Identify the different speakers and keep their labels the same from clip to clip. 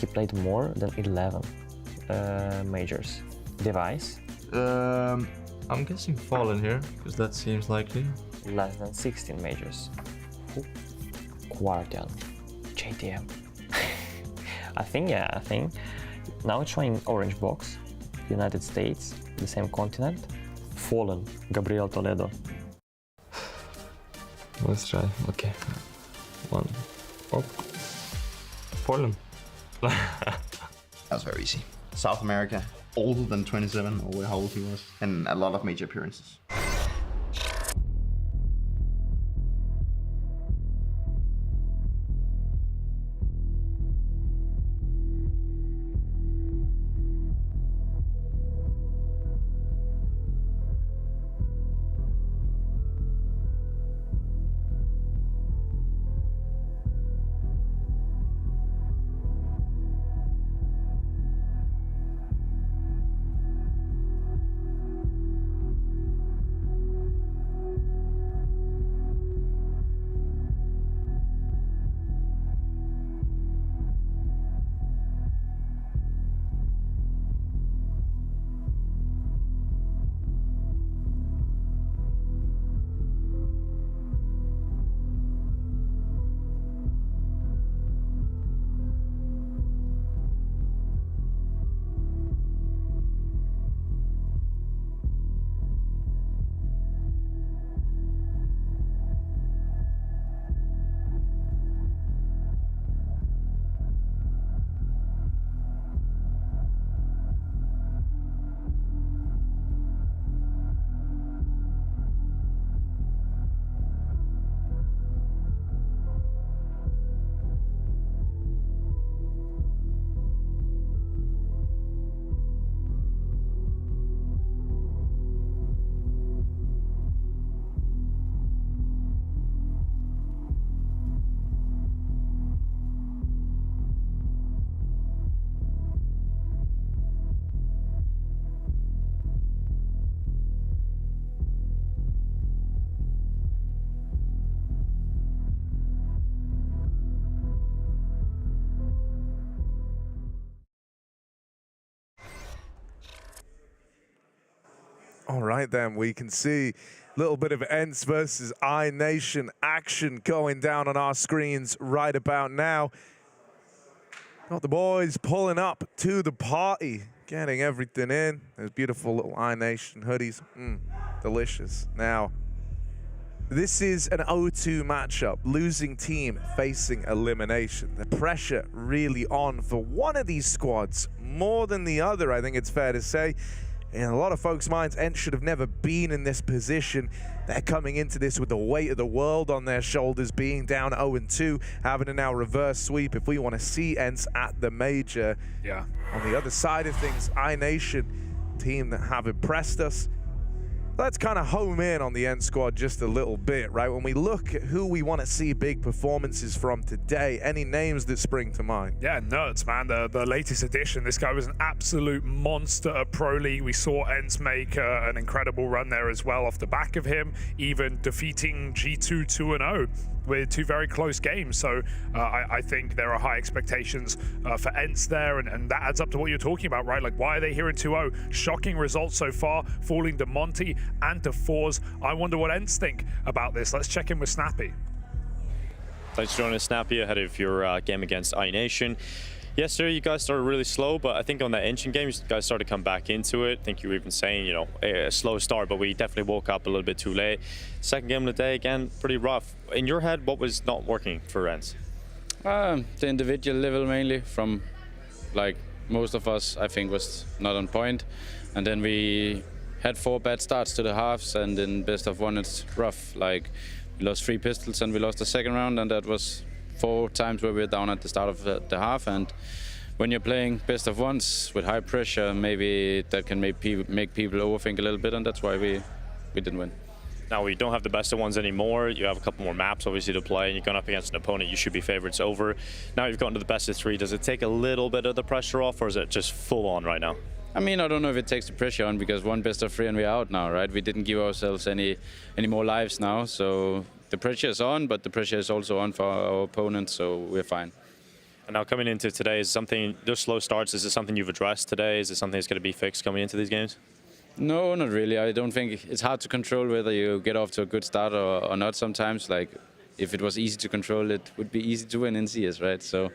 Speaker 1: he played more than 11 majors. Device?
Speaker 2: I'm guessing Fallen here, because that seems likely.
Speaker 1: Less than 16 majors. Quartal. JTM. I think now it's showing orange box. United States, the same continent. Fallen. Gabriel Toledo.
Speaker 2: Let's try. Okay. One. Oh. Fallen.
Speaker 3: That was very easy. South America, older than 27, or how old he was, and a lot of major appearances.
Speaker 4: All right, then, we can see a little bit of ENCE versus iNation action going down on our screens right about now. Got the boys pulling up to the party, getting everything in. There's beautiful little iNation hoodies. Delicious. Now, this is an 0-2 matchup, losing team facing elimination. The pressure really on for one of these squads more than the other, I think it's fair to say. In a lot of folks' minds, ENCE should have never been in this position. They're coming into this with the weight of the world on their shoulders, being down 0-2, having to now reverse sweep if we want to see ENCE at the major.
Speaker 5: Yeah.
Speaker 4: On the other side of things, iNation, team that have impressed us. Let's kind of home in on the ENCE squad just a little bit, right? When we look at who we want to see big performances from today, any names that spring to mind?
Speaker 5: Yeah, nuts, man. The latest addition. This guy was an absolute monster at Pro League. We saw ENCE make an incredible run there as well off the back of him, even defeating G2 2-0 with two very close games. So I think there are high expectations for ENCE there, and that adds up to what you're talking about, right? Like, why are they here in 2-0? Shocking results so far, falling to Monte and to FORZE. I wonder what ENCE think about this. Let's check in with Snappi.
Speaker 6: Thanks for joining us, Snappi, ahead of your game against iNation. Yesterday, you guys started really slow, but I think on that engine game, you guys started to come back into it. I think you were even saying, you know, a slow start, but we definitely woke up a little bit too late. Second game of the day, again, pretty rough. In your head, what was not working for ENCE?
Speaker 7: The individual level mainly from, like, most of us, I think, was not on point. And then we had 4 bad starts to the halves, and in best of 1, it's rough. Like, we lost 3 pistols and we lost the second round, and that was 4 times where we were down at the start of the half. And when you're playing best of 1s with high pressure, maybe that can make people overthink a little bit, and that's why we didn't win.
Speaker 6: Now, we don't have the best of 1s anymore. You have a couple more maps, obviously, to play, and you're going up against an opponent you should be favorites over. Now you've gotten to the best of 3. Does it take a little bit of the pressure off, or is it just full on right now?
Speaker 7: I mean, I don't know if it takes the pressure on, because 1 best of 3 and we're out now, right? We didn't give ourselves any more lives now, so the pressure is on, but the pressure is also on for our opponents, so we're fine.
Speaker 6: And now coming into today, is something, those slow starts, is it something you've addressed today? Is it something that's going to be fixed coming into these games?
Speaker 7: No, not really. I don't think it's hard to control whether you get off to a good start or not sometimes. Like, if it was easy to control, it would be easy to win in CS, right? So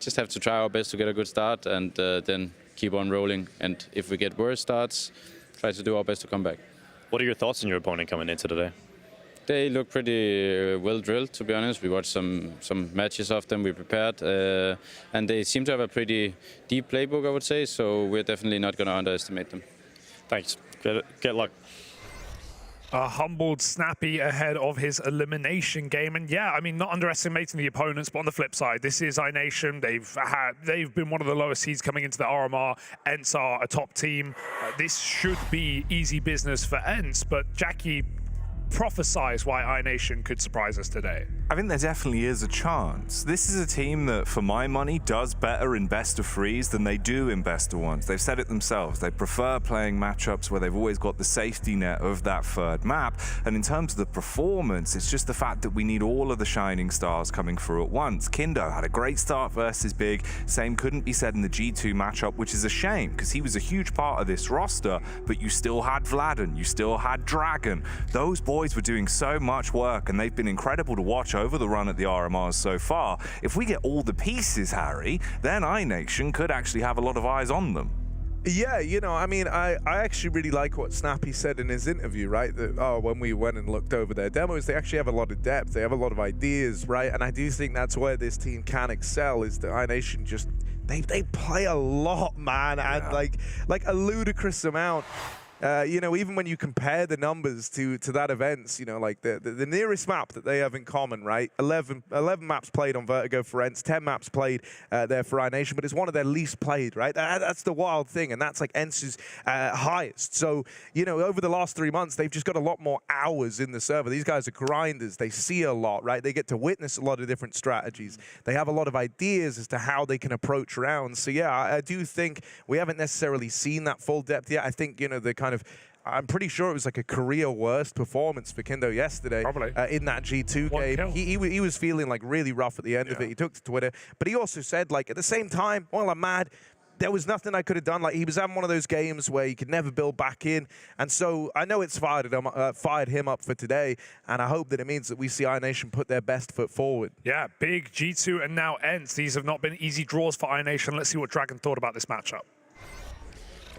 Speaker 7: just have to try our best to get a good start and then keep on rolling. And if we get worse starts, try to do our best to come back.
Speaker 6: What are your thoughts on your opponent coming into today?
Speaker 7: They look pretty well drilled, to be honest. We watched some matches of them, we prepared, and they seem to have a pretty deep playbook, I would say, so we're definitely not going to underestimate them.
Speaker 6: Thanks. Get luck.
Speaker 5: A humbled Snappi ahead of his elimination game, and yeah, I mean, not underestimating the opponents, but on the flip side, this is iNation. They've been one of the lowest seeds coming into the RMR. ENCE are a top team. This should be easy business for ENCE, but Jackie prophesies why iNation could surprise us today.
Speaker 8: I think there definitely is a chance. This is a team that, for my money, does better in best of threes than they do in best of ones. They've said it themselves. They prefer playing matchups where they've always got the safety net of that third map. And in terms of the performance, it's just the fact that we need all of the shining stars coming through at once. Kindo had a great start versus Big. Same couldn't be said in the G2 matchup, which is a shame because he was a huge part of this roster, but you still had Vladen, you still had Dragon. Those boys were doing so much work and they've been incredible to watch over the run at the RMRs so far. If we get all the pieces, Harry, then iNation could actually have a lot of eyes on them.
Speaker 4: Yeah, you know, I mean, I actually really like what Snappi said in his interview, right? That, when we went and looked over their demos, they actually have a lot of depth. They have a lot of ideas, right? And I do think that's where this team can excel, is that iNation just, they play a lot, man, and like a ludicrous amount. You know, even when you compare the numbers to that events, you know, like the nearest map that they have in common, right? 11 maps played on Vertigo for ENCE, 10 maps played there for iNation, but it's one of their least played, right? That's the wild thing, and that's like ENCE's highest. So, you know, over the last 3 months, they've just got a lot more hours in the server. These guys are grinders. They see a lot, right? They get to witness a lot of different strategies. They have a lot of ideas as to how they can approach rounds. So, yeah, I do think we haven't necessarily seen that full depth yet. I think, you know, the kind of, I'm pretty sure it was like a career worst performance for Kindo yesterday in that G2 game. He was feeling like really rough at the end of it. He took to Twitter, but he also said, like, at the same time, well, I'm mad. There was nothing I could have done. Like, he was having one of those games where he could never build back in. And so I know it's fired him up for today, and I hope that it means that we see iNation put their best foot forward.
Speaker 5: Yeah, big G2 and now ENCE. These have not been easy draws for iNation. Let's see what Dragon thought about this matchup.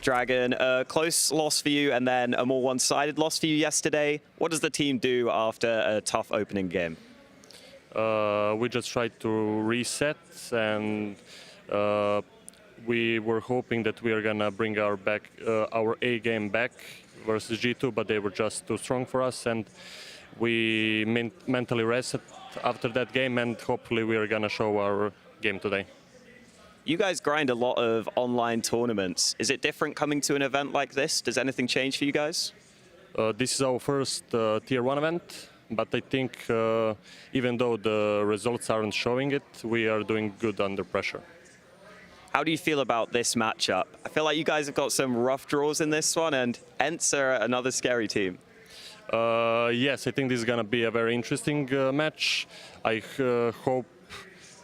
Speaker 9: Dragon, a close loss for you and then a more one-sided loss for you yesterday. What does the team do after a tough opening game?
Speaker 10: We just tried to reset, and we were hoping that we are gonna bring our A game back versus G2, but they were just too strong for us, and we mentally rested after that game, and hopefully we are gonna show our game today.
Speaker 9: You guys grind a lot of online tournaments. Is it different coming to an event like this? Does anything change for you guys?
Speaker 10: This is our first Tier 1 event, but I think even though the results aren't showing it, we are doing good under pressure.
Speaker 9: How do you feel about this matchup? I feel like you guys have got some rough draws in this one, and ENCE are another scary team.
Speaker 10: Yes, I think this is going to be a very interesting match. I hope,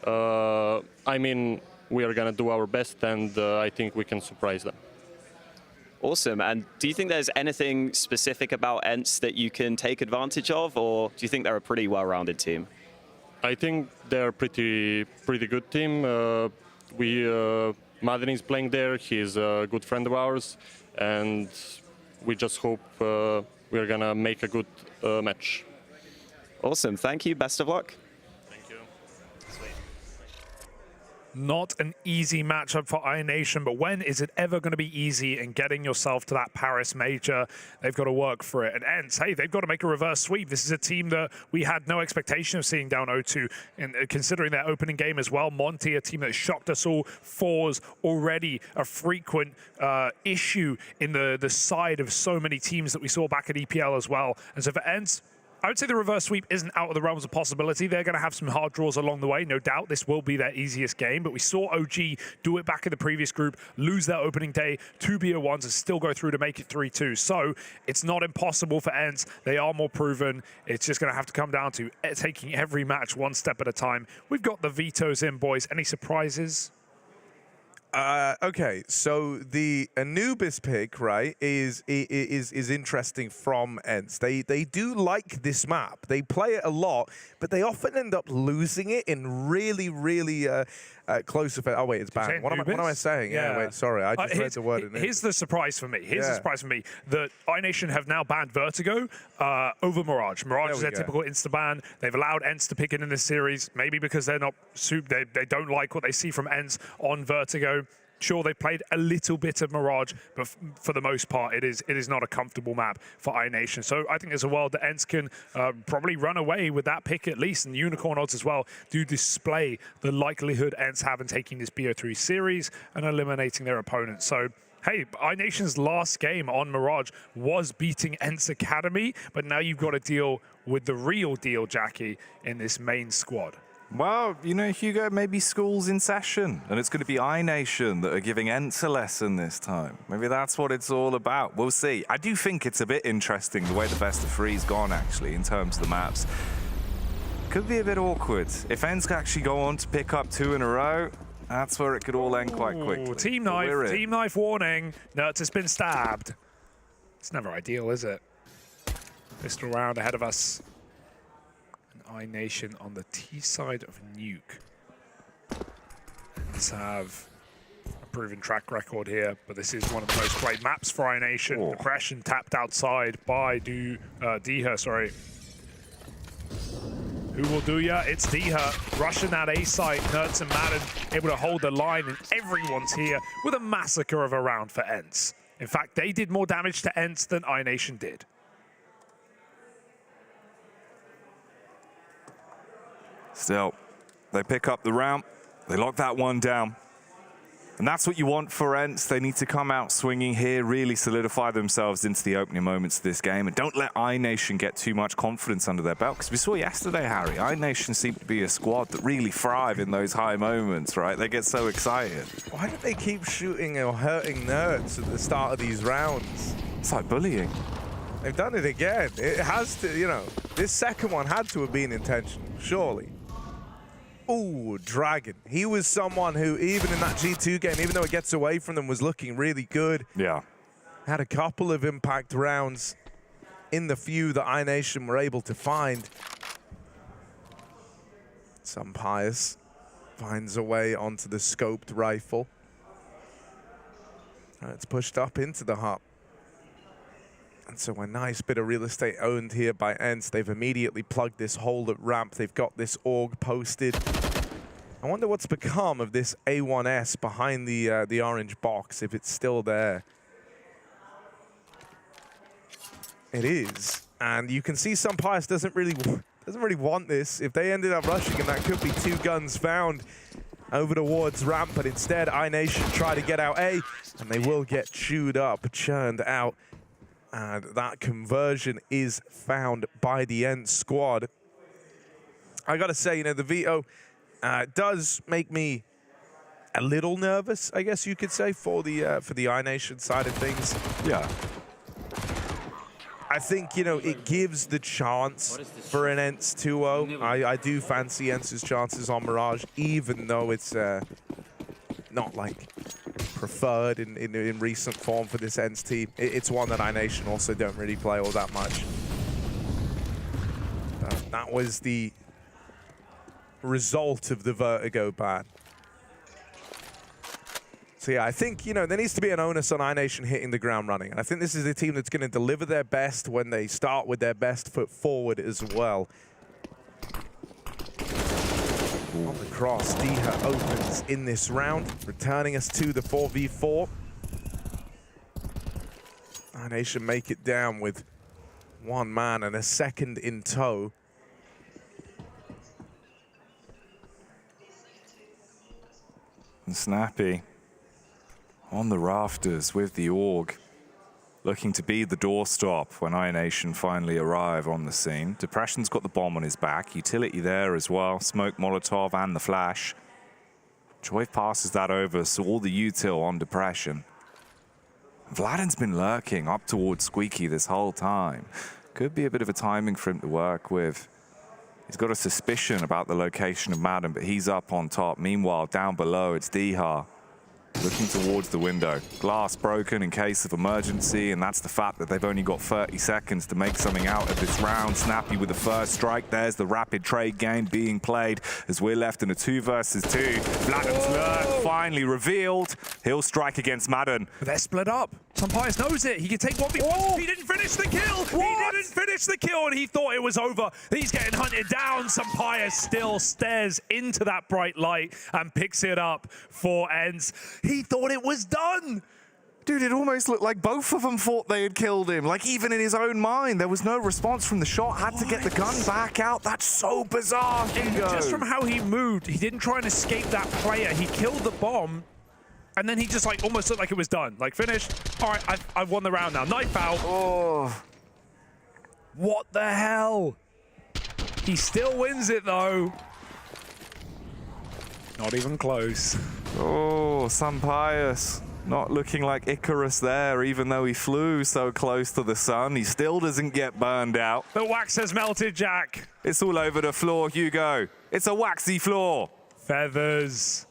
Speaker 10: I mean, we are going to do our best, and I think we can surprise them.
Speaker 9: Awesome. And do you think there's anything specific about ENCE that you can take advantage of, or do you think they're a pretty well-rounded team?
Speaker 10: I think they're a pretty good team. Madden is playing there. He's a good friend of ours, and we just hope we're going to make a good match.
Speaker 9: Awesome. Thank you. Best of luck.
Speaker 5: Not an easy matchup for iNation, but when is it ever going to be easy in getting yourself to that Paris major? They've got to work for it. And ENCE, hey, they've got to make a reverse sweep. This is a team that we had no expectation of seeing down 0-2, and considering their opening game as well. Monte, a team that shocked us all. FORZE, already a frequent issue in the side of so many teams that we saw back at EPL as well. And so for ENCE, I would say the reverse sweep isn't out of the realms of possibility. They're going to have some hard draws along the way, no doubt. This will be their easiest game, but we saw OG do it back in the previous group, lose their opening day, 2 BO1s, and still go through to make it 3-2. So it's not impossible for ENCE. They are more proven. It's just going to have to come down to taking every match one step at a time. We've got the Vetos in, boys. Any surprises?
Speaker 4: Okay, so the Anubis pick, right, is interesting from ENCE. They do like this map. They play it a lot, but they often end up losing it in really close effect. Oh wait, it's banned. What am I saying? Yeah, wait, sorry, I just read the word in it.
Speaker 5: Here's the surprise for me. Here's the surprise for me that iNation have now banned Vertigo over Mirage. Mirage is their typical insta ban. They've allowed ENCE to pick it in this series, maybe because they're not they don't like what they see from ENCE on Vertigo. Sure, they played a little bit of Mirage, but for the most part, it is not a comfortable map for iNation. So I think there's a world that ENCE can probably run away with that pick at least, and Unicorn odds as well do display the likelihood ENCE have in taking this BO3 series and eliminating their opponents. So hey, iNation's last game on Mirage was beating ENCE Academy, but now you've got to deal with the real deal, Jackie, in this main squad.
Speaker 8: Well, you know, Hugo, maybe school's in session, and it's going to be iNation that are giving ENCE a lesson this time. Maybe that's what it's all about. We'll see. I do think it's a bit interesting the way the best of three's gone, actually, in terms of the maps. Could be a bit awkward. If ENCE actually go on to pick up 2 in a row, that's where it could all end quite quickly.
Speaker 5: Team knife warning. Nertz has been stabbed. It's never ideal, is it? Pistol round ahead of us. iNation on the T side of Nuke. Let's have a proven track record here, but this is one of the most played maps for iNation. Aggression tapped outside by Diha, sorry. Who will do ya? It's Diha rushing that A site. Nertz and Madden able to hold the line, and everyone's here with a massacre of a round for ENCE. In fact, they did more damage to ENCE than iNation did.
Speaker 8: Still, they pick up the round, they lock that one down. And that's what you want for ENCE. They need to come out swinging here, really solidify themselves into the opening moments of this game, and don't let iNation get too much confidence under their belt. Because we saw yesterday, Harry, iNation seemed to be a squad that really thrive in those high moments, right? They get so excited.
Speaker 4: Why do they keep shooting or hurting Nertz at the start of these rounds?
Speaker 8: It's like bullying.
Speaker 4: They've done it again. It has to, you know, this second one had to have been intentional, surely. Ooh, Dragon. He was someone who, even in that G2 game, even though it gets away from them, was looking really good.
Speaker 8: Yeah.
Speaker 4: Had a couple of impact rounds in the few that iNation were able to find. Some Pius finds a way onto the scoped rifle. And it's pushed up into the hut. And so a nice bit of real estate owned here by ENCE. They've immediately plugged this hole at ramp. They've got this AUG posted. I wonder what's become of this A1S behind the orange box, if it's still there. It is. And you can see some Pius doesn't really want this. If they ended up rushing him, that could be 2 guns found over towards ramp. But instead, iNation try to get out A, and they will get chewed up, churned out. And that conversion is found by the ENCE squad. I gotta say, you know, the Veto does make me a little nervous, I guess you could say, for the iNation side of things.
Speaker 8: Yeah.
Speaker 4: I think, you know, it gives the chance for an ENCE 2-0. I do fancy ENCE's chances on Mirage, even though it's not like preferred in recent form for this ENCE team. It's one that iNation also don't really play all that much. But that was the result of the Vertigo ban. So yeah, I think, you know, there needs to be an onus on iNation hitting the ground running. And I think this is a team that's going to deliver their best when they start with their best foot forward as well. On the cross, Diha opens in this round, returning us to the 4v4. iNation make it down with 1 man and a second in tow.
Speaker 8: And Snappi on the rafters with the AUG. looking to be the doorstop when iNation finally arrive on the scene. Depression's got the bomb on his back. Utility there as well. Smoke, Molotov, and the flash. Joy passes that over, so all the util on Depression. Vladden's been lurking up towards Squeaky this whole time. Could be a bit of a timing for him to work with. He's got a suspicion about the location of Madden, but he's up on top. Meanwhile, down below, it's Dihar. Looking towards the window. Glass broken in case of emergency, and that's the fact that they've only got 30 seconds to make something out of this round. Snappi with the first strike. There's the rapid trade game being played as we're left in a 2 versus 2. Vladden's lurk finally revealed. He'll strike against Madden.
Speaker 5: They're split up. Sampayas knows it. He can take 1v1. He didn't finish the kill. He didn't finish the kill, and he thought it was over. He's getting hunted down. Sampayas still stares into that bright light and picks it up for ENCE. He thought it was done.
Speaker 8: Dude, it almost looked like both of them thought they had killed him. Like, even in his own mind, there was no response from the shot. Had to get the gun back out. That's so bizarre, Hugo.
Speaker 5: Just from how he moved, he didn't try and escape that player. He killed the bomb, and then he just like almost looked like it was done. Like, finished. All right, I've won the round now. Knife out.
Speaker 8: Oh.
Speaker 5: What the hell? He still wins it, though. Not even close.
Speaker 8: Oh, Sampayas. Not looking like Icarus there, even though he flew so close to the sun. He still doesn't get burned out.
Speaker 5: The wax has melted, Jack.
Speaker 8: It's all over the floor, Hugo. It's a waxy floor.
Speaker 5: Feathers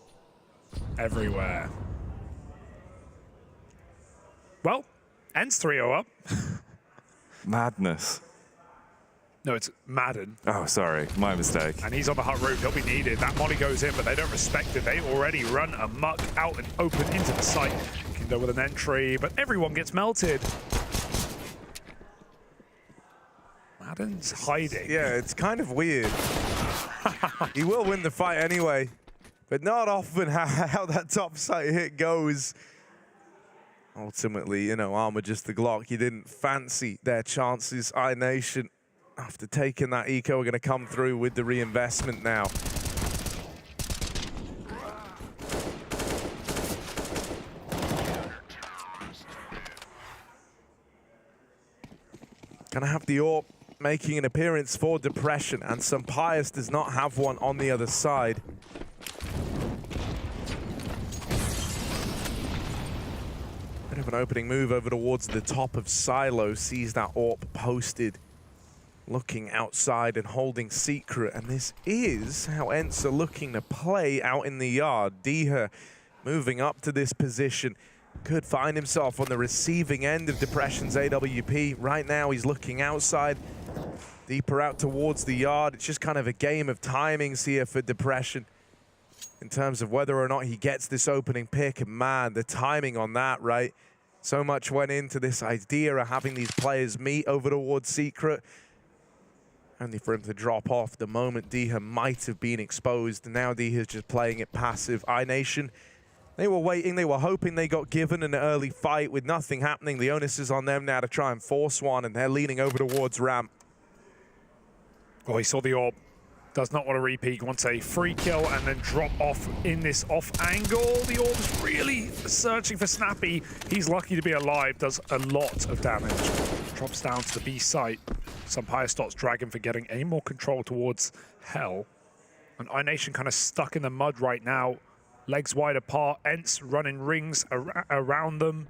Speaker 5: everywhere. Well, ENCE 3-0 up.
Speaker 8: Madness.
Speaker 5: No, it's Madden.
Speaker 8: Oh, sorry. My mistake.
Speaker 5: And he's on the hut roof. He'll be needed. That molly goes in, but they don't respect it. They already run amok out and open into the site. Kindo with an entry, but everyone gets melted. Madden's hiding.
Speaker 4: Yeah, it's kind of weird. He will win the fight anyway, but not often how that top site hit goes. Ultimately, you know, Armor just the Glock. He didn't fancy their chances. iNation, after taking that eco, we're going to come through with the reinvestment now. Gonna have the AWP making an appearance for Depression, and Sampayas does not have one on the other side. Bit of an opening move over towards the top of Silo, sees that AWP posted. Looking outside and holding secret, and this is how ENCE are looking to play out in the yard. Dihar moving up to this position. Could find himself on the receiving end of Depression's AWP. Right now he's looking outside, deeper out towards the yard. It's just kind of a game of timings here for Depression in terms of whether or not he gets this opening pick. And man, the timing on that, right? So much went into this idea of having these players meet over towards secret. Only for him to drop off the moment Dihar might have been exposed. And now Dihar's just playing it passive. iNation, they were waiting, they were hoping they got given an early fight with nothing happening. The onus is on them now to try and force one, and they're leaning over towards ramp.
Speaker 5: Oh, he saw the AWP. Does not want to repeat. Wants a free kill and then drop off in this off angle. The AWP's really searching for Snappi. He's lucky to be alive. Does a lot of damage. Drops down to the B site. Sampayas stops Dragon for getting any more control towards Hell. And iNation kind of stuck in the mud right now. Legs wide apart. ENCE running rings around them.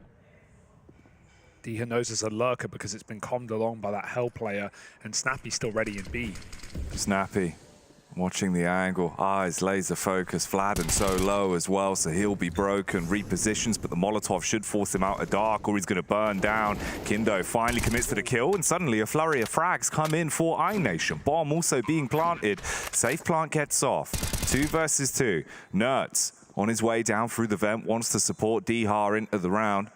Speaker 5: Dihar knows there's a lurker because it's been calmed along by that Hell player. And Snappi's still ready in B.
Speaker 8: Snappi watching the angle, eyes laser focus. Vladden so low as well, so he'll be broken. Repositions, but the Molotov should force him out of dark, or he's going to burn down. Kindo finally commits to the kill, and suddenly a flurry of frags come in for iNation. Bomb also being planted. Safe plant gets off. 2 versus 2. Nerds on his way down through the vent, wants to support Dihar into the round.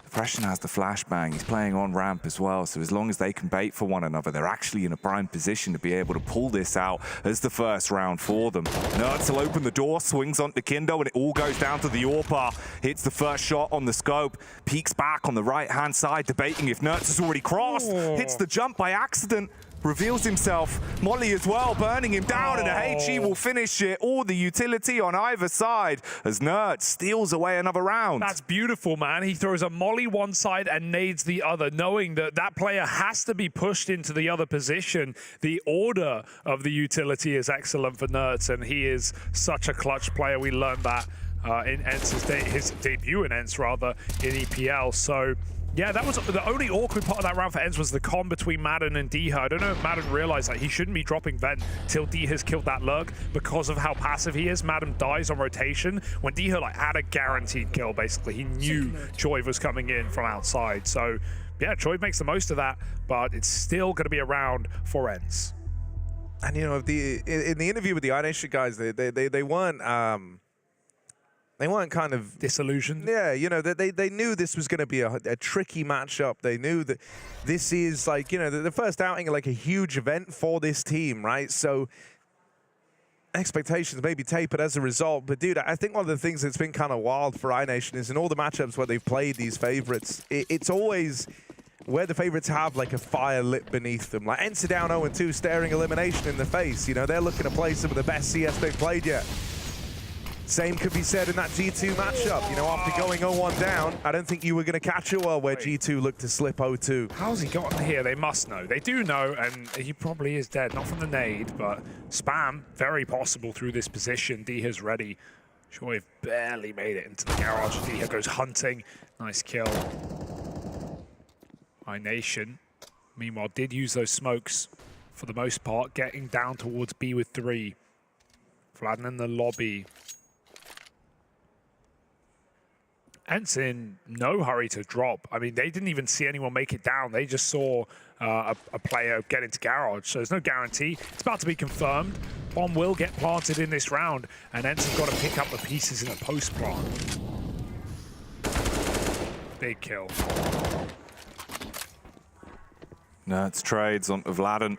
Speaker 8: Depression has the flashbang. He's playing on ramp as well, so as long as they can bait for one another, they're actually in a prime position to be able to pull this out as the first round for them. Nerds will open the door, swings onto Kindo, and it all goes down to the AWPer. Hits the first shot on the scope, peeks back on the right-hand side, debating if Nerds has already crossed. Hits the jump by accident. reveals himself. Molly as well, burning him down, and a HE will finish it. All the utility on either side as Nerd steals away another round.
Speaker 5: That's beautiful, man. He throws a molly one side and nades the other, knowing that that player has to be pushed into the other position. The order of the utility is excellent for Nerds, and he is such a clutch player. We learned that in ENCE's his debut in ENCE, rather, in EPL. So yeah, that was the only awkward part of that round for ENCE, was the con between Madden and Diha. I don't know if Madden realized that he shouldn't be dropping Vent till Diha's killed that lurk because of how passive he is. Madden dies on rotation. When Diha like had a guaranteed kill, basically, he knew Choi was coming in from outside. So yeah, Choi makes the most of that, but it's still going to be a round for ENCE.
Speaker 4: And you know, in the interview with the iNation guys, they weren't kind of
Speaker 5: disillusioned.
Speaker 4: Yeah, you know, they knew this was going to be a tricky matchup. They knew that this is like, you know, the first outing, like a huge event for this team, right? So expectations may be tapered as a result. But dude, I think one of the things that's been kind of wild for iNation is in all the matchups where they've played these favorites, it's always where the favorites have like a fire lit beneath them. Like ENCE down 0-2, staring elimination in the face. You know, they're looking to play some of the best CS they've played yet. Same could be said in that G2 matchup. You know, after going 0-1 down, I don't think you were going to catch a world where G2 looked to slip 0-2.
Speaker 5: How's he gotten here? They must know. They do know, and he probably is dead. Not from the nade, but spam, very possible through this position. Diha's ready. Choi barely made it into the garage. Diha goes hunting. Nice kill. iNation, meanwhile, did use those smokes for the most part, getting down towards B with 3. Vladen in the lobby. ENCE in no hurry to drop. I mean, they didn't even see anyone make it down. They just saw a player get into garage, so there's no guarantee. It's about to be confirmed. Bomb will get planted in this round, and ENCE have got to pick up the pieces in a post-plant. Big kill.
Speaker 8: Nerds trades onto Vladen.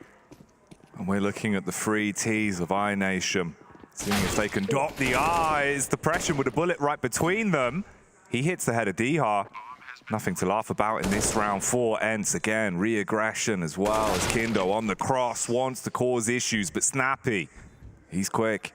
Speaker 8: And we're looking at the free tees of iNation. Seeing if they can dot the I's. The pressure with a bullet right between them. He hits the head of Diha. Nothing to laugh about in this round for ENCE. Again, re-aggression as well as Kindo on the cross. Wants to cause issues, but Snappi, he's quick.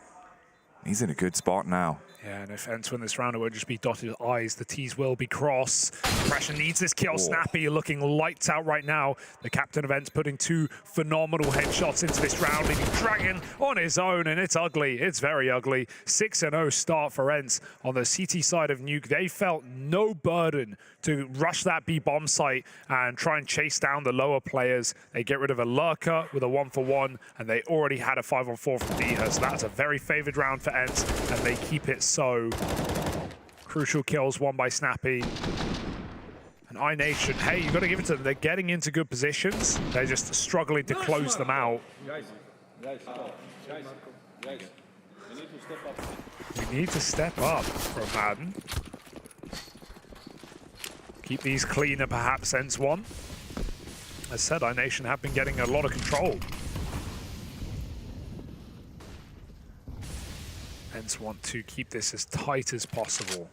Speaker 8: He's in a good spot now.
Speaker 5: Yeah, and if ENCE win this round, it won't just be dotted I's. The T's will be cross. Pressure needs this kill. Snappi looking lights out right now. The captain of ENCE putting 2 phenomenal headshots into this round, leaving Dragon on his own, and it's ugly. It's very ugly. 6-0 start for ENCE on the CT side of Nuke. They felt no burden to rush that B bomb site and try and chase down the lower players. They get rid of a lurker with a 1-for-1, and they already had a 5-on-4 from Diha. So that's a very favored round for ENCE, and they keep it so. Crucial kills won by Snappi. And iNation, hey, you got to give it to them. They're getting into good positions. They're just struggling to close them out. We need to step up from Madden. Keep these cleaner, perhaps, ENCE one. As said, iNation have been getting a lot of control. ENCE want to keep this as tight as possible.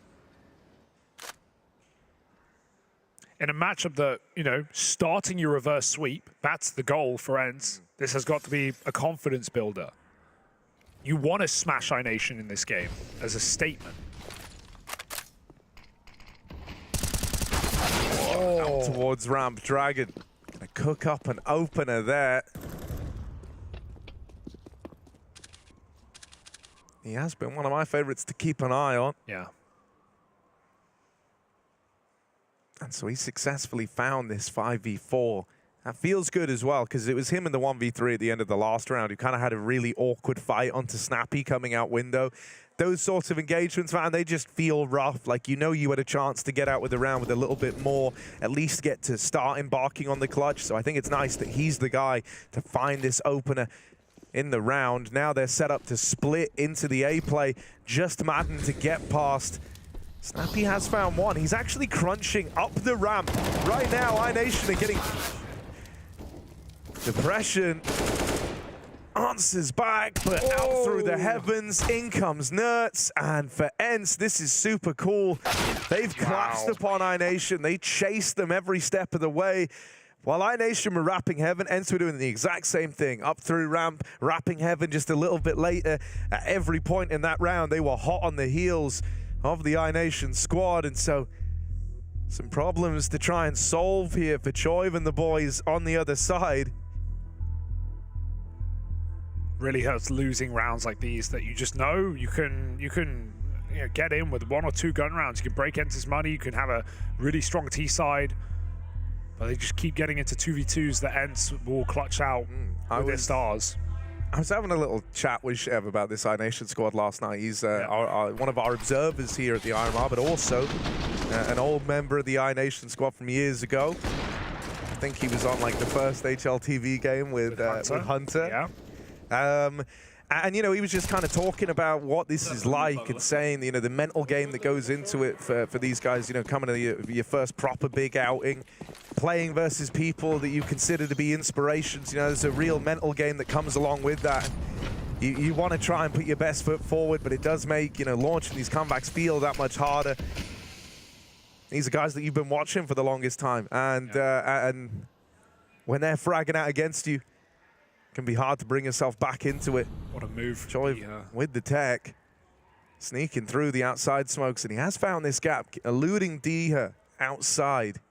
Speaker 5: In a matchup that, you know, starting your reverse sweep, that's the goal for ENCE. This has got to be a confidence builder. You want to smash iNation in this game as a statement.
Speaker 4: Out towards ramp, Dragon. Gonna cook up an opener there. He has been one of my favorites to keep an eye on.
Speaker 5: Yeah.
Speaker 4: And so he successfully found this 5v4. That feels good as well, because it was him in the 1v3 at the end of the last round who kind of had a really awkward fight onto Snappi coming out window. Those sorts of engagements, man, they just feel rough. Like, you know, you had a chance to get out with the round with a little bit more, at least get to start embarking on the clutch. So I think it's nice that he's the guy to find this opener in the round. Now they're set up to split into the A play. Just Madden to get past. Snappi has found one. He's actually crunching up the ramp. Right now, iNation are getting depression. Answers back, but out through the heavens. In comes Nerds. And for ENCE, this is super cool. They've collapsed upon iNation. They chased them every step of the way. While iNation were wrapping heaven, ENCE were doing the exact same thing. Up through ramp, wrapping heaven just a little bit later. At every point in that round, they were hot on the heels of the iNation squad. And so some problems to try and solve here for Choiv and the boys on the other side.
Speaker 5: Really hurts losing rounds like these that you just know you can get in with 1 or 2 gun rounds. You can break ENCE's money, you can have a really strong T side. But they just keep getting into 2v2s that ENCE will clutch out with their stars.
Speaker 4: I was having a little chat with Chev about this iNation squad last night. He's one of our observers here at the RMR, but also an old member of the iNation squad from years ago. I think he was on like the first HLTV game with Hunter.
Speaker 5: Yeah.
Speaker 4: And, you know, he was just kind of talking about what this is like and saying, you know, the mental game that goes into it for these guys, you know, coming to your first proper big outing, playing versus people that you consider to be inspirations. You know, there's a real mental game that comes along with that. You want to try and put your best foot forward, but it does make, you know, launching these comebacks feel that much harder. These are guys that you've been watching for the longest time. And when they're fragging out against you, it can be hard to bring yourself back into it.
Speaker 5: What a move.
Speaker 4: Choiv with the tech, sneaking through the outside smokes, and he has found this gap, eluding Diha outside.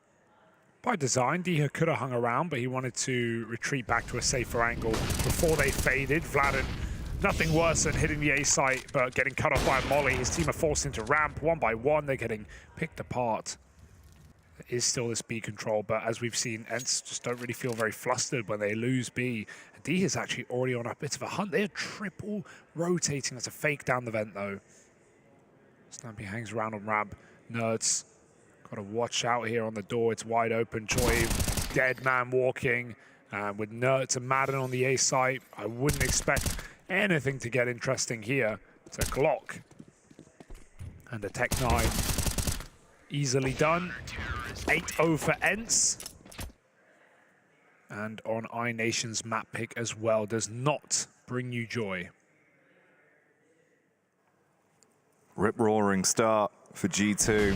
Speaker 5: By design, Diha could have hung around, but he wanted to retreat back to a safer angle before they faded. Vladen, nothing worse than hitting the A site, but getting cut off by a molly. His team are forced into ramp 1 by 1. They're getting picked apart. There is still this B control, but as we've seen, ENCE just don't really feel very flustered when they lose B. D is actually already on a bit of a hunt. They're triple rotating. That's a fake down the vent, though. Snappi hangs around on ramp. Nerds, got to watch out here on the door. It's wide open. Choiv, dead man walking. With Nerds and Madden on the A site, I wouldn't expect anything to get interesting here. It's a Glock. And a Tech 9. Easily done. 8-0 for ENCE. And on iNation's map pick as well, does not bring you joy.
Speaker 8: Rip-roaring start for G2,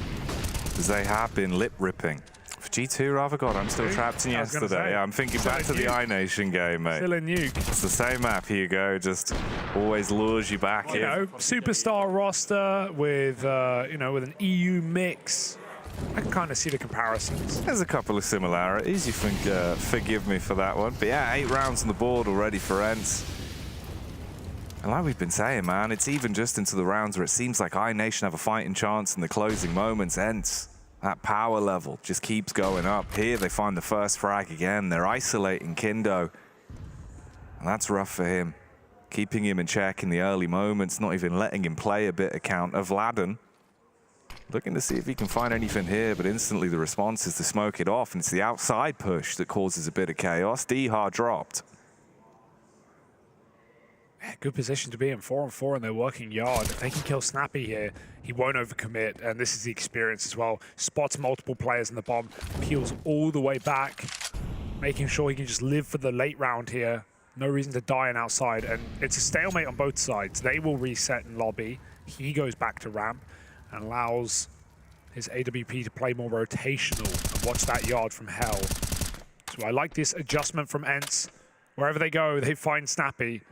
Speaker 8: as they have been lip-ripping. For G2, rather, God, I'm still trapped in yesterday. Yeah, I'm thinking back to the iNation game, mate.
Speaker 5: Still in Nuke.
Speaker 8: It's the same map, Hugo, just always lures you back in.
Speaker 5: You know, superstar roster with, you know, with an EU mix. I can kind of see the comparisons.
Speaker 8: There's a couple of similarities. You think, forgive me for that one. But yeah, 8 rounds on the board already for ENCE. And like we've been saying, man, it's even just into the rounds where it seems like iNation have a fighting chance in the closing moments. ENCE, that power level just keeps going up. Here they find the first frag again. They're isolating Kindo. And that's rough for him. Keeping him in check in the early moments, not even letting him play a bit of counter. Vladen looking to see if he can find anything here, but instantly the response is to smoke it off, and it's the outside push that causes a bit of chaos. Diha dropped.
Speaker 5: Yeah, good position to be in, 4-on-4 in their working yard. If they can kill Snappi here, he won't overcommit, and this is the experience as well. Spots multiple players in the bomb, peels all the way back, making sure he can just live for the late round here. No reason to die on outside, and it's a stalemate on both sides. They will reset in lobby. He goes back to ramp and allows his AWP to play more rotational and watch that yard from hell. So I like this adjustment from ENCE. Wherever they go, they find Snappi.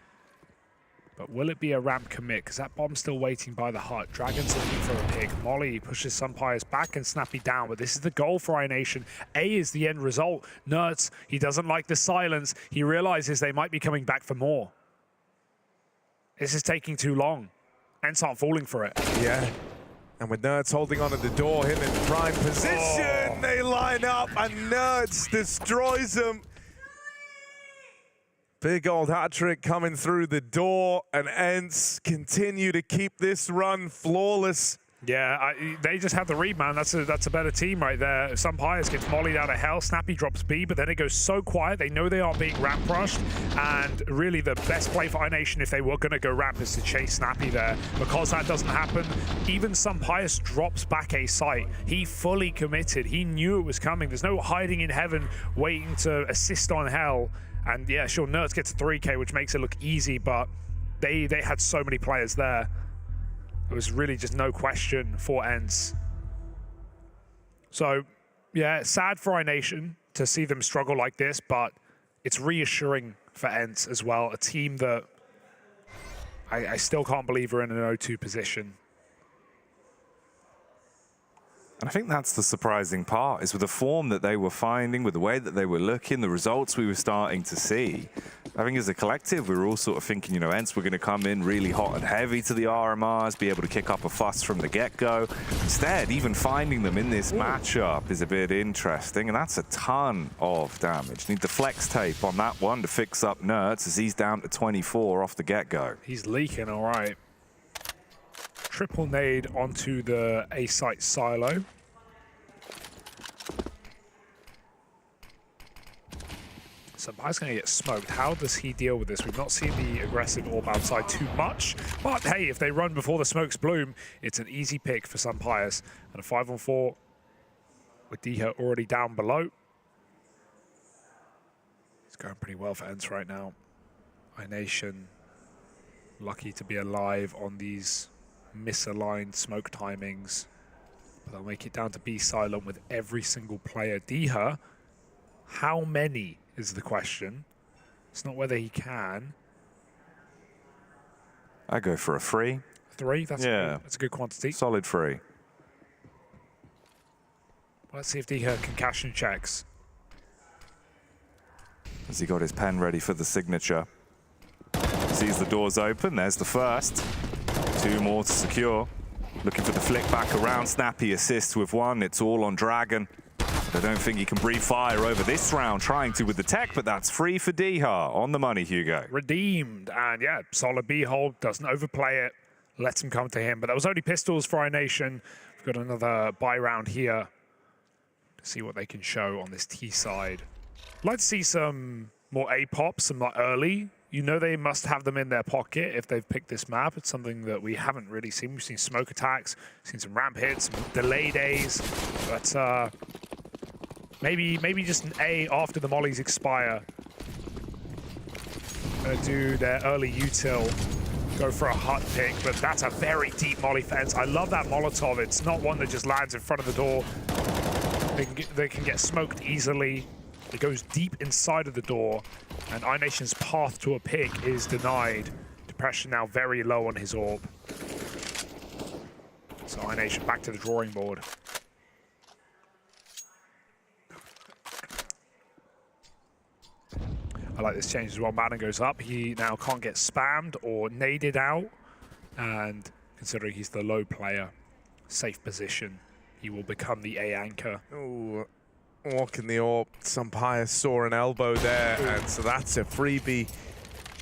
Speaker 5: But will it be a ramp commit? Because that bomb's still waiting by the hut. Dragon's looking for a pick. Molly pushes Sunpire's back and Snappi down. But this is the goal for iNation. A is the end result. Nerds, he doesn't like the silence. He realizes they might be coming back for more. This is taking too long. ENCE aren't falling for it.
Speaker 4: Yeah. And with Nerds holding on at the door, him in prime position, they line up and Nerds destroys them. Big old hat trick coming through the door, and ENCE continue to keep this run flawless.
Speaker 5: Yeah, they just have the read, man. That's a better team right there. Sunpires gets mollied out of hell. Snappi drops B, but then it goes so quiet. They know they are being ramp rushed, and really the best play for iNation if they were going to go ramp is to chase Snappi there. Because that doesn't happen, even Sunpires drops back a site. He fully committed. He knew it was coming. There's no hiding in heaven waiting to assist on hell. And yeah, sure, Nerds gets a 3K, which makes it look easy, but they had so many players there. It was really just no question for ENCE. So, yeah, sad for iNation to see them struggle like this, but it's reassuring for ENCE as well. A team that I still can't believe are in an 0-2 position.
Speaker 8: And I think that's the surprising part, is with the form that they were finding, with the way that they were looking, the results we were starting to see. I think as a collective, we were all sort of thinking, you know, ENCE were going to come in really hot and heavy to the RMRs, be able to kick up a fuss from the get-go. Instead, even finding them in this matchup is a bit interesting, and that's a ton of damage. Need the flex tape on that one to fix up Nerds, as he's down to 24 off the get-go.
Speaker 5: He's leaking, all right. Triple nade onto the A-site silo. Somebody's going to get smoked. How does he deal with this? We've not seen the aggressive orb outside too much, but hey, if they run before the smokes bloom, it's an easy pick for Sampayas. And a 5-on-4 with Diha already down below. It's going pretty well for ENCE right now. iNation lucky to be alive on these misaligned smoke timings, but they'll make it down to be silent with every single player. Diha, how many is the question? It's not whether he can.
Speaker 8: I go for a 3.
Speaker 5: 3? That's a good quantity.
Speaker 8: Solid 3.
Speaker 5: Let's see if Diha can cash in checks.
Speaker 8: Has he got his pen ready for the signature? Sees the doors open, there's the first. 2 more to secure. Looking for the flick back around. Snappi assists with 1. It's all on Dragon. I don't think he can breathe fire over this round, trying to with the tech, but that's free for Diha. On the money, Hugo.
Speaker 5: Redeemed, and yeah, solid B-hold, doesn't overplay it, lets him come to him. But that was only pistols for iNation. We've got another buy round here to see what they can show on this T side. I'd like to see some more A-pops, some like early. You know they must have them in their pocket if they've picked this map. It's something that we haven't really seen. We've seen smoke attacks, seen some ramp hits, some delay days, but maybe just an A after the mollies expire. Gonna do their early util, go for a hut pick, but that's a very deep molly fence. I love that Molotov. It's not one that just lands in front of the door. They can get smoked easily. It goes deep inside of the door, and iNation's path to a pick is denied. Depression now very low on his orb. So iNation back to the drawing board. I like this change as well. Banner goes up. He now can't get spammed or naded out, and considering he's the low player, safe position, he will become the A anchor.
Speaker 4: Ooh. Walking the orb, Sampayas saw an elbow there, and so that's a freebie.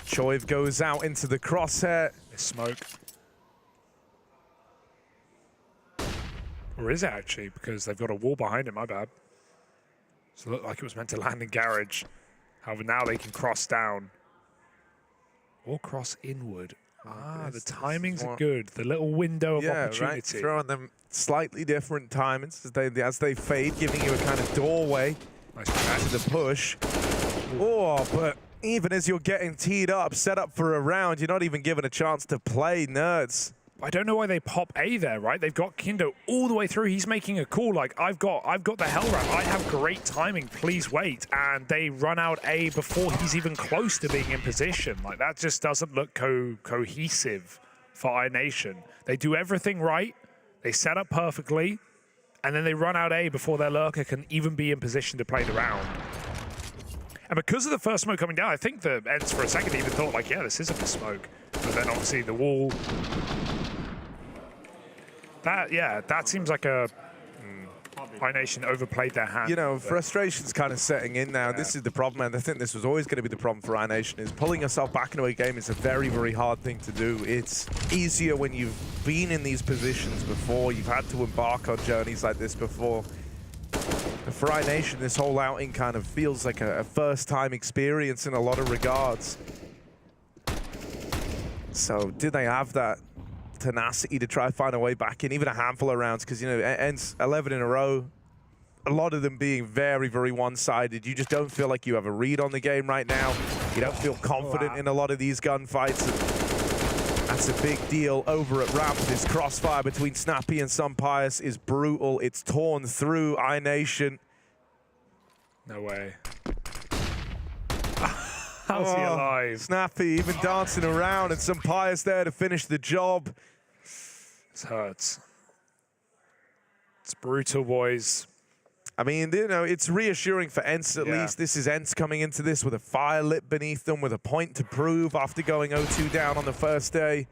Speaker 4: Choiv goes out into the crosshair.
Speaker 5: There's smoke. Or is it actually? Because they've got a wall behind it, my bad. So it looked like it was meant to land in garage. However, now they can cross down. Or cross inward. The timings are good. The little window of opportunity.
Speaker 4: Right. Throwing them slightly different timings as they fade, giving you a kind of doorway to the push. Oh, but even as you're getting teed up, set up for a round, you're not even given a chance to play, Nerds.
Speaker 5: I don't know why they pop A there, right? They've got Kindo all the way through. He's making a call like, I've got the hell ramp. I have great timing. Please wait. And they run out A before he's even close to being in position. Like, that just doesn't look cohesive for iNation. They do everything right. They set up perfectly. And then they run out A before their lurker can even be in position to play the round. And because of the first smoke coming down, I think the ENCE for a second even thought like, yeah, this is a miss smoke. But then obviously the wall. That seems like a iNation overplayed their hand.
Speaker 4: You know, frustration's kind of setting in now. Yeah. This is the problem, and I think this was always going to be the problem for iNation, is pulling yourself back into a game is a very, very hard thing to do. It's easier when you've been in these positions before, you've had to embark on journeys like this before. But for iNation, this whole outing kind of feels like a first-time experience in a lot of regards. So, did they have that tenacity to try to find a way back in, even a handful of rounds? Because, you know, ENCE 11 in a row, a lot of them being very, very one-sided. You just don't feel like you have a read on the game right now. You don't feel confident in a lot of these gunfights. And that's a big deal over at ramp. This crossfire between Snappi and Sampayas is brutal. It's torn through iNation.
Speaker 5: No way. How's he alive?
Speaker 4: Snappi even dancing around, and some Pius there to finish the job.
Speaker 5: This hurts. It's brutal, boys.
Speaker 4: I mean, you know, it's reassuring for ENCE at least. This is ENCE coming into this with a fire lit beneath them, with a point to prove after going 0-2 down on the first day.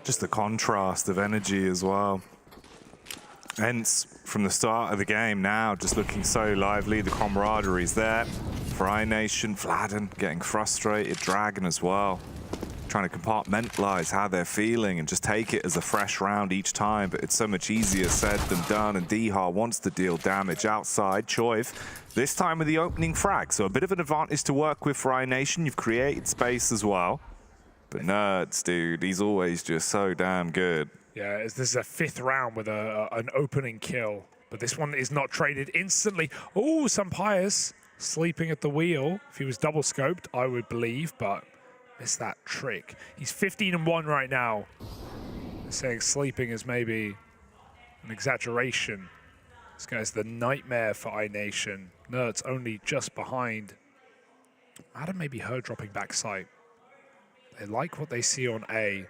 Speaker 8: Just the contrast of energy as well. ENCE from the start of the game now just looking so lively. The camaraderie's there for iNation. Vladen getting frustrated, Dragon as well. Trying to compartmentalize how they're feeling and just take it as a fresh round each time, but it's so much easier said than done, and Dihar wants to deal damage outside. Choiv, this time with the opening frag, so a bit of an advantage to work with for iNation. You've created space as well. But Nerds, dude, he's always just so damn good.
Speaker 5: Yeah, this is a 5th round with an opening kill. But this one is not traded instantly. Oh, some Pius sleeping at the wheel. If he was double scoped, I would believe, but missed that trick. He's 15-1 right now. They're saying sleeping is maybe an exaggeration. This guy's the nightmare for iNation. Nerds only just behind. Adam maybe her dropping back sight. They like what they see on A.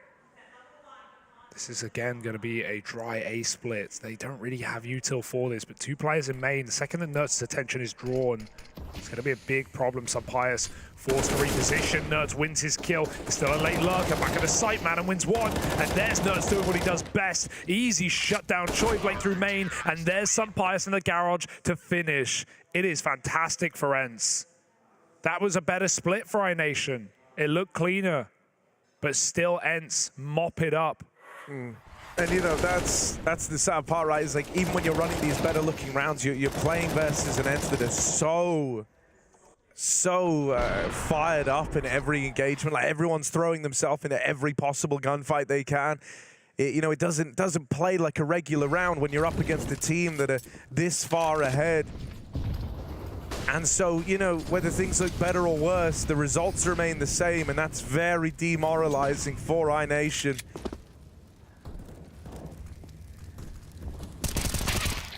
Speaker 5: This is again going to be a dry A split. They don't really have util for this, but 2 players in main. The second that Nerds' attention is drawn, it's going to be a big problem. Some Pius forced to reposition. Nerds wins his kill. Still a late lurker back at the site, man, and wins 1. And there's Nerds doing what he does best. Easy shutdown. Choi Blake through main, and there's some Pius in the garage to finish. It is fantastic for ENCE. That was a better split for iNation. It looked cleaner, but still ENCE mop it up.
Speaker 4: And you know, that's the sad part, right? Is like, even when you're running these better looking rounds, you're playing versus an ENCE that is so fired up in every engagement. Like, everyone's throwing themselves into every possible gunfight they can. You know, it doesn't play like a regular round when you're up against a team that are this far ahead. And so, you know, whether things look better or worse, the results remain the same, and that's very demoralizing for iNation.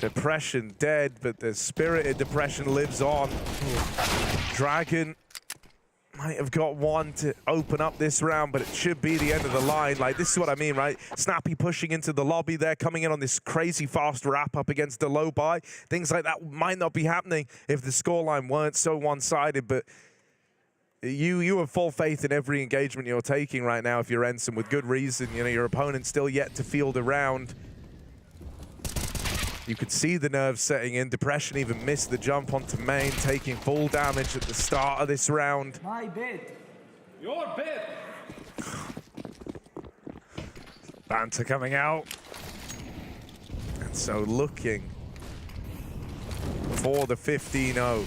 Speaker 4: Depression dead, but the spirited Depression lives on. Dragon might have got one to open up this round, but it should be the end of the line. Like, this is what I mean, right? Snappi pushing into the lobby there, coming in on this crazy fast wrap up against the low buy. Things like that might not be happening if the scoreline weren't so one-sided, but you have full faith in every engagement you're taking right now if you're ENCE, and with good reason. You know, your opponent's still yet to field a round. You could see the nerves setting in. Depression even missed the jump onto main, taking full damage at the start of this round.
Speaker 11: My bid. Your bid.
Speaker 5: Banter coming out.
Speaker 4: And so looking for the 15-0.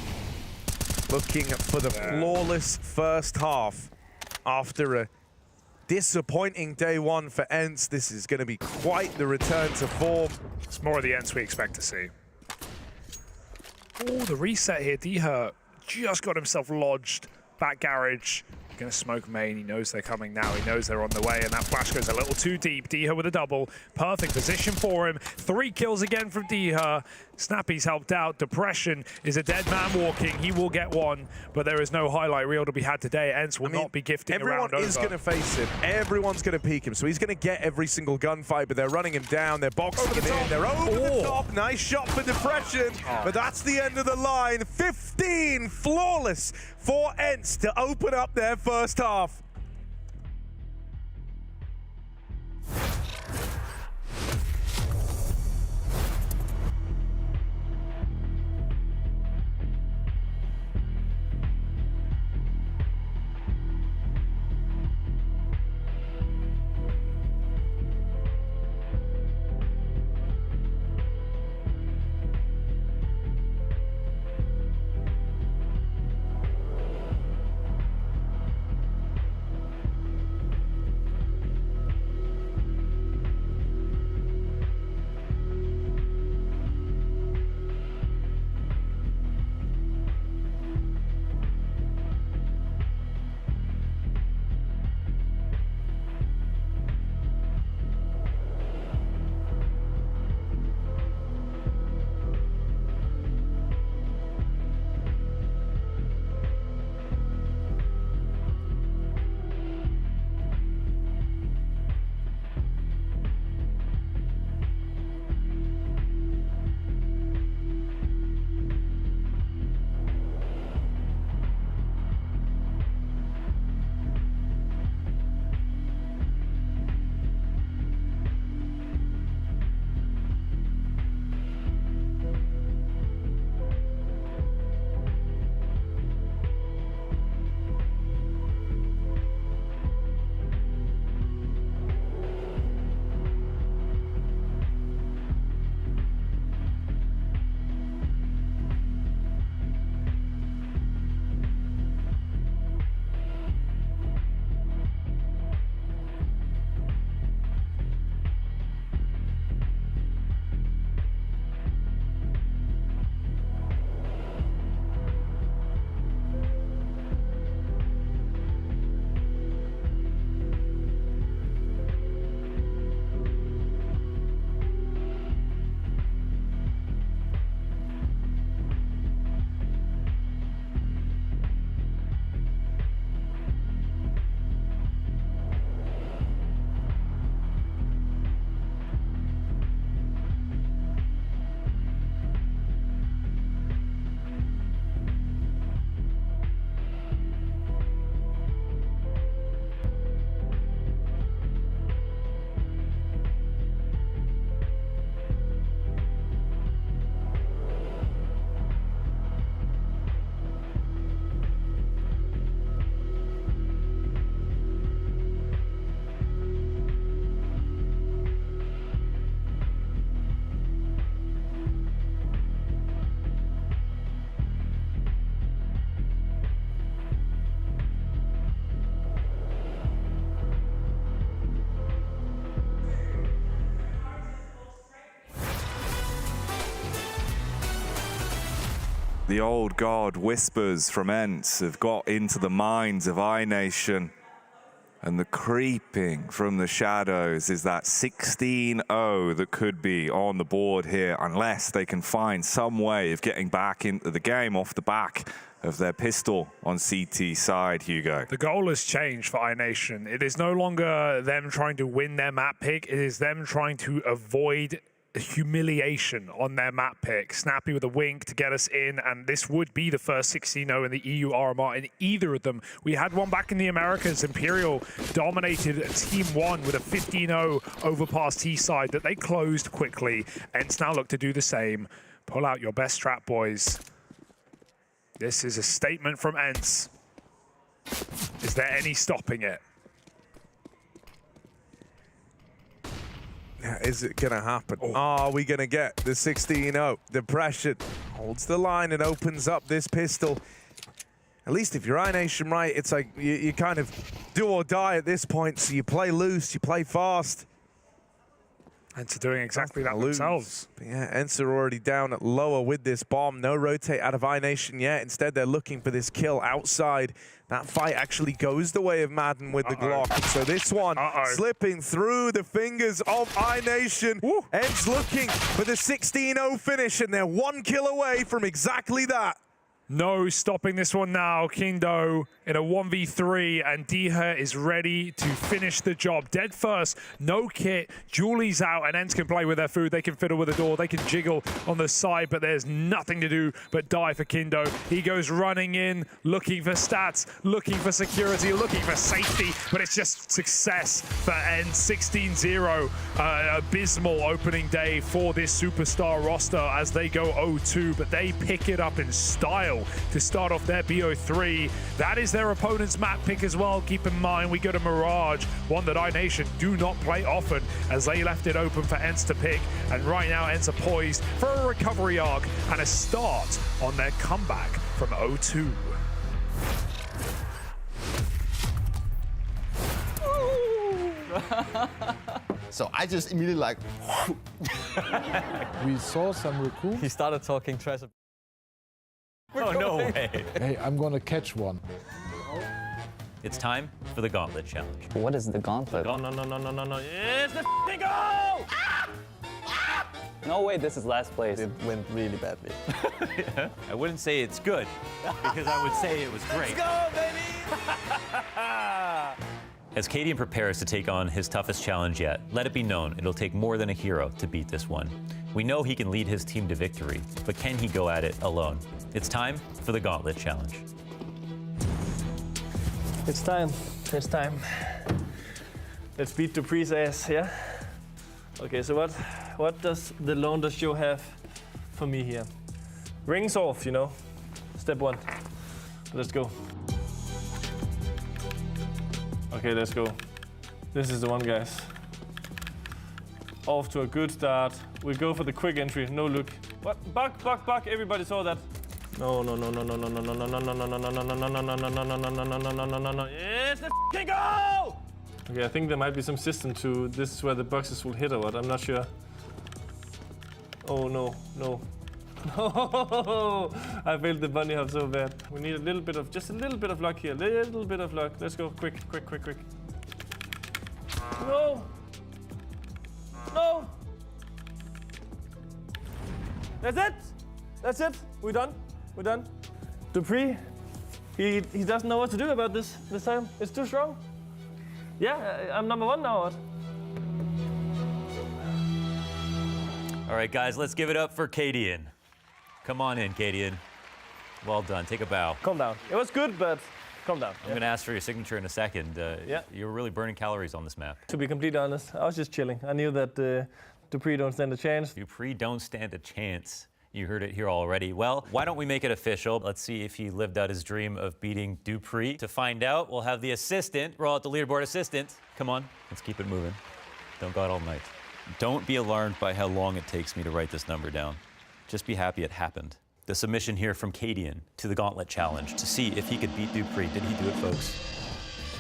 Speaker 4: Looking for the flawless first half after a disappointing day 1 for ENCE. This is going to be quite the return to form.
Speaker 5: It's more of the ENCE we expect to see. Oh, the reset here. Dihar just got himself lodged. Back garage. Gonna smoke main. He knows they're coming now. He knows they're on the way, and that flash goes a little too deep. Dihar with a double. Perfect position for him. 3 kills again from Dihar. Snappi's helped out. Depression is a dead man walking. He will get 1, but there is no highlight reel to be had today. ENCE will not be gifting a round over.
Speaker 4: Everyone is going to face him. Everyone's going to peek him, so he's going to get every single gunfight, but they're running him down. They're boxing him in. They're over the top. Nice shot for Depression, but that's the end of the line. 15 flawless for ENCE to open up their first half.
Speaker 8: The old god whispers from ENCE have got into the minds of iNation. And the creeping from the shadows is that 16-0 that could be on the board here, unless they can find some way of getting back into the game off the back of their pistol on CT side, Hugo.
Speaker 5: The goal has changed for iNation. It is no longer them trying to win their map pick. It is them trying to avoid humiliation on their map pick. Snappi with a wink to get us in, and this would be the first 16-0 in the EU RMR in either of them. We had one back in the Americas. Imperial dominated Team 1 with a 15-0 overpass T side that they closed quickly. ENCE now look to do the same. Pull out your best strat, boys. This is a statement from ENCE. Is there any stopping it?
Speaker 4: Is it going to happen? Oh. Are we going to get the 16-0? Depression holds the line and opens up this pistol. At least if you're iNation, right, it's like you kind of do or die at this point. So you play loose, you play fast.
Speaker 5: ENCE are doing exactly that themselves.
Speaker 4: But yeah, ENCE are already down at lower with this bomb. No rotate out of iNation yet. Instead, they're looking for this kill outside. That fight actually goes the way of Madden with the Glock. So this one slipping through the fingers of iNation. ENCE looking for the 16-0 finish, and they're 1 kill away from exactly that.
Speaker 5: No stopping this one now. Kindo in a 1v3, and Diha is ready to finish the job. Dead first, no kit. Julie's out, and ENCE can play with their food. They can fiddle with the door. They can jiggle on the side, but there's nothing to do but die for Kindo. He goes running in, looking for stats, looking for security, looking for safety, but it's just success for ENCE. 16-0. Abysmal opening day for this superstar roster as they go 0-2, but they pick it up in style to start off their BO3. That is their opponent's map pick as well. Keep in mind, we go to Mirage, one that iNation do not play often, as they left it open for ENCE to pick. And right now, ENCE are poised for a recovery arc and a start on their comeback from 0-2.
Speaker 12: So I just immediately like...
Speaker 13: We saw some raccoons.
Speaker 14: He started talking trash.
Speaker 13: Oh, no way. Hey, I'm gonna catch one.
Speaker 14: It's time for the Gauntlet Challenge.
Speaker 1: What is the Gauntlet?
Speaker 14: No. It's the f***ing goal!
Speaker 1: No way, this is last place.
Speaker 12: It went really badly.
Speaker 14: I wouldn't say it's good, because I would say it was great.
Speaker 12: Let's go, baby!
Speaker 14: As Cadian prepares to take on his toughest challenge yet, let it be known it'll take more than a hero to beat this one. We know he can lead his team to victory, but can he go at it alone? It's time for the Gauntlet Challenge.
Speaker 15: It's time. It's time. Let's beat Dupree's ass, yeah? Okay, so what does the Launder show have for me here? Rings off, you know. Step 1. Let's go. Okay, let's go. This is the one, guys. Off to a good start. We go for the quick entry, no look. What? Buck, everybody saw that. No. It's the f***ing goal! Okay, I think there might be some system to this is where the boxes will hit or what, I'm not sure. Oh no. No! I failed the bunny hop so bad. We need just a little bit of luck here. Little bit of luck. Let's go, quick. No! That's it. We're done. Dupree, he doesn't know what to do about this time. It's too strong. Yeah, I'm number 1 now.
Speaker 14: All right, guys, let's give it up for Cadian. Come on in, Cadian. Well done. Take a bow.
Speaker 15: Calm down. It was good, but calm down.
Speaker 14: I'm going to ask for your signature in a second.
Speaker 15: Yeah.
Speaker 14: You were really burning calories on this map.
Speaker 15: To be completely honest, I was just chilling. I knew that Dupree don't stand a chance.
Speaker 14: Dupree don't stand a chance. You heard it here already. Well, why don't we make it official? Let's see if he lived out his dream of beating Dupree. To find out, we'll have the assistant, roll out the leaderboard assistant. Come on, let's keep it moving. Don't go out all night. Don't be alarmed by how long it takes me to write this number down. Just be happy it happened. The submission here from Cadian to the Gauntlet Challenge to see if he could beat Dupree. Did he do it, folks?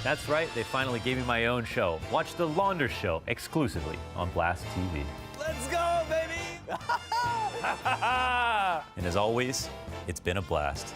Speaker 14: That's right, they finally gave me my own show. Watch the Launder Show exclusively on Blast TV.
Speaker 12: Let's go, baby!
Speaker 14: And as always, It's been a blast.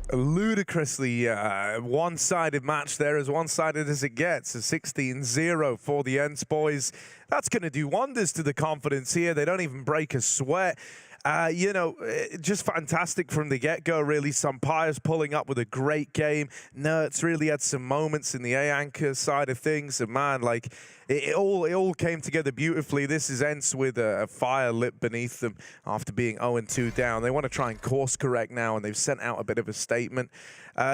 Speaker 4: A ludicrously one-sided match there, as one-sided as it gets. A 16-0 for the ENCE boys. That's going to do wonders to the confidence here. They don't even break a sweat. You know, just fantastic from the get-go, really. Pyjamas pulling up with a great game. Nerds really had some moments in the A-anchor side of things. And man, like, it all came together beautifully. This is ENCE with a fire lit beneath them after being 0-2 down. They want to try and course correct now, and they've sent out a bit of a statement.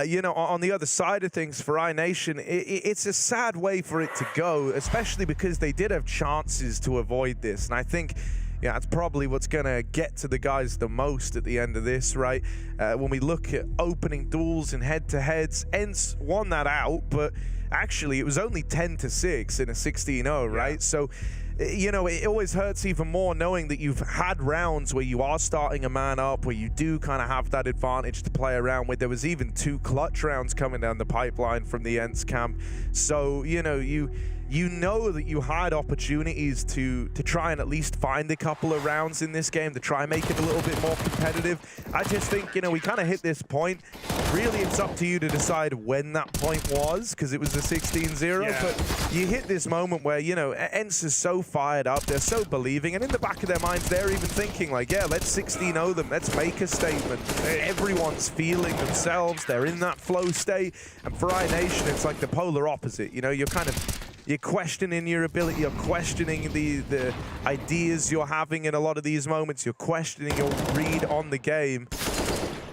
Speaker 4: You know, on the other side of things for iNation, it's a sad way for it to go, especially because they did have chances to avoid this. And I think, yeah, that's probably what's going to get to the guys the most at the end of this, right? When we look at opening duels and head-to-heads, ENCE won that out, but actually it was only 10-6 in a 16-0, right? So, you know, it always hurts even more knowing that you've had rounds where you are starting a man up, where you do kind of have that advantage to play around with. There was even 2 clutch rounds coming down the pipeline from the ENCE camp. So, you know, you know that you had opportunities to try and at least find a couple of rounds in this game to try and make it a little bit more competitive. I just think, you know, we kind of hit this point. Really, it's up to you to decide when that point was, because it was a 16-0. Yeah. But you hit this moment where, you know, ENCE is so fired up, they're so believing, and in the back of their minds, they're even thinking like, yeah, let's 16-0 them, let's make a statement. Everyone's feeling themselves, they're in that flow state, and for iNation, it's like the polar opposite. You know, you're questioning your ability, you're questioning the ideas you're having in a lot of these moments, you're questioning your read on the game.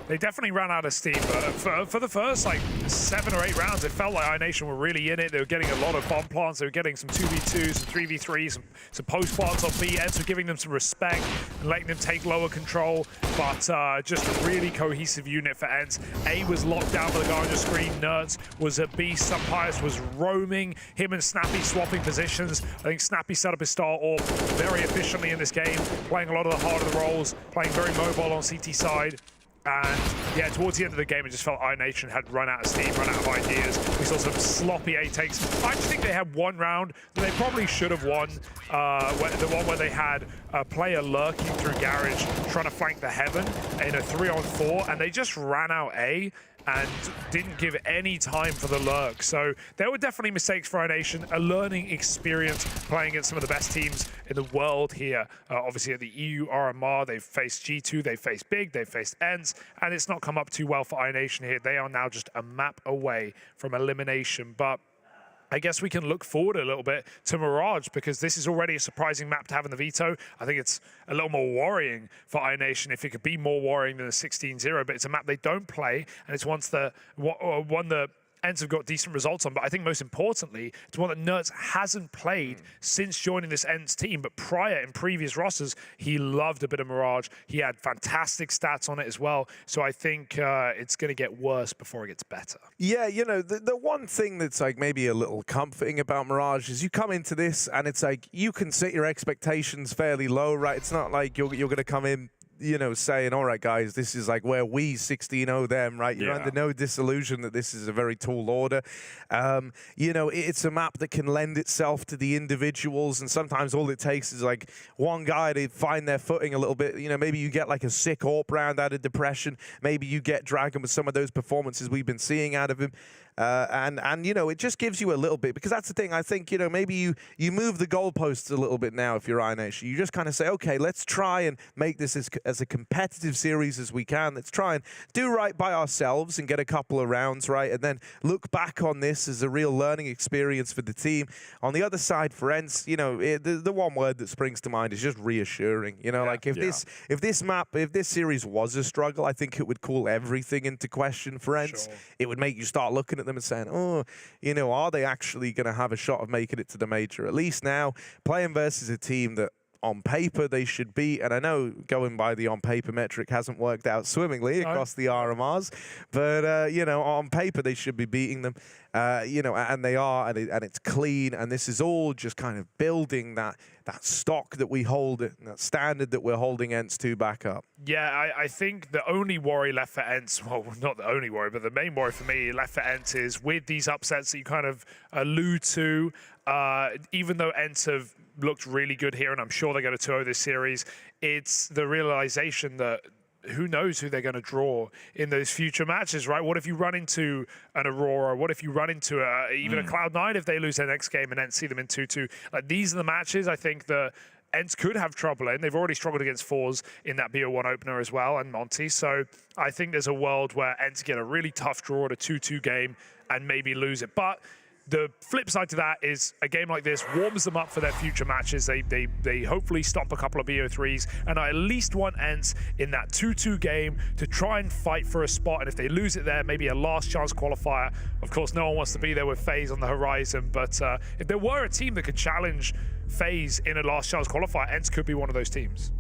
Speaker 5: They definitely ran out of steam, but for the first like 7 or 8 rounds, it felt like iNation were really in it. They were getting a lot of bomb plants. They were getting some 2v2s, some 3v3s, some post plants on B. ENCE were giving them some respect and letting them take lower control, but just a really cohesive unit for ENCE. A was locked down by the guy on the screen. Nerds was at B. Pyjamas was roaming. Him and Snappi swapping positions. I think Snappi set up his star orb very efficiently in this game, playing a lot of the harder roles, playing very mobile on CT side. And yeah, towards the end of the game, it just felt iNation had run out of steam, run out of ideas. We saw some sloppy A takes. I just think they had one round that they probably should have won. The one where they had a player lurking through Garage, trying to flank the Heaven in a 3-on-4, and they just ran out A and didn't give any time for the lurk. So there were definitely mistakes for iNation, a learning experience playing against some of the best teams in the world here. Obviously at the EU RMR, they've faced G2, they've faced Big, they've faced ENCE, and it's not come up too well for iNation here. They are now just a map away from elimination. But I guess we can look forward a little bit to Mirage, because this is already a surprising map to have in the Veto. I think it's a little more worrying for iNation if it could be more worrying than a 16-0, but it's a map they don't play, and it's one that ENCE have got decent results on, but I think most importantly, it's one that Nerds hasn't played since joining this ENCE team, but prior, in previous rosters, he loved a bit of Mirage. He had fantastic stats on it as well, so I think it's going to get worse before it gets better.
Speaker 4: Yeah, you know, the one thing that's like maybe a little comforting about Mirage is you come into this and it's like you can set your expectations fairly low, right? It's not like you're going to come in, you know, saying, all right, guys, this is like where we 16-0 them, right? You're under no disillusion that this is a very tall order. You know, it's a map that can lend itself to the individuals, and sometimes all it takes is like one guy to find their footing a little bit. You know, maybe you get like a sick AWP round out of depression. Maybe you get Dragon with some of those performances we've been seeing out of him. And you know, it just gives you a little bit, because that's the thing. I think, you know, maybe you move the goalposts a little bit now if you're iNation. You just kind of say, okay, let's try and make this as a competitive series as we can. Let's try and do right by ourselves and get a couple of rounds right, and then look back on this as a real learning experience for the team. On the other side for ENCE, you know, the one word that springs to mind is just reassuring. You know, like if this series was a struggle, I think it would call everything into question for ENCE. Sure. It would make you start looking at them and saying, oh, you know, are they actually going to have a shot of making it to the major? At least now, playing versus a team that on paper they should be. And I know going by the on paper metric hasn't worked out swimmingly across the RMRs, but you know, on paper they should be beating them. You know, and they are, and it's clean, and this is all just kind of building that stock that we hold, that standard that we're holding ENCE to back up.
Speaker 5: Yeah, I think the only worry left for ENCE, well, not the only worry, but the main worry for me left for ENCE is with these upsets that you kind of allude to, even though ENCE have looked really good here, and I'm sure they're going to 2-0 this series, it's the realization that who knows who they're going to draw in those future matches, right? What if you run into an Aurora? What if you run into even a Cloud9 if they lose their next game and then see them in 2-2? Like, these are the matches I think that ENCE could have trouble in. They've already struggled against FORZE in that BO1 opener as well, and Monte. So I think there's a world where ENCE get a really tough draw at a 2-2 game and maybe lose it. But the flip side to that is a game like this warms them up for their future matches. They hopefully stomp a couple of BO3s, and I at least want ENCE in that 2-2 game to try and fight for a spot. And if they lose it there, maybe a last chance qualifier. Of course, no one wants to be there with FaZe on the horizon, but if there were a team that could challenge FaZe in a last chance qualifier, ENCE could be one of those teams.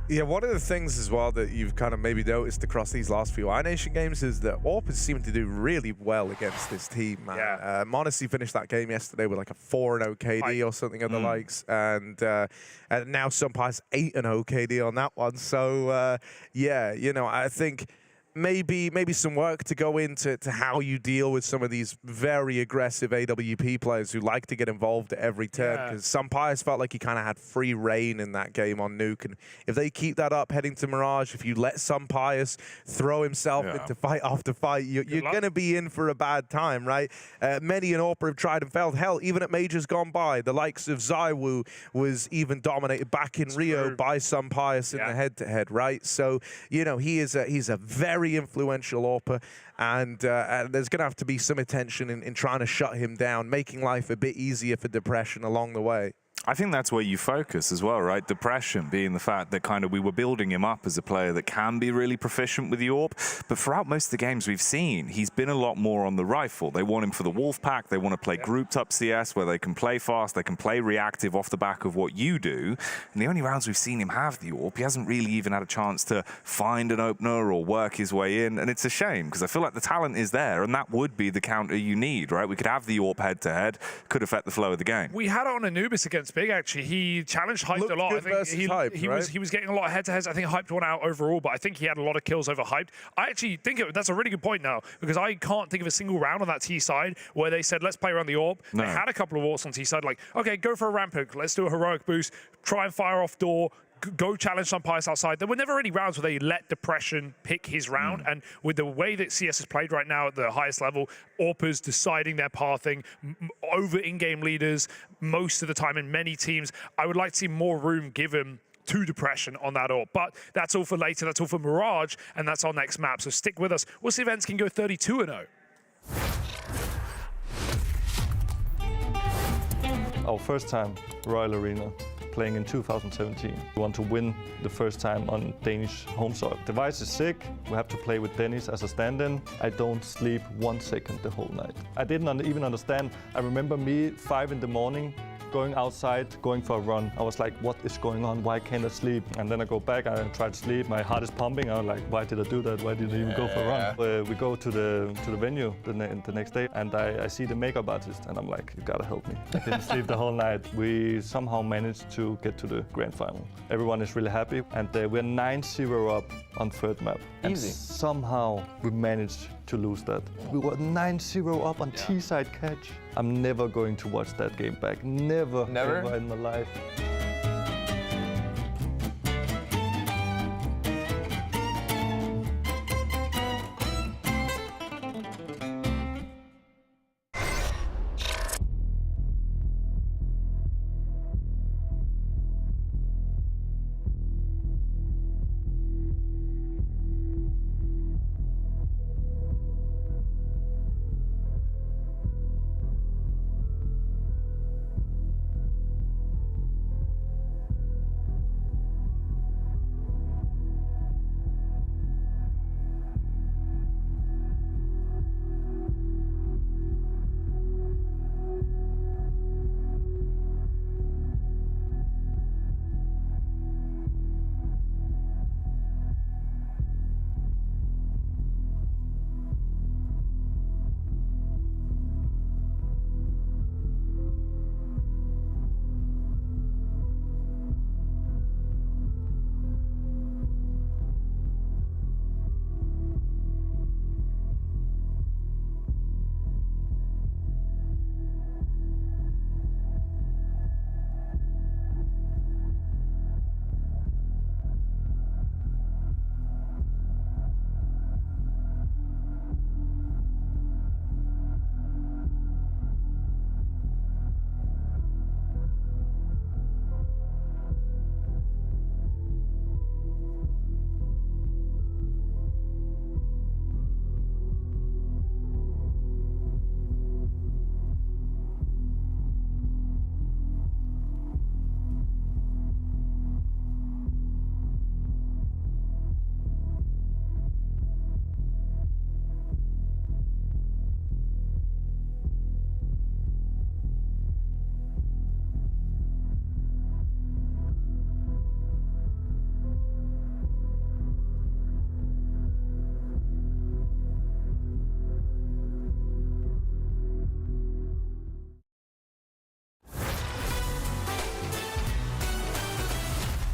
Speaker 4: Yeah, one of the things as well that you've kind of maybe noticed across these last few iNation games is that AWP has seemed to do really well against this team, man. Yeah. Monte finished that game yesterday with like a 4-0 KD or something of the likes, and now Sunpire's 8-0 KD on that one. So, yeah, you know, I think maybe some work to go into how you deal with some of these very aggressive AWP players who like to get involved at every turn, because Sunpire's felt like he kind of had free reign in that game on Nuke, and if they keep that up heading to Mirage, if you let Sunpire throw himself into fight after fight, you're going to be in for a bad time, right? Many an AWP have tried and failed. Hell, even at majors gone by, the likes of Zywoo was even dominated back in Rio by Sunpire in the head-to-head, right? So, you know, he's a very influential AWPer, and there's going to have to be some attention in trying to shut him down, making life a bit easier for Depression along the way.
Speaker 8: I think that's where you focus as well, right? Depression being the fact that kind of we were building him up as a player that can be really proficient with the AWP, but throughout most of the games we've seen, he's been a lot more on the rifle. They want him for the wolf pack. They want to play grouped up CS where they can play fast, they can play reactive off the back of what you do. And the only rounds we've seen him have the AWP, he hasn't really even had a chance to find an opener or work his way in. And it's a shame because I feel like the talent is there, and that would be the counter you need, right? We could have the AWP head-to-head, could affect the flow of the game.
Speaker 5: We had it on Anubis against Big, actually. He challenged Hyped a lot. I think he was getting a lot of head-to-heads. I think Hyped won out overall, but I think he had a lot of kills over Hyped. I actually think that's a really good point now, because I can't think of a single round on that T side where they said, let's play around the AWP. No. They had a couple of AWPs on T side, like, okay, go for a ramp hook, let's do a heroic boost, try and fire off door, go challenge Sunpire outside. There were never any rounds where they let Depression pick his round, and with the way that CS is played right now at the highest level, AWPers deciding their pathing over in-game leaders most of the time in many teams, I would like to see more room given to Depression on that AWP. But that's all for later, that's all for Mirage, and that's our next map, so stick with us. We'll see if ENCE can go 32-0.
Speaker 16: Our first time Royal Arena, playing in 2017. We want to win the first time on Danish home soil. Device is sick. We have to play with Dennis as a stand-in. I don't sleep 1 second the whole night. I didn't even understand. I remember me 5 in the morning, going outside, going for a run. I was like, what is going on? Why can't I sleep? And then I go back, I try to sleep. My heart is pumping. I'm like, why did I do that? Why did I even go for a run? We go to the venue the next day, and I see the makeup artist, and I'm like, you gotta help me. I didn't sleep the whole night. We somehow managed to get to the grand final. Everyone is really happy, and we're 9-0 up on third map.
Speaker 12: Easy.
Speaker 16: And somehow we managed to lose that. We were 9-0 up on T-side catch. I'm never going to watch that game back. Never ever in my life.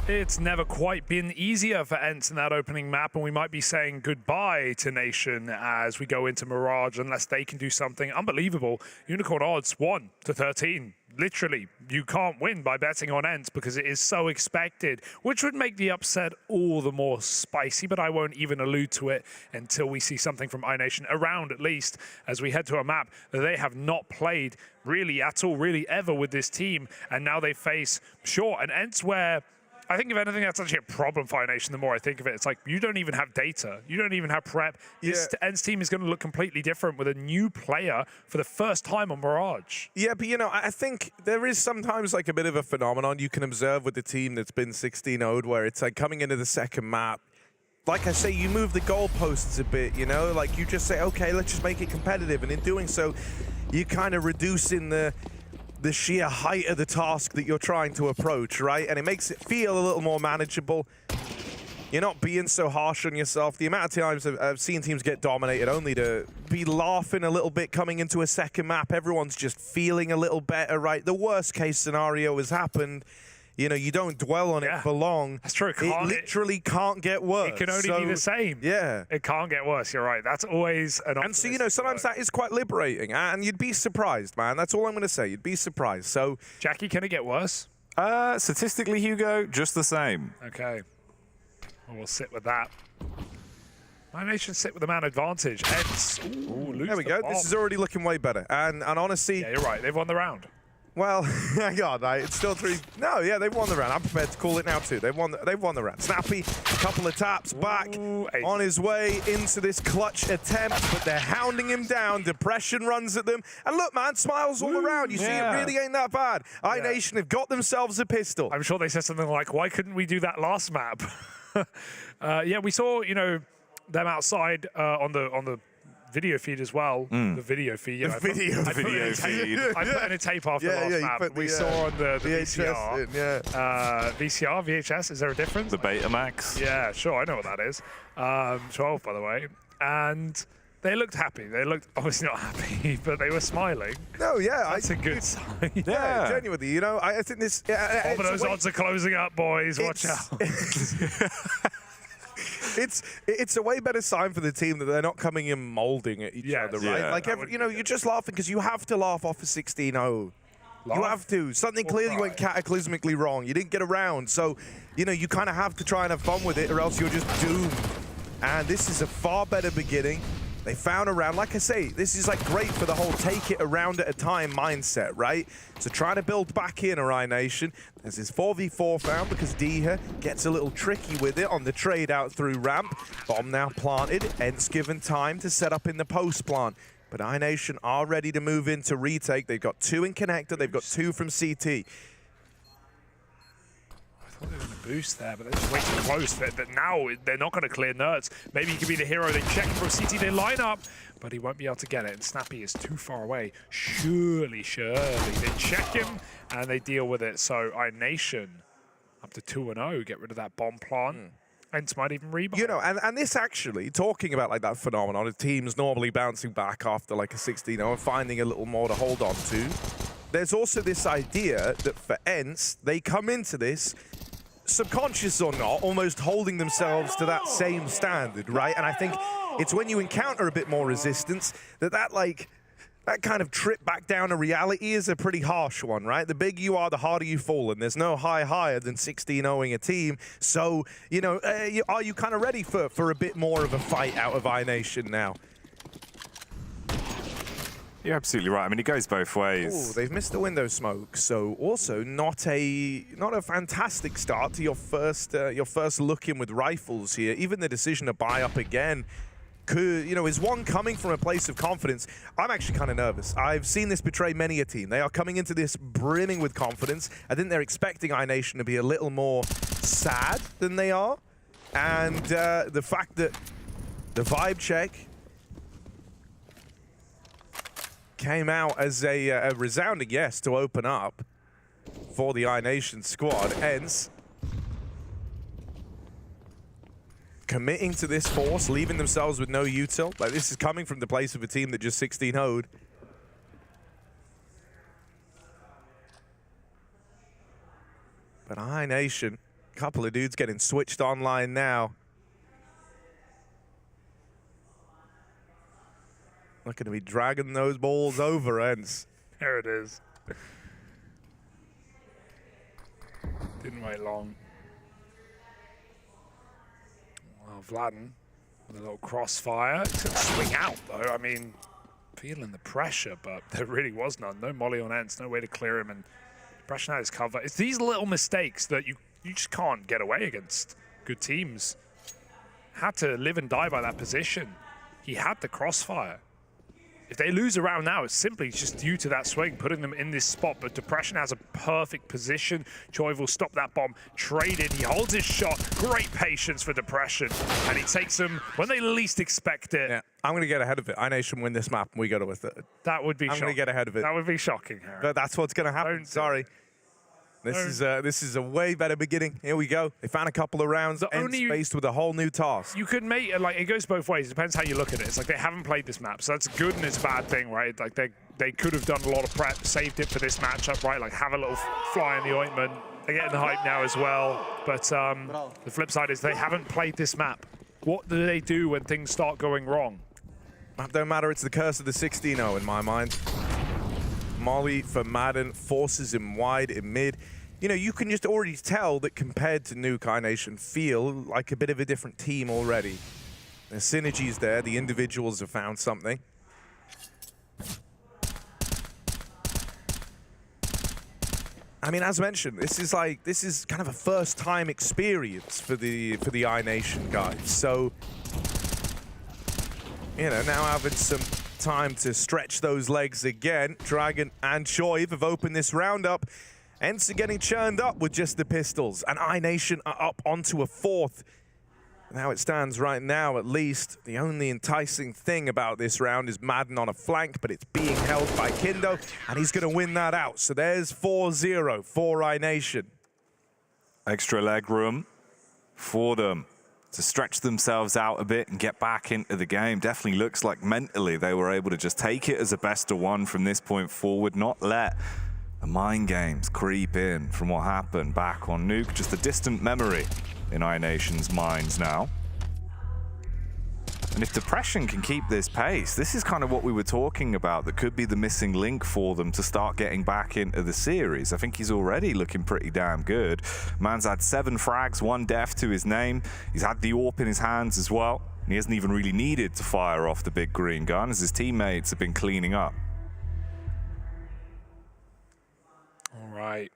Speaker 5: It's never quite been easier for ENCE in that opening map, and we might be saying goodbye to Nation as we go into Mirage unless they can do something unbelievable. Unicorn odds 1 to 13. Literally, you can't win by betting on ENCE because it is so expected, which would make the upset all the more spicy, but I won't even allude to it until we see something from iNation around, at least, as we head to a map that they have not played really at all, really ever with this team, and now they face, sure, an ENCE where I think if anything, that's actually a problem for iNation. The more I think of it, it's like you don't even have data. You don't even have prep. This ENCE team is going to look completely different with a new player for the first time on Mirage.
Speaker 4: Yeah, but you know, I think there is sometimes like a bit of a phenomenon you can observe with the team that's been 16-0'd where it's like coming into the second map. Like I say, you move the goalposts a bit, you know? Like you just say, okay, let's just make it competitive. And in doing so, you kind of reducing the sheer height of the task that you're trying to approach, right? And it makes it feel a little more manageable. You're not being so harsh on yourself. The amount of times I've seen teams get dominated only to be laughing a little bit coming into a second map. Everyone's just feeling a little better, right? The worst case scenario has happened. You know, you don't dwell on it for long.
Speaker 5: That's true.
Speaker 4: It literally can't get worse.
Speaker 5: It can only be the same.
Speaker 4: Yeah.
Speaker 5: It can't get worse. You're right. That's always an optimistic.
Speaker 4: And so, you know, sometimes that is quite liberating. And you'd be surprised, man. That's all I'm going to say. You'd be surprised. So,
Speaker 5: Jackie, can it get worse?
Speaker 8: Statistically, Hugo, just the same.
Speaker 5: Okay. Well, we'll sit with that. iNation sit with the man advantage. ENCE. Ooh,
Speaker 4: there we go.
Speaker 5: Bomb.
Speaker 4: This is already looking way better. And honestly...
Speaker 5: Yeah, you're right. They've won the round.
Speaker 4: Well, hang on, it's still 3. No, yeah, they've won the round. I'm prepared to call it now too. They've won the round. Snappi, a couple of taps back, on his way into this clutch attempt, but they're hounding him down. Depression runs at them. And look, man, smiles all around. You see, it really ain't that bad. iNation have got themselves a pistol.
Speaker 5: I'm sure they said something like, why couldn't we do that last map? Yeah, we saw, you know, them outside on the video feed as well. The video feed. Yeah,
Speaker 4: the video feed.
Speaker 5: I put in a tape after last map. We saw on the VCR. VCR, VHS, is there a difference?
Speaker 8: The Betamax.
Speaker 5: Yeah, sure, I know what that is. 12, by the way. And they looked happy. They looked obviously not happy, but they were smiling.
Speaker 4: No, yeah.
Speaker 5: That's a good sign.
Speaker 4: Yeah, genuinely. You know, I think this...
Speaker 5: All those odds are closing up, boys. Watch out.
Speaker 4: It's a way better sign for the team that they're not coming in molding at each other, right?
Speaker 8: Yeah.
Speaker 4: Like, you know, you're just laughing because you have to laugh off a 16-0. You have to. Something clearly went cataclysmically wrong. You didn't get around. So, you know, you kind of have to try and have fun with it or else you're just doomed. And this is a far better beginning. They found a round. Like I say, this is like great for the whole take it a round at a time mindset, right? So trying to build back in iNation. There's this 4v4 found because Diha gets a little tricky with it on the trade out through ramp. Bomb now planted. ENCE given time to set up in the post plant. But iNation are ready to move into retake. They've got 2 in connector. They've got 2 from CT.
Speaker 5: I thought they were going to boost there, but they're just way too close. That now they're not going to clear Nerds. Maybe he could be the hero. They check from CT, they line up, but he won't be able to get it. And Snappi is too far away. Surely. They check him and they deal with it. So iNation up to 2-0. Get rid of that bomb plant. ENCE might even rebound.
Speaker 4: You know, and this actually, talking about like that phenomenon of teams normally bouncing back after like a 16-0 and finding a little more to hold on to, there's also this idea that for ENCE, they come into this, subconscious or not, almost holding themselves to that same standard, right? And I think it's when you encounter a bit more resistance that kind of trip back down to reality is a pretty harsh one, right? The bigger you are, the harder you fall, and there's no higher than 16-0ing a team. So, you know, are you kind of ready for a bit more of a fight out of iNation now?
Speaker 8: You're absolutely right. I mean, it goes both ways.
Speaker 4: Oh, they've missed the window smoke. So also not a fantastic start to your first look in with rifles here. Even the decision to buy up again could, you know, is one coming from a place of confidence. I'm actually kind of nervous. I've seen this betray many a team. They are coming into this brimming with confidence. I think they're expecting iNation to be a little more sad than they are. And the fact that the vibe check came out as a resounding yes to open up for the iNation squad. ENCE committing to this force, leaving themselves with no util. Like, this is coming from the place of a team that just 16-0'd. But iNation Couple of dudes getting switched online now. Looking to be dragging those balls over, ENCE.
Speaker 5: There it is. Didn't wait long. Well, Vladden with a little crossfire. He's going to swing out, though. I mean, feeling the pressure, but there really was none. No molly on ENCE, no way to clear him, and depression had his cover. It's these little mistakes that you just can't get away against good teams. Had to live and die by that position. He had the crossfire. If they lose a round now, it's simply just due to that swing, putting them in this spot. But Depression has a perfect position. Choi will stop that bomb, traded. He holds his shot. Great patience for Depression. And he takes them when they least expect it.
Speaker 4: Yeah, I'm going to get ahead of it. iNation win this map and we go to a third.
Speaker 5: That would be
Speaker 4: I'm going to get ahead of it.
Speaker 5: That would be shocking, Harry.
Speaker 4: But that's what's going to happen. Sorry. This is a way better beginning. Here we go. They found a couple of rounds. ENCE faced with a whole new task.
Speaker 5: You could make it, like, it goes both ways. It depends how you look at it. It's like they haven't played this map, so that's a good and it's a bad thing, right? Like they could have done a lot of prep, saved it for this matchup, right? Like have a little fly in the ointment. They're getting the hype now as well. But the flip side is they haven't played this map. What do they do when things start going wrong?
Speaker 4: Map don't matter. It's the curse of the 16-0 in my mind. Molly for Madden forces him wide in mid. You know, you can just already tell that compared to Nuke, iNation feel like a bit of a different team already. There's synergies there. The individuals have found something. I mean, as mentioned, this is kind of a first-time experience for the iNation guys. So, you know, now having some time to stretch those legs again. Dragon and Choi have opened this round up. ENCE are getting churned up with just the pistols, and iNation are up onto a fourth. Now it stands right now, at least. The only enticing thing about this round is Madden on a flank, but it's being held by Kindo, and he's going to win that out. So there's 4-0 for iNation.
Speaker 8: Extra leg room for them to stretch themselves out a bit and get back into the game. Definitely looks like mentally they were able to just take it as a best of one from this point forward, not let the mind games creep in from what happened back on Nuke. Just a distant memory in iNation's minds now. And if Depression can keep this pace, this is kind of what we were talking about that could be the missing link for them to start getting back into the series. I think he's already looking pretty damn good. Man's had 7 frags, 1 death to his name. He's had the AWP in his hands as well. And he hasn't even really needed to fire off the big green gun as his teammates have been cleaning up.
Speaker 5: Right.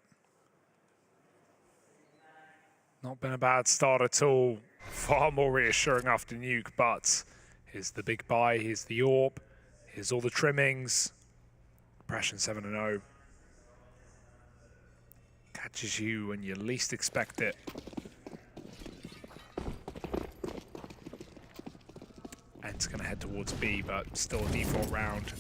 Speaker 5: Not been a bad start at all. Far more reassuring after Nuke, but here's the big buy, here's the AWP, here's all the trimmings. Depression 7-0. Catches you when you least expect it. ENCE gonna head towards B, but still a default round.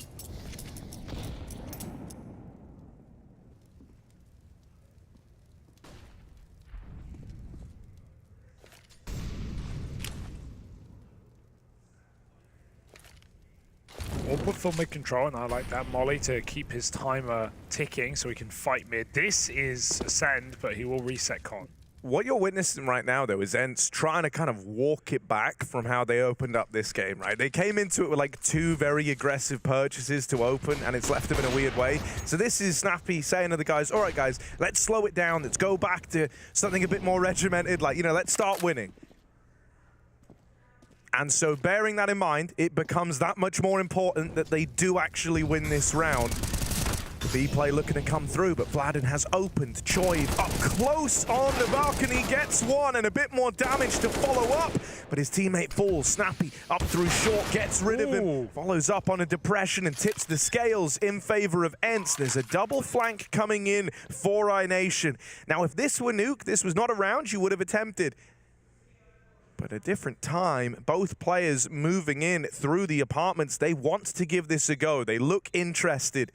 Speaker 5: Put full mid control, and I like that molly to keep his timer ticking so he can fight mid. This is Ascend, but he will reset con.
Speaker 4: What you're witnessing right now, though, is ENCE trying to kind of walk it back from how they opened up this game, right? They came into it with like 2 very aggressive purchases to open, and it's left them in a weird way. So this is Snappi saying to the guys, all right, guys, let's slow it down. Let's go back to something a bit more regimented. Like, you know, let's start winning. And so bearing that in mind, it becomes that much more important that they do actually win this round. The B play looking to come through, but Vladden has opened. Choi up close on the balcony, gets one, and a bit more damage to follow up. But his teammate falls. Snappi up through short, gets rid of him. Follows up on a Depression and tips the scales in favor of ENCE. There's a double flank coming in for iNation. Now, if this were Nuke, this was not a round you would have attempted. But a different time, both players moving in through the apartments. They want to give this a go. They look interested.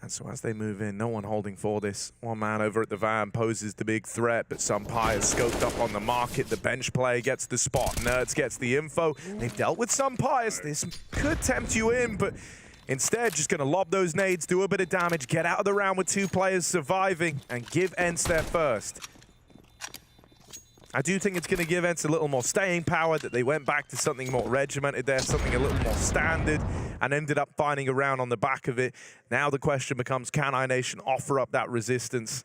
Speaker 4: And so as they move in, no one holding for this. One man over at the van poses the big threat, but Sunpie is scoped up on the market. The bench player gets the spot. Nerds gets the info. They've dealt with Sunpie. This could tempt you in, but instead just going to lob those nades, do a bit of damage, get out of the round with 2 players surviving, and give ENCE their first. I do think it's going to give ENCE a little more staying power, that they went back to something more regimented there, something a little more standard, and ended up finding a round on the back of it. Now the question becomes, can iNation offer up that resistance?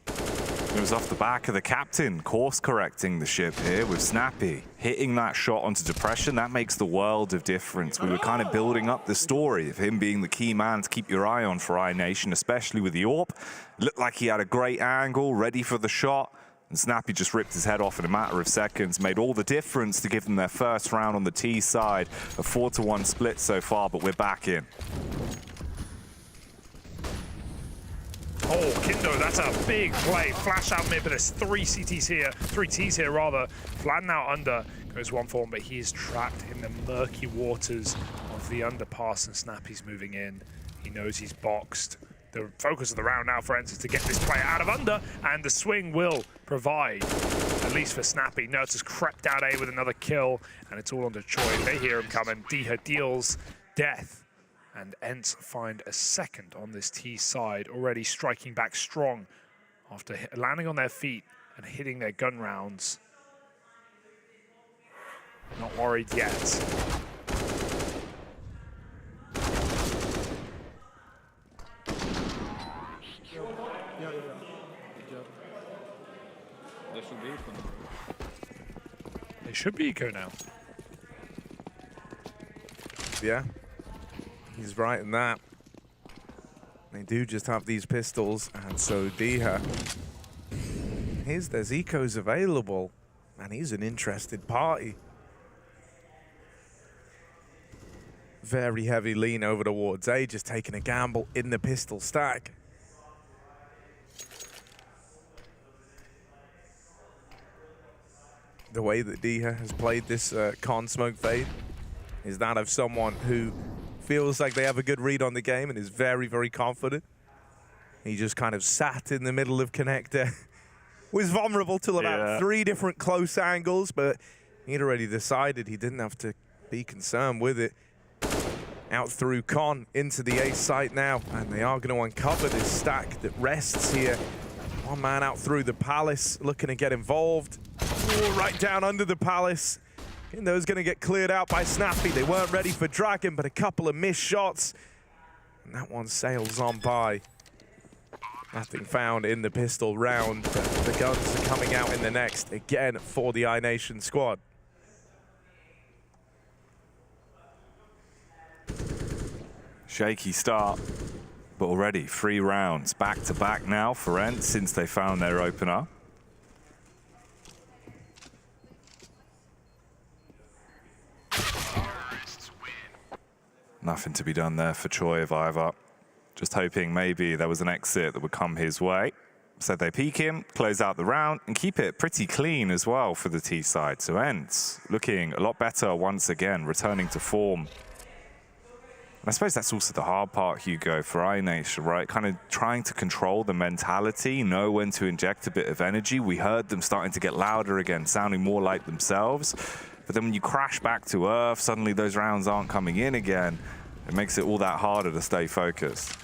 Speaker 8: It was off the back of the captain, course-correcting the ship here with Snappi. Hitting that shot onto depression, that makes the world of difference. We were kind of building up the story of him being the key man to keep your eye on for iNation, especially with the AWP. Looked like he had a great angle, ready for the shot. And Snappi just ripped his head off in a matter of seconds, made all the difference to give them their first round on the T side. A 4-1 split so far, but we're back in.
Speaker 5: Oh, Kindo, that's a big play. Flash out mid, but there's three Ts here rather. Flatten out under, goes one form, but he is trapped in the murky waters of the underpass, and Snappi's moving in. He knows he's boxed. The focus of the round now for ENCE is to get this player out of under, and the swing will provide, at least for Snappi. Nerds has crept out A with another kill, and it's all under Choi. They hear him coming. Diha deals death, and ENCE find a second on this T side, already striking back strong after landing on their feet and hitting their gun rounds. Not worried yet. They should be eco now.
Speaker 4: Yeah, he's right in that. They do just have these pistols, and so Diha. There's ecos available, and he's an interested party. Very heavy lean over towards A, just taking a gamble in the pistol stack. The way that Diha has played this con smoke fade is that of someone who feels like they have a good read on the game and is very, very confident. He just kind of sat in the middle of connector. Was vulnerable to about 3 different close angles, but he'd already decided he didn't have to be concerned with it. Out through con into the ace site now, and they are going to uncover this stack that rests here. One man out through the palace looking to get involved. Ooh, right down under the palace. Kindo's going to get cleared out by Snappi. They weren't ready for Dragon, but a couple of missed shots. And that one sails on by. Nothing found in the pistol round, but the guns are coming out in the next, again for the iNation squad.
Speaker 8: Shaky start, but already 3 rounds back to back now for ENCE since they found their opener. Nothing to be done there for Choi of Ivar. Just hoping maybe there was an exit that would come his way. So they peek him, close out the round, and keep it pretty clean as well for the T side. So ENCE looking a lot better once again, returning to form. And I suppose that's also the hard part, Hugo, for iNation, right? Kind of trying to control the mentality, know when to inject a bit of energy. We heard them starting to get louder again, sounding more like themselves. But then when you crash back to earth, suddenly those rounds aren't coming in again. It makes it all that harder to stay focused.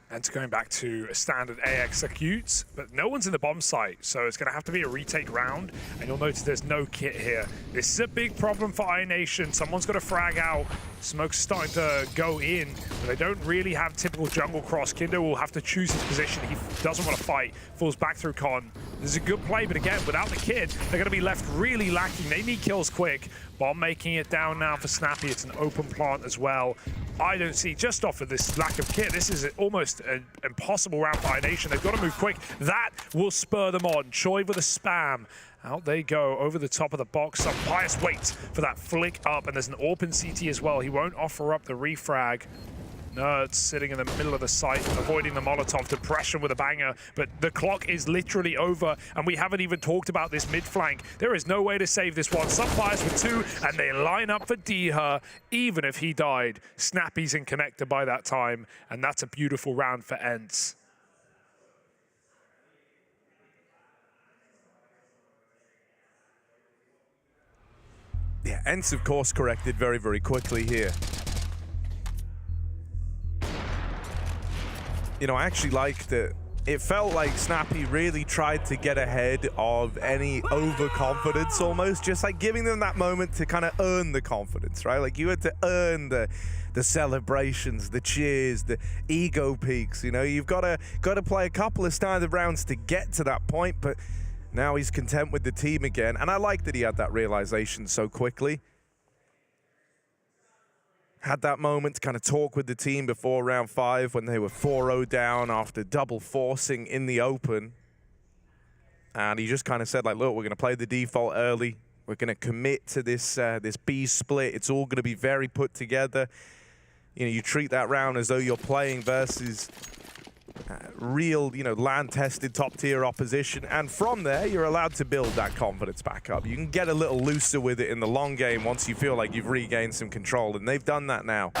Speaker 5: ENCE going back to a standard A execute, but no one's in the bomb site, so it's going to have to be a retake round, and you'll notice there's no kit here. This is a big problem for iNation. Someone's got to frag out. Smoke's starting to go in, but they don't really have typical jungle cross. Kindo will have to choose his position. He doesn't want to fight, falls back through con. This is a good play, but again, without the kid, they're going to be left really lacking. They need kills quick. Bomb making it down now for Snappi. It's an open plant as well. I don't see, just off of this lack of kit, this is almost an impossible round for iNation. They've got to move quick. That will spur them on. Choi with a spam. Out they go, over the top of the box. Some Pius waits for that flick up, and there's an open CT as well. He won't offer up the refrag. Nerds sitting in the middle of the site, avoiding the Molotov. Depression with a banger, but the clock is literally over, and we haven't even talked about this mid flank. There is no way to save this one. Some Pius with 2, and they line up for Diha, even if he died. Snappi's in connector by that time, and that's a beautiful round for ENCE.
Speaker 4: Yeah, ENCE of course corrected very, very quickly here. you know, I actually liked it. It felt like Snappi really tried to get ahead of any overconfidence almost, just like giving them that moment to kind of earn the confidence, right? Like you had to earn the celebrations, the cheers, the ego peaks, you know? You've got to play a couple of standard rounds to get to that point, but now he's content with the team again. And I like that he had that realization so quickly. Had that moment to kind of talk with the team before round 5 when they were 4-0 down after double forcing in the open. And he just kind of said, like, look, we're going to play the default early. We're going to commit to this this B split. It's all going to be very put together. You know, you treat that round as though you're playing versus real, you know, land-tested top-tier opposition. And from there, you're allowed to build that confidence back up. You can get a little looser with it in the long game once you feel like you've regained some control, and they've done that now.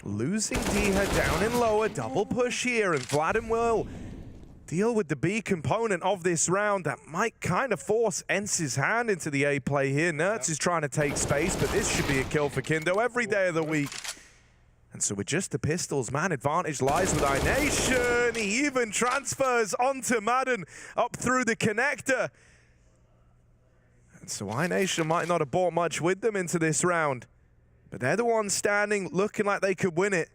Speaker 4: Losing Diha down in lower, double push here, and Vladden will deal with the B component of this round. That might kind of force ENCE's hand into the A play here. Nertz is trying to take space, but this should be a kill for Kindo every day of the week. And so with just the pistols, man, advantage lies with iNation. He even transfers onto Madden up through the connector. And so iNation might not have brought much with them into this round, but they're the ones standing, looking like they could win it.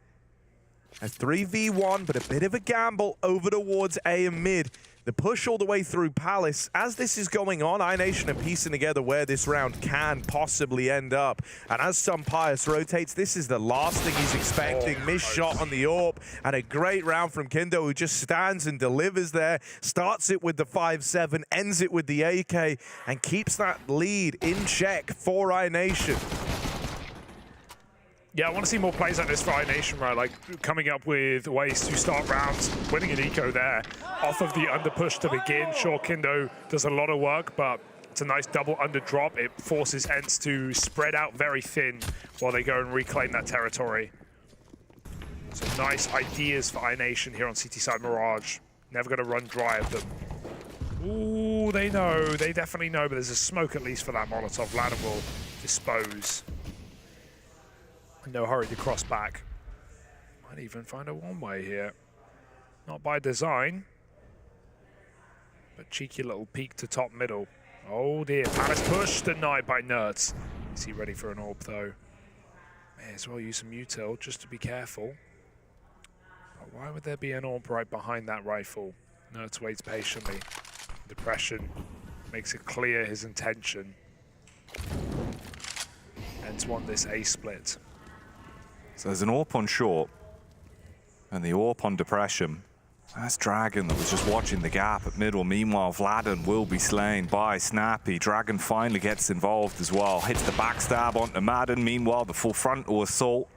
Speaker 4: A 3v1, but a bit of a gamble over towards A and mid. The push all the way through Palace. As this is going on, iNation are piecing together where this round can possibly end up. And as Pius rotates, this is the last thing he's expecting. Missed shot on the AWP, and a great round from Kindo, who just stands and delivers there. Starts it with the 5-7, ends it with the AK, and keeps that lead in check for iNation.
Speaker 5: Yeah, I want to see more plays like this for iNation, right? Like coming up with ways to start rounds, winning an eco there off of the under push to begin. Sure, Kindo does a lot of work, but it's a nice double under drop. It forces ENCE to spread out very thin while they go and reclaim that territory. Some nice ideas for iNation here on CT side Mirage. Never going to run dry of them. Ooh, they know. They definitely know, but there's a smoke at least for that Molotov. Vladden will dispose. No hurry to cross back. Might even find a one-way here. Not by design, but cheeky little peek to top middle. Oh dear, Palace push denied by Nertz. Is he ready for an AWP though? May as well use some util just to be careful. But why would there be an AWP right behind that rifle? Nertz waits patiently. Depression makes it clear his intention. And to want this A split.
Speaker 8: So there's an AWP on short, and the AWP on depression. That's Dragon that was just watching the gap at middle. Meanwhile, Vladden will be slain by Snappi. Dragon finally gets involved as well. Hits the backstab onto Madden. Meanwhile, the full frontal assault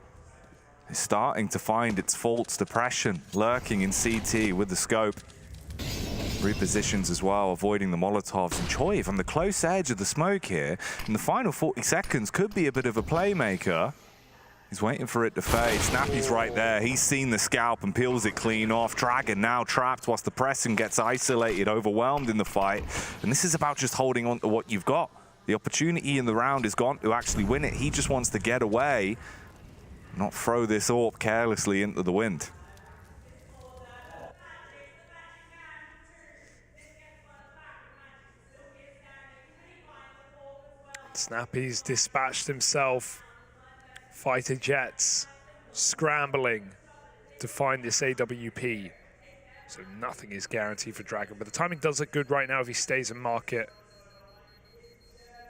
Speaker 8: is starting to find its faults. Depression lurking in CT with the scope. Repositions as well, avoiding the Molotovs. And Choi on the close edge of the smoke here. In the final 40 seconds, could be a bit of a playmaker. He's waiting for it to fade. Snappy's right there. He's seen the scalp and peels it clean off. Dragon now trapped whilst the pressing gets isolated, overwhelmed in the fight. And this is about just holding on to what you've got. The opportunity in the round is gone to actually win it. He just wants to get away, not throw this AWP carelessly into the wind.
Speaker 5: Snappy's dispatched himself. Fighter jets scrambling to find this AWP. So nothing is guaranteed for Dragon. But the timing does look good right now if he stays in market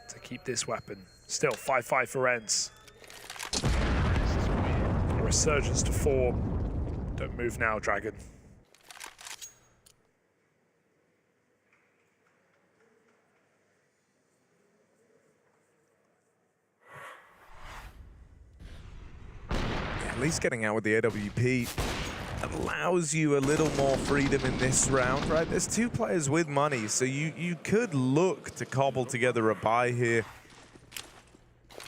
Speaker 5: to keep this weapon. Still 5-5 for ENCE. A resurgence to 4. Don't move now, Dragon.
Speaker 4: At least getting out with the AWP allows you a little more freedom in this round, right? There's two players with money, so you could look to cobble together a buy here.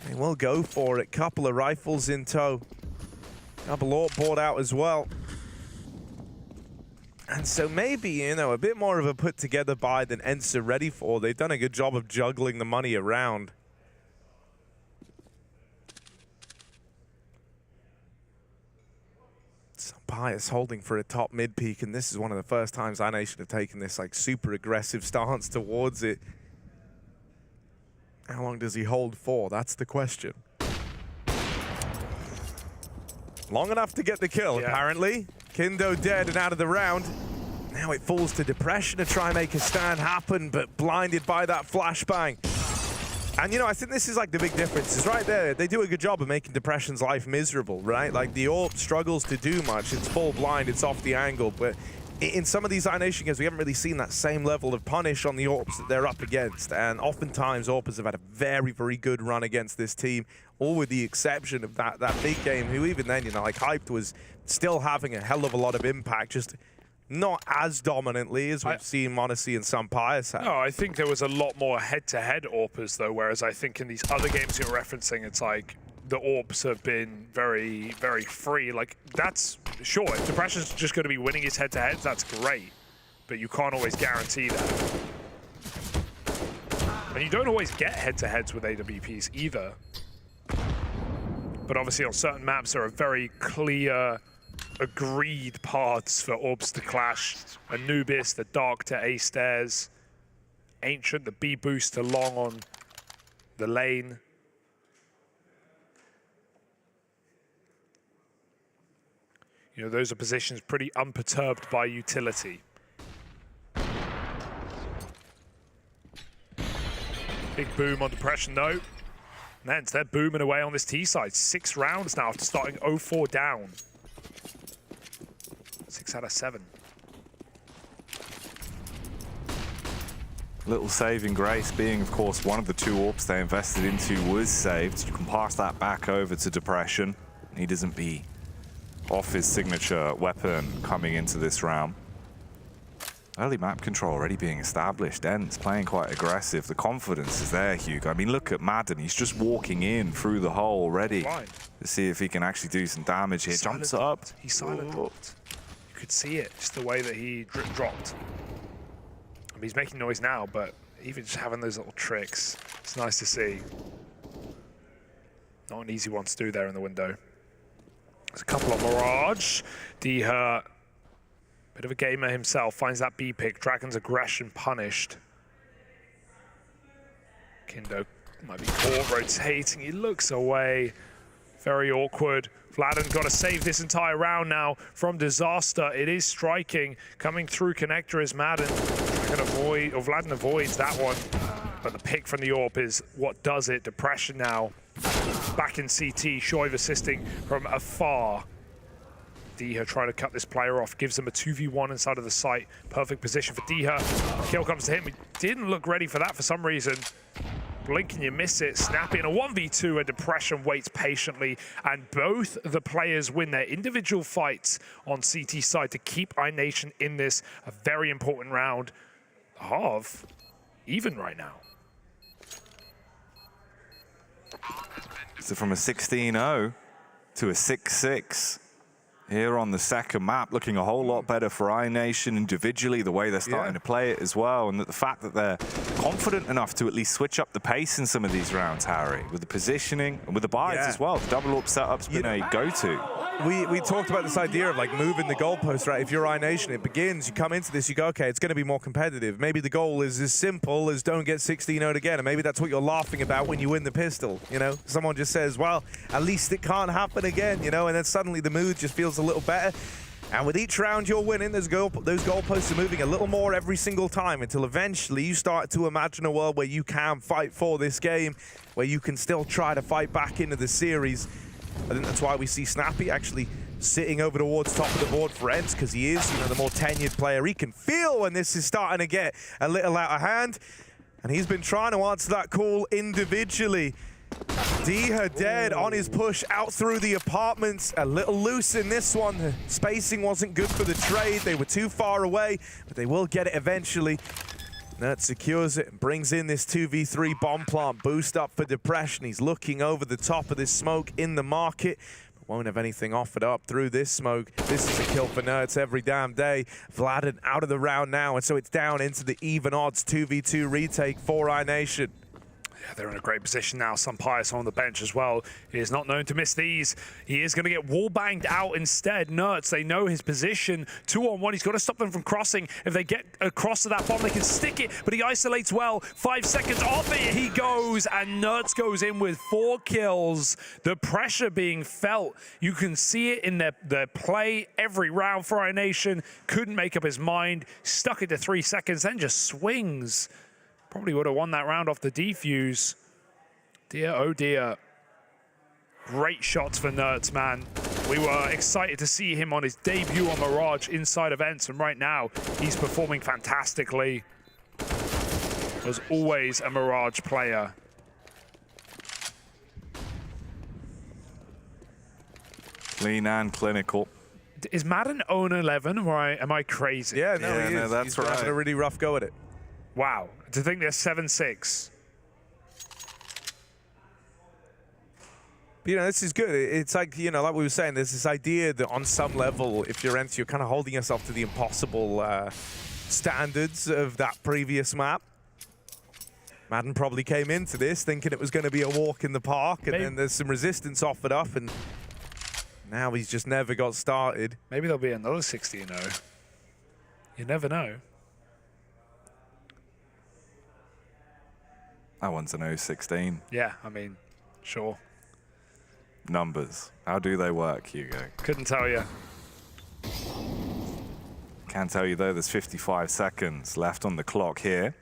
Speaker 4: They will go for it. Couple of rifles in tow. Double AWP bought out as well. And so maybe, you know, a bit more of a put-together buy than ENCE are ready for. They've done a good job of juggling the money around. Pius holding for a top mid peak, and this is one of the first times iNation have taken this like super aggressive stance towards it. How long does he hold for? That's the question. Long enough to get the kill, apparently. Kindo dead and out of the round. Now it falls to Depression to try and make a stand happen, but blinded by that flashbang. And, you know, I think this is like the big difference is right there. They do a good job of making Depression's life miserable, right? Like the AWP struggles to do much. It's full blind, it's off the angle. But in some of these iNation games, we haven't really seen that same level of punish on the AWPs that they're up against. And oftentimes, AWPers have had a very, very good run against this team, all with the exception of that big game, who even then, you know, like Hyped was still having a hell of a lot of impact, just not as dominantly as we've seen Monte and some Pius have.
Speaker 5: No, I think there was a lot more head-to-head AWPers, though, whereas I think in these other games you're referencing, it's like the AWPs have been very, very free. Like, that's, sure, if Depression's just going to be winning his head-to-heads, that's great, but you can't always guarantee that. And you don't always get head-to-heads with AWPs either. But obviously on certain maps, there are very clear, agreed paths for AWPs to clash. Anubis, the Dark to A stairs. Ancient, the B boost to long on the lane. You know, those are positions pretty unperturbed by utility. Big boom on Depression though. And they're booming away on this T side. 6 rounds now after starting 0-4 down. 6 out of 7.
Speaker 8: Little saving grace being, of course, one of the 2 AWPs they invested into was saved. You can pass that back over to Depression. He doesn't be off his signature weapon coming into this round. Early map control already being established. ENCE playing quite aggressive. The confidence is there, Hugo. I mean, look at Madden. He's just walking in through the hole already to see if he can actually do some damage here. Jumps up.
Speaker 5: He silent dropped. You could see it, just the way that he dropped. I mean, he's making noise now, but even just having those little tricks, it's nice to see. Not an easy one to do there in the window. There's a couple on Mirage. Deha, bit of a gamer himself, finds that B pick. Dragon's aggression punished. Kindo might be caught rotating. He looks away. Very awkward. Vladen got to save this entire round now from Disaster. It is striking. Coming through connector is Madden. Vladen avoids that one. But the pick from the AWP is what does it. Depression now. Back in CT. Shoiv assisting from afar. Deha trying to cut this player off, gives him a 2v1 inside of the site. Perfect position for Deha. Kill comes to him. He didn't look ready for that for some reason. Blink and you miss it. Snappi in a 1v2, and Depression waits patiently. And both the players win their individual fights on CT side to keep iNation in this. A very important round. Half even right now.
Speaker 8: So from a 16-0 to a 6-6. Here on the second map, looking a whole lot better for iNation individually, the way they're starting to play it as well, and the fact that they're confident enough to at least switch up the pace in some of these rounds, Harry, with the positioning and with the buys as well. The double AWP setup's been a go-to.
Speaker 4: We talked about this idea of like moving the goalpost, right? If you're iNation, it begins, you come into this, you go, okay, it's going to be more competitive. Maybe the goal is as simple as don't get 16-0'd again, and maybe that's what you're laughing about when you win the pistol, you know? Someone just says, well, at least it can't happen again, you know? And then suddenly the mood just feels a little better. And with each round you're winning, those goalposts are moving a little more every single time until eventually you start to imagine a world where you can fight for this game, where you can still try to fight back into the series. I think that's why we see Snappi actually sitting over towards top of the board for ENCE, because he is, you know, the more tenured player. He can feel when this is starting to get a little out of hand, and he's been trying to answer that call individually. Deha dead on his push out through the apartments. A little loose in this one. The spacing wasn't good for the trade. They were too far away, but they will get it eventually. Nert secures it and brings in this 2v3 bomb plant. Boost up for Depression. He's looking over the top of this smoke in the market, but won't have anything offered up through this smoke. This is a kill for Nerds every damn day. Vladen out of the round now, and so it's down into the even odds 2v2 retake for iNation.
Speaker 5: Yeah, they're in a great position now. Pijamas on the bench as well. He is not known to miss these. He is going to get wall banged out instead. Nerds, they know his position. 2-on-1, he's got to stop them from crossing. If they get across to that bomb, they can stick it, but he isolates well. 5 seconds off it, he goes, and Nerds goes in with 4 kills. The pressure being felt. You can see it in their play every round for iNation. Couldn't make up his mind. Stuck it to 3 seconds, then just swings. Probably would have won that round off the defuse. Dear, oh dear. Great shots for Nerds, man. We were excited to see him on his debut on Mirage inside of ENCE, and right now he's performing fantastically. Was always a Mirage player.
Speaker 8: Clean and clinical.
Speaker 5: Is Madden own 11, or am I crazy?
Speaker 4: Yeah, no, he is.
Speaker 8: No, that's
Speaker 4: He's been having a really rough go at it.
Speaker 5: Wow, to think they're 7-6.
Speaker 4: But, you know, this is good. It's like, you know, like we were saying, there's this idea that on some level, if you're ENCE, you're kind of holding yourself to the impossible standards of that previous map. Madden probably came into this thinking it was going to be a walk in the park, and then there's some resistance offered up, and now he's just never got started.
Speaker 5: Maybe there'll be another 60-0. You never know.
Speaker 8: That one's an 0-16.
Speaker 5: Yeah, I mean, sure.
Speaker 8: Numbers. How do they work, Hugo?
Speaker 5: Couldn't tell you.
Speaker 8: Can tell you, though, there's 55 seconds left on the clock here.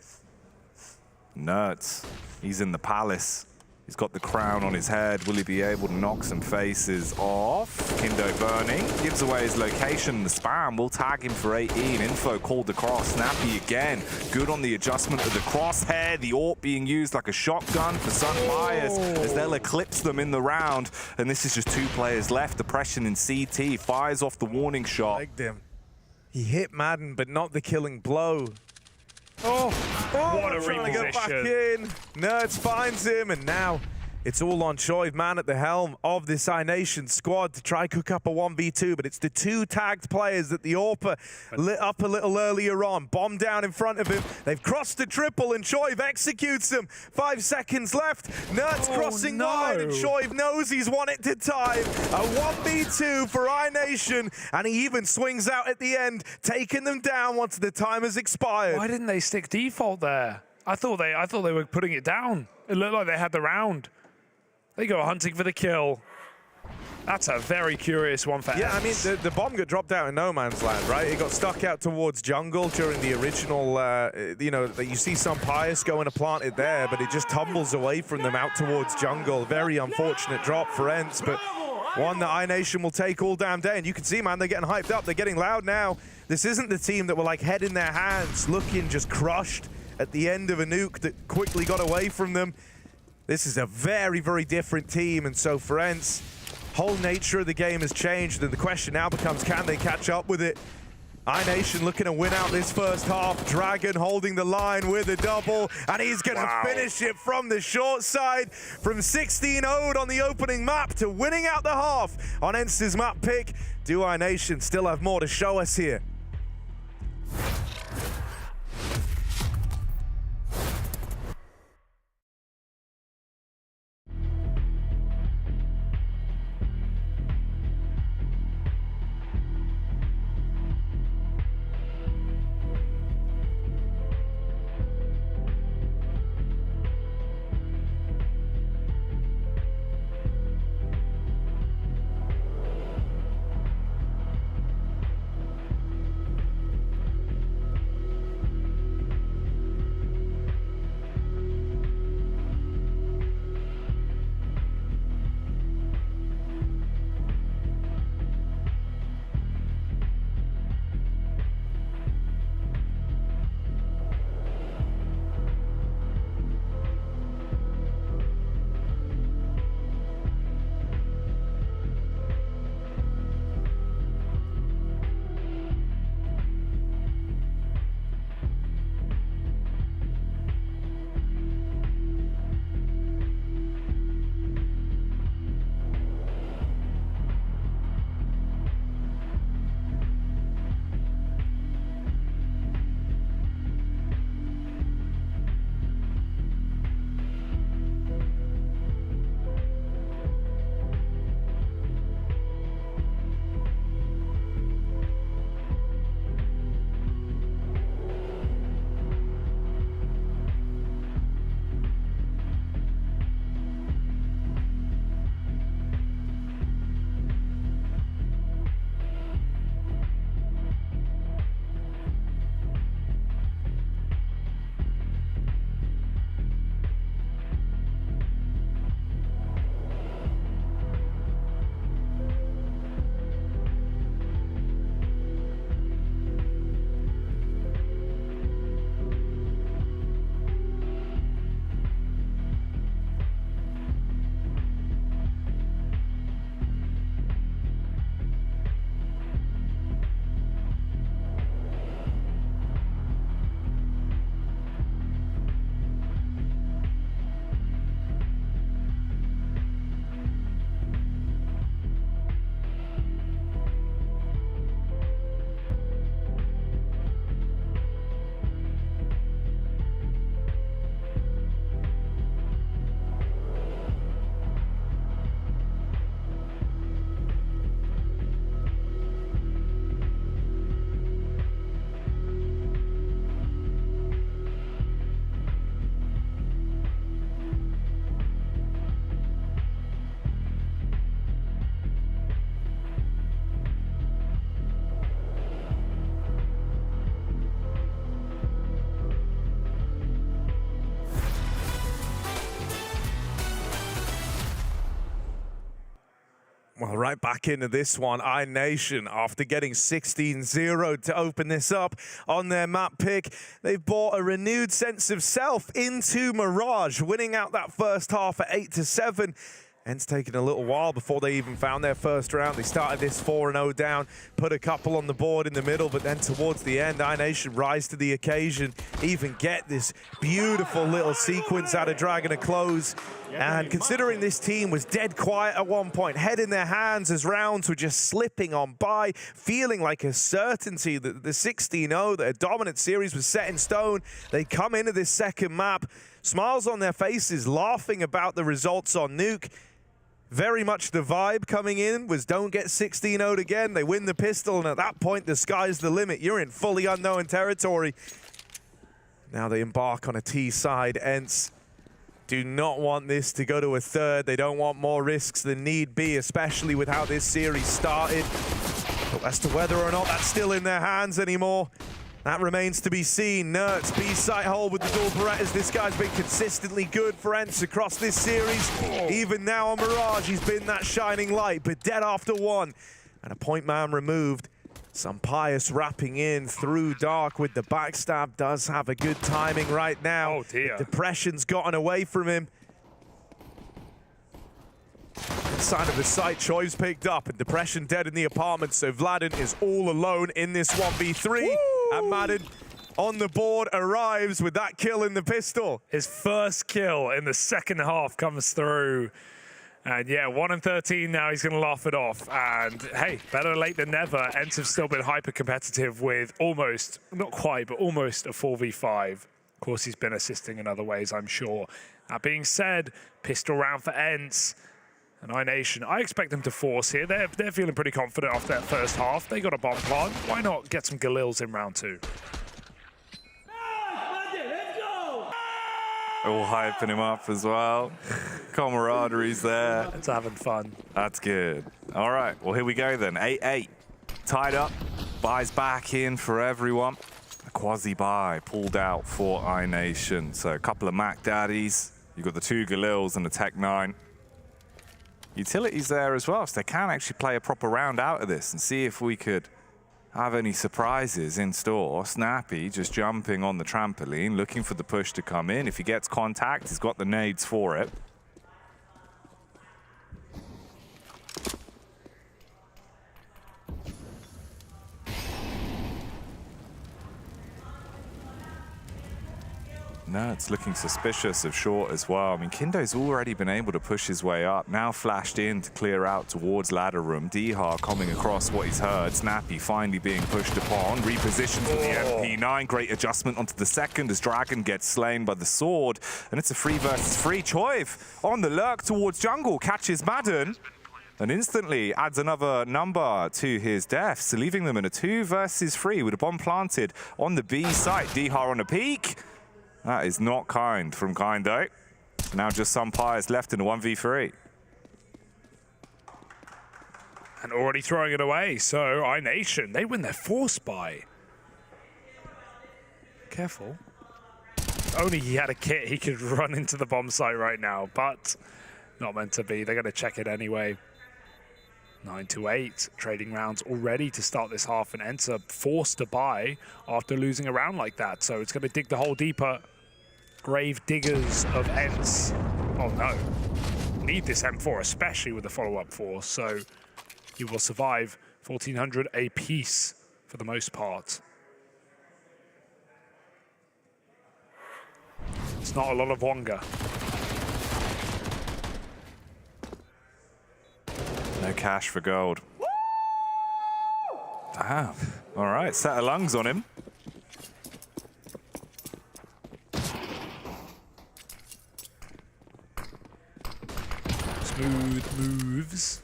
Speaker 8: Nerds. He's in the palace. He's got the crown on his head. Will he be able to knock some faces off? Kindo burning. Gives away his location. The spam will tag him for 18. Info called across. Snappi again. Good on the adjustment of the crosshair. The AWP being used like a shotgun for Sun Bias as they'll eclipse them in the round. And this is just 2 players left. Depression in CT. Fires off the warning shot.
Speaker 4: Legged him. He hit Madden, but not the killing blow.
Speaker 5: What a
Speaker 4: trying to get back in. Nerds finds him, and now it's all on Choive, man at the helm of this iNation squad to try cook up a 1v2, but it's the 2 tagged players that the AWPer lit up a little earlier on. Bomb down in front of him. They've crossed the triple, and Choive executes them. 5 seconds left. Nerds crossing wide, and Choive knows he's won it to time. A 1v2 for iNation, and he even swings out at the end, taking them down once the time has expired.
Speaker 5: Why didn't they stick default there? I thought they were putting it down. It looked like they had the round. They go hunting for the kill. That's a very curious one for
Speaker 4: Yeah,
Speaker 5: ENCE.
Speaker 4: I mean, the bomb got dropped out in no man's land, right? It got stuck out towards jungle during the original, you know, you see some Pijamas going to plant it there, but it just tumbles away from them out towards jungle. Very unfortunate drop for ENCE, but one that iNation will take all damn day. And you can see, man, they're getting hyped up. They're getting loud now. This isn't the team that were like head in their hands, looking just crushed at the end of a nuke that quickly got away from them. This is a very, very different team, and so for ENCE, whole nature of the game has changed, and the question now becomes, can they catch up with it? iNation looking to win out this first half. Dragon holding the line with a double, and he's going to finish it from the short side. From 16-0'd on the opening map to winning out the half on ENCE's map pick. Do iNation still have more to show us here? back into this one. iNation, after getting 16-0 to open this up on their map pick, they've brought a renewed sense of self into Mirage, winning out that first half at 8-7. ENCE taking a little while before they even found their first round. They started this 4-0 down, put a couple on the board in the middle, but then towards the end, iNation rise to the occasion, even get this beautiful little sequence out of Dragon to close. And considering this team was dead quiet at one point, head in their hands as rounds were just slipping on by, feeling like a certainty that the 16-0, that a dominant series was set in stone, they come into this second map, smiles on their faces, laughing about the results on Nuke. Very much the vibe coming in was don't get 16-0'd again. They win the pistol, and at that point, the sky's the limit. You're in fully unknown territory. Now they embark on a T side. ENCE do not want this to go to a third. They don't want more risks than need be, especially with how this series started. But as to whether or not that's still in their hands anymore, that remains to be seen. Nerds, B-site hole with the dual Berettas. This guy's been consistently good for ENCE across this series. Even now on Mirage, he's been that shining light, but dead after one. And a point man removed. Some Pious wrapping in through dark with the backstab. Does have a good timing right now.
Speaker 5: Oh dear.
Speaker 4: Depression's gotten away from him. Inside of the site, Choi's picked up, and Depression dead in the apartment, so Vladin is all alone in this 1v3. Woo! And Madden on the board arrives with that kill in the pistol.
Speaker 5: His first kill in the second half comes through. And yeah, 1-13 now, he's going to laugh it off. And hey, better late than never. ENCE have still been hyper competitive with almost, not quite, but almost a 4v5. Of course, he's been assisting in other ways, I'm sure. That being said, pistol round for ENCE. And iNation, I expect them to force here. They're feeling pretty confident after that first half. They got a bomb plant. Why not get some Galils in round two?
Speaker 8: All hyping him up as well. Camaraderie's there.
Speaker 5: It's having fun.
Speaker 8: That's good. All right, well, here we go then. 8-8. Tied up. Buys back in for everyone. A quasi-buy pulled out for iNation. So a couple of Mac Daddies. You've got the 2 Galils and the Tech 9. Utilities there as well, so they can actually play a proper round out of this and see if we could have any surprises in store. Snappi just jumping on the trampoline, looking for the push to come in. If he gets contact, he's got the nades for it. No, it's looking suspicious of short as well. I mean, Kindo's already been able to push his way up. Now flashed in to clear out towards ladder room. Dihar coming across what he's heard. Snappi finally being pushed upon. Repositions with the MP9. Great adjustment onto the second as Dragon gets slain by the sword. And it's a 3 versus 3. Choiv on the lurk towards jungle. Catches Madden. And instantly adds another number to his deaths, leaving them in a 2 versus 3 with a bomb planted on the B site. Dihar on a peak. That is not kind from Kindo. Now just some Pious left in a 1v3.
Speaker 5: And already throwing it away, so iNation, they win their 4th spy. Careful. If only he had a kit, he could run into the bomb site right now, but not meant to be. They're going to check it anyway. 9-8, trading rounds already to start this half, and ENCE forced to buy after losing a round like that. So it's going to dig the hole deeper. Grave diggers of ENCE. Oh no. Need this M4, especially with the follow-up force. So he will survive 1,400 a piece for the most part. It's not a lot of Wonga.
Speaker 8: No cash for gold. Damn. All right, set of lungs on him.
Speaker 5: Smooth moves.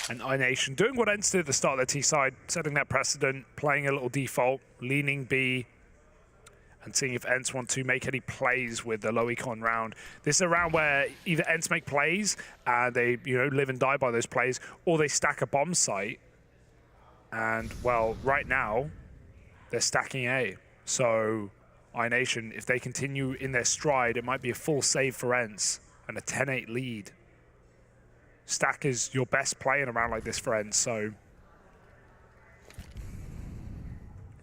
Speaker 5: And iNation doing what ENCE did at the start of their T side, setting that precedent, playing a little default, leaning B, and seeing if ENCE want to make any plays with the low econ round. This is a round where either ENCE make plays and they, live and die by those plays, or they stack a bomb site. And well, right now they're stacking A. So iNation, if they continue in their stride, it might be a full save for ENCE and a 10-8 lead. Stack is your best play in a round like this for ENCE, so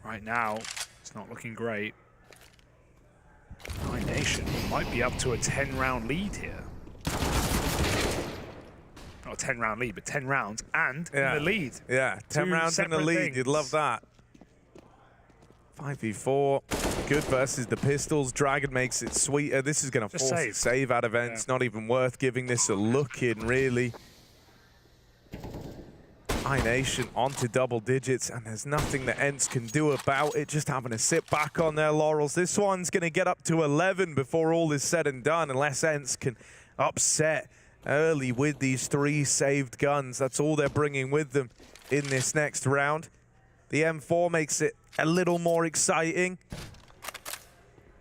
Speaker 5: right now it's not looking great. iNation might be up to a 10-round lead here. Not a 10-round lead, but 10 rounds and in the lead.
Speaker 4: Yeah, 10
Speaker 5: Two
Speaker 4: rounds in the
Speaker 5: separate
Speaker 4: lead.
Speaker 5: things.
Speaker 4: You'd love that. 5v4. Good versus the pistols. Dragon makes it sweeter. This is going to force a save out of ENCE. Not even worth giving this a look in, really. iNation onto double digits, and there's nothing that ENCE can do about it, just having to sit back on their laurels. This one's going to get up to 11 before all is said and done, unless ENCE can upset early with these 3 saved guns. That's all they're bringing with them in this next round. The M4 makes it a little more exciting,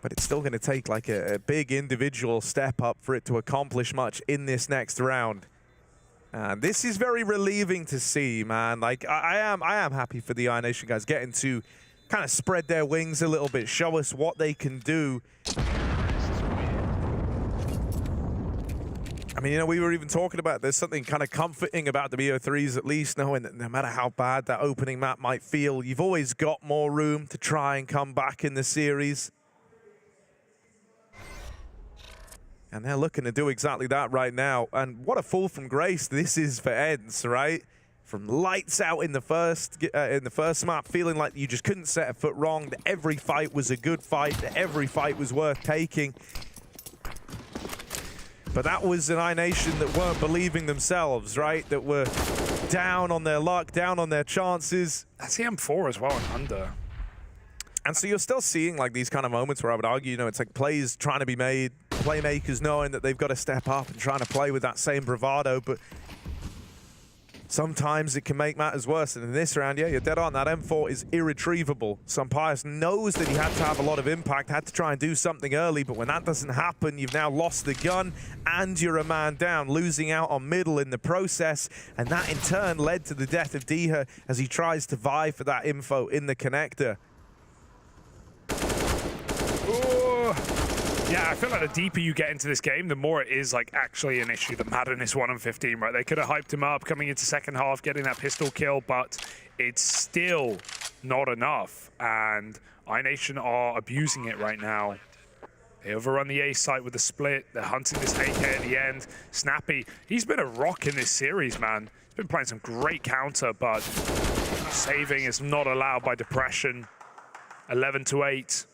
Speaker 4: but it's still going to take like a big individual step up for it to accomplish much in this next round. And this is very relieving to see, man. Like, I am happy for the iNation guys getting to kind of spread their wings a little bit, show us what they can do. I mean, you know, we were even talking about there's something kind of comforting about the BO3s, at least, knowing that no matter how bad that opening map might feel, you've always got more room to try and come back in the series. And they're looking to do exactly that right now. And what a fall from grace this is for ENCE, right? From lights out in the first map, feeling like you just couldn't set a foot wrong, that every fight was a good fight, that every fight was worth taking. But that was an iNation that weren't believing themselves, right? That were down on their luck, down on their chances.
Speaker 5: That's the M4 as well and under.
Speaker 4: And so you're still seeing like these kind of moments where I would argue, you know, it's like plays trying to be made, playmakers knowing that they've got to step up and trying to play with that same bravado, but sometimes it can make matters worse. And in this round, yeah, you're dead on. That M4 is irretrievable. Pyjamas knows that he had to have a lot of impact, had to try and do something early, but when that doesn't happen, you've now lost the gun and you're a man down, losing out on middle in the process. And that in turn led to the death of Diha as he tries to vie for that info in the connector.
Speaker 5: Ooh. Yeah, I feel like the deeper you get into this game, the more it is like actually an issue that Madden is 1-15, right? They could have hyped him up coming into second half, getting that pistol kill, but it's still not enough. And iNation are abusing it right now. They overrun the A site with the split. They're hunting this AK at the end. Snappi, he's been a rock in this series, man. He's been playing some great counter, but saving is not allowed by depression. 11-8.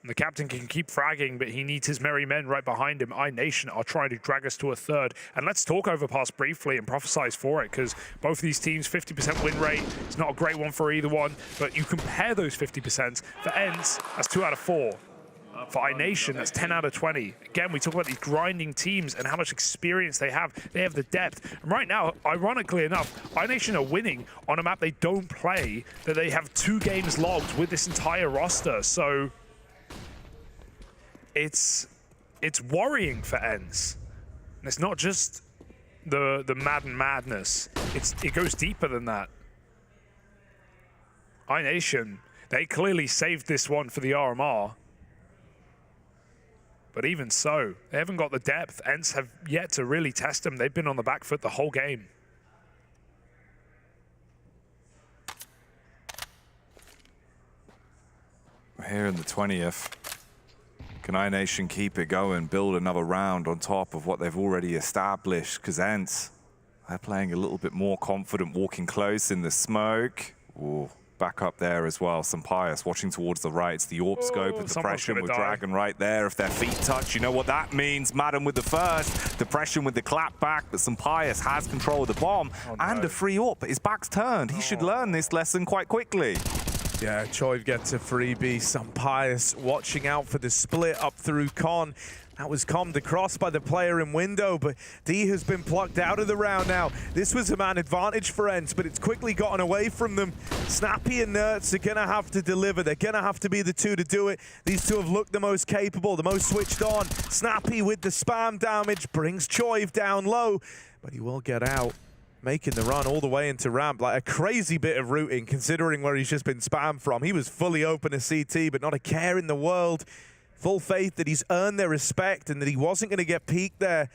Speaker 5: And the captain can keep fragging, but he needs his merry men right behind him. iNation are trying to drag us to a third. And let's talk Overpass briefly and prophesize for it, because both of these teams, 50% win rate. It's not a great one for either one, but you compare those 50%. For ENCE, that's 2 out of 4. For iNation, that's 10 out of 20. Again, we talk about these grinding teams and how much experience they have. They have the depth. And right now, ironically enough, iNation are winning on a map they don't play, that they have 2 games logged with this entire roster. So it's worrying for ENCE. And it's not just the Madden madness. It goes deeper than that. iNation, they clearly saved this one for the RMR. But even so, they haven't got the depth. ENCE have yet to really test them. They've been on the back foot the whole game.
Speaker 8: We're here in the 20th. Can iNation keep it going, build another round on top of what they've already established? Because ENCE, they're playing a little bit more confident, walking close in the smoke. Ooh, back up there as well. Pyjamas watching towards the right. It's the AWP scope of depression with Dragon right there. If their feet touch, you know what that means. Madden with the first, depression with the clap back, but Pyjamas has control of the bomb and a free AWP. His back's turned. He should learn this lesson quite quickly.
Speaker 4: Yeah, Choiv gets a freebie. Pyjamas watching out for the split up through Con. That was commed across by the player in window, but D has been plucked out of the round now. This was a man advantage for ENCE, but it's quickly gotten away from them. Snappi and ENCE are gonna have to deliver. They're gonna have to be the two to do it. These two have looked the most capable, the most switched on. Snappi with the spam damage brings Choiv down low, but he will get out. making the run all the way into ramp. Like a crazy bit of routing considering where he's just been spammed from. He was fully open to CT, but not a care in the world. Full faith that he's earned their respect and that he wasn't going to get peaked there.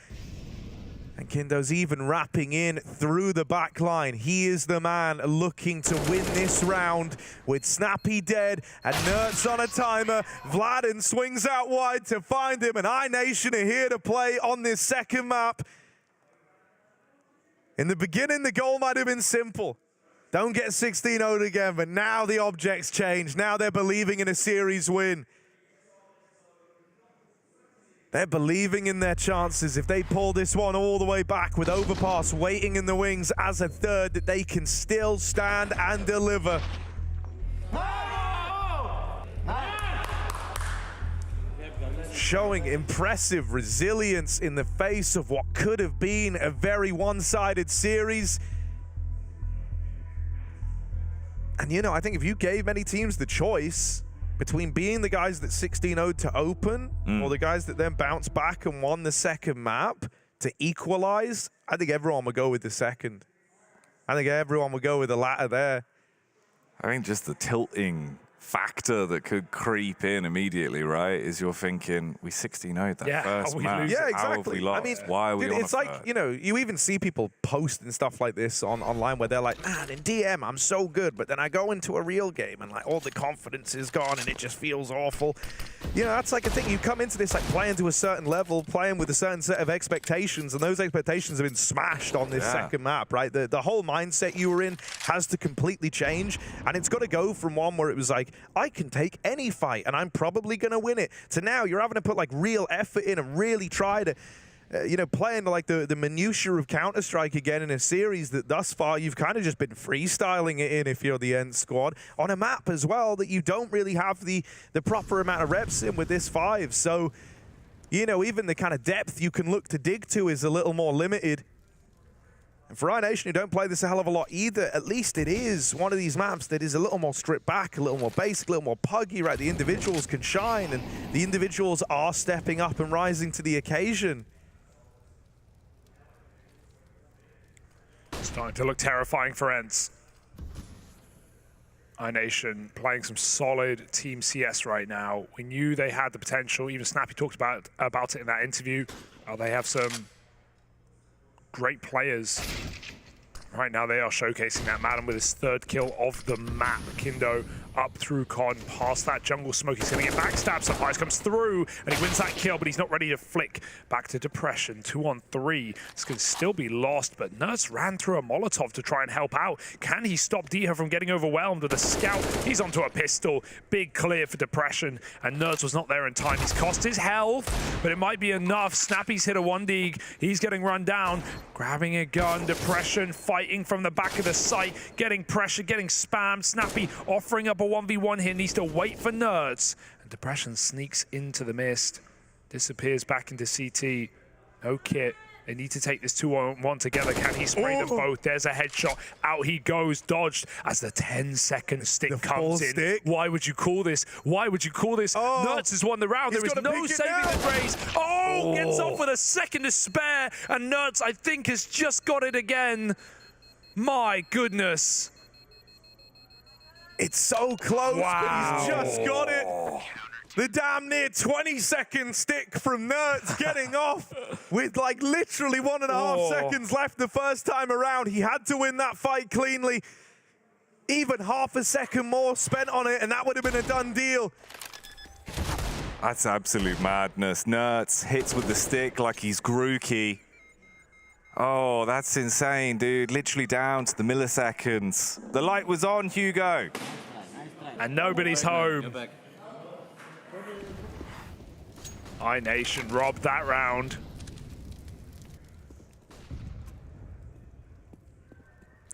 Speaker 4: And Kindo's even wrapping in through the back line. He is the man looking to win this round with Snappi dead and Nerds on a timer. Vladen swings out wide to find him, and iNation are here to play on this second map. In the beginning, the goal might have been simple. Don't get 16-0'd again, but now the objects change. Now they're believing in a series win. They're believing in their chances. If they pull this one all the way back with Overpass waiting in the wings as a third, that they can still stand and deliver. Showing impressive resilience in the face of what could have been a very one-sided series. And you know, I think if you gave many teams the choice between being the guys that 16-0'd to open or the guys that then bounced back and won the second map to equalize, I think everyone would go with the second. I think everyone would go with the latter there.
Speaker 8: I think just the tilting factor that could creep in immediately, right, is you're thinking, we 16-0'd that first match.
Speaker 4: Yeah, exactly.
Speaker 8: How have we lost?
Speaker 4: I mean,
Speaker 8: why are we
Speaker 4: dude,
Speaker 8: on
Speaker 4: it's
Speaker 8: a
Speaker 4: like,
Speaker 8: third?
Speaker 4: you know, you even see people post and stuff like this online where they're like, man, in DM, I'm so good, but then I go into a real game and like all the confidence is gone and it just feels awful. You know, that's like a thing. You come into this like playing to a certain level, playing with a certain set of expectations, and those expectations have been smashed on this second map, right? The whole mindset you were in has to completely change, and it's got to go from one where it was like, I can take any fight and I'm probably going to win it, to now you're having to put like real effort in and really try to you know, playing like the minutiae of Counter-Strike again in a series that thus far you've kind of just been freestyling it in if you're the ENCE squad, on a map as well that you don't really have the proper amount of reps in with this 5. So, you know, even the kind of depth you can look to dig to is a little more limited. And for iNation, who don't play this a hell of a lot either, at least it is one of these maps that is a little more stripped back, a little more basic, a little more puggy, right? The individuals can shine, and the individuals are stepping up and rising to the occasion.
Speaker 5: Starting to look terrifying for ENCE. iNation playing some solid Team CS right now. We knew they had the potential. Even Snappi talked about it in that interview. They have some great players. Right now they are showcasing that. Madden with his 3rd kill of the map. Kindo up through Con, past that jungle smoke. He's going to get backstabbed. Surprise comes through, and he wins that kill, but he's not ready to flick. Back to Depression, 2-on-3. This could still be lost, but Nerds ran through a Molotov to try and help out. Can he stop Diha from getting overwhelmed with a scout? He's onto a pistol. Big clear for Depression, and Nerds was not there in time. He's cost his health, but it might be enough. Snappi's hit a 1-dig. He's getting run down. Grabbing a gun. Depression fighting from the back of the site, getting pressure, getting spammed. Snappi offering up a 1v1 here, needs to wait for Nerds. And Depression sneaks into the mist, disappears back into CT. No kit. They need to take this 2-on-1 together. Can he spray them both? There's a headshot. Out he goes, dodged as the 10-second stick comes in.
Speaker 4: Stick.
Speaker 5: Why would you call this? Why would you call this? Nerds has won the round. There is no saving the grace. Gets off with a second to spare. And Nerds, I think, has just got it again. My goodness.
Speaker 4: It's so close, but he's just got it. The damn near 20-second stick from Nerds getting off with like literally 1.5 seconds left the first time around. He had to win that fight cleanly. Even half a second more spent on it, and that would have been a done deal.
Speaker 8: That's absolute madness. Nerds hits with the stick like he's Grookey. Oh, that's insane, dude. Literally down to the milliseconds. The light was on, Hugo.
Speaker 5: And nobody's home. iNation robbed that round.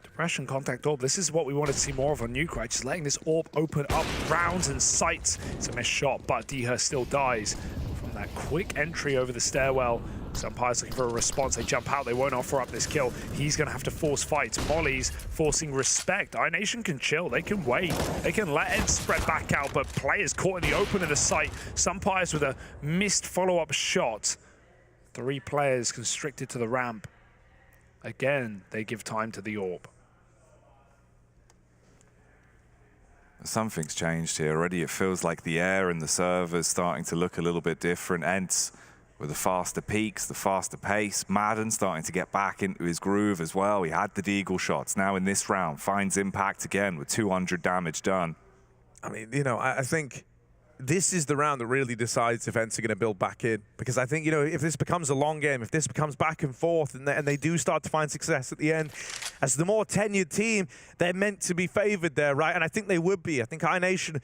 Speaker 5: Depression contact orb. This is what we wanted to see more of on Nuke, right? Just letting this orb open up rounds and sights. It's a missed shot, but Diha still dies from that quick entry over the stairwell. Umpire's looking for a response. They jump out. They won't offer up this kill. He's going to have to force fights. Molly's forcing respect. iNation can chill. They can wait. They can let it spread back out, but players caught in the open of the site. Umpires with a missed follow-up shot. 3 players constricted to the ramp. Again, they give time to the AWP.
Speaker 8: Something's changed here already. It feels like the air and the server's starting to look a little bit different. ENCE with the faster peaks, the faster pace. Madden starting to get back into his groove as well. He had the deagle shots. Now in this round, finds impact again with 200 damage done.
Speaker 4: I mean, you know, I think this is the round that really decides if ENCE are going to build back in. Because I think, you know, if this becomes a long game, if this becomes back and forth, and they do start to find success at the end, as the more tenured team, they're meant to be favored there, right? And I think they would be. I think iNation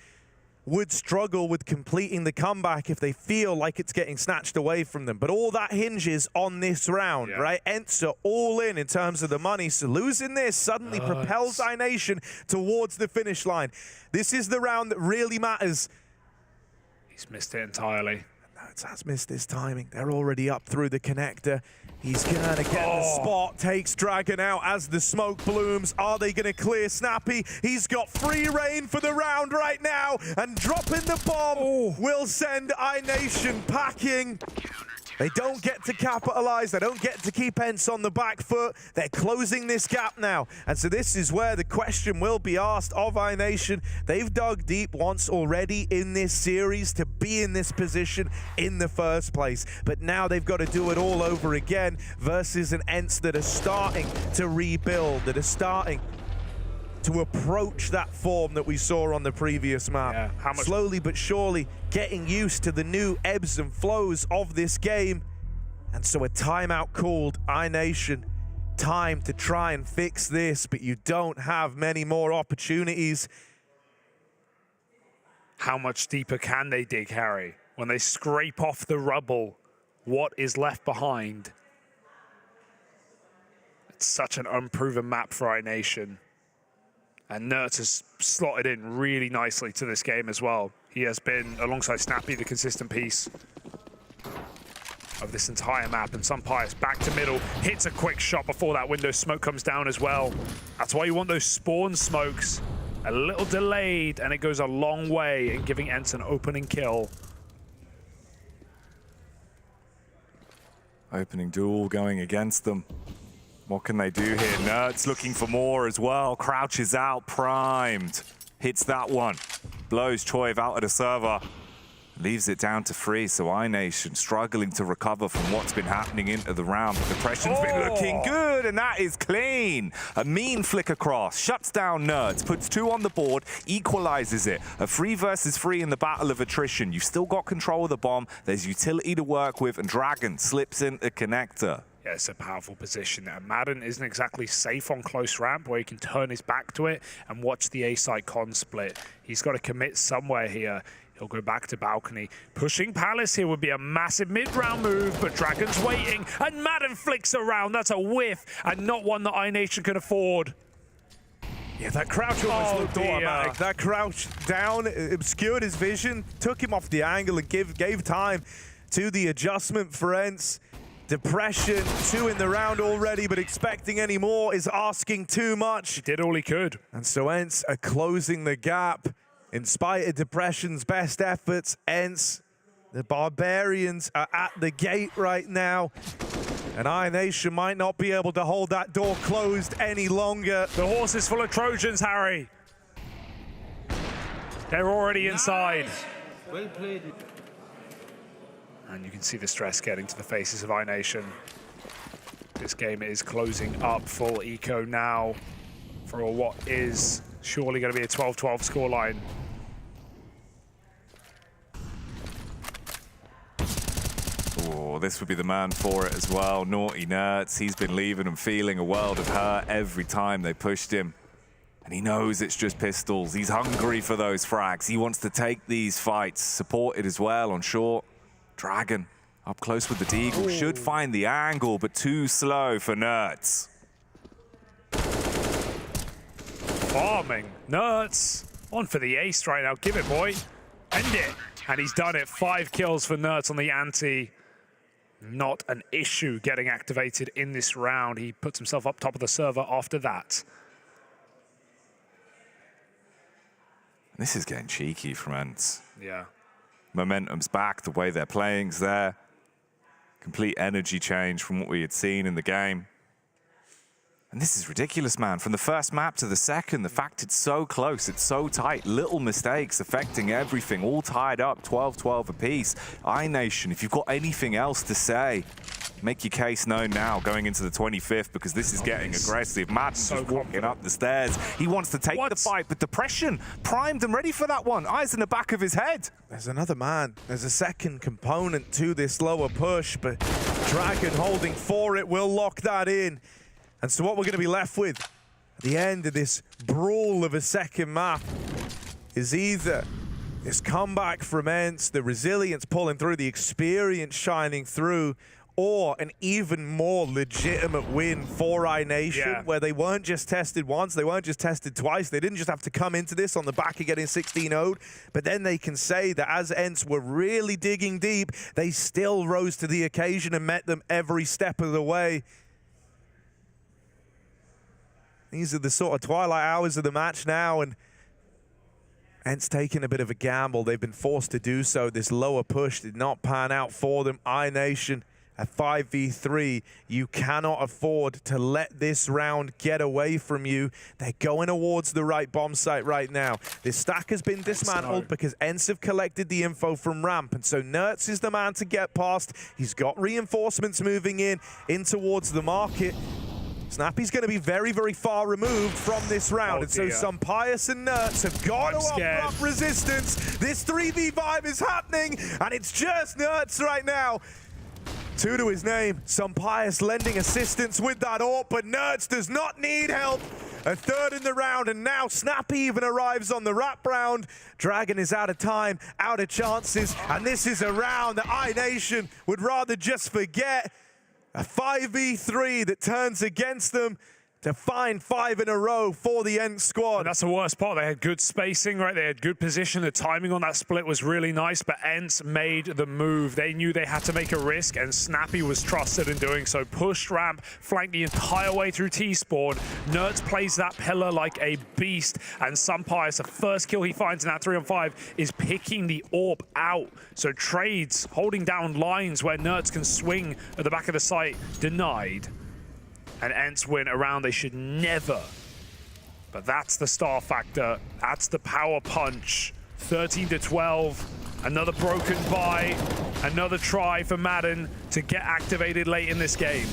Speaker 4: would struggle with completing the comeback if they feel like it's getting snatched away from them. But all that hinges on this round, right? ENCE are all in terms of the money. So losing this suddenly propels iNation towards the finish line. This is the round that really matters.
Speaker 5: He's missed it entirely.
Speaker 4: Has missed his timing. They're already up through the connector. He's gonna get the spot, takes Dragon out as the smoke blooms. Are they gonna clear Snappi? He's got free reign for the round right now, and dropping the bomb will send iNation packing. They don't get to capitalize. They don't get to keep ENCE on the back foot. They're closing this gap now. And so this is where the question will be asked of iNation. They've dug deep once already in this series to be in this position in the first place. But now they've got to do it all over again versus an ENCE that are starting to rebuild, that are starting to approach that form that we saw on the previous map.
Speaker 5: Yeah,
Speaker 4: slowly but surely getting used to the new ebbs and flows of this game. And so a timeout called. iNation, time to try and fix this, but you don't have many more opportunities.
Speaker 5: How much deeper can they dig, Harry? When they scrape off the rubble, what is left behind? It's such an unproven map for iNation. And NERTZ has slotted in really nicely to this game as well. He has been, alongside Snappi, the consistent piece of this entire map. And Sunpius back to middle, hits a quick shot before that window smoke comes down as well. That's why you want those spawn smokes. A little delayed, and it goes a long way in giving ENCE an opening kill.
Speaker 8: Opening duel going against them. What can they do here? NERTZ looking for more as well. Crouches out, primed. Hits that one. Blows Choiv out of the server. Leaves it down to 3, so iNation struggling to recover from what's been happening into the round. But the pressure's been looking good, and that is clean. A mean flick across, shuts down NERTZ, puts 2 on the board, equalizes it. A 3 versus 3 in the battle of attrition. You've still got control of the bomb. There's utility to work with, and Dragon slips into connector.
Speaker 5: Yeah, it's a powerful position. Madden isn't exactly safe on close ramp where he can turn his back to it and watch the A-side con split. He's got to commit somewhere here. He'll go back to balcony. Pushing Palace here would be a massive mid-round move, but Dragon's waiting, and Madden flicks around. That's a whiff, and not one that iNation can afford.
Speaker 4: Yeah, that crouch almost looked automatic. That crouch down obscured his vision, took him off the angle, and gave time to the adjustment for ENCE. Depression, 2 in the round already, but expecting any more is asking too much.
Speaker 5: He did all he could.
Speaker 4: And so ENCE are closing the gap. In spite of Depression's best efforts, ENCE, the Barbarians are at the gate right now. And iNation might not be able to hold that door closed any longer.
Speaker 5: The horse is full of Trojans, Harry. They're already inside.
Speaker 11: Well played.
Speaker 5: And you can see the stress getting to the faces of iNation. This game is closing up full eco now for what is surely going to be a 12-12 scoreline.
Speaker 8: Oh, this would be the man for it as well. Naughty NERTZ, he's been leaving them feeling a world of hurt every time they pushed him. And he knows it's just pistols. He's hungry for those frags. He wants to take these fights, supported as well on short. Dragon up close with the deagle. Should find the angle, but too slow for NERTZ.
Speaker 5: Farming. NERTZ on for the ace right now. Give it, boy. End it. And he's done it. 5 kills for NERTZ on the ante. Not an issue getting activated in this round. He puts himself up top of the server after that.
Speaker 8: This is getting cheeky from ENCE.
Speaker 5: Yeah.
Speaker 8: Momentum's back, the way they're playing's there. Complete energy change from what we had seen in the game. And this is ridiculous, man. From the first map to the second, the fact it's so close, it's so tight, little mistakes affecting everything, all tied up, 12-12 apiece. iNation, if you've got anything else to say, make your case known now going into the 25th, because this is getting aggressive. Madden's just walking up the stairs. He wants to take the fight, but depression primed and ready for that one. Eyes in the back of his head.
Speaker 4: There's another man. There's a second component to this lower push, but Dragon holding for it will lock that in. And so what we're going to be left with at the end of this brawl of a second map is either this comeback from ENCE, the resilience pulling through, the experience shining through, or an even more legitimate win for iNation, where they weren't just tested once, they weren't just tested twice, they didn't just have to come into this on the back of getting 16-0'd, but then they can say that as ENCE were really digging deep, they still rose to the occasion and met them every step of the way. These are the sort of twilight hours of the match now, and ENCE taking a bit of a gamble. They've been forced to do so. This lower push did not pan out for them. iNation at 5v3, you cannot afford to let this round get away from you. They're going towards the right bomb site right now. This stack has been dismantled because ENCE have collected the info from ramp, and so Nertz is the man to get past. He's got reinforcements moving in towards the market. Snappi's going to be very, very far removed from this round, and so Pijamas and Nertz have got to offer up resistance. This 3v5 is happening, and it's just Nertz right now. 2 to his name. Pijamas lending assistance with that AWP, but Nertz does not need help. A third in the round, and now Snappi even arrives on the wrap round. Dragon is out of time, out of chances, and this is a round that iNation would rather just forget. A 5v3 that turns against them to find 5 in a row for the ENCE squad.
Speaker 5: And that's the worst part. They had good spacing, right? They had good position. The timing on that split was really nice, but ENCE made the move. They knew they had to make a risk, and Snappi was trusted in doing so. Pushed ramp, flanked the entire way through T-spawn. Nertz plays that pillar like a beast, and Pijamas, the first kill he finds in that 3-on-5, is picking the AWP out. So trades, holding down lines where Nertz can swing at the back of the site, denied. And ENCE win a round they should never. But that's the star factor. That's the power punch. 13-12. Another broken buy. Another try for Madden to get activated late in this game.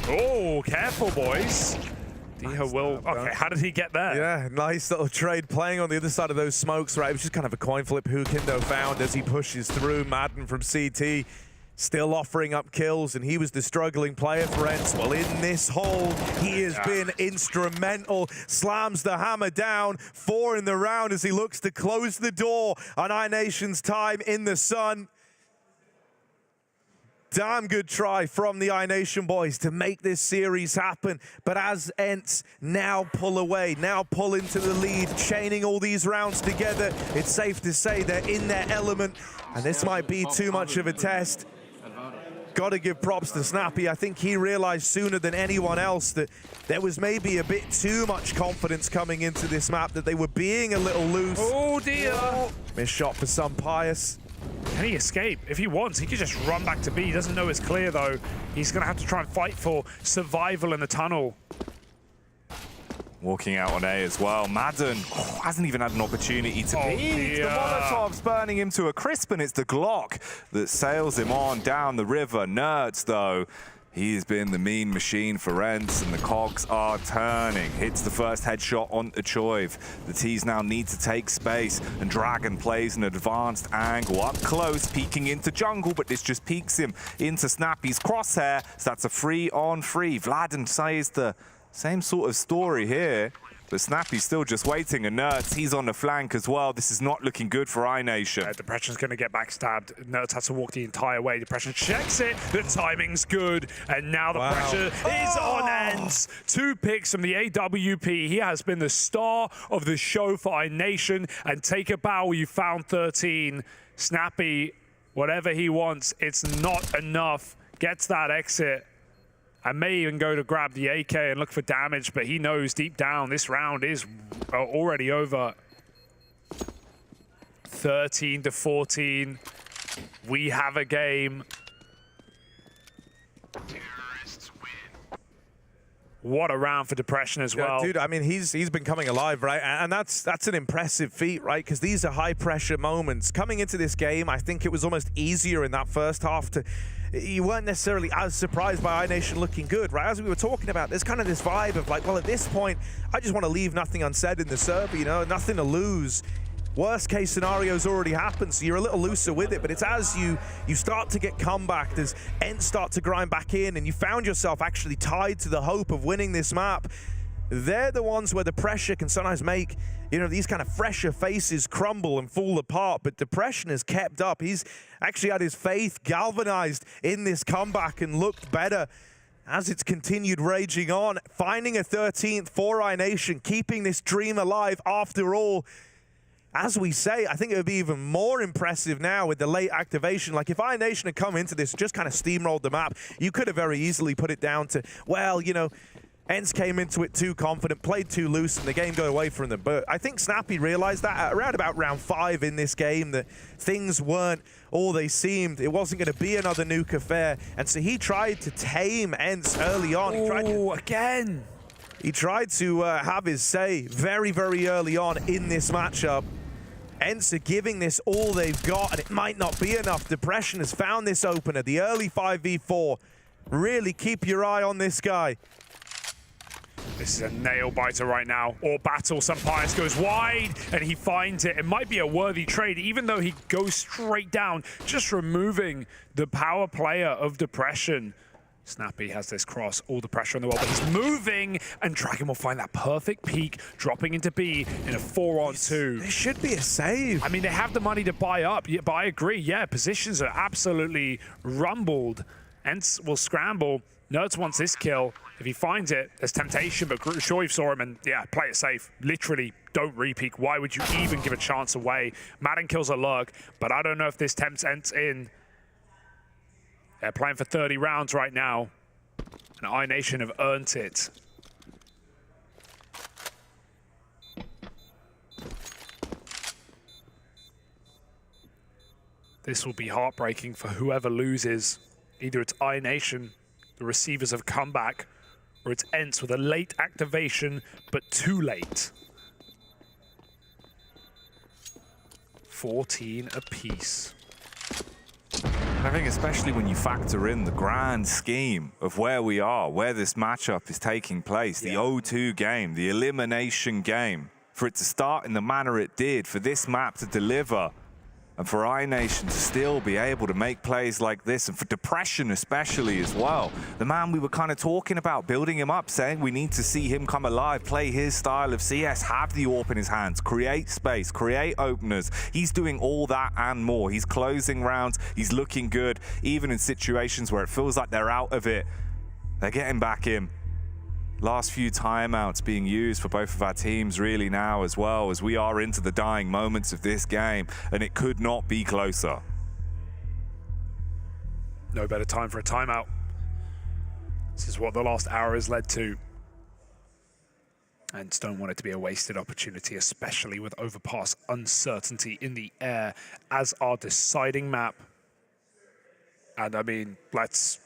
Speaker 5: Oh, careful, boys. Diha will. Okay, how did he get there?
Speaker 4: Yeah, nice little trade playing on the other side of those smokes, right? It was just kind of a coin flip who Kindo found as he pushes through. Madden from CT still offering up kills, and he was the struggling player for ENCE. Well, in this hole, he has been instrumental. Slams the hammer down. 4 in the round as he looks to close the door on iNation's time in the sun. Damn good try from the iNation boys to make this series happen. But as ENCE now pull away, now pull into the lead, chaining all these rounds together, it's safe to say they're in their element, and this might be too much of a test. Got to give props to Snappi. I think he realized sooner than anyone else that there was maybe a bit too much confidence coming into this map, that they were being a little loose.
Speaker 5: Oh dear.
Speaker 4: Missed shot for Pijamas.
Speaker 5: Can he escape? If he wants, he could just run back to B. He doesn't know it's clear, though. He's going to have to try and fight for survival in the tunnel.
Speaker 8: Walking out on A as well. Madden hasn't even had an opportunity to peek. The Molotov's burning him to a crisp, and it's the Glock that sails him on down the river. Nertz, though, he's been the mean machine for ENCE, and the cogs are turning. Hits the first headshot onto Choiv. The T's now need to take space, and Dragon plays an advanced angle up close, peeking into jungle, but this just peeks him into Snappi's crosshair. So that's a 3-on-3. Vladen says the same sort of story here, but Snappi's still just waiting, and Nertz, he's on the flank as well. This is not looking good for iNation.
Speaker 5: Depression's going to get backstabbed. Nertz has to walk the entire way. Depression checks it. The timing's good, and now the pressure is on ENCE. 2 picks from the AWP. He has been the star of the show for iNation, and take a bow, you found 13. Snappi, whatever he wants, it's not enough. Gets that exit. I may even go to grab the AK and look for damage, but he knows deep down this round is already over. 13-14. We have a game. What a round for Depression as well.
Speaker 4: Dude, I mean, he's been coming alive, right? And that's an impressive feat, right? Because these are high-pressure moments. Coming into this game, I think it was almost easier in that first half to... You weren't necessarily as surprised by iNation looking good, right? As we were talking about, there's kind of this vibe of like, well, at this point, I just want to leave nothing unsaid in the server, you know? Nothing to lose. Worst case scenario's already happened, so you're a little looser with it, but it's as you start to get comeback, as ENCE start to grind back in, and you found yourself actually tied to the hope of winning this map. They're the ones where the pressure can sometimes make, you know, these kind of fresher faces crumble and fall apart, but Depression has kept up. He's actually had his faith galvanized in this comeback and looked better as it's continued raging on, finding a 13th for iNation, keeping this dream alive after all. As we say, I think it would be even more impressive now with the late activation. Like, if iNation had come into this, just kind of steamrolled the map, you could have very easily put it down to, well, you know, ENCE came into it too confident, played too loose, and the game got away from them. But I think Snappi realized that at around about round 5 in this game, that things weren't all they seemed. It wasn't going to be another Nuke affair. And so he tried to tame ENCE early on. He tried to have his say very, very early on in this matchup. ENCE are giving this all they've got, and it might not be enough. Depression has found this opener, the early 5v4. Really keep your eye on this guy.
Speaker 5: This is a nail-biter right now. Or battle, some Pius goes wide, and he finds it. It might be a worthy trade, even though he goes straight down, just removing the power player of Depression. Snappi has this cross, all the pressure in the world, but he's moving, and Dragon will find that perfect peak, dropping into B in a 4-on-2.
Speaker 4: There should be a save.
Speaker 5: I mean, they have the money to buy up, but I agree, yeah, positions are absolutely rumbled. ENCE will scramble. Nerds wants this kill. If he finds it, there's temptation, but Shoaib saw him and, yeah, play it safe. Literally, don't re-peek. Why would you even give a chance away? Madden kills a lurk, but I don't know if this tempts ENCE in. They're playing for 30 rounds right now, and iNation have earned it. This will be heartbreaking for whoever loses. Either it's iNation, the receivers have come back, or it's ENCE with a late activation, but too late. 14 apiece.
Speaker 8: I think especially when you factor in the grand scheme of where we are, where this matchup is taking place, the 0-2 game, the elimination game, for it to start in the manner it did, for this map to deliver, and for iNation to still be able to make plays like this, and for Depression especially as well. The man we were kind of talking about, building him up, saying we need to see him come alive, play his style of CS, have the AWP in his hands, create space, create openers. He's doing all that and more. He's closing rounds, he's looking good, even in situations where it feels like they're out of it. They're getting back in. Last few timeouts being used for both of our teams really now as well, as we are into the dying moments of this game, and it could not be closer.
Speaker 5: No better time for a timeout. This is what the last hour has led to. And don't want it to be a wasted opportunity, especially with overpass uncertainty in the air as our deciding map. And I mean, let's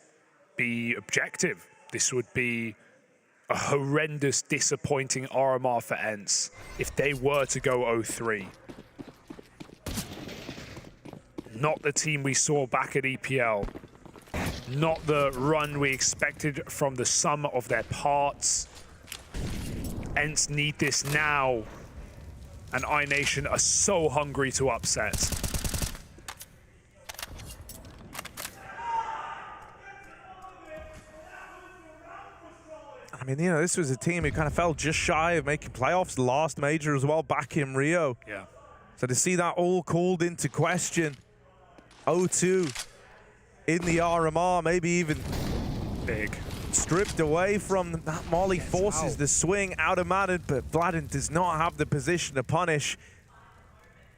Speaker 5: be objective. This would be a horrendous, disappointing RMR for ENCE if they were to go 0-3. Not the team we saw back at EPL. Not the run we expected from the sum of their parts. ENCE need this now. And iNation are so hungry to upset.
Speaker 4: I mean, you know, this was a team who kind of fell just shy of making playoffs last major as well, back in Rio.
Speaker 5: Yeah.
Speaker 4: So to see that all called into question, 0-2 in the RMR, maybe even
Speaker 5: big.
Speaker 4: Stripped away from that Molly, forces the swing out of Madden, but Vladin does not have the position to punish.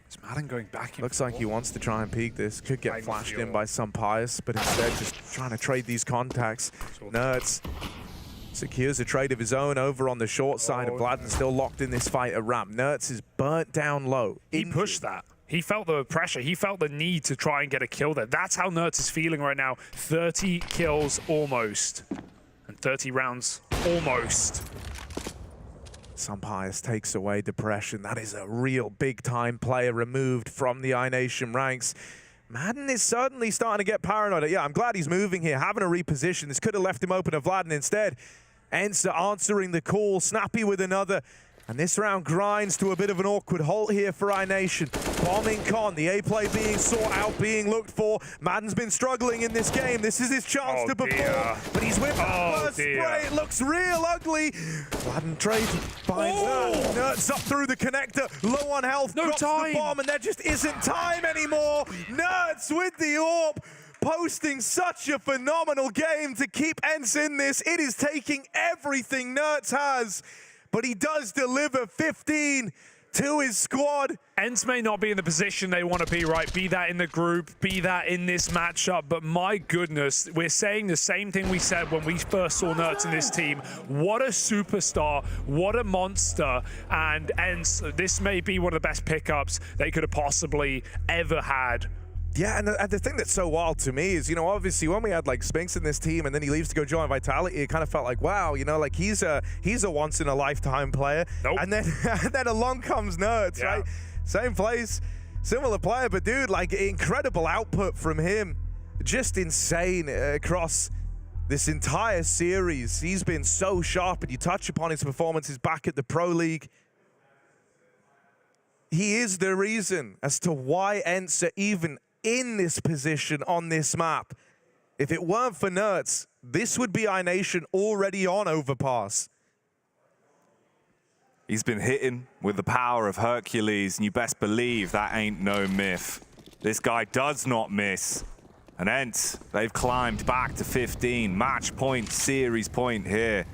Speaker 5: Is Madden going back in?
Speaker 4: Looks like he wants to try and peek this. Could get flashed in by some Pius, but instead just trying to trade these contacts. Nerds secures a trade of his own over on the short side, and Vladin still locked in this fight at ramp. Nerds is burnt down low.
Speaker 5: He pushed that. He felt the pressure. He felt the need to try and get a kill there. That's how Nerds is feeling right now. 30 kills almost. And 30 rounds Almost.
Speaker 4: Pijamas takes away depression. That is a real big-time player removed from the iNation ranks. Madden is certainly starting to get paranoid. Yeah, I'm glad he's moving here, having a reposition. This could have left him open to Vlad, and instead, ENCE answering the call. Snappi with another. And this round grinds to a bit of an awkward halt here for iNation. Bombing Con, the A-play being sought out, being looked for. Madden's been struggling in this game. This is his chance to perform. But he's whipped that first spray. It looks real ugly. Vlad Trade finds that. Nerds up through the connector. Low on health.
Speaker 5: No time.
Speaker 4: The bomb, and there just isn't time anymore. Nerds with the AWP. Posting such a phenomenal game to keep ENCE in this. It is taking everything Nerds has. But he does deliver 15 to his squad.
Speaker 5: ENCE may not be in the position they want to be, right? Be that in the group, be that in this matchup, but my goodness, we're saying the same thing we said when we first saw Nerds in this team. What a superstar, what a monster, and ENCE, this may be one of the best pickups they could have possibly ever had.
Speaker 4: Yeah, and the thing that's so wild to me is, you know, obviously when we had like Spinks in this team and then he leaves to go join Vitality, it kind of felt like, wow, you know, like he's a once in a lifetime player.
Speaker 5: Nope.
Speaker 4: And then along comes Nerds, right? Same place, similar player, but dude, like incredible output from him. Just insane across this entire series. He's been so sharp, and you touch upon his performances back at the Pro League. He is the reason as to why ENCE are even in this position on this map. If it weren't for Nerds, this would be iNation already on Overpass.
Speaker 8: He's been hitting with the power of Hercules, and you best believe that ain't no myth. This guy does not miss. And ENCE, they've climbed back to 15. Match point, series point here.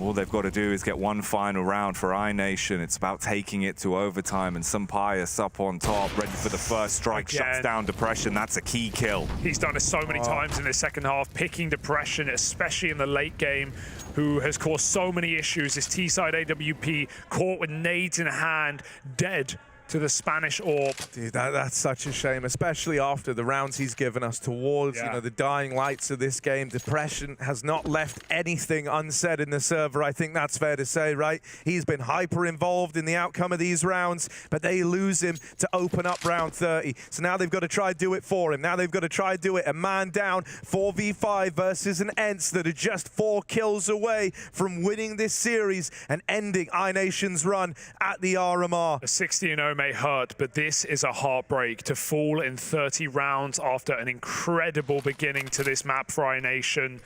Speaker 8: All they've got to do is get one final round for iNation. It's about taking it to overtime, and Pijamas up on top, ready for the first strike. Shuts down depression. That's a key kill.
Speaker 5: He's done it so many times in the second half, picking depression, especially in the late game, who has caused so many issues. His T-side AWP caught with nades in hand, dead to the Spanish AWP.
Speaker 4: Dude, that's such a shame, especially after the rounds he's given us towards, you know, the dying lights of this game. Depression has not left anything unsaid in the server. I think that's fair to say, right? He's been hyper involved in the outcome of these rounds, but they lose him to open up round 30. So now they've got to try do it for him. Now they've got to try do it. A man down, 4v5 versus an ENCE that are just 4 kills away from winning this series and ending iNation's run at the RMR.
Speaker 5: A 60-0 may hurt, but this is a heartbreak to fall in 30 rounds after an incredible beginning to this map for iNation.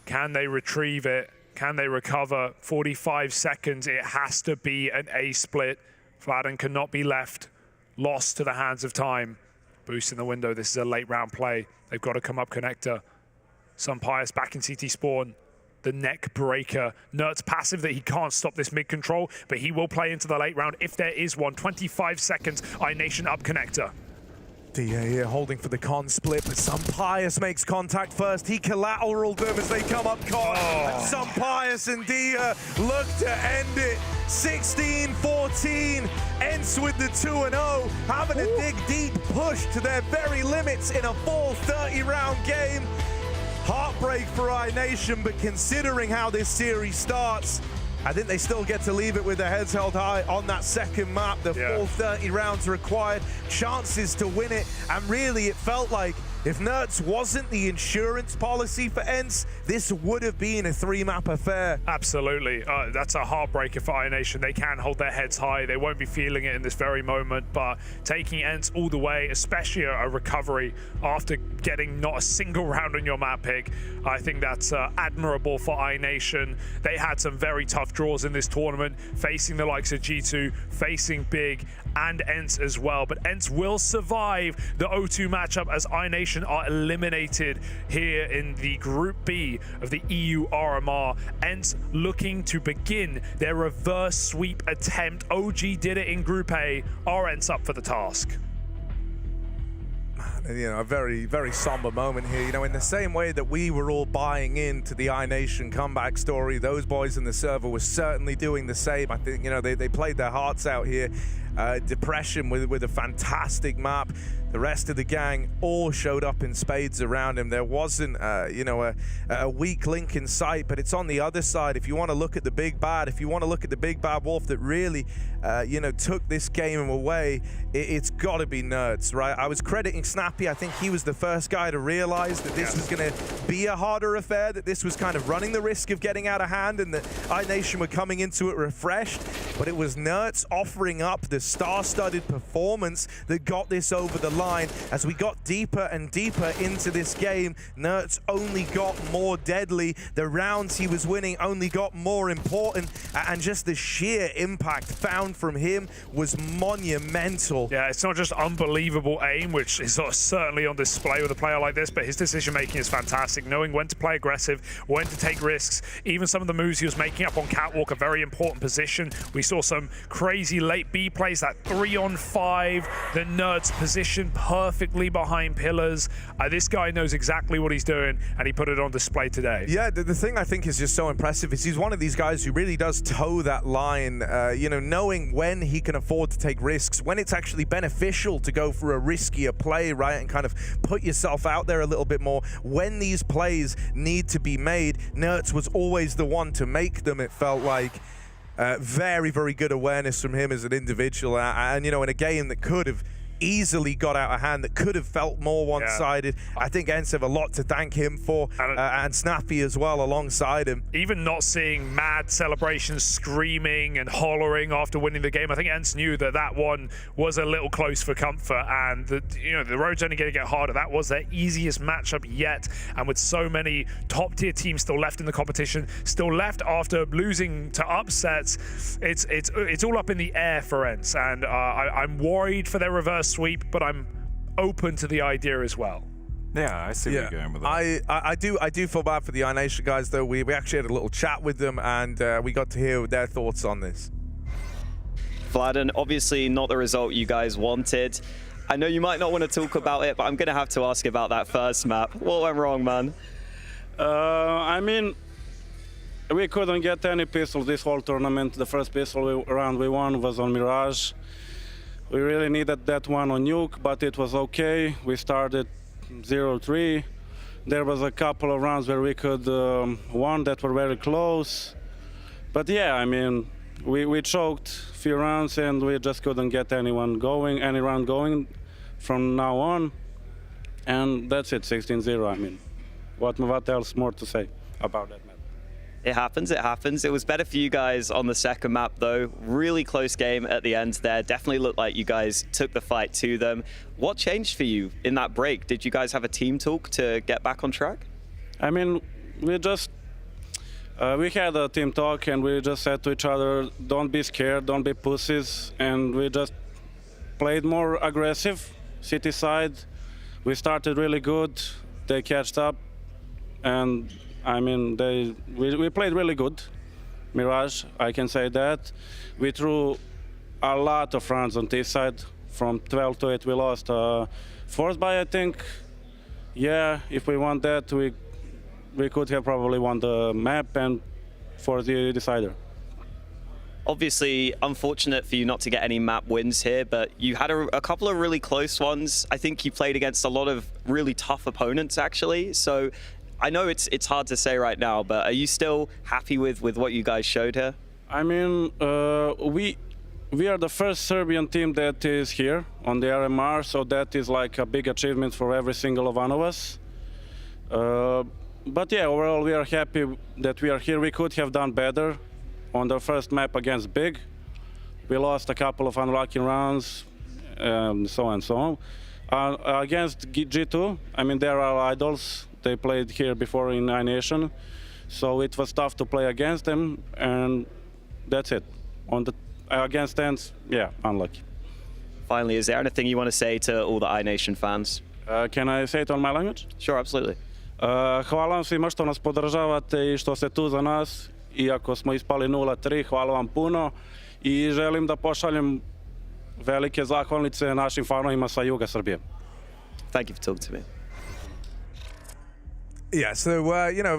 Speaker 5: Can they retrieve it? Can they recover? 45 seconds, it has to be an A split. Fladen cannot be left lost to the hands of time. Boost in the window, this is a late round play. They've got to come up connector. Pijamas back in CT spawn. The neck breaker. Nerds passive that he can't stop this mid control, but he will play into the late round if there is one. 25 seconds, iNation up connector.
Speaker 4: DA here holding for the con split, but Pijamas makes contact first. He collateraled them as they come up con. And Pijamas and Dia look to end it. 16-14. ENCE with the 2-0, having to dig deep, push to their very limits in a full 30-round game. Heartbreak for iNation, but considering how this series starts, I think they still get to leave it with their heads held high on that second map. The full 30 rounds required, chances to win it, and really it felt like if Nerds wasn't the insurance policy for ENCE, this would have been a 3-map affair.
Speaker 5: Absolutely. That's a heartbreaker for iNation. They can hold their heads high. They won't be feeling it in this very moment, but taking ENCE all the way, especially a recovery after getting not a single round on your map pick, I think that's admirable for iNation. They had some very tough draws in this tournament, facing the likes of G2, facing Big, and ENCE as well, but ENCE will survive the O2 matchup as iNation are eliminated here in the Group B of the EU RMR. ENCE looking to begin their reverse sweep attempt. OG did it in Group A. Are ENCE up for the task?
Speaker 4: You know, a very, very somber moment here. You know, in the same way that we were all buying into the iNation comeback story, those boys in the server were certainly doing the same. I think, you know, they played their hearts out here. Depression with a fantastic map. The rest of the gang all showed up in spades around him. There wasn't, you know, a weak link in sight, but it's on the other side. If you want to look at the big bad, if you want to look at the big bad wolf that really, you know, took this game away, it's got to be Nerds, right? I was crediting Snappi. I think he was the first guy to realize that this was going to be a harder affair, that this was kind of running the risk of getting out of hand, and that iNation were coming into it refreshed. But it was Nerds offering up the star-studded performance that got this over the line. As we got deeper and deeper into this game, Nerds only got more deadly. The rounds he was winning only got more important, and just the sheer impact found from him was monumental.
Speaker 5: Yeah, it's not just unbelievable aim, which is certainly on display with a player like this, but his decision-making is fantastic, knowing when to play aggressive, when to take risks. Even some of the moves he was making up on Catwalk, a very important position. We saw some crazy late B plays, that 3-on-5, the Nerds position perfectly behind pillars. This guy knows exactly what he's doing, and he put it on display today.
Speaker 4: Yeah, the thing I think is just so impressive is he's one of these guys who really does toe that line, you know, knowing when he can afford to take risks, when it's actually beneficial to go for a riskier play, right, and kind of put yourself out there a little bit more. When these plays need to be made, Nerds was always the one to make them, it felt like. Very, very good awareness from him as an individual, and you know, in a game that could have easily got out of hand, that could have felt more one-sided. Yeah. I think ENCE have a lot to thank him for, and Snappi as well alongside him.
Speaker 5: Even not seeing mad celebrations, screaming and hollering after winning the game, I think ENCE knew that that one was a little close for comfort, and you know, the road's only going to get harder. That was their easiest matchup yet, and with so many top-tier teams still left in the competition, still left after losing to upsets, it's all up in the air for ENCE, and I'm worried for their reverse sweep, but I'm open to the idea as well.
Speaker 8: Yeah, I see where you're going with that.
Speaker 4: I do feel bad for the iNation guys, though. We actually had a little chat with them, and we got to hear their thoughts on this.
Speaker 9: Vladen, obviously not the result you guys wanted. I know you might not want to talk about it, but I'm going to have to ask about that first map. What went wrong, man?
Speaker 17: I mean, we couldn't get any pistols this whole tournament. The first pistol round we won was on Mirage. We really needed that one on Nuke, but it was okay. We started 0-3. There was a couple of rounds where we could won that were very close. But yeah, I mean, we choked a few rounds and we just couldn't get any round going from now on. And that's it, 16-0. I mean, what else more to say about that?
Speaker 9: It happens, it happens. It was better for you guys on the second map, though. Really close game at the end there. Definitely looked like you guys took the fight to them. What changed for you in that break? Did you guys have a team talk to get back on track?
Speaker 17: I mean, we had a team talk and we just said to each other, don't be scared, don't be pussies. And we just played more aggressive, city side. We started really good. They catched up. And I mean, we played really good, Mirage, I can say that. We threw a lot of rounds on this side. From 12-8 we lost. FORZE by, I think, yeah, if we won that, we could have probably won the map and FORZE decider.
Speaker 9: Obviously, unfortunate for you not to get any map wins here, but you had a couple of really close ones. I think you played against a lot of really tough opponents, actually. So I know it's hard to say right now, but are you still happy with what you guys showed here?
Speaker 17: I mean, we are the first Serbian team that is here on the RMR, so that is like a big achievement for every single one of us. But yeah, overall we are happy that we are here. We could have done better on the first map against Big. We lost a couple of unlucky rounds, so on and so on. Against G2, I mean, they're our idols. They played here before in iNation, so it was tough to play against them, and that's it. Against ENCE, yeah, unlucky.
Speaker 9: Finally, is there anything you want to say to all the iNation fans?
Speaker 17: Can I say it on my language?
Speaker 9: Sure, absolutely.
Speaker 17: Hvala vam svima što nas podržavate i što ste tu za nas, iako smo ispali 0-3, hvala vam puno i želim da pošaljem velike zahvalnice našim fanovima sa juga Srbije.
Speaker 9: Thank you for talking to me.
Speaker 4: Yeah, so, you know,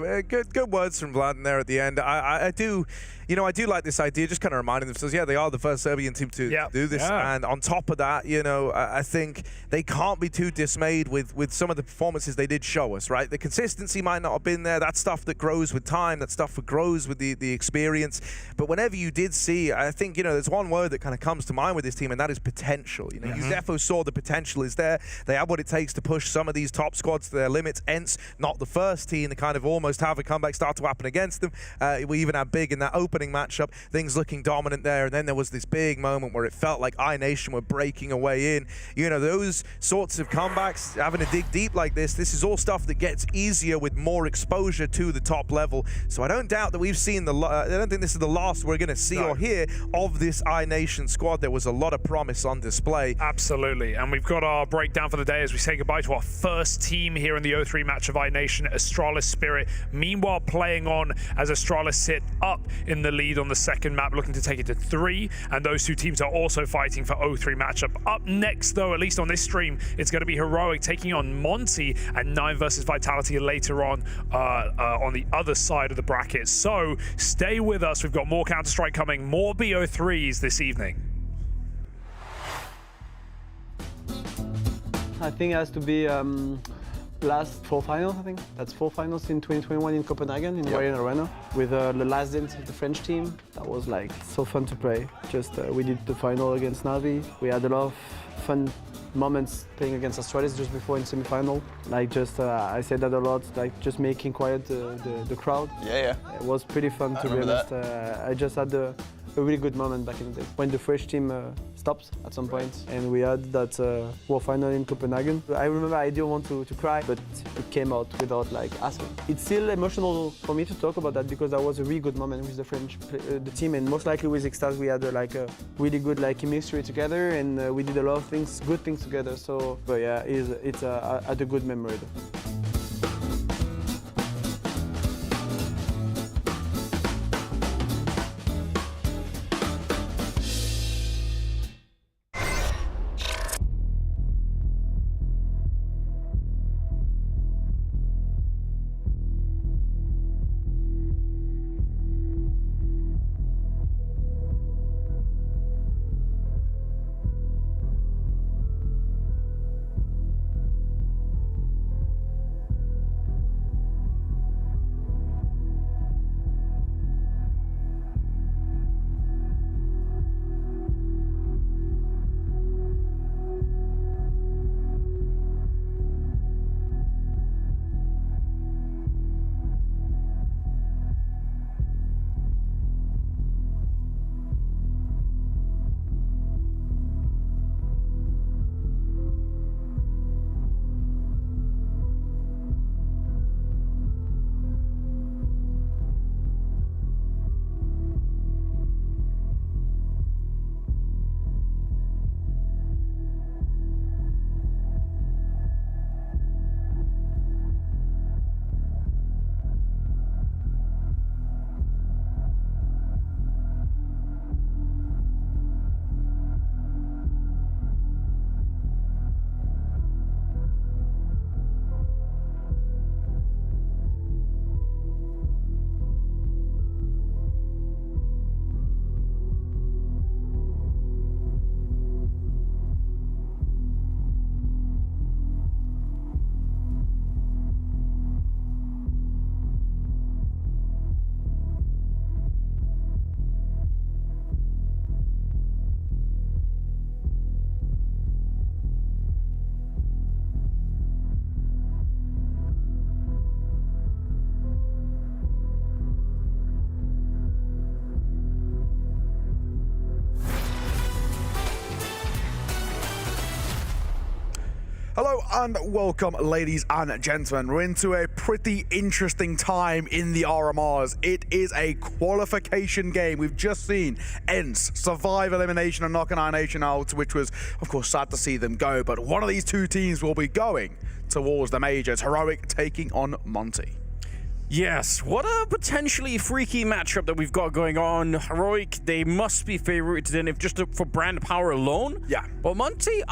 Speaker 4: good words from Vladen there at the end. I do, You know, I do like this idea, just kind of reminding themselves, yeah, they are the first Serbian team to do this. And on top of that, you know, I think they can't be too dismayed with some of the performances they did show us, right? The consistency might not have been there. That's stuff that grows with time. That stuff that grows with the experience. But whenever you did see, I think, you know, there's one word that kind of comes to mind with this team, and that is potential. You know, you defo saw the potential is there. They have what it takes to push some of these top squads to their limits. ENCE, not the first team to kind of almost have a comeback start to happen against them. We even had Big in that opening matchup, things looking dominant there, and then there was this big moment where it felt like iNation were breaking away in. You know, those sorts of comebacks, having to dig deep like this is all stuff that gets easier with more exposure to the top level. So I don't doubt that we've seen I don't think this is the last we're going to see or hear of this iNation squad. There was a lot of promise on display.
Speaker 5: Absolutely, and we've got our breakdown for the day as we say goodbye to our first team here in the 0-3 match of iNation, Astralis Spirit. Meanwhile, playing on as Astralis sit up in the lead on the second map, looking to take it to 3, and those two teams are also fighting for 0-3 matchup. Up next, though, at least on this stream, it's going to be Heroic taking on Monte, and 9 versus Vitality later on the other side of the bracket. So stay with us. We've got more Counter-Strike coming, more BO3s this evening.
Speaker 18: I think it has to be last 4 finals, I think. That's 4 finals in 2021 in Copenhagen, in Aurora, with the last dance of the French team. That was like so fun to play. Just we did the final against Snappi. We had a lot of fun moments playing against Astralis just before in semi-final. Like just, I said that a lot, like just making quiet the crowd.
Speaker 12: Yeah.
Speaker 18: It was pretty fun to be honest. I just had a really good moment back in the day when the French team stopped at some point, and we had that World Final in Copenhagen. I remember I didn't want to cry, but it came out without like asking. It's still emotional for me to talk about that because that was a really good moment with the French the team, and most likely with Xtaz we had like a really good like chemistry together, and we did a lot of things, good things together. So, but yeah, it's a good memory.
Speaker 19: Hello and welcome, ladies and gentlemen. We're into a pretty interesting time in the RMRs. It is a qualification game. We've just seen ENCE survive elimination and knock an iNation out, which was, of course, sad to see them go. But one of these two teams will be going towards the majors. Heroic taking on Monte.
Speaker 20: Yes, what a potentially freaky matchup that we've got going on. Heroic, they must be favorited in if just for brand power alone.
Speaker 19: Yeah.
Speaker 20: But Monte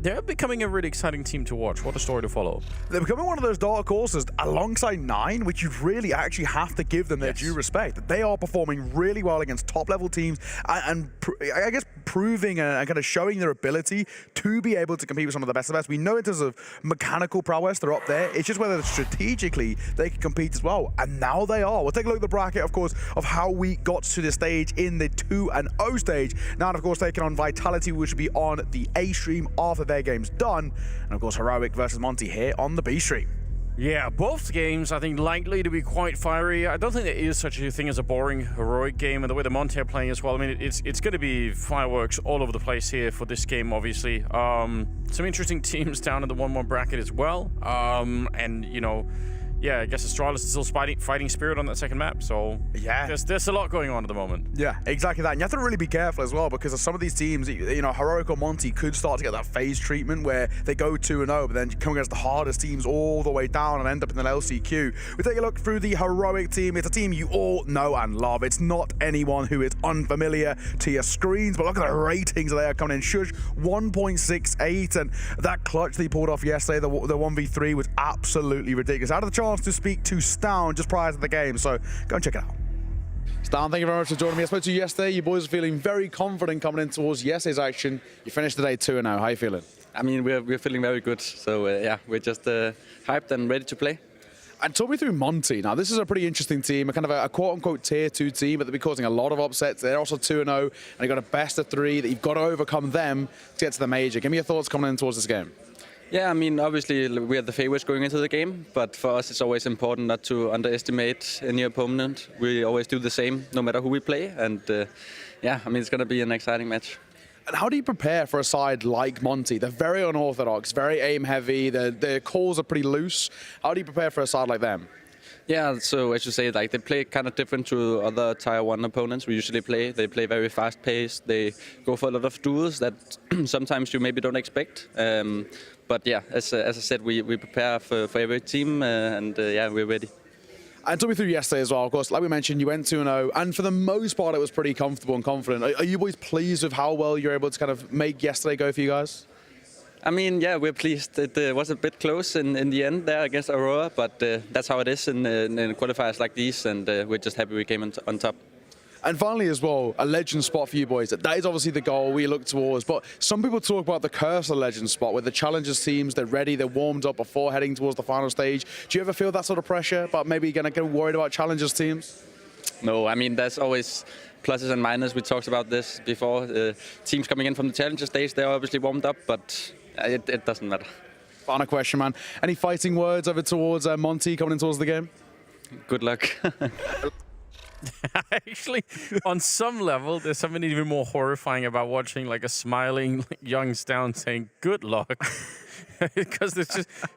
Speaker 20: they're becoming a really exciting team to watch. What a story to follow.
Speaker 19: They're becoming one of those dark horses alongside Nine, which you really actually have to give them their due respect. They are performing really well against top-level teams and I guess proving and kind of showing their ability to be able to compete with some of the best of the best. We know in terms of mechanical prowess, they're up there. It's just whether strategically they can compete as well, and now they are. We'll take a look at the bracket, of course, of how we got to the stage in the 2-0 stage. Now, of course, taking on Vitality, which will be on the A stream after their game's done, and of course, Heroic versus Monte here on the B stream.
Speaker 20: Yeah, both games, I think, likely to be quite fiery. I don't think there is such a thing as a boring Heroic game, and the way the Monte are playing as well. I mean, it's going to be fireworks all over the place here for this game, obviously. Some interesting teams down in the 1-1 bracket as well. And, you know, yeah, I guess Astralis is still fighting Spirit on that second map, so yeah, there's a lot going on at the moment.
Speaker 19: Yeah, exactly that. And you have to really be careful as well, because of some of these teams, you know, Heroic or Monte could start to get that phase treatment where they go 2-0, but then come against the hardest teams all the way down and end up in the LCQ. We take a look through the Heroic team. It's a team you all know and love. It's not anyone who is unfamiliar to your screens, but look at the ratings they are coming in. Shush, 1.68, and that clutch they pulled off yesterday, the 1v3, was absolutely ridiculous. Out of the chance to speak to Stown just prior to the game, so go and check it out. Stown, thank you very much for joining me. I spoke to you yesterday. You boys are feeling very confident coming in towards yesterday's action. You finished the day 2-0. How are you feeling?
Speaker 21: I mean, we're feeling very good. So yeah, we're just hyped and ready to play.
Speaker 19: And talk me through Monte. Now, this is a pretty interesting team, a kind of a quote-unquote tier 2 team, but they'll be causing a lot of upsets. They're also 2-0, and you've got a best of 3 that you've got to overcome them to get to the major. Give me your thoughts coming in towards this game.
Speaker 21: Yeah, I mean, obviously we are the favorites going into the game, but for us it's always important not to underestimate any opponent. We always do the same, no matter who we play, and yeah, I mean, it's going to be an exciting match.
Speaker 19: And how do you prepare for a side like Monte? They're very unorthodox, very aim-heavy, their calls are pretty loose. How do you prepare for a side like them?
Speaker 21: Yeah, so as you say, like they play kind of different to other Tier 1 opponents we usually play. They play very fast-paced, they go for a lot of duels that sometimes you maybe don't expect. But yeah, as I said, we prepare for every team, and yeah, we're ready.
Speaker 19: And talk me through yesterday as well. Of course, like we mentioned, you went 2-0, and for the most part, it was pretty comfortable and confident. Are you boys pleased with how well you're able to kind of make yesterday go for you guys?
Speaker 21: I mean, yeah, we're pleased. It was a bit close in the end there against Aurora, but that's how it is in qualifiers like these, and we're just happy we came on top.
Speaker 19: And finally as well, a legend spot for you boys. That is obviously the goal we look towards, but some people talk about the curse of the legend spot, where the challengers teams, they're ready, they're warmed up before heading towards the final stage. Do you ever feel that sort of pressure about maybe going to get worried about challengers teams?
Speaker 21: No, I mean, there's always pluses and minuses. We talked about this before. Teams coming in from the challenger stage, they're obviously warmed up, but it doesn't matter.
Speaker 19: Final question, man. Any fighting words over towards Monte coming in towards the game?
Speaker 21: Good luck.
Speaker 20: Actually, on some level, there's something even more horrifying about watching like a smiling young Stown saying "good luck," because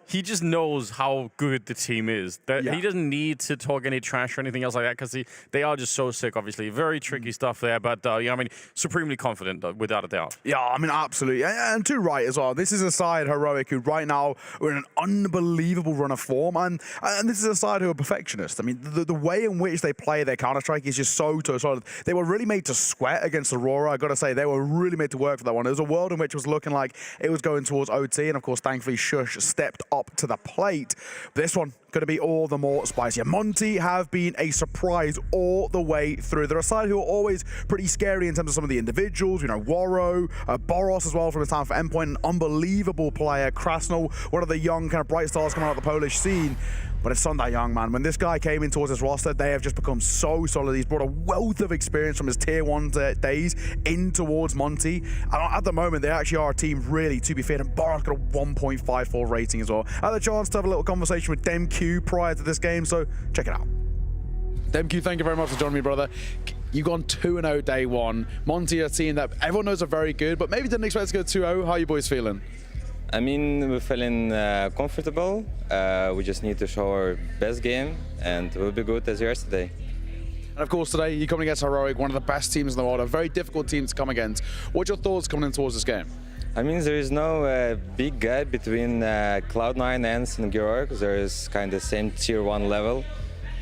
Speaker 20: he just knows how good the team is. He doesn't need to talk any trash or anything else like that, because they are just so sick. Obviously, very tricky stuff there, but you know, I mean, supremely confident without a doubt.
Speaker 19: Yeah, I mean, absolutely, and too right as well. This is a side, Heroic, who right now are in an unbelievable run of form, and this is a side who are perfectionists. I mean, the way in which they play their Counter-Strike is just so solid. They were really made to sweat against Aurora. I got to say, they were really made to work for that one. There was a world in which it was looking like it was going towards OT, and of course, thankfully, Shush stepped up to the plate. This one going to be all the more spicier. Monte have been a surprise all the way through. They're a side who are always pretty scary in terms of some of the individuals. You know, Waro, Boros as well from his time for Endpoint, an unbelievable player. Krasnal, one of the young kind of bright stars coming out of the Polish scene. But it's not that young, man. When this guy came in towards his roster, they have just become so solid. He's brought a wealth of experience from his Tier 1 days in towards Monte. And at the moment, they actually are a team really to be feared. And Boros got a 1.54 rating as well. I had the chance to have a little conversation with DemQ prior to this game, so check it out. DemQ, thank you very much for joining me, brother. You've gone 2-0 day 1. Monte, a team that everyone knows are very good, but maybe didn't expect to go 2-0. How are you boys feeling?
Speaker 22: I mean, we're feeling comfortable. We just need to show our best game, and we'll be good as yesterday.
Speaker 19: And of course, today you're coming against Heroic, one of the best teams in the world, a very difficult team to come against. What's your thoughts coming in towards this game?
Speaker 22: I mean, there is no big gap between Cloud9, ENCE, and Heroic. There is kind of same Tier 1 level.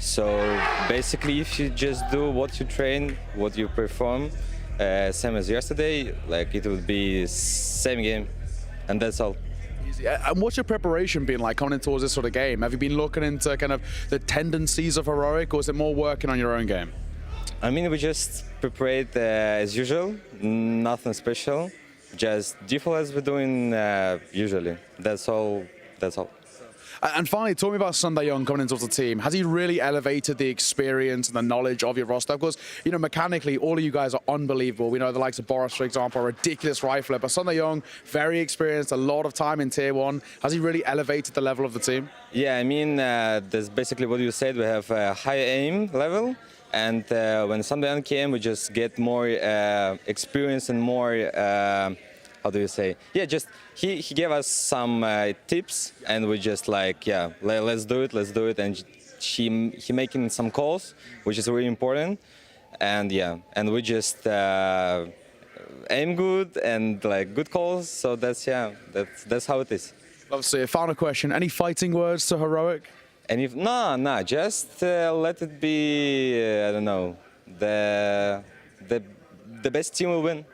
Speaker 22: So basically, if you just do what you train, what you perform, same as yesterday, like it would be same game, and that's all.
Speaker 19: And what's your preparation been like coming in towards this sort of game? Have you been looking into kind of the tendencies of Heroic, or is it more working on your own game?
Speaker 22: I mean, we just prepared as usual, nothing special, just default as we're doing usually. That's all. That's all.
Speaker 19: And finally, talk me about Sunday Young coming into the team. Has he really elevated the experience and the knowledge of your roster? Because, you know, mechanically, all of you guys are unbelievable. We know the likes of Boris, for example, a ridiculous rifler. But Sunday Young, very experienced, a lot of time in Tier 1. Has he really elevated the level of the team?
Speaker 22: Yeah, I mean, that's basically what you said. We have a high aim level. And when Sunday Young came, we just get more experience and more... how do you say? Yeah, just he gave us some tips, and we just like, yeah, let's do it. And he making some calls, which is really important. And yeah, and we just aim good and like good calls. So that's that's how it is.
Speaker 19: Love to see it. Final question: any fighting words to Heroic?
Speaker 22: And if no, just let it be. I don't know. The best team will win.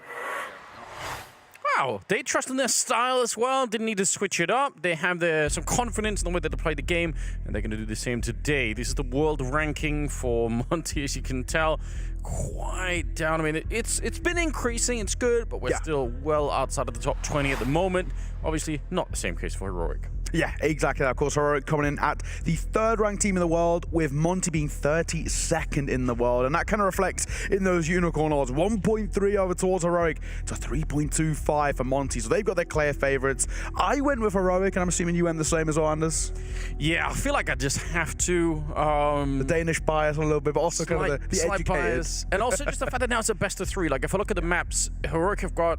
Speaker 20: Wow, they trust in their style as well. Didn't need to switch it up. They have some confidence in the way that they play the game, and they're going to do the same today. This is the world ranking for Monte, as you can tell, quite down. I mean, it's been increasing. It's good, but we're still well outside of the top 20 at the moment. Obviously, not the same case for Heroic.
Speaker 19: Yeah, exactly that. Of course, Heroic coming in at the 3rd ranked team in the world, with Monte being 32nd in the world. And that kind of reflects in those unicorn odds. 1.3 over towards Heroic to 3.25 for Monte. So they've got their clear favorites. I went with Heroic, and I'm assuming you went the same as well, Anders?
Speaker 20: Yeah, I feel like I just have to.
Speaker 19: The Danish bias a little bit, but also kind of the
Speaker 20: slight
Speaker 19: educated.
Speaker 20: Bias. And also just the fact that now it's a best of 3. Like, if I look at the maps, Heroic have got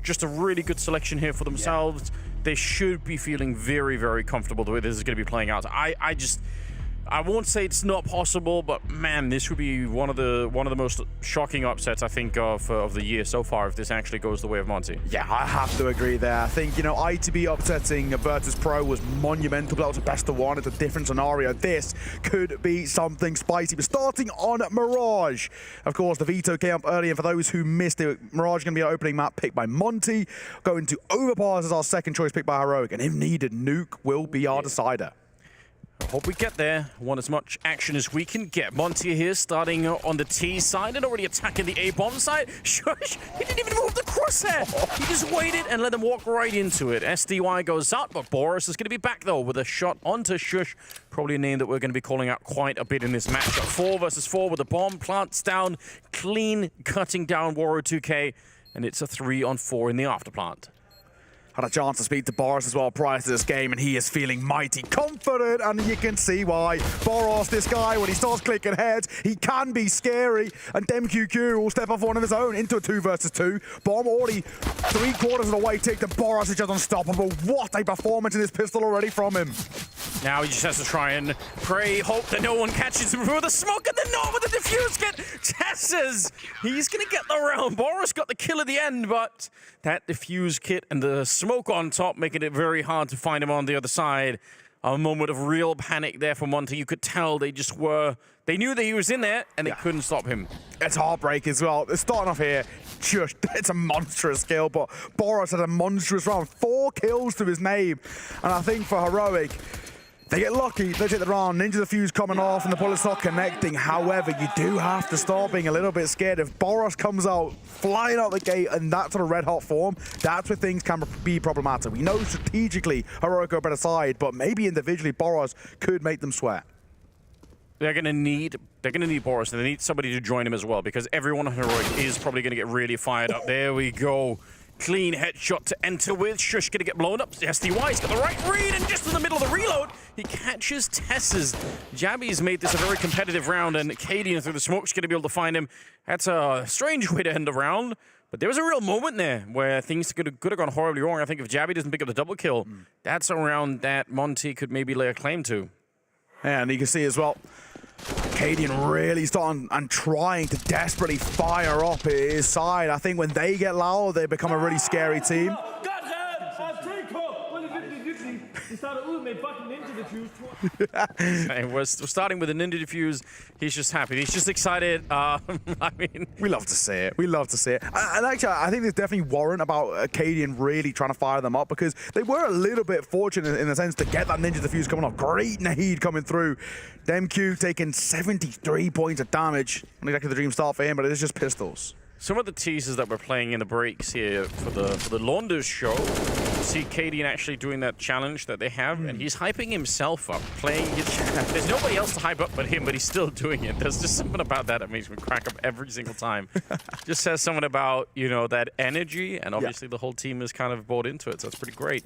Speaker 20: just a really good selection here for themselves. Yeah. They should be feeling very, very comfortable the way this is going to be playing out. I won't say it's not possible, but man, this would be one of the most shocking upsets I think of the year so far if this actually goes the way of Monte.
Speaker 19: Yeah, I have to agree there. I think, you know, ITB upsetting Virtus Pro was monumental, but that was a best of 1. It's a different scenario. This could be something spicy. But starting on Mirage, of course, the Veto came up early, and for those who missed it, Mirage is going to be an opening map picked by Monte, going to Overpass as our second choice picked by Heroic, and if needed, Nuke will be our decider.
Speaker 20: I hope we get there. Want as much action as we can get. Monte here starting on the T side and already attacking the A bomb side. Shush! He didn't even move the crosshair! He just waited and let them walk right into it. SDY goes out, but Boris is going to be back though with a shot onto Shush. Probably a name that we're going to be calling out quite a bit in this matchup. 4 versus 4 with a bomb. Plants down. Clean cutting down Warrior 2K. And it's a 3-on-4 in the afterplant.
Speaker 19: Had a chance to speak to Boris as well prior to this game, and he is feeling mighty confident, and you can see why. Boris, this guy, when he starts clicking heads, he can be scary, and DemQQ will step off one of his own into a 2 versus 2. Bomb already 3/4 of the way ticked, and Boris is just unstoppable. What a performance in this pistol already from him.
Speaker 20: Now he just has to try and pray, hope that no one catches him with the smoke, and then not with the defuse kit. Tesses, he's going to get the round. Boris got the kill at the end, but that defuse kit and the smoke on top making it very hard to find him on the other side. A moment of real panic there for Monte. You could tell they just were... They knew that he was in there, and they couldn't stop him.
Speaker 19: It's heartbreak as well. Starting off here, just, it's a monstrous kill, but Boris had a monstrous round. 4 kills to his name. And I think for Heroic, they get lucky, they take the round, Ninja the Fuse coming off and the bullets not connecting. However, you do have to start being a little bit scared. If Boris comes out, flying out the gate in that sort of red hot form, that's where things can be problematic. We know strategically Heroic are a better side, but maybe individually Boris could make them sweat.
Speaker 20: They're gonna need Boris, and they need somebody to join him as well, because everyone on Heroic is probably gonna get really fired up. There we go. Clean headshot to enter with. Shush gonna get blown up. SDY's got the right read, and just in the middle of the reload, he catches Tesses. Jabby's made this a very competitive round, and Cadian through the smoke's gonna be able to find him. That's a strange way to end the round, but there was a real moment there where things could have gone horribly wrong. I think if Jabby doesn't pick up the double kill, that's a round that Monte could maybe lay a claim to.
Speaker 19: Yeah, and you can see as well, Cadian really starting and trying to desperately fire up his side. I think when they get loud, they become a really scary team.
Speaker 20: And we're starting with a ninja diffuse. He's just happy. He's just excited. I mean,
Speaker 19: we love to see it. We love to see it. And actually, I think there's definitely warrant about Cadian really trying to fire them up, because they were a little bit fortunate in the sense to get that ninja diffuse coming off. Great Nahid coming through. DemQ taking 73 points of damage. Not exactly the dream start for him, but it is just pistols.
Speaker 20: Some of the teasers that we're playing in the breaks here for the Launders show, you see Cadian actually doing that challenge that they have, and he's hyping himself up, playing his... There's nobody else to hype up but him, but he's still doing it. There's just something about that makes me crack up every single time. Just says something about, you know, that energy, and obviously the whole team is kind of bought into it, so it's pretty great.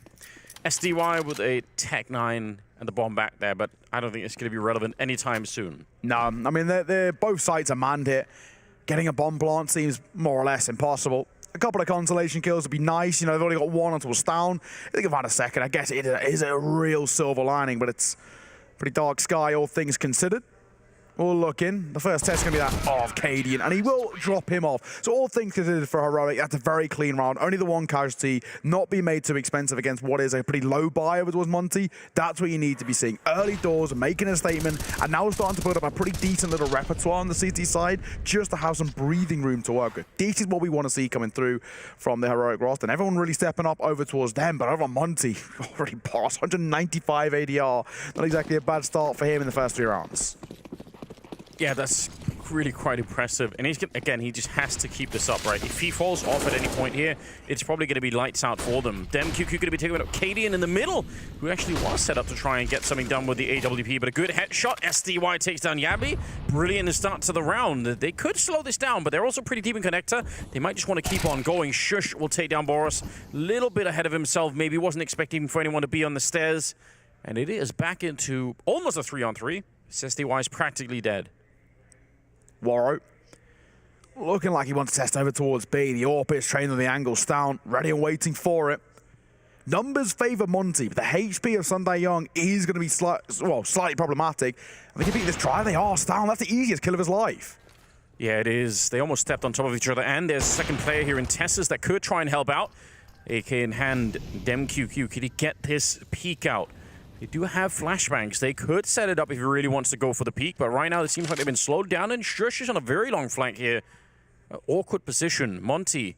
Speaker 20: SDY with a Tech 9 and the bomb back there, but I don't think it's going to be relevant anytime soon.
Speaker 19: No, I mean, they're both sides are manned here. Getting a bomb plant seems more or less impossible. A couple of consolation kills would be nice. You know, they've only got one until it's down. I think about a second. I guess it is a real silver lining, but it's pretty dark sky, all things considered. We'll look in. The first test is going to be that of Cadian, and he will drop him off. So all things considered for Heroic, that's a very clean round. Only the one casualty, not be made too expensive against what is a pretty low buy over towards Monte. That's what you need to be seeing. Early doors, making a statement, and now we're starting to build up a pretty decent little repertoire on the CT side, just to have some breathing room to work with. This is what we want to see coming through from the Heroic roster, and everyone really stepping up over towards them, but over on Monte, already passed 195 ADR. Not exactly a bad start for him in the first 3 rounds.
Speaker 20: Yeah, that's really quite impressive. And he's again, he just has to keep this up, right? If he falls off at any point here, it's probably going to be lights out for them. DemQ going to be taking out Cadian in the middle, who actually was set up to try and get something done with the AWP, but a good headshot. SDY takes down Yabi. Brilliant start to the round. They could slow this down, but they're also pretty deep in connector. They might just want to keep on going. Shush will take down Boris. Little bit ahead of himself. Maybe wasn't expecting for anyone to be on the stairs. And it is back into almost a 3-on-3. SDY is practically dead.
Speaker 19: Warro looking like he wants to test over towards B. The AWP is trained on the angles down, ready and waiting for it. Numbers favour Monte, but the HP of Sunday Young is going to be slightly problematic. If they can beat this try, they are down. That's the easiest kill of his life.
Speaker 20: Yeah, it is. They almost stepped on top of each other, and there's a second player here in Tessus that could try and help out. AK in hand, DemQ. Could he get this peek out? They do have flashbangs. They could set it up if he really wants to go for the peak, but right now it seems like they've been slowed down, and Shush is on a very long flank here. Awkward position. Monte,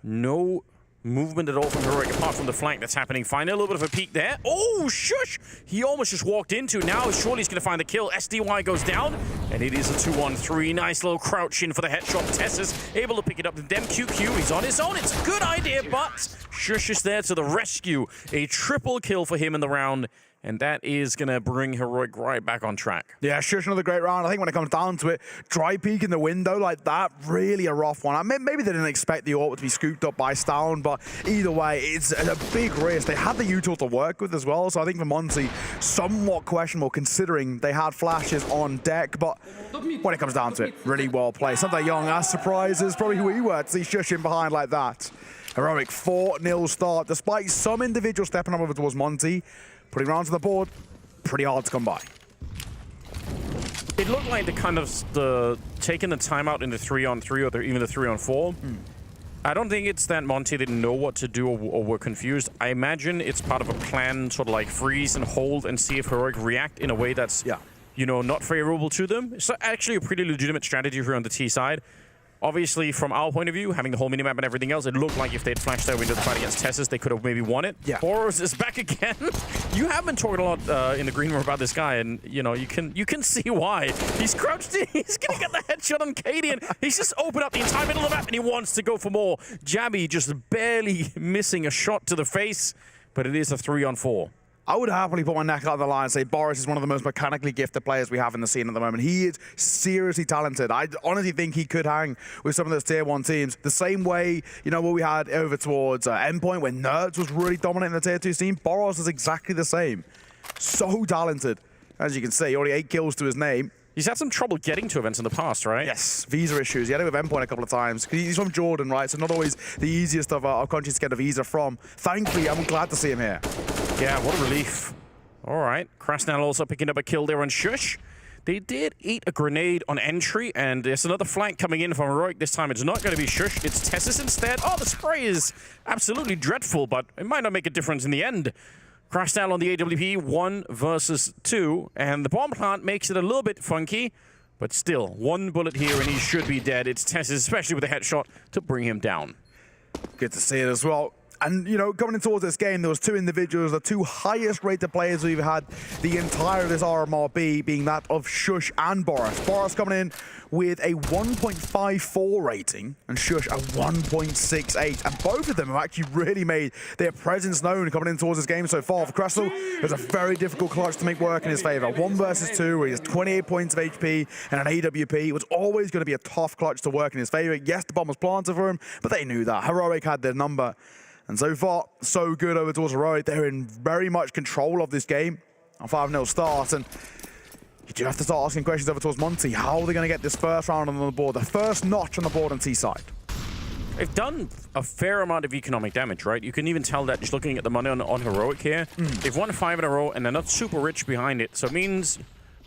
Speaker 20: no movement at all from Heroic, apart from the flank that's happening. Find a little bit of a peek there. Oh, Shush! He almost just walked into. Now surely he's going to find the kill. SDY goes down, and it is a 2-on-3. Nice little crouch in for the headshot. Tessus able to pick it up. The DemQ, he's on his own. It's a good idea, but Shush is there to the rescue. A triple kill for him in the round. And that is going to bring Heroic right back on track.
Speaker 19: Yeah, Shush, another great round. I think when it comes down to it, dry peek in the window like that, really a rough one. Maybe they didn't expect the AWP to be scooped up by Stown, but either way, it's a big risk. They had the util to work with as well, so I think for Monte, somewhat questionable considering they had flashes on deck, but when it comes down to it, really well played. Sunday Young, as surprises, probably who we were to see Shush in behind like that. Heroic 4-0 start, despite some individuals stepping up over towards Monte. Putting rounds on the board, pretty hard to come by.
Speaker 20: It looked like taking the timeout in the 3-on-3 or even the 3-on-4. I don't think it's that Monte didn't know what to do or were confused. I imagine it's part of a plan, sort of like freeze and hold and see if Heroic react in a way that's, you know, not favorable to them. It's actually a pretty legitimate strategy here on the T side. Obviously, from our point of view, having the whole minimap and everything else, it looked like if they'd flashed their window to fight against Tessus, they could have maybe won it.
Speaker 19: Yeah.
Speaker 20: Boros is back again. You have been talking a lot in the green room about this guy, and you know you can see why. He's crouched in. He's gonna get the headshot on Cadian. He's just opened up the entire middle of the map, and he wants to go for more. Jabby just barely missing a shot to the face, but it is a 3-on-4.
Speaker 19: I would happily put my neck out on the line and say Boris is one of the most mechanically gifted players we have in the scene at the moment. He is seriously talented. I honestly think he could hang with some of those tier 1 teams. The same way, you know, what we had over towards Endpoint when Nerds was really dominating the tier 2 scene. Boris is exactly the same. So talented. As you can see, already 8 kills to his name.
Speaker 20: He's had some trouble getting to events in the past, right?
Speaker 19: Yes, visa issues. He had it with Endpoint a couple of times. He's from Jordan, right? So not always the easiest of countries to get a visa from. Thankfully, I'm glad to see him here.
Speaker 20: Yeah, what a relief. All right, Krasnal also picking up a kill there on Shush. They did eat a grenade on entry, and there's another flank coming in from Heroic. This time it's not going to be Shush, it's Tessus instead. Oh, the spray is absolutely dreadful, but it might not make a difference in the end. Crash down on the AWP, 1 versus 2, and the bomb plant makes it a little bit funky, but still, 1 bullet here and he should be dead. It's Tess, especially with a headshot, to bring him down.
Speaker 19: Good to see it as well. And, you know, coming in towards this game, there was 2 individuals, the 2 highest rated players we've had the entire of this RMRB, being that of Shush and Boris. Boris coming in with a 1.54 rating and Shush a 1.68. And both of them have actually really made their presence known coming in towards this game so far. For Cressel, it was a very difficult clutch to make work in his favor. 1 versus 2, where he has 28 points of HP and an AWP. It was always going to be a tough clutch to work in his favor. Yes, the bomb was planted for him, but they knew that. Heroic had their number. And so far, so good over towards Aurora. They're in very much control of this game. A 5-0 start, and you do have to start asking questions over towards Monte. How are they going to get this first round on the board? The first notch on the board on T side.
Speaker 20: They've done a fair amount of economic damage, right? You can even tell that just looking at the money on Heroic here. They've won 5 in a row, and they're not super rich behind it. So it means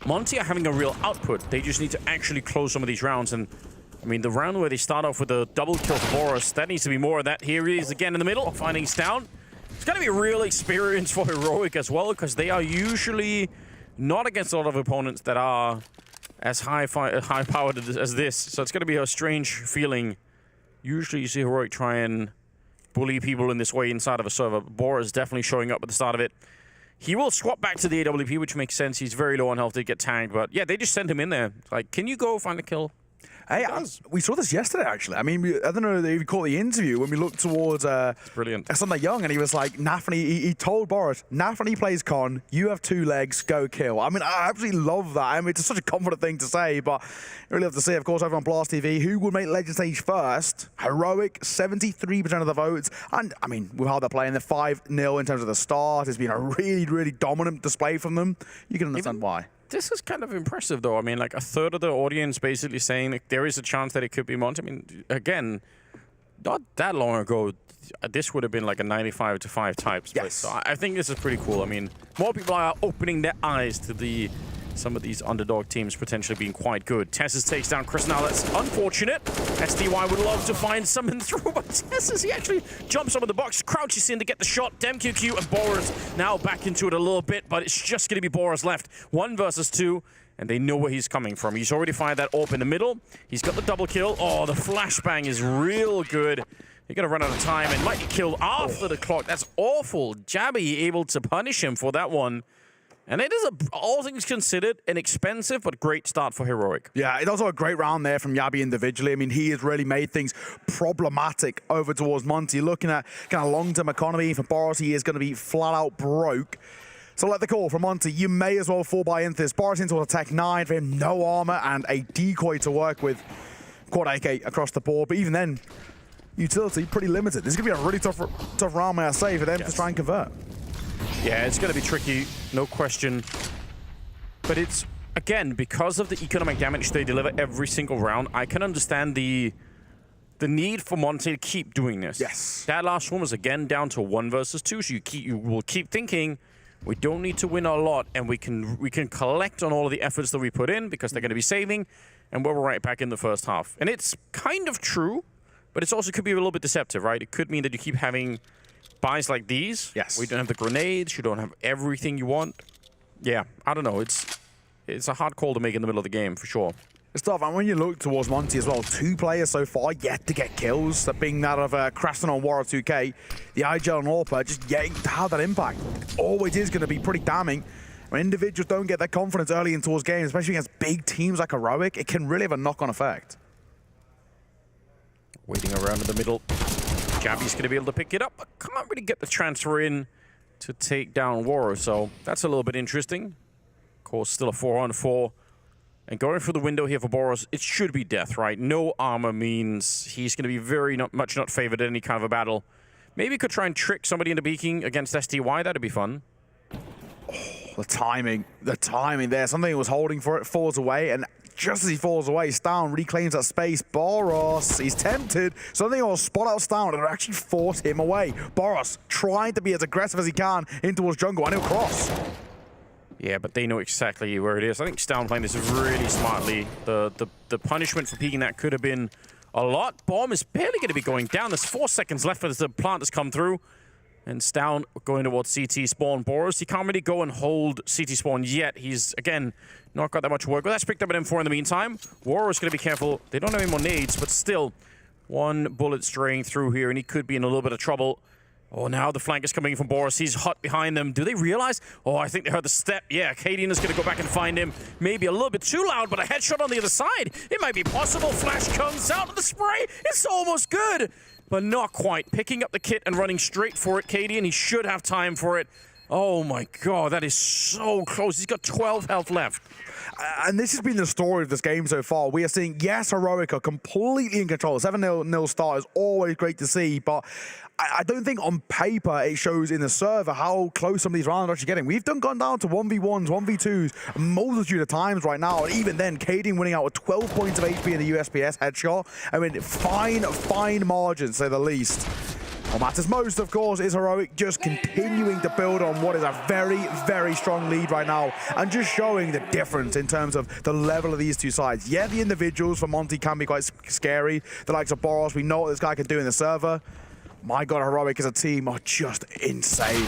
Speaker 20: Monte are having a real output. They just need to actually close some of these rounds. And I mean, the round where they start off with a double kill for Boris, that needs to be more of that. Here he is again in the middle, finding Stout. It's going to be a real experience for Heroic as well, because they are usually not against a lot of opponents that are as high-powered as this. So it's going to be a strange feeling. Usually you see Heroic try and bully people in this way inside of a server. Boris definitely showing up at the start of it. He will swap back to the AWP, which makes sense. He's very low on health to get tagged. But yeah, they just sent him in there. It's like, can you go find a kill?
Speaker 19: Hey, we saw this yesterday, actually. I mean, I don't know if you caught the interview when we looked towards
Speaker 20: brilliant.
Speaker 19: Sunday Young, and he was like, Nafany, he told Boris, Nafany plays con, you have 2 legs, go kill. I mean, I absolutely love that. I mean, it's such a confident thing to say, but you really have to see, of course, over on Blast TV, who would make Legend Stage first? Heroic, 73% of the votes. And, I mean, with how they're playing, they're 5-0 in terms of the start. It's been a really, really dominant display from them. You can understand why.
Speaker 20: This is kind of impressive, though. I mean, like, a third of the audience basically saying like, there is a chance that it could be Monte. I mean, again, not that long ago, this would have been like a 95-5 type split.
Speaker 19: Yes.
Speaker 20: So I think this is pretty cool. I mean, more people are opening their eyes to some of these underdog teams potentially being quite good. Tessus takes down Chris now. That's unfortunate. SDY would love to find something through, but Tessus, he actually jumps over the box, crouches in to get the shot. DemQQ and Boris now back into it a little bit, but it's just going to be Boris left. 1 versus 2, and they know where he's coming from. He's already fired that AWP in the middle. He's got the double kill. Oh, the flashbang is real good. You're going to run out of time and might be killed after the clock. That's awful. Jabby able to punish him for that one. And it is, all things considered, an expensive but great start for Heroic.
Speaker 19: Yeah, it's also a great round there from Yabi individually. I mean, he has really made things problematic over towards Monte. Looking at kind of long-term economy for Boris, he is going to be flat out broke. So let the call from Monte. You may as well fall by into this. Boris into a Tech 9 for him, no armor and a decoy to work with. Quad AK across the board, but even then, utility pretty limited. This is going to be a really tough round, may I say, for them to try and convert.
Speaker 20: Yeah, it's going to be tricky, no question. But it's, again, because of the economic damage they deliver every single round, I can understand the need for Monte to keep doing this.
Speaker 19: Yes.
Speaker 20: That last one was, again, down to 1 versus 2, so you will keep thinking, we don't need to win a lot, and we can collect on all of the efforts that we put in, because they're going to be saving, and we're right back in the first half. And it's kind of true, but it also could be a little bit deceptive, right? It could mean that you keep having buys like these.
Speaker 19: Yes.
Speaker 20: We don't have the grenades. You don't have everything you want. Yeah, I don't know. It's a hard call to make in the middle of the game, for sure.
Speaker 19: It's tough, and when you look towards Monte as well, 2 players so far yet to get kills, that being that of Kraston on Warrior 2K, the IGL and Orpa, just yet to have that impact. It always is going to be pretty damning. When individuals don't get that confidence early in towards games, especially against big teams like Heroic, it can really have a knock-on effect.
Speaker 20: Waiting around in the middle. Jabby's going to be able to pick it up, but can't really get the transfer in to take down Warrior, so that's a little bit interesting. Of course, still a 4-on-4. And going through the window here for Boris, it should be death, right? No armor means he's going to be very much not favored in any kind of a battle. Maybe could try and trick somebody into peeking against STY. That'd be fun.
Speaker 19: Oh, the timing there. Something was holding for it, falls away, and just as he falls away, Stown reclaims that space. Boros, he's tempted. Something will spot out Stown and actually force him away. Boros trying to be as aggressive as he can in towards jungle, and he'll cross.
Speaker 20: Yeah, but they know exactly where it is. I think Stown playing this really smartly. The punishment for peeking that could have been a lot. Bomb is barely going to be going down. There's 4 seconds left as the plant has come through. And Stown going towards CT spawn. Boros, he can't really go and hold CT spawn yet. He's, again, not got that much work. But that's picked up at M4 in the meantime. Warrior's going to be careful. They don't have any more nades, but still, one bullet straying through here, and he could be in a little bit of trouble. Oh, now the flank is coming in from Boros. He's hot behind them. Do they realize? Oh, I think they heard the step. Yeah, Cadian is going to go back and find him. Maybe a little bit too loud, but a headshot on the other side. It might be possible. Flash comes out of the spray. It's almost good, but not quite. Picking up the kit and running straight for it, Cadian. He should have time for it. Oh my god, that is so close. He's got 12 health left.
Speaker 19: And this has been the story of this game so far. We are seeing, yes, Heroic are completely in control. 7-0 start is always great to see, but I don't think on paper it shows in the server how close some of these rounds are actually getting. We've gone down to 1v1s, 1v2s a multitude of times right now, and even then, Cadian winning out with 12 points of HP in the USPS headshot. I mean, fine margin, to say the least. What matters most, of course, is Heroic just continuing to build on what is a very, very strong lead right now and just showing the difference in terms of the level of these two sides. Yeah, the individuals for Monte can be quite scary. The likes of Boros, we know what this guy can do in the server. My god, Heroic as a team are just insane.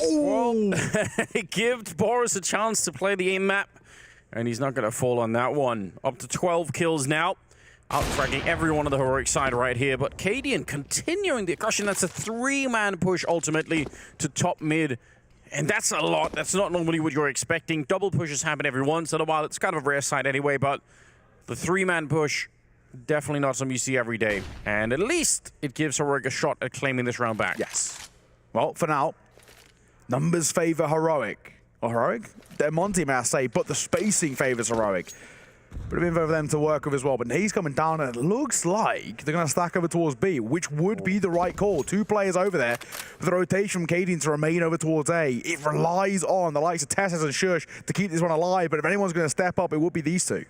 Speaker 20: Well, it gives Boros a chance to play the aim map, and he's not going to fall on that one. Up to 12 kills now. Outfragging everyone on the Heroic side right here, but Cadian continuing the aggression. That's a 3-man push ultimately to top mid, and that's a lot. That's not normally what you're expecting. Double pushes happen every once in a while. It's kind of a rare sight anyway, but the 3-man push, definitely not something you see every day. And at least it gives Heroic a shot at claiming this round back.
Speaker 19: Yes. Well, for now, numbers favor Heroic. Or Heroic? They're Monte, may I say, but the spacing favors Heroic. Bit of info for them to work with as well, but he's coming down and it looks like they're going to stack over towards B, which would be the right call. 2 players over there with the rotation from Cadian to remain over towards A. It relies on the likes of Tessus and Shush to keep this one alive, but if anyone's going to step up, it would be these two.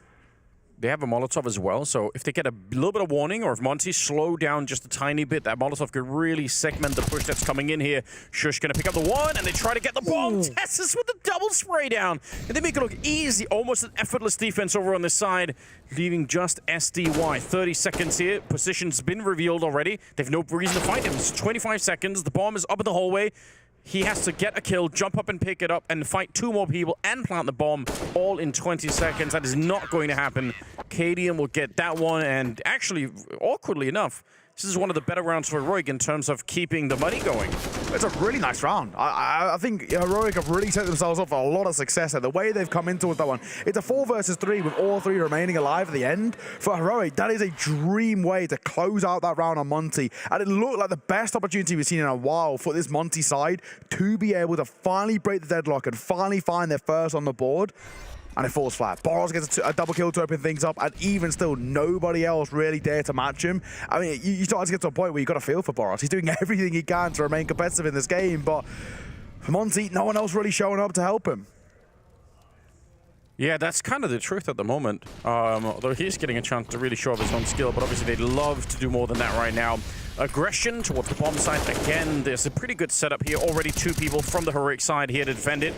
Speaker 20: They have a Molotov as well, so if they get a little bit of warning, or if Monte slow down just a tiny bit, that Molotov could really segment the push that's coming in here. Shush gonna pick up the one, and they try to get the bomb. Tessus with the double spray down, and they make it look easy, almost an effortless defense over on this side, leaving just SDY. 30 seconds here, position's been revealed already. They've no reason to fight him. It's 25 seconds, the bomb is up in the hallway. He has to get a kill, jump up and pick it up, and fight 2 more people and plant the bomb all in 20 seconds. That is not going to happen. Cadian will get that one, and actually, awkwardly enough, this is one of the better rounds for Heroic in terms of keeping the money going.
Speaker 19: It's a really nice round. I think Heroic have really set themselves up for a lot of success there. The way they've come into that one, it's a 4 versus 3 with all 3 remaining alive at the end. For Heroic, that is a dream way to close out that round on Monte. And it looked like the best opportunity we've seen in a while for this Monte side to be able to finally break the deadlock and finally find their first on the board. And it falls flat. Boros gets a double kill to open things up, and even still, nobody else really dare to match him. I mean, you start to get to a point where you've got to feel for Boros. He's doing everything he can to remain competitive in this game, but for Monte, no one else really showing up to help him.
Speaker 20: Yeah, that's kind of the truth at the moment. Although he's getting a chance to really show off his own skill, but obviously they'd love to do more than that right now. Aggression towards the bomb site. Again, there's a pretty good setup here. Already 2 people from the Heroic side here to defend it.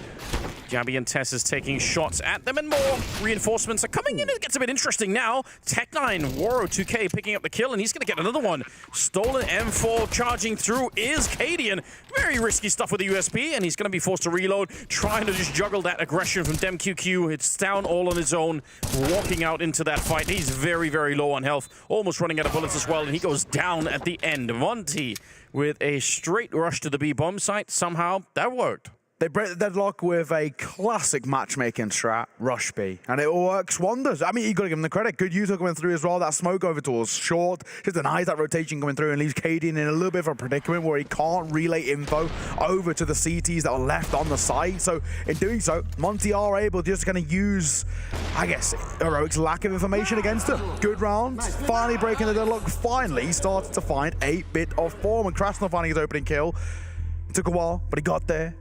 Speaker 20: Jabby and Tess is taking shots at them, and more reinforcements are coming in. It gets a bit interesting now. Tech9, Waro 2K picking up the kill, and he's going to get another one. Stolen M4 charging through is Cadian. Very risky stuff with the USP, and he's going to be forced to reload, trying to just juggle that aggression from DemQQ. It's down all on his own, walking out into that fight. He's very, very low on health, almost running out of bullets as well, and he goes down at the end. Monte with a straight rush to the B bomb site. Somehow, that worked.
Speaker 19: They break the deadlock with a classic matchmaking strat, Rush B, and it works wonders. I mean, you got to give them the credit. Good user coming through as well. That smoke over towards short just denies that rotation coming through and leaves Cadian in a little bit of a predicament where he can't relay info over to the CTs that are left on the site. So in doing so, Monte are able to just kind of use, I guess, Heroic's lack of information against him. Good round, finally breaking the deadlock, finally started to find a bit of form, and Krasnov finding his opening kill. It took a while, but he got there.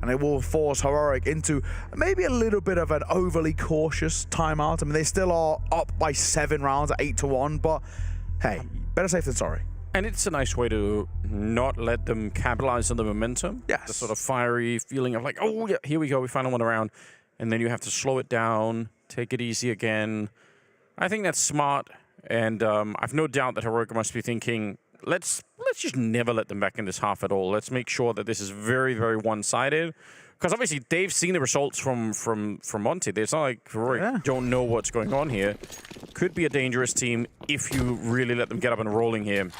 Speaker 19: And it will force Heroic into maybe a little bit of an overly cautious timeout. I mean, they still are up by 7 rounds at 8-1, but hey, better safe than sorry.
Speaker 20: And it's a nice way to not let them capitalize on the momentum.
Speaker 19: Yes.
Speaker 20: The sort of fiery feeling of like, oh, yeah, here we go, we found one around. And then you have to slow it down, take it easy again. I think that's smart. And I've no doubt that Heroic must be thinking, let's just never let them back in this half at all. Let's make sure that this is very, very one-sided. Because obviously they've seen the results from Monte. It's not like Heroic don't know what's going on here. Could be a dangerous team if you really let them get up and rolling here.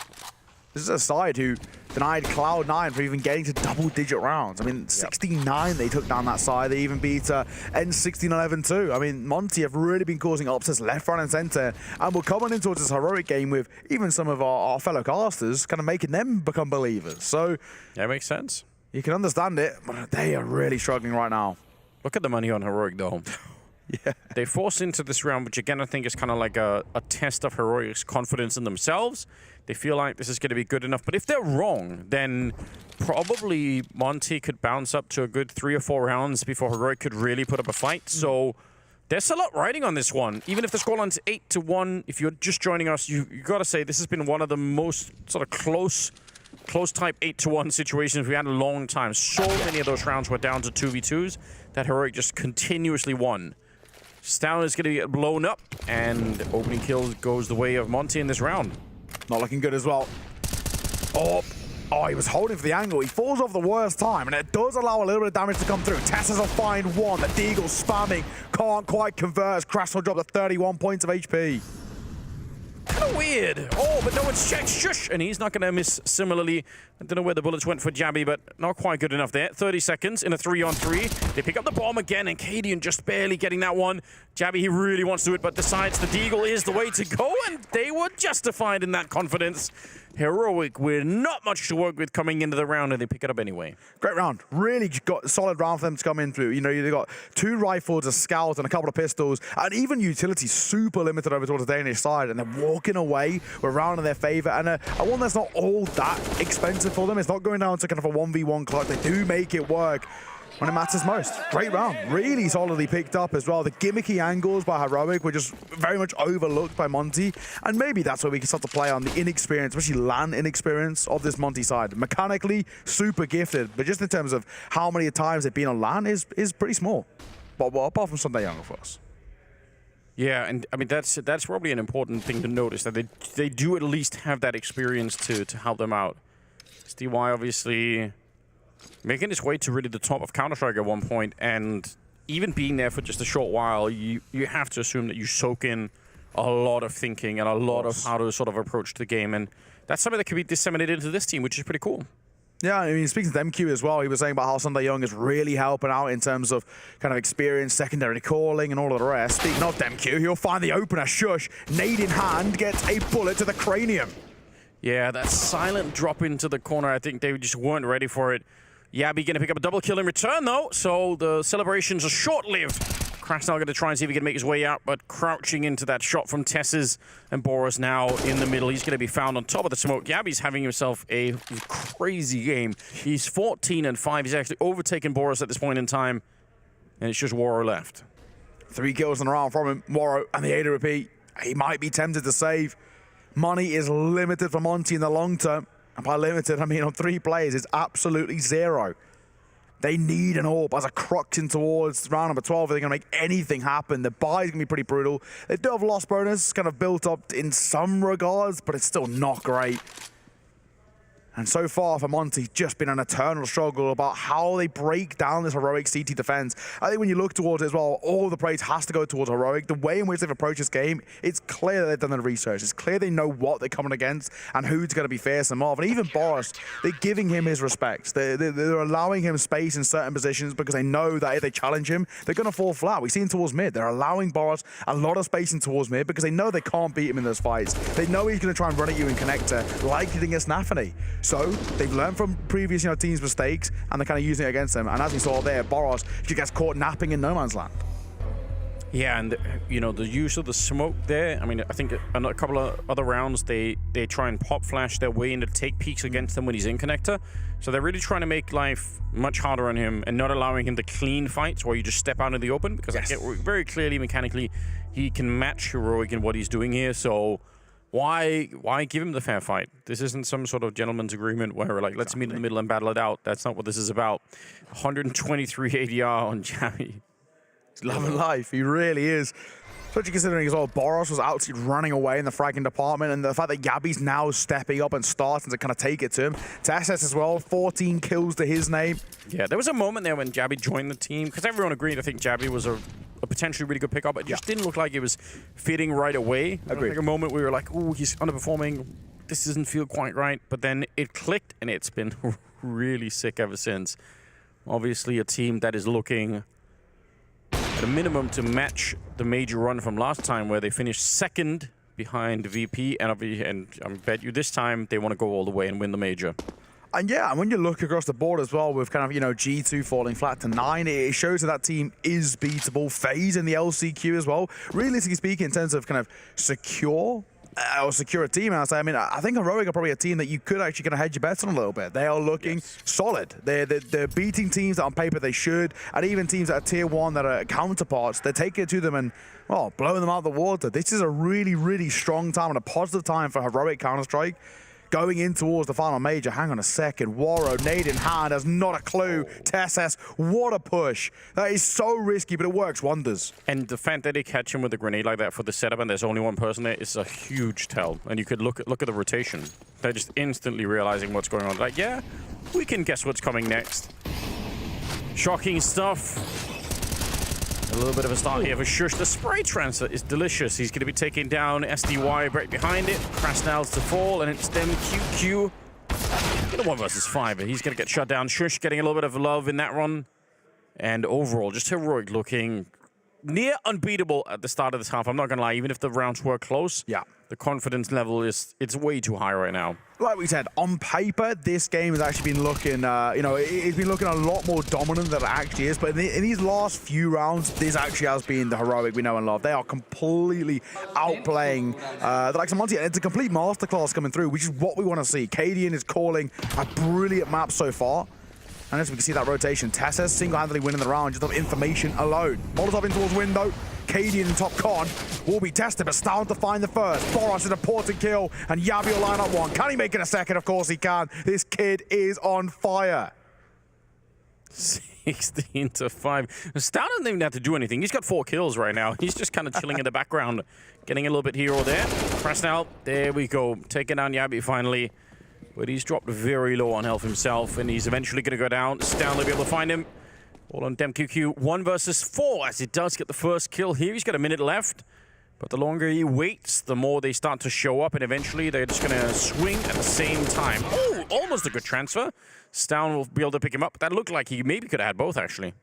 Speaker 19: This is a side who denied Cloud9 for even getting to double-digit rounds. I mean, 16-9 they took down that side. They even beat ENCE 16-11 too. I mean, Monte have really been causing upsets left, right, and center. And we're coming in towards this Heroic game with even some of our fellow casters kind of making them become believers. So
Speaker 20: yeah, it makes sense.
Speaker 19: You can understand it, but they are really struggling right now.
Speaker 20: Look at the money on Heroic, though.
Speaker 19: Yeah.
Speaker 20: They forced into this round, which again, I think is kind of like a test of Heroic's confidence in themselves. They feel like this is going to be good enough. But if they're wrong, then probably Monte could bounce up to a good 3 or 4 rounds before Heroic could really put up a fight. So there's a lot riding on this one. Even if the scoreline's 8-1, if you're just joining us, you got to say this has been one of the most sort of close type 8-1 situations we had in a long time. So many of those rounds were down to 2v2s that Heroic just continuously won. Stalin is going to get blown up, and opening kill goes the way of Monte in this round.
Speaker 19: Not looking good as well. Oh, he was holding for the angle. He falls off the worst time, and it does allow a little bit of damage to come through. Tessers will find one. The Deagle spamming. Can't quite convert as Crash will drop to 31 points of HP.
Speaker 20: Kind of weird. Oh, but no, it's checked. Shush. And he's not going to miss similarly. I don't know where the bullets went for Jabby, but not quite good enough there. 30 seconds in a 3-on-3. They pick up the bomb again, and Cadian just barely getting that one. Jabby, he really wants to do it, but decides the Deagle is the way to go, and they were justified in that confidence. Heroic with not much to work with coming into the round, and they pick it up anyway.
Speaker 19: Great round. Really got a solid round for them to come in through. You know, you've got 2 rifles, a scout, and a couple of pistols, and even utility super limited over towards the Danish side, and they're walking away with a round in their favor, and a one that's not all that expensive for them. It's not going down to kind of a 1v1 clock. They do make it work when it matters most. Great round. Really solidly picked up as well. The gimmicky angles by Heroic were just very much overlooked by Monte. And maybe that's where we can start to play on the inexperience, especially LAN inexperience of this Monte side. Mechanically, super gifted, but just in terms of how many times they've been on LAN is pretty small. But well, apart from Sunday Young, of course.
Speaker 20: Yeah, and I mean, that's probably an important thing to notice, that they do at least have that experience to help them out. SDY obviously making his way to really the top of Counter-Strike at one point, and even being there for just a short while, you have to assume that you soak in a lot of thinking and a lot of how to sort of approach the game, and that's something that could be disseminated into this team, which is pretty cool.
Speaker 19: Yeah, I mean, speaking to MQ as well, he was saying about how Sunday Young is really helping out in terms of kind of experience, secondary calling, and all of the rest. Speaking of MQ, he'll find the opener. Shush, nade in hand, gets a bullet to the cranium.
Speaker 20: Yeah, that silent drop into the corner, I think they just weren't ready for it. Yabby gonna pick up a double kill in return, though, so the celebrations are short-lived. Crash now gonna try and see if he can make his way out, but crouching into that shot from Tesses, and Boris now in the middle. He's gonna be found on top of the smoke. Yabby's having himself a crazy game. He's 14-5. He's actually overtaken Boris at this point in time, and it's just Waro left.
Speaker 19: 3 kills in a round from him. Waro and the Ada repeat. He might be tempted to save. Money is limited for Monte in the long term. And by limited, I mean on 3 players, it's absolutely 0. They need an AWP as a crux in towards round number 12. They're going to make anything happen. The buy is going to be pretty brutal. They do have loss bonus kind of built up in some regards, but it's still not great. And so far for Monte, just been an eternal struggle about how they break down this Heroic CT defense. I think when you look towards it as well, all the praise has to go towards Heroic. The way in which they've approached this game, it's clear that they've done the research. It's clear they know what they're coming against and who's going to be fearsome of. And even Boris, they're giving him his respect. They're allowing him space in certain positions because they know that if they challenge him, they're going to fall flat. We've seen towards mid. They're allowing Boris a lot of space in towards mid because they know they can't beat him in those fights. They know he's going to try and run at you in connector, like he did against Snappi. So they've learned from previous teams' mistakes, and they're kind of using it against them. And as we saw there, Boros gets caught napping in no man's land.
Speaker 20: Yeah, and the use of the smoke there. I mean, I think a couple of other rounds they try and pop flash their way in to take peeks against him when he's in connector. So they're really trying to make life much harder on him and not allowing him to clean fights where you just step out in the open, because I get very clearly mechanically he can match Heroic in what he's doing here. So why give him the fair fight? This isn't some sort of gentleman's agreement where we're like, let's meet in the middle and battle it out. That's not what this is about. 123 ADR on Jammy.
Speaker 19: He's loving life. He really is. Especially considering as well, Boros was absolutely running away in the fragging department, and the fact that Gabby's now stepping up and starting to kind of take it to him. Tesses as well, 14 kills to his name.
Speaker 20: Yeah, there was a moment there when Jabby joined the team, because everyone agreed I think Jabby was a potentially really good pickup. It just didn't look like it was fitting right away.
Speaker 19: Agreed.
Speaker 20: Like a moment we were like, oh, he's underperforming. This doesn't feel quite right. But then it clicked, and it's been really sick ever since. Obviously, a team that is looking at a minimum to match the major run from last time, where they finished second behind VP, and I bet you this time they want to go all the way and win the major.
Speaker 19: And yeah, and when you look across the board as well, with kind of, you know, G2 falling flat to 9, it shows that team is beatable. FaZe in the LCQ as well. Realistically speaking, in terms of kind of secure a team, I mean, I think Heroic are probably a team that you could actually kind of hedge your bets on a little bit. They are looking solid. They're beating teams that on paper they should, and even teams that are tier 1 that are counterparts, they're taking it to them and, well, blowing them out of the water. This is a really, really strong time and a positive time for Heroic Counter-Strike. Going in towards the final major. Hang on a second. Waro, nade in hand, has not a clue. Tesses, what a push. That is so risky, but it works wonders.
Speaker 20: And the fact that they catch him with a grenade like that for the setup and there's only one person there is a huge tell. And you could look at the rotation. They're just instantly realizing what's going on. Like, yeah, we can guess what's coming next. Shocking stuff. A little bit of a start here for Shush. The spray transfer is delicious. He's going to be taking down SDY right behind it. Krasnal's to fall, and it's them QQ. The 1 versus 5, but he's going to get shut down. Shush getting a little bit of love in that run. And overall, just Heroic looking near unbeatable at the start of this half. I'm not going to lie, even if the rounds were close.
Speaker 19: Yeah.
Speaker 20: The confidence level it's way too high right now.
Speaker 19: Like we said, on paper, this game has actually been looking, you know, it's been looking a lot more dominant than it actually is. But in these last few rounds, this actually has been the Heroic we know and love. They are completely outplaying the likes of Monte. And it's a complete masterclass coming through, which is what we want to see. Cadian is calling a brilliant map so far. And as we can see that rotation, Tesses single-handedly winning the round just off information alone. Molotov in towards window. Cadian in top con will be tested, but Stalin to find the first. Boros in a ported kill, and Yabi will line up one. Can he make it a second? Of course he can. This kid is on fire.
Speaker 20: 16 to 5. Stalin doesn't even have to do anything. He's got 4 kills right now. He's just kind of chilling in the background, getting a little bit here or there. Krasnal, there we go. Taking down Yabi finally. But he's dropped very low on health himself, and he's eventually going to go down. Stalin will be able to find him. All on DemQQ, 1 versus 4, as it does get the first kill here. He's got a minute left, but the longer he waits, the more they start to show up, and eventually they're just going to swing at the same time. Oh, almost a good transfer. Stalin will be able to pick him up. That looked like he maybe could have had both, actually.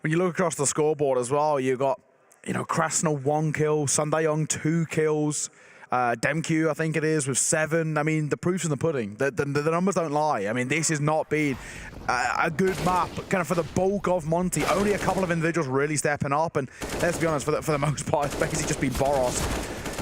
Speaker 19: When you look across the scoreboard as well, you've got, you know, Krasnal 1 kill, Sundaeyoung 2 kills. DemQ, I think it is, with 7. I mean, the proof's in the pudding. The numbers don't lie. I mean, this has not been a good map, kind of for the bulk of Monte. Only a couple of individuals really stepping up, and let's be honest, for the most part, it's basically just been Boros.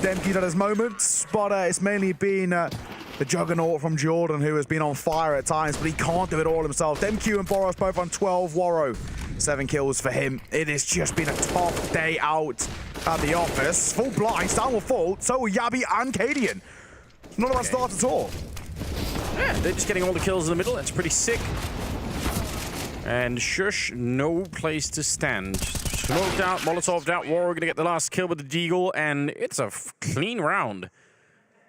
Speaker 19: DemQ's had his moments, but it's mainly been the juggernaut from Jordan, who has been on fire at times, but he can't do it all himself. DemQ and Boros both on 12. Waro, 7 kills for him. It has just been a tough day out at the office. Full blind, Stan will fall, so will Yabi and Cadian. Not a bad start at all.
Speaker 20: Yeah, they're just getting all the kills in the middle. That's pretty sick. And Shush, no place to stand. Smoked out, Molotoved out. Warrior gonna get the last kill with the Deagle, and it's a clean round.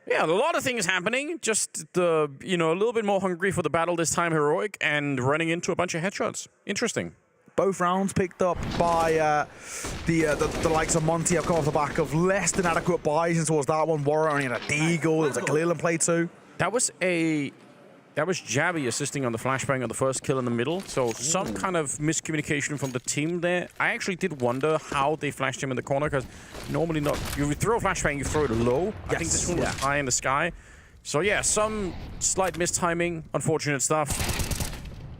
Speaker 20: Yeah, a lot of things happening. Just the, you know, a little bit more hungry for the battle this time, Heroic, and running into a bunch of headshots. Interesting.
Speaker 19: Both rounds picked up by the likes of Monte. Have come off the back of less than adequate buys in towards that one. Warrior only had a Deagle. There was a Clearland play too.
Speaker 20: That was Jabby assisting on the flashbang on the first kill in the middle. So some kind of miscommunication from the team there. I actually did wonder how they flashed him in the corner, because normally not. You throw a flashbang, you throw it low. Yes. I think this one was high in the sky. So yeah, some slight mistiming. Unfortunate stuff.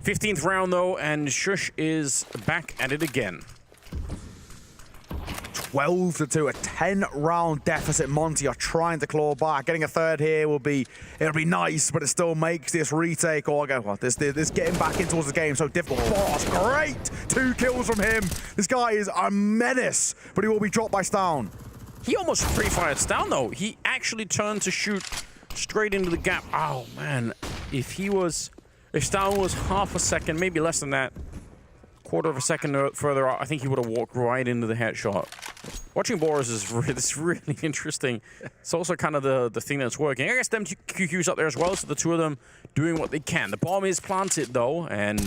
Speaker 20: 15th round though, and Shush is back at it again.
Speaker 19: 12 to 2, a 10-round deficit. Monte are trying to claw back. Getting a third here it'll be nice, but it still makes this retake or this getting back in towards the game so difficult. Boss, great! 2 kills from him. This guy is a menace, but he will be dropped by Stown.
Speaker 20: He almost free-fired Stown though. He actually turned to shoot straight into the gap. Oh man, if Stown was half a second, maybe less than that, quarter of a second further out, I think he would have walked right into the headshot. Watching Boris is it's really interesting. It's also kind of the thing that's working. I guess them two QQs up there as well, so the two of them doing what they can. The bomb is planted, though, and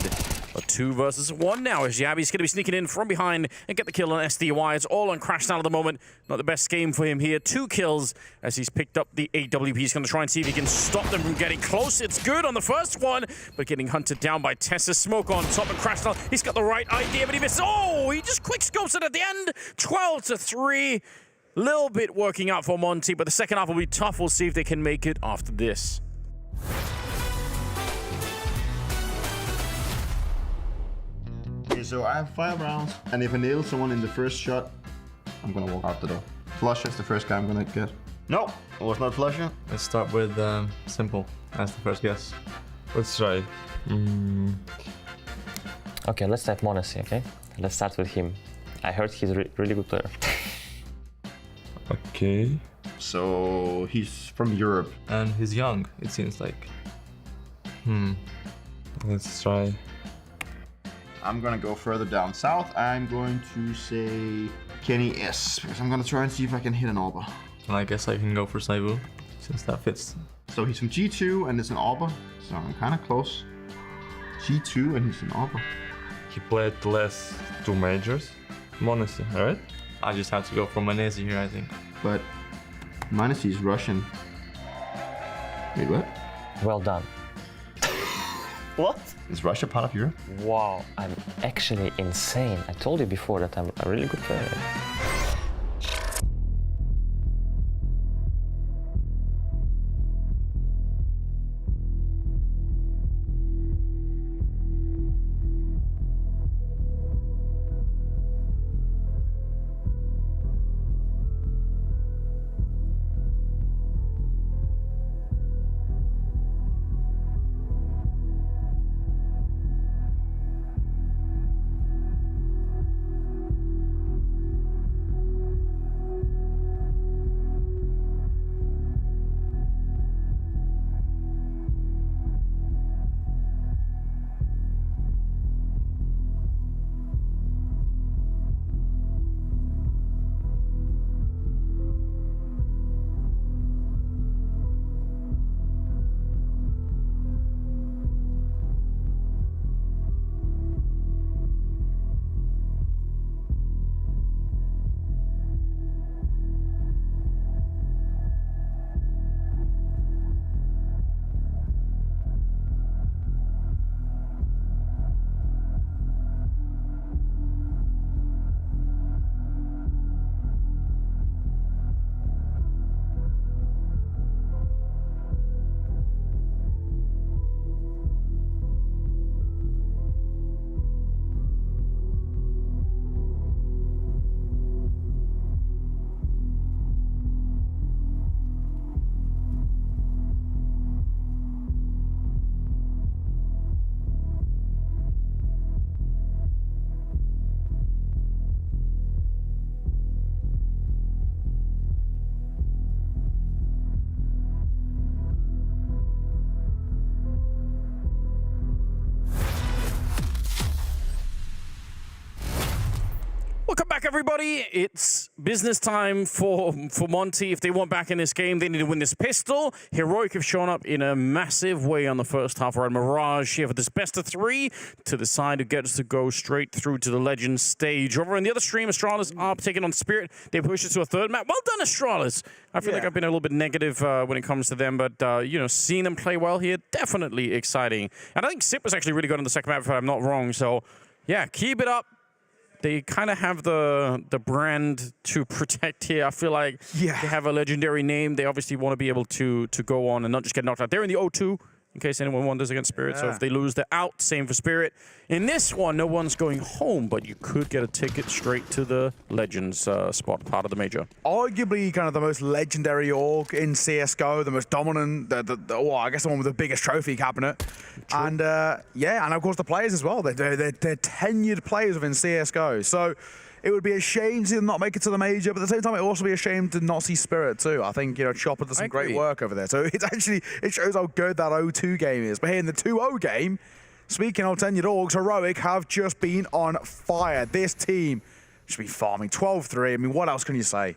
Speaker 20: a 2 versus 1 now as Yabby's going to be sneaking in from behind and get the kill on SDY. It's all on Crashdown at the moment. Not the best game for him here. 2 kills as he's picked up the AWP. He's going to try and see if he can stop them from getting close. It's good on the first one, but getting hunted down by Tessa. Smoke on top of Crashdown. He's got the right idea, but he misses. Oh, he just quick scopes it at the end. 12-3. Little bit working out for Monte, but the second half will be tough. We'll see if they can make it after this.
Speaker 2: Okay, so I have 5 rounds, and if I nail someone in the first shot, I'm gonna walk out the door. Flusher is the first guy I'm gonna get. No, it was not Flusher.
Speaker 3: Let's start with Simple as the first guess. Let's try.
Speaker 1: Okay, let's start Monte, okay? Let's start with him. I heard he's a really good player.
Speaker 3: Okay.
Speaker 2: So he's from Europe.
Speaker 3: And he's young, it seems like. Let's try.
Speaker 2: I'm gonna go further down south. I'm going to say Kenny S, because I'm gonna try and see if I can hit an Arbor.
Speaker 3: And I guess I can go for Saibu, since that fits.
Speaker 2: So he's from G2 and it's an Arbor, so I'm kind of close. G2 and he's an Arbor.
Speaker 3: He played the last 2 majors. Monte, alright? I just have to go for Manesi here, I think.
Speaker 2: But Manesi is Russian. Wait, what?
Speaker 1: Well done.
Speaker 2: What? Is Russia part of Europe?
Speaker 1: Wow, I'm actually insane. I told you before that I'm a really good player.
Speaker 20: Welcome back, everybody. It's business time for Monte. If they want back in this game, they need to win this pistol. Heroic have shown up in a massive way on the first half. We're at Mirage here for this best of 3 to the side who gets to go straight through to the Legends stage. Over in the other stream, Astralis are taking on Spirit. They push it to a 3rd map. Well done, Astralis. I feel like I've been a little bit negative when it comes to them, but, you know, seeing them play well here, definitely exciting. And I think Sip was actually really good on the second map, if I'm not wrong. So, yeah, keep it up. They kind of have the brand to protect here. I feel like they have a legendary name. They obviously want to be able to go on and not just get knocked out. They're in the 0-2, in case anyone wonders, against Spirit. So if they lose, they're out. Same for Spirit. In this one, no one's going home, but you could get a ticket straight to the Legends spot, part of the major.
Speaker 19: Arguably kind of the most legendary org in CSGO, the most dominant, well, I guess the one with the biggest trophy cabinet. True. And and of course the players as well. They're tenured players within CSGO. So it would be a shame to not make it to the major, but at the same time, it would also be a shame to not see Spirit too. I think, you know, Chopper does some great work over there. So it shows how good that 0-2 game is. But here in the 2-0 game, speaking of tenured orgs, Heroic have just been on fire. This team, Should be farming 12-3. I mean, what else can you say?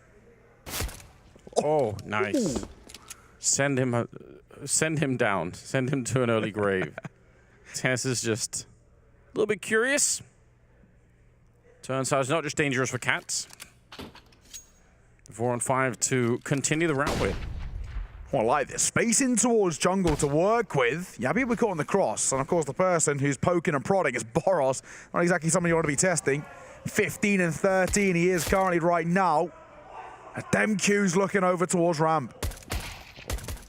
Speaker 20: Oh, nice. Send him down. Send him to an early grave. Tess is just a little bit curious. Turns out it's not just dangerous for cats. 4-on-5 to continue the route with.
Speaker 19: Well, I like this. Spacing towards jungle to work with. Yeah, people caught on the cross. And of course, the person who's poking and prodding is Boros. Not exactly something you want to be testing. 15 and 13 he is currently right now. And Demq's looking over towards ramp.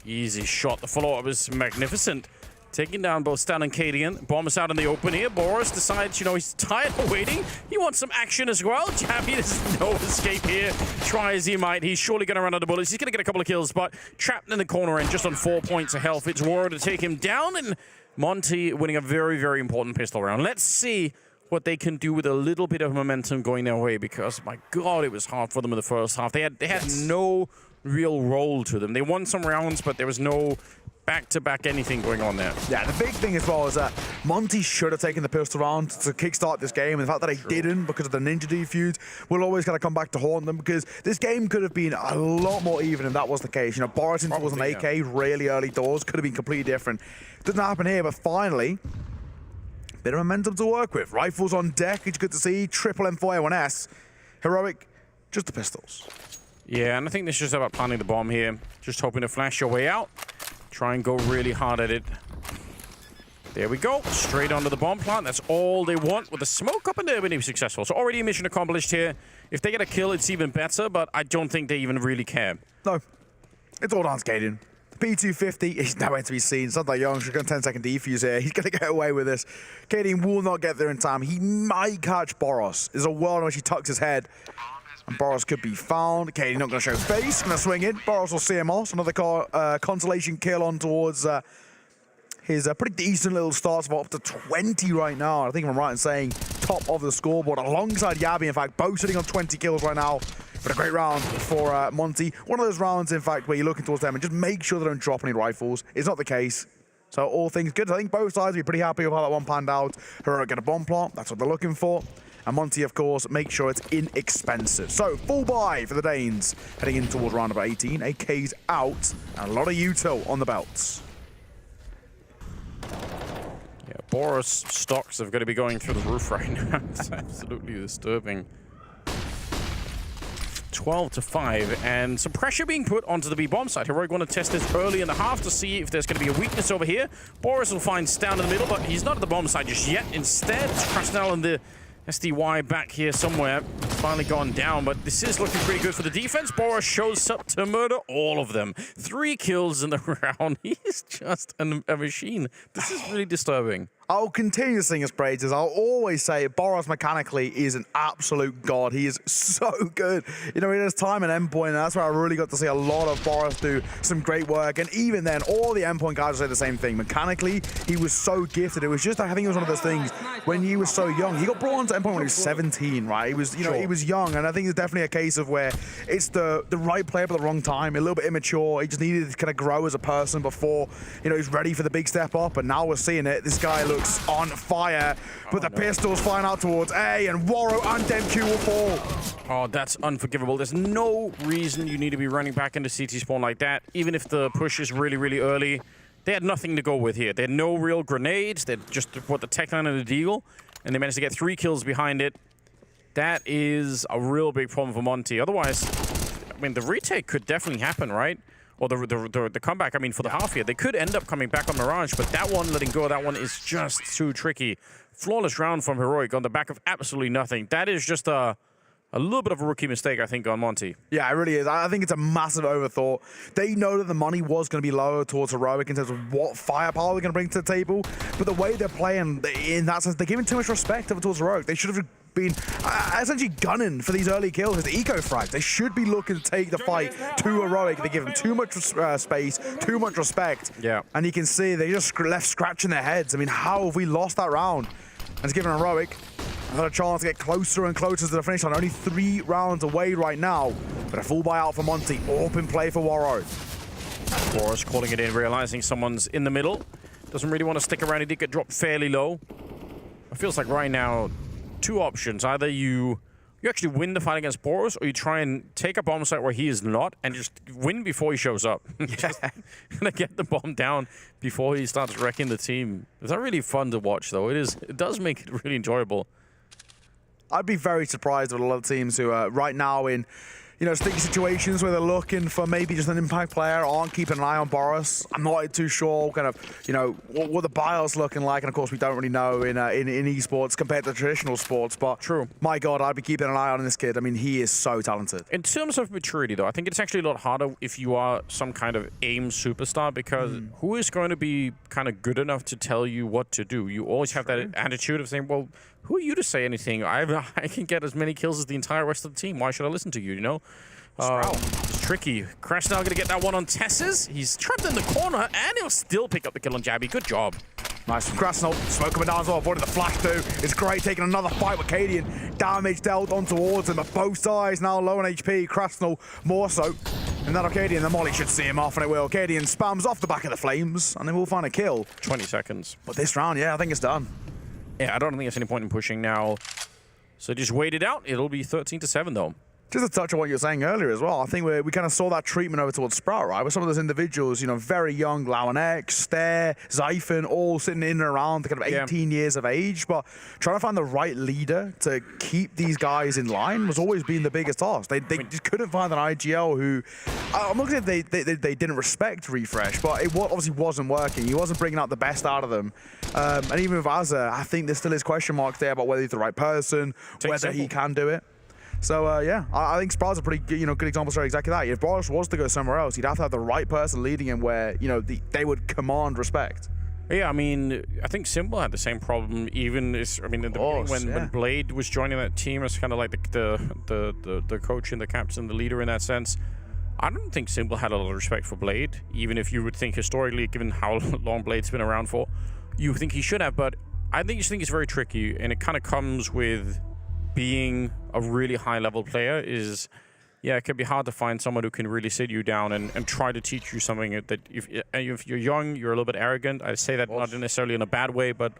Speaker 20: Easy shot. The follow-up is magnificent. Taking down both Stan and Cadian. Bombs out in the open here. Boros decides, you know, he's tired of waiting. He wants some action as well. Jabby, there's no escape here. Try as he might. He's surely going to run out of bullets. He's going to get a couple of kills, but trapped in the corner and just on 4 points of health. It's Aurora to take him down, and Monte winning a very, very important pistol round. Let's see what they can do with a little bit of momentum going their way, because, my God, it was hard for them in the first half. They had no real role to them. They won some rounds, but there was no back-to-back anything going on there.
Speaker 19: Yeah, the big thing as well is that Monte should have taken the pistol round to kickstart this game, and the fact that they didn't because of the Ninja defuse will always kind of come back to haunt them, because this game could have been a lot more even if that was the case. You know, Boros into was an AK really early doors, could have been completely different. Doesn't happen here, but finally, bit of momentum to work with. Rifles on deck, it's good to see. Triple M4A1S. Heroic, just the pistols.
Speaker 20: Yeah, and I think this is just about planting the bomb here. Just hoping to flash your way out. Try and go really hard at it. There we go. Straight onto the bomb plant. That's all they want. With the smoke up in there, when he was successful. So already a mission accomplished here. If they get a kill, it's even better, but I don't think they even really care.
Speaker 19: No. It's all down to Cadian. The P250 is nowhere to be seen. Something like Young should got 10-second defuse here. He's going to get away with this. Cadian will not get there in time. He might catch Boros. There's a world in which he tucks his head. And Boros could be found. Cadian not going to show face. Going to swing in. Boros will see him off. Another consolation kill on towards his pretty decent little starts of up to 20 right now. I think I'm right in saying top of the scoreboard alongside Yabi. In fact, both sitting on 20 kills right now. But a great round for Monte. One of those rounds, in fact, where you're looking towards them and just make sure they don't drop any rifles. It's not the case. So all things good. I think both sides will be pretty happy with how that one panned out. Heroic get a bomb plot. That's what they're looking for. And Monte, of course, make sure it's inexpensive. So, full buy for the Danes. Heading in towards round about 18. AK's out. And a lot of util on the belts.
Speaker 20: Yeah, Boros stocks have got to be going through the roof right now. It's absolutely disturbing. 12-5, and some pressure being put onto the B-bomb side. Heroic want to test this early in the half to see if there's going to be a weakness over here. Boros will find Stan in the middle, but he's not at the bomb side just yet. Instead, Krasnell and the SDY back here somewhere. Finally gone down, but this is looking pretty good for the defense. Boros shows up to murder all of them. 3 kills in the round. He's just a machine. This is really disturbing.
Speaker 19: I'll continue to sing his praises. I'll always say Boros mechanically is an absolute god. He is so good. You know, in his time at endpoint, and that's where I really got to see a lot of Boros do some great work. And even then, all the endpoint guys say the same thing. Mechanically, he was so gifted. It was just, I think it was one of those things when he was so young. He got brought onto endpoint when he was 17, right? He was, you know, he was young, and I think it's definitely a case of where it's the right player but the wrong time. A little bit immature. He just needed to kind of grow as a person before, you know, he's ready for the big step up. And now we're seeing it. This guy looks on fire, but the pistols flying out towards A, and Waro and Demq will fall.
Speaker 20: Oh, that's unforgivable. There's no reason you need to be running back into CT spawn like that, even if the push is really, really early. They had nothing to go with here. They had no real grenades. They just put the tech line in the deal, and they managed to get 3 kills behind it. That is a real big problem for Monte. Otherwise, I mean, the retake could definitely happen, right? Or the comeback, I mean, for the half here. They could end up coming back on Mirage, but that one, letting go of that one is just too tricky. Flawless round from Heroic on the back of absolutely nothing. That is just a little bit of a rookie mistake, I think, on Monte.
Speaker 19: Yeah, it really is. I think it's a massive overthought. They know that the money was going to be lower towards Heroic in terms of what firepower they're going to bring to the table, but the way they're playing, in that sense, they're giving too much respect over towards Heroic. They should have been essentially gunning for these early kills with the eco frag. They should be looking to take the fight to Heroic. They give them too much space, too much respect.
Speaker 20: Yeah.
Speaker 19: And you can see they just left scratching their heads. I mean, how have we lost that round? And it's given Heroic another chance to get closer and closer to the finish line. Only 3 rounds away right now, but a full buyout for Monte. Open play for Waro.
Speaker 20: Boros calling it in, realizing someone's in the middle. Doesn't really want to stick around. He did get dropped fairly low. It feels like right now, 2 options. Either you You actually win the fight against Boros, or you try and take a bomb site where he is not and just win before he shows up. Just gonna get the bomb down before he starts wrecking the team. It's not really fun to watch, though. It does make it really enjoyable.
Speaker 19: I'd be very surprised with a lot of teams who are right now in, sticky situations where they're looking for maybe just an impact player, aren't keeping an eye on Boros. I'm not too sure kind of, what the bio's looking like. And of course, we don't really know in esports compared to traditional sports. But true, my God, I'd be keeping an eye on this kid. I mean, he is so talented.
Speaker 20: In terms of maturity, though, I think it's actually a lot harder if you are some kind of AIM superstar, because who is going to be kind of good enough to tell you what to do? You always have that attitude of saying, well, who are you to say anything? I can get as many kills as the entire rest of the team. Why should I listen to you, It's tricky. Crash now going to get that one on Tesses. He's trapped in the corner, and he'll still pick up the kill on Jabby. Good job.
Speaker 19: Nice from Krasnov. Smoke coming down as well. Avoided the flash too. It's great taking another fight with Cadian. Damage dealt on towards him, but both sides now low on HP. Krasnov more so. And that Arcadian, the molly should see him off, and it will. Arcadian spams off the back of the flames, and then we'll find a kill.
Speaker 20: 20 seconds.
Speaker 19: But this round, yeah, I think it's done.
Speaker 20: Yeah, I don't think there's any point in pushing now. So just wait it out. It'll be 13-7, though.
Speaker 19: Just to touch on what you were saying earlier as well, I think we kind of saw that treatment over towards Sprout, right? With some of those individuals, very young, Lauenex, Stair, Zyphon, all sitting in and around kind of 18 years of age. But trying to find the right leader to keep these guys in line was always been the biggest task. They just couldn't find an IGL who, I'm not going to say they didn't respect Refresh, but it obviously wasn't working. He wasn't bringing out the best out of them. And even with Azza, I think there still is question marks there about whether he's the right person, whether he can do it. So, yeah, I think Sprout's a pretty good example for exactly that. If Boros was to go somewhere else, he'd have to have the right person leading him where, they would command respect.
Speaker 20: Yeah, I mean, I think Simple had the same problem even, in the beginning when Blade was joining that team as kind of like the coach and the captain, the leader in that sense. I don't think Simple had a lot of respect for Blade, even if you would think historically, given how long Blade's been around for, you think he should have, but I think it's very tricky, and it kind of comes with being a really high-level player is, it can be hard to find someone who can really sit you down and try to teach you something that if you're young, you're a little bit arrogant. I say that not necessarily in a bad way, but,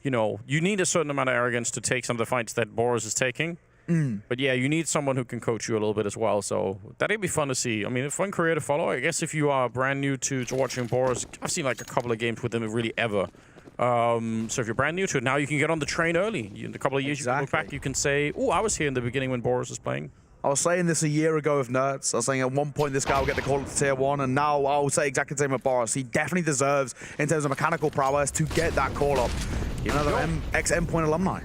Speaker 20: you need a certain amount of arrogance to take some of the fights that Boros is taking. But yeah, you need someone who can coach you a little bit as well, so that'd be fun to see. I mean, a fun career to follow. I guess if you are brand new to watching Boros, I've seen like a couple of games with him really ever. So if you're brand new to it, now you can get on the train early. In a couple of years, you can look back, you can say, oh, I was here in the beginning when Boros was playing.
Speaker 19: I was saying this a year ago with Nerds. I was saying at one point this guy will get the call up to Tier 1, and now I will say exactly the same with Boros. He definitely deserves, in terms of mechanical prowess, to get that call up. Another ex-Endpoint alumni.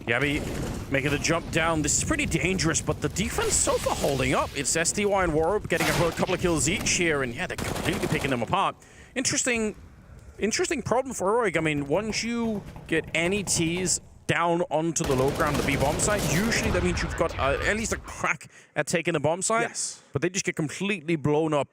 Speaker 20: Gabby making the jump down. This is pretty dangerous, but the defense so far holding up. It's SDY and Warp getting a couple of kills each here, and yeah, they're completely picking them apart. Interesting problem for Heroic. I mean, once you get any Ts down onto the low ground, the B bomb site, usually that means you've got at least a crack at taking the bomb site. Yes. But they just get completely blown up.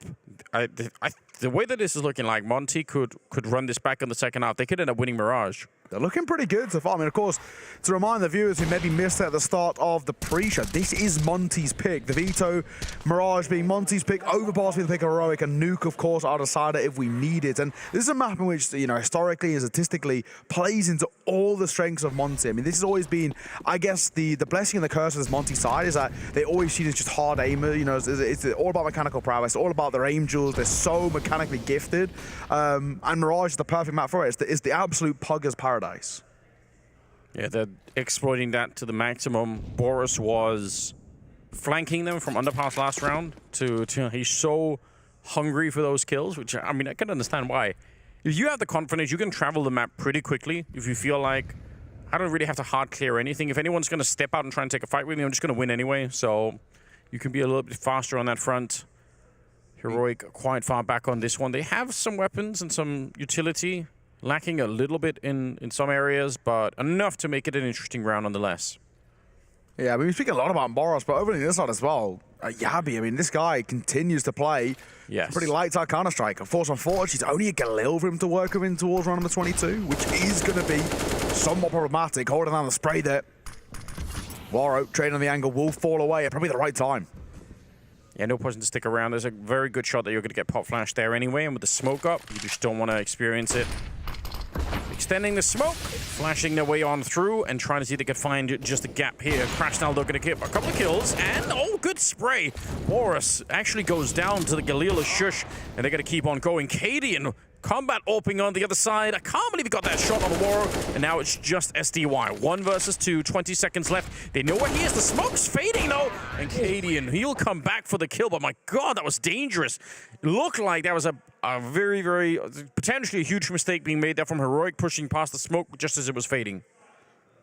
Speaker 20: The way that this is looking like, Monte could run this back in the second half. They could end up winning Mirage.
Speaker 19: They're looking pretty good so far. I mean, of course, to remind the viewers who maybe missed it at the start of the pre-show, this is Monte's pick. The Veto, Mirage being Monte's pick, Overpass being the pick of Heroic, and Nuke, of course, our decider if we need it. And this is a map in which, historically and statistically plays into all the strengths of Monte. I mean, this has always been, I guess, the blessing and the curse of this Monte side is that they always see it as just hard aimer. It's all about mechanical prowess. It's all about their angels. They're so mechanically gifted. And Mirage is the perfect map for it. It's the absolute pugger's paradise.
Speaker 20: Yeah, they're exploiting that to the maximum. Boros was flanking them from underpass last round to he's so hungry for those kills, which, I mean, I can understand why. If you have the confidence, you can travel the map pretty quickly. If you feel like, I don't really have to hard clear anything. If anyone's going to step out and try and take a fight with me, I'm just going to win anyway. So you can be a little bit faster on that front. Heroic quite far back on this one. They have some weapons and some utility. Lacking a little bit in some areas, but enough to make it an interesting round nonetheless.
Speaker 19: Yeah, I mean, we speak a lot about Boros, but over on this side as well, Yabi, I mean, this guy continues to play pretty lights out Counter-Strike. Of course, unfortunately, it's only a Galil for him to work him in towards round number 22, which is going to be somewhat problematic. Holding down the spray there. Waro, trading on the angle, will fall away at probably the right time.
Speaker 20: Yeah, no person to stick around. There's a very good shot that you're going to get pop flash there anyway, and with the smoke up, you just don't want to experience it. extending the smoke, flashing their way on through, and trying to see if they can find just a gap here. Crashnal looking to get a couple of kills, and oh, good spray. Boris actually goes down to the Galila Shush, and they're going to keep on going. Cadian, combat opening on the other side. I can't believe he got that shot on Aurora, and now it's just SDY. 1 versus 2, 20 seconds left. They know where he is. The smoke's fading, though, and Cadian, he'll come back for the kill, but my God, that was dangerous. It looked like that was a very, very, potentially a huge mistake being made there from Heroic, pushing past the smoke just as it was fading.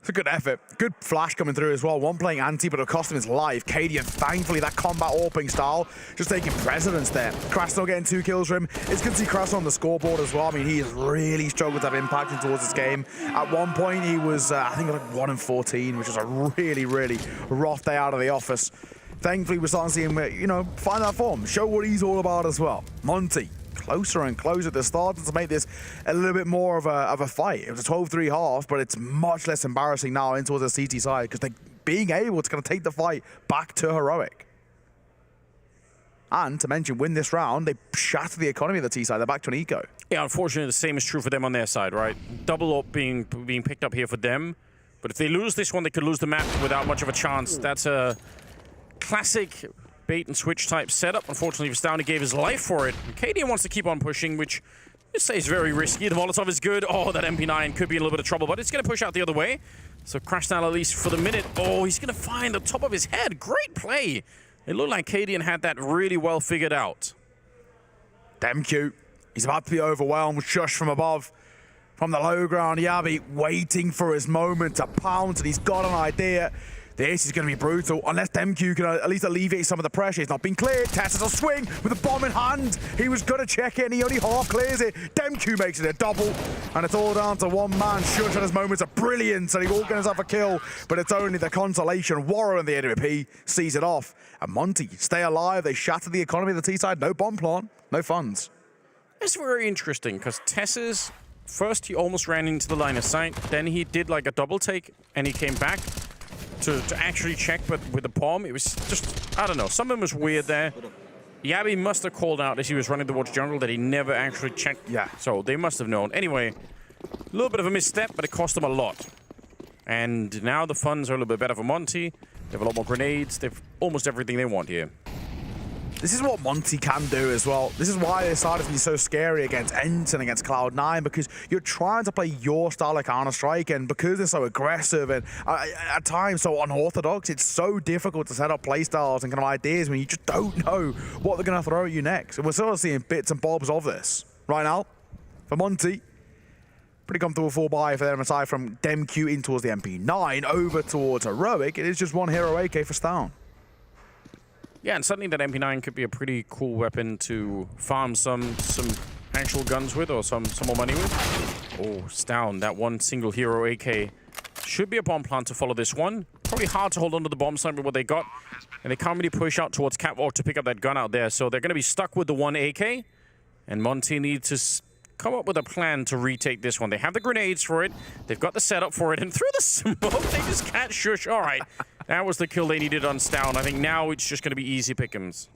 Speaker 19: It's a good effort. Good flash coming through as well. One playing anti, but it cost him his life. Cadian, thankfully, that combat AWPing style just taking precedence there. Krasnal getting 2 kills for him. It's good to see Krasnal on the scoreboard as well. I mean, he has really struggled to have impact towards this game. At one point, he was, I think, like 1 in 14, which was a really, really rough day out of the office. Thankfully, we're starting to see him, you know, find that form, show what he's all about as well. Monte, closer and closer. They're starting to make this a little bit more of a fight. It was a 12-3 half, but it's much less embarrassing now in towards the CT side because they're being able to kind of take the fight back to Heroic. And to mention, win this round, they shatter the economy of the T side. They're back to an eco.
Speaker 20: Yeah, unfortunately, the same is true for them on their side, right? Double up being picked up here for them. But if they lose this one, they could lose the map without much of a chance. That's a classic bait and switch type setup. Unfortunately, Vistani gave his life for it. Cadian wants to keep on pushing, which I say is very risky. The Molotov is good. Oh, that MP9 could be in a little bit of trouble, but it's going to push out the other way. So Crashnal, at least for the minute. Oh, he's going to find the top of his head. Great play. It looked like Cadian had that really well figured out.
Speaker 19: Damn cute. He's about to be overwhelmed with Shush from above. From the low ground, Yabi waiting for his moment to pounce, and he's got an idea. This is going to be brutal, unless Demq can at least alleviate some of the pressure. He's not been cleared. Tesses a swing with a bomb in hand. He was going to check it, and he only half clears it. Demq makes it a double, and it's all down to one man. Shush at his moments of brilliance, and he all gets up a kill, but it's only the consolation. Warren and the AWP sees it off, and Monte stay alive. They shatter the economy of the T-side. No bomb plant, no funds.
Speaker 20: It's very interesting, because Tesses, first he almost ran into the line of sight, then he did like a double take, and he came back to actually check, but with the palm, it was just, I don't know, something was weird there. Yabi must have called out as he was running towards jungle that he never actually checked.
Speaker 19: Yeah.
Speaker 20: So they must have known. Anyway, a little bit of a misstep, but it cost them a lot. And now the funds are a little bit better for Monte. They have a lot more grenades. They have almost everything they want here.
Speaker 19: This is what Monte can do as well. This is why they started to be so scary against ENCE and against Cloud9, because you're trying to play your style of Counter-Strike, and because they're so aggressive and at times so unorthodox, it's so difficult to set up playstyles and kind of ideas when you just don't know what they're going to throw at you next. And we're sort of seeing bits and bobs of this right now for Monte. Pretty comfortable full buy for them, aside from Demq in towards the MP9 over towards Heroic. It is just one hero AK for Stown.
Speaker 20: Yeah, and suddenly that MP9 could be a pretty cool weapon to farm some actual guns with, or some more money with. Oh, Stown, that one single hero AK should be a bomb plant to follow this one. Probably hard to hold onto the bomb site with what they got, and they can't really push out towards Catwalk to pick up that gun out there, so they're going to be stuck with the one AK, and Monte needs to come up with a plan to retake this one. They have the grenades for it, they've got the setup for it, and through the smoke, they just can't shush. All right. That was the kill they needed on Stown. I think now it's just going to be easy pick'ems.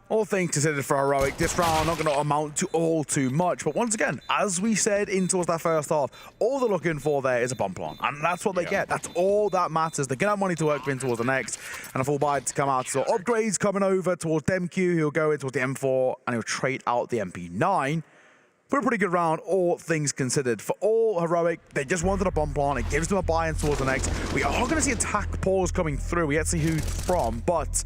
Speaker 19: All things considered for Heroic, this round not going to amount to all too much. But once again, as we said in towards that first half, all they're looking for there is a bomb plant. And that's what they get. That's all that matters. They're going to have money to work in towards the next, and a full buy to come out. So upgrades coming over towards Demq. He'll go in towards the M4, and he'll trade out the MP9. For a pretty good round, all things considered. For all Heroic, they just wanted a bomb plant. It gives them a buy-in towards the next. We are going to see attack pause coming through. We yet to see who from, but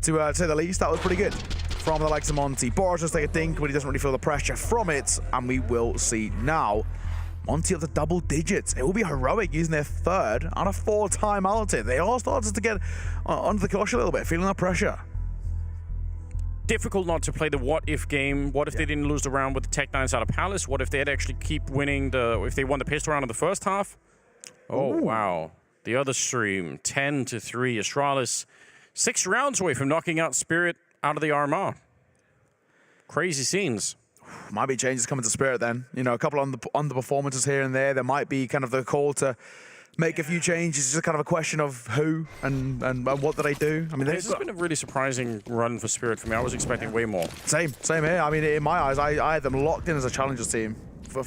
Speaker 19: to say the least, that was pretty good from the likes of Monte. Boris just take a dink, but he doesn't really feel the pressure from it, and we will see now. Monte up to double digits. It will be Heroic using their 3rd out of 4 timeouts here. They are starting to get under the cosh a little bit, feeling that pressure.
Speaker 20: Difficult not to play the what-if game. What if they didn't lose the round with the Tech-9s out of Palace? What if they'd actually keep winning if they won the pistol round in the first half? Oh, ooh. Wow. The other stream, 10-3. Astralis, 6 rounds away from knocking out Spirit out of the RMR. Crazy scenes.
Speaker 19: Might be changes coming to Spirit then. You know, a couple on the performances here and there. There might be kind of the call to make a few changes. It's just kind of a question of who and what do they do. I mean,
Speaker 20: this has been a really surprising run for Spirit for me. I was expecting way more.
Speaker 19: Same here. I mean, in my eyes, I had them locked in as a challengers team for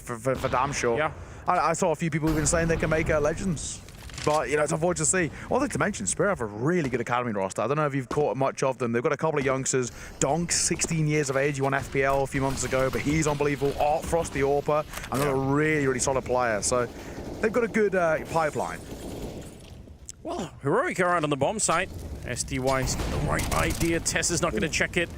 Speaker 19: damn sure.
Speaker 20: Yeah.
Speaker 19: I saw a few people even saying they can make Legends. But, you know, it's unfortunate to see. One thing to mention, Spirit have a really good academy roster. I don't know if you've caught much of them. They've got a couple of youngsters. Donk, 16 years of age. He won FPL a few months ago, but he's unbelievable. Frosty Orpa, another really, really solid player. So they've got a good pipeline.
Speaker 20: Well, Heroic are out on the bomb site. SDY's got the right idea. Tess is not going to check it.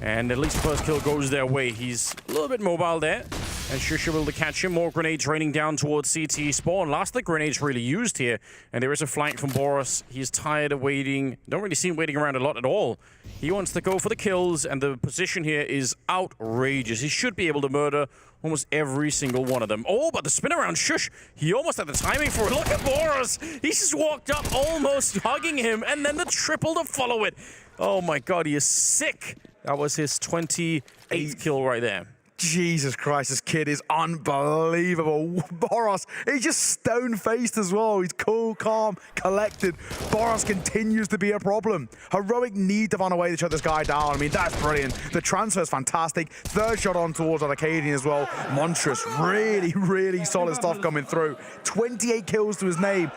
Speaker 20: And at least the first kill goes their way. He's a little bit mobile there. And Shusha will catch him. More grenades raining down towards CT spawn. Last of the grenades really used here. And there is a flank from Boris. He's tired of waiting. Don't really see him waiting around a lot at all. He wants to go for the kills. And the position here is outrageous. He should be able to murder almost every single one of them. Oh, but the spin around Shush. He almost had the timing for it. Look at Boris. He just walked up almost hugging him. And then the triple to follow it. Oh my God, he is sick. That was his 28th kill right there.
Speaker 19: Jesus Christ, this kid is unbelievable. Boros, he's just stone-faced as well. He's cool, calm, collected. Boros continues to be a problem. Heroic need to find a way to shut this guy down. I mean, that's brilliant. The transfer is fantastic. Third shot on towards Arcadian as well. Monstrous. Really, really solid stuff coming through. 28 kills to his name.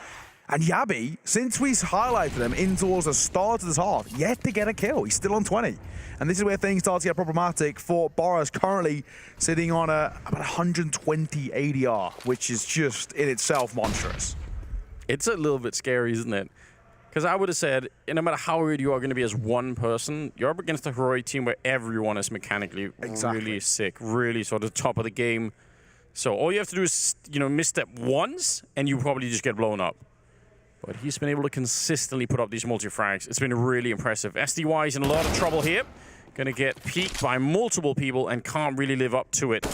Speaker 19: And Yabi, since we highlighted him in towards the start of this half, yet to get a kill. He's still on 20. And this is where things start to get problematic for Boris, currently sitting on about 120 ADR, which is just in itself monstrous.
Speaker 20: It's a little bit scary, isn't it? Because I would have said, no matter how good you are going to be as one person, you're up against a Heroic team where everyone is mechanically really sick, really sort of top of the game. So all you have to do is, you know, misstep once, and you probably just get blown up. But he's been able to consistently put up these multi-frags. It's been really impressive. SDY is in a lot of trouble here. Gonna get peeked by multiple people and can't really live up to it.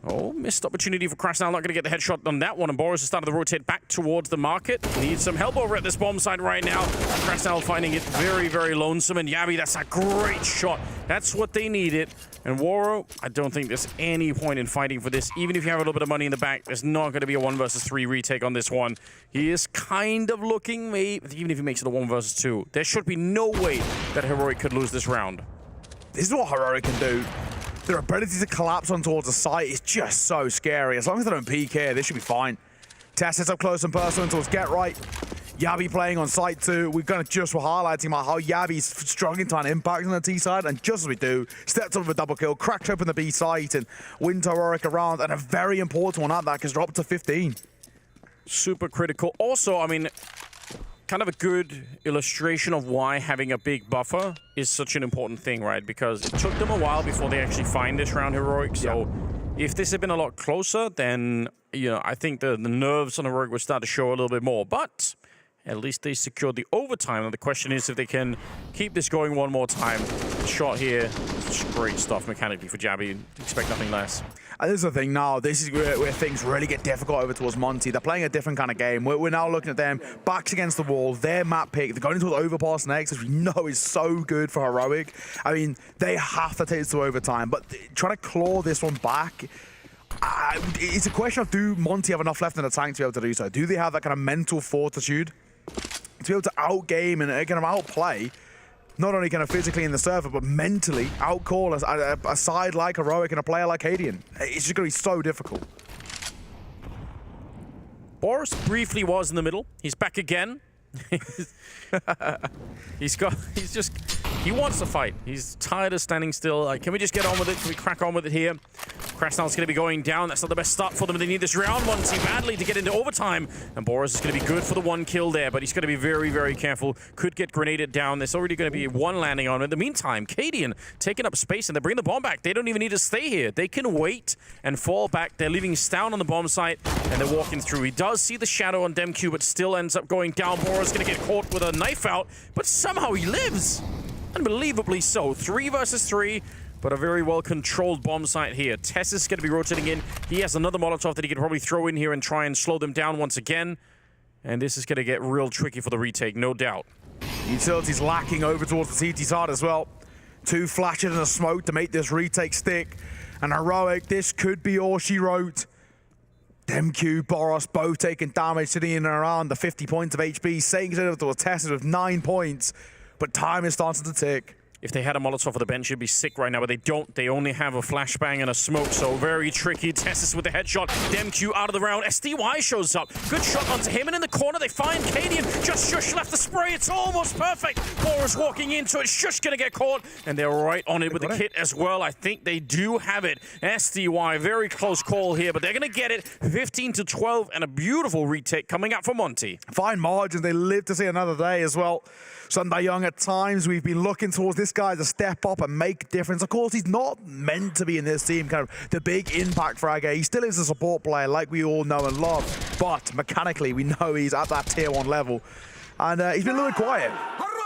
Speaker 20: Oh, missed opportunity for Krasnal. Not gonna get the headshot on that one. And Boris has started to rotate back towards the market. Needs some help over at this bomb site right now. Krasnal finding it very, very lonesome. And Yabi, that's a great shot. That's what they needed. And Waro, I don't think there's any point in fighting for this. Even if you have a little bit of money in the bank, there's not going to be a 1 versus 3 retake on this one. He is kind of looking, maybe, even if he makes it a 1 versus 2, there should be no way that Heroic could lose this round.
Speaker 19: This is what Heroic can do. Their ability to collapse on towards the site is just so scary. As long as they don't peek here, this should be fine. Tess sets up close and personal towards Get Right. Yabi playing on site 2. We're going to just highlighting about how Yabi's struggling to find impact on the T side, and just as we do, steps up with a double kill, cracked open the B site, and wins Heroic around, and a very important one at that, because they're up to 15.
Speaker 20: Super critical. Also, I mean, kind of a good illustration of why having a big buffer is such an important thing, right? Because it took them a while before they actually find this round Heroic, so if this had been a lot closer, then, you know, I think the nerves on Heroic would start to show a little bit more, but at least they secured the overtime, and the question is if they can keep this going one more time. The shot here, great stuff mechanically for Yabi. Expect nothing less.
Speaker 19: And this is the thing now, this is where things really get difficult over towards Monte. They're playing a different kind of game. We're now looking at them, backs against the wall, their map pick. They're going into the overpass next, which we know is so good for Heroic. I mean, they have to take this to overtime, but trying to claw this one back, it's a question of, do Monte have enough left in the tank to be able to do so? Do they have that kind of mental fortitude to be able to outgame and kind of outplay, not only kind of physically in the server, but mentally outcall a side like Heroic and a player like Hadian? It's just going to be so difficult.
Speaker 20: Boris briefly was in the middle. He's back again. He wants to fight. He's tired of standing still. Like, can we just get on with it? Can we crack on with it here? Krasnal's going to be going down. That's not the best start for them. They need this round one badly to get into overtime. And Boris is going to be good for the 1 kill there, but he's going to be very, very careful. Could get grenaded down. There's already going to be 1 landing on him. In the meantime, Cadian taking up space, and they bring the bomb back. They don't even need to stay here. They can wait and fall back. They're leaving Stown on the bomb site, and they're walking through. He does see the shadow on Demq, but still ends up going down. Boris is going to get caught with a knife out, but somehow he lives. Unbelievably so. 3 versus 3, but a very well-controlled bomb site here. Tess is going to be rotating in. He has another Molotov that he can probably throw in here and try and slow them down once again. And this is going to get real tricky for the retake, no doubt.
Speaker 19: Utility's lacking over towards the CT side as well. 2 flashes and a smoke to make this retake stick. And Heroic, this could be all she wrote. Demq, Boros, both taking damage, sitting in and around the 50 points of HP. Saying it over to Tess with 9 points. But time is starting to tick.
Speaker 20: If they had a Molotov for the bench, it'd be sick right now, but they don't. They only have a flashbang and a smoke, so very tricky. Tessus with the headshot. DemQ out of the round. SDY shows up. Good shot onto him, and in the corner they find Cadian. Just Shush left the spray. It's almost perfect. Boris walking into it. Shush gonna get caught, and they're right on it with the kit as well. I think they do have it. SDY, very close call here, but they're gonna get it. 15-12, and a beautiful retake coming out for Monte.
Speaker 19: Fine margins. They live to see another day as well. Sunday Young, at times we've been looking towards this guy to step up and make difference. Of course, he's not meant to be in this team, kind of the big impact fragger. He still is a support player like we all know and love, but mechanically we know he's at that tier 1 level. And he's been a little bit quiet.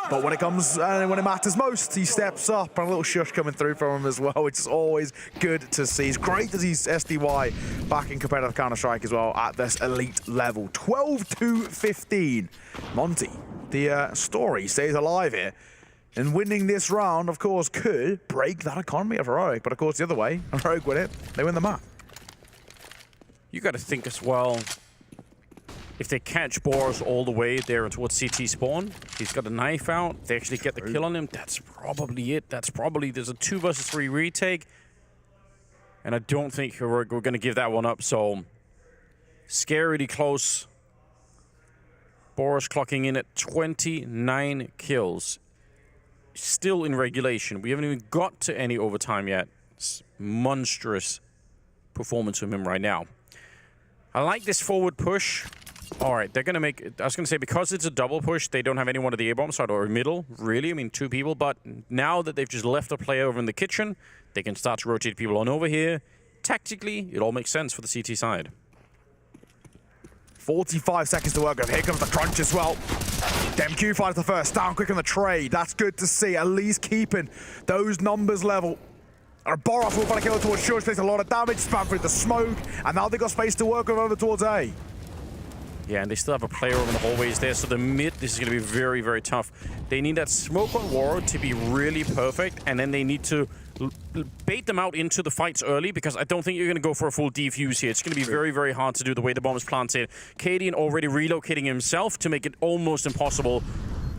Speaker 19: But when it comes, when it matters most, he steps up, and a little shush coming through from him as well, which is always good to see. It's great to see SDY back in competitive Counter-Strike as well at this elite level. 12-15. Monte, the story stays alive here. And winning this round, of course, could break that economy of Heroic. But of course, the other way, Heroic win it, they win the map.
Speaker 20: You got to think as well, if they catch Boris all the way there towards CT spawn, he's got a knife out, they actually get the kill on him, that's probably it. That's probably, there's a 2 versus 3 retake. And I don't think we're going to give that one up, so scarily close. Boris clocking in at 29 kills. Still in regulation. We haven't even got to any overtime yet. It's monstrous performance from him right now. I like this forward push. All right, they're going to make... I was going to say, because it's a double push, they don't have anyone at the A-bomb side or middle, really. I mean, 2 people. But now that they've just left a player over in the kitchen, they can start to rotate people on over here. Tactically, it all makes sense for the CT side.
Speaker 19: 45 seconds to work with. Here comes the crunch as well. DemQ finds the first. Down quick on the trade. That's good to see. At least keeping those numbers level. Boros will find a kill towards Shush. Takes a lot of damage. Spam through the smoke. And now they've got space to work with over towards A.
Speaker 20: Yeah, and they still have a player over in the hallways there. So the mid, this is going to be very, very tough. They need that smoke on War to be really perfect. And then they need to bait them out into the fights early, because I don't think you're going to go for a full defuse here. It's going to be very, very hard to do the way the bomb is planted. Cadian already relocating himself to make it almost impossible.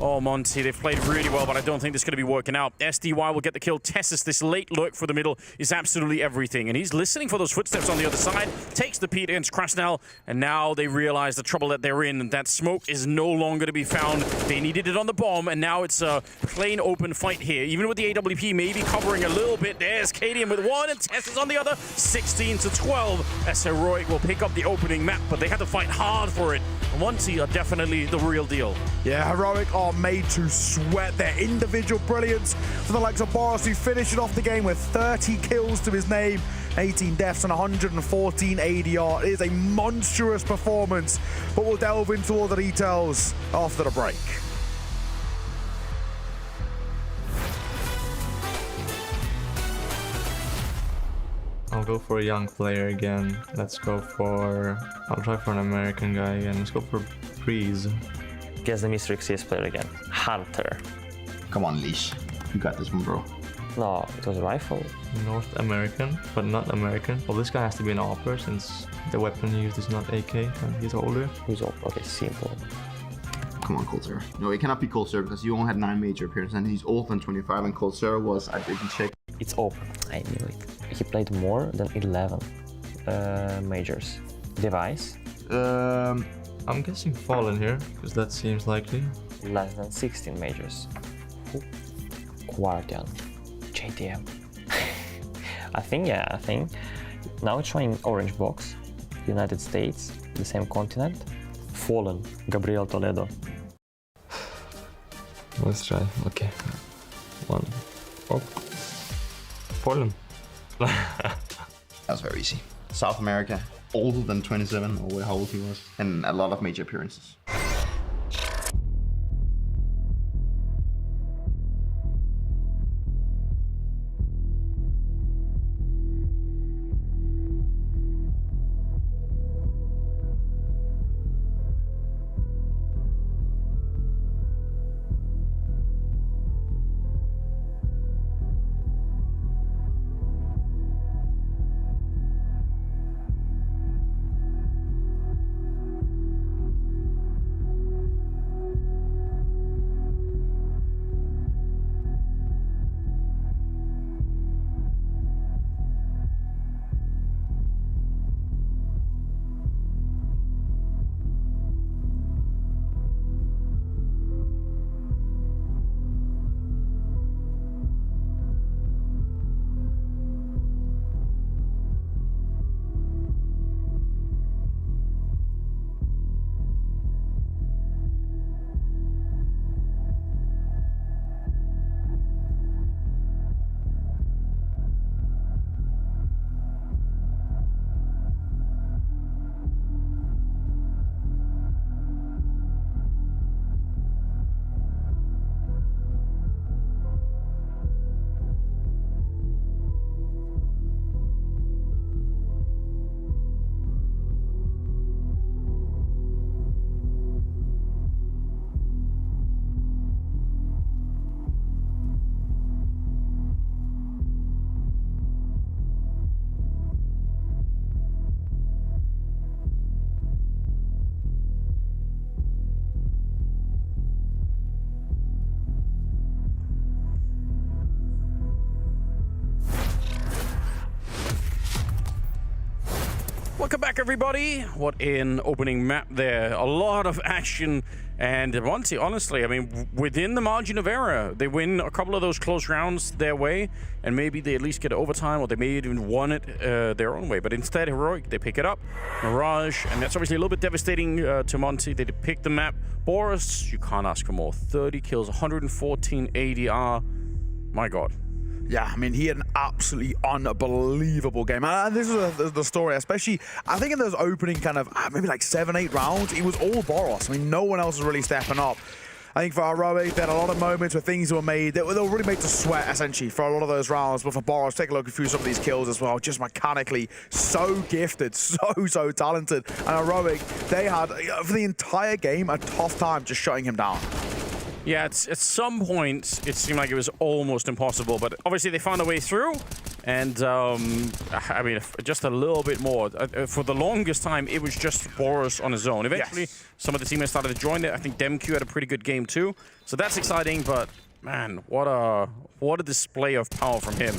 Speaker 20: Oh, Monte, they've played really well, but I don't think this is going to be working out. SDY will get the kill. Tessus, this late lurk for the middle is absolutely everything. And he's listening for those footsteps on the other side. Takes the Pete against Krasnell. And now they realize the trouble that they're in. And that smoke is no longer to be found. They needed it on the bomb. And now it's a plain open fight here. Even with the AWP maybe covering a little bit. There's Cadian with 1 and Tessus on the other. 16-12 as Heroic will pick up the opening map. But they had to fight hard for it. Monte are definitely the real deal.
Speaker 19: Yeah, Heroic are made to sweat their individual brilliance for the likes of Boris, who finished off the game with 30 kills to his name, 18 deaths and 114 ADR. It is a monstrous performance, but we'll delve into all the details after the break.
Speaker 3: I'll go for a young player again. I'll try for an American guy again. Let's go for Breeze.
Speaker 1: Guess the Mr. XCS player again. Hunter.
Speaker 2: Come on, Leash. You got this one, bro.
Speaker 1: No, it was a rifle.
Speaker 3: North American, but not American. Well, this guy has to be an AWPer since the weapon he used is not AK and he's older.
Speaker 1: Who's old? Okay, simple.
Speaker 2: Come on, Cold No, it cannot be Cold because you only had 9 major appearances and he's older than 25, and Cold was, I didn't check.
Speaker 1: It's open. I knew it. He played more than 11 majors. Device?
Speaker 3: I'm guessing Fallen here, because that seems likely.
Speaker 1: Less than 16 majors. Guardian. JDM. I think. Now it's showing orange box. United States, the same continent. Fallen. Gabriel Toledo.
Speaker 3: Let's try. Okay. 1. Oh. Fallen.
Speaker 2: That was very easy. South America, older than 27, or how old he was, and a lot of major appearances.
Speaker 20: Welcome back, everybody. What an opening map there. A lot of action. And Monte, honestly, I mean, within the margin of error, they win a couple of those close rounds their way, and maybe they at least get overtime, or they may even won it their own way. But instead, Heroic, they pick it up. Mirage, and that's obviously a little bit devastating to Monte. They did pick the map. Boris, you can't ask for more. 30 kills, 114 ADR. My God.
Speaker 19: Yeah, I mean, he had an absolutely unbelievable game. And this is the story, especially, I think in those opening kind of, maybe like 7-8 rounds, it was all Boros. I mean, no one else was really stepping up. I think for Heroic, they had a lot of moments where things were made, they were really made to sweat, essentially, for a lot of those rounds. But for Boros, take a look through some of these kills as well. Just mechanically so gifted, so talented. And Heroic, they had, for the entire game, a tough time just shutting him down.
Speaker 20: Yeah, at some point, it seemed like it was almost impossible, but obviously they found a way through, and I mean, just a little bit more. For the longest time, it was just Boris on his own. Eventually, some of the teammates started to join it. I think DemQ had a pretty good game too, so that's exciting, but man, what a display of power from him.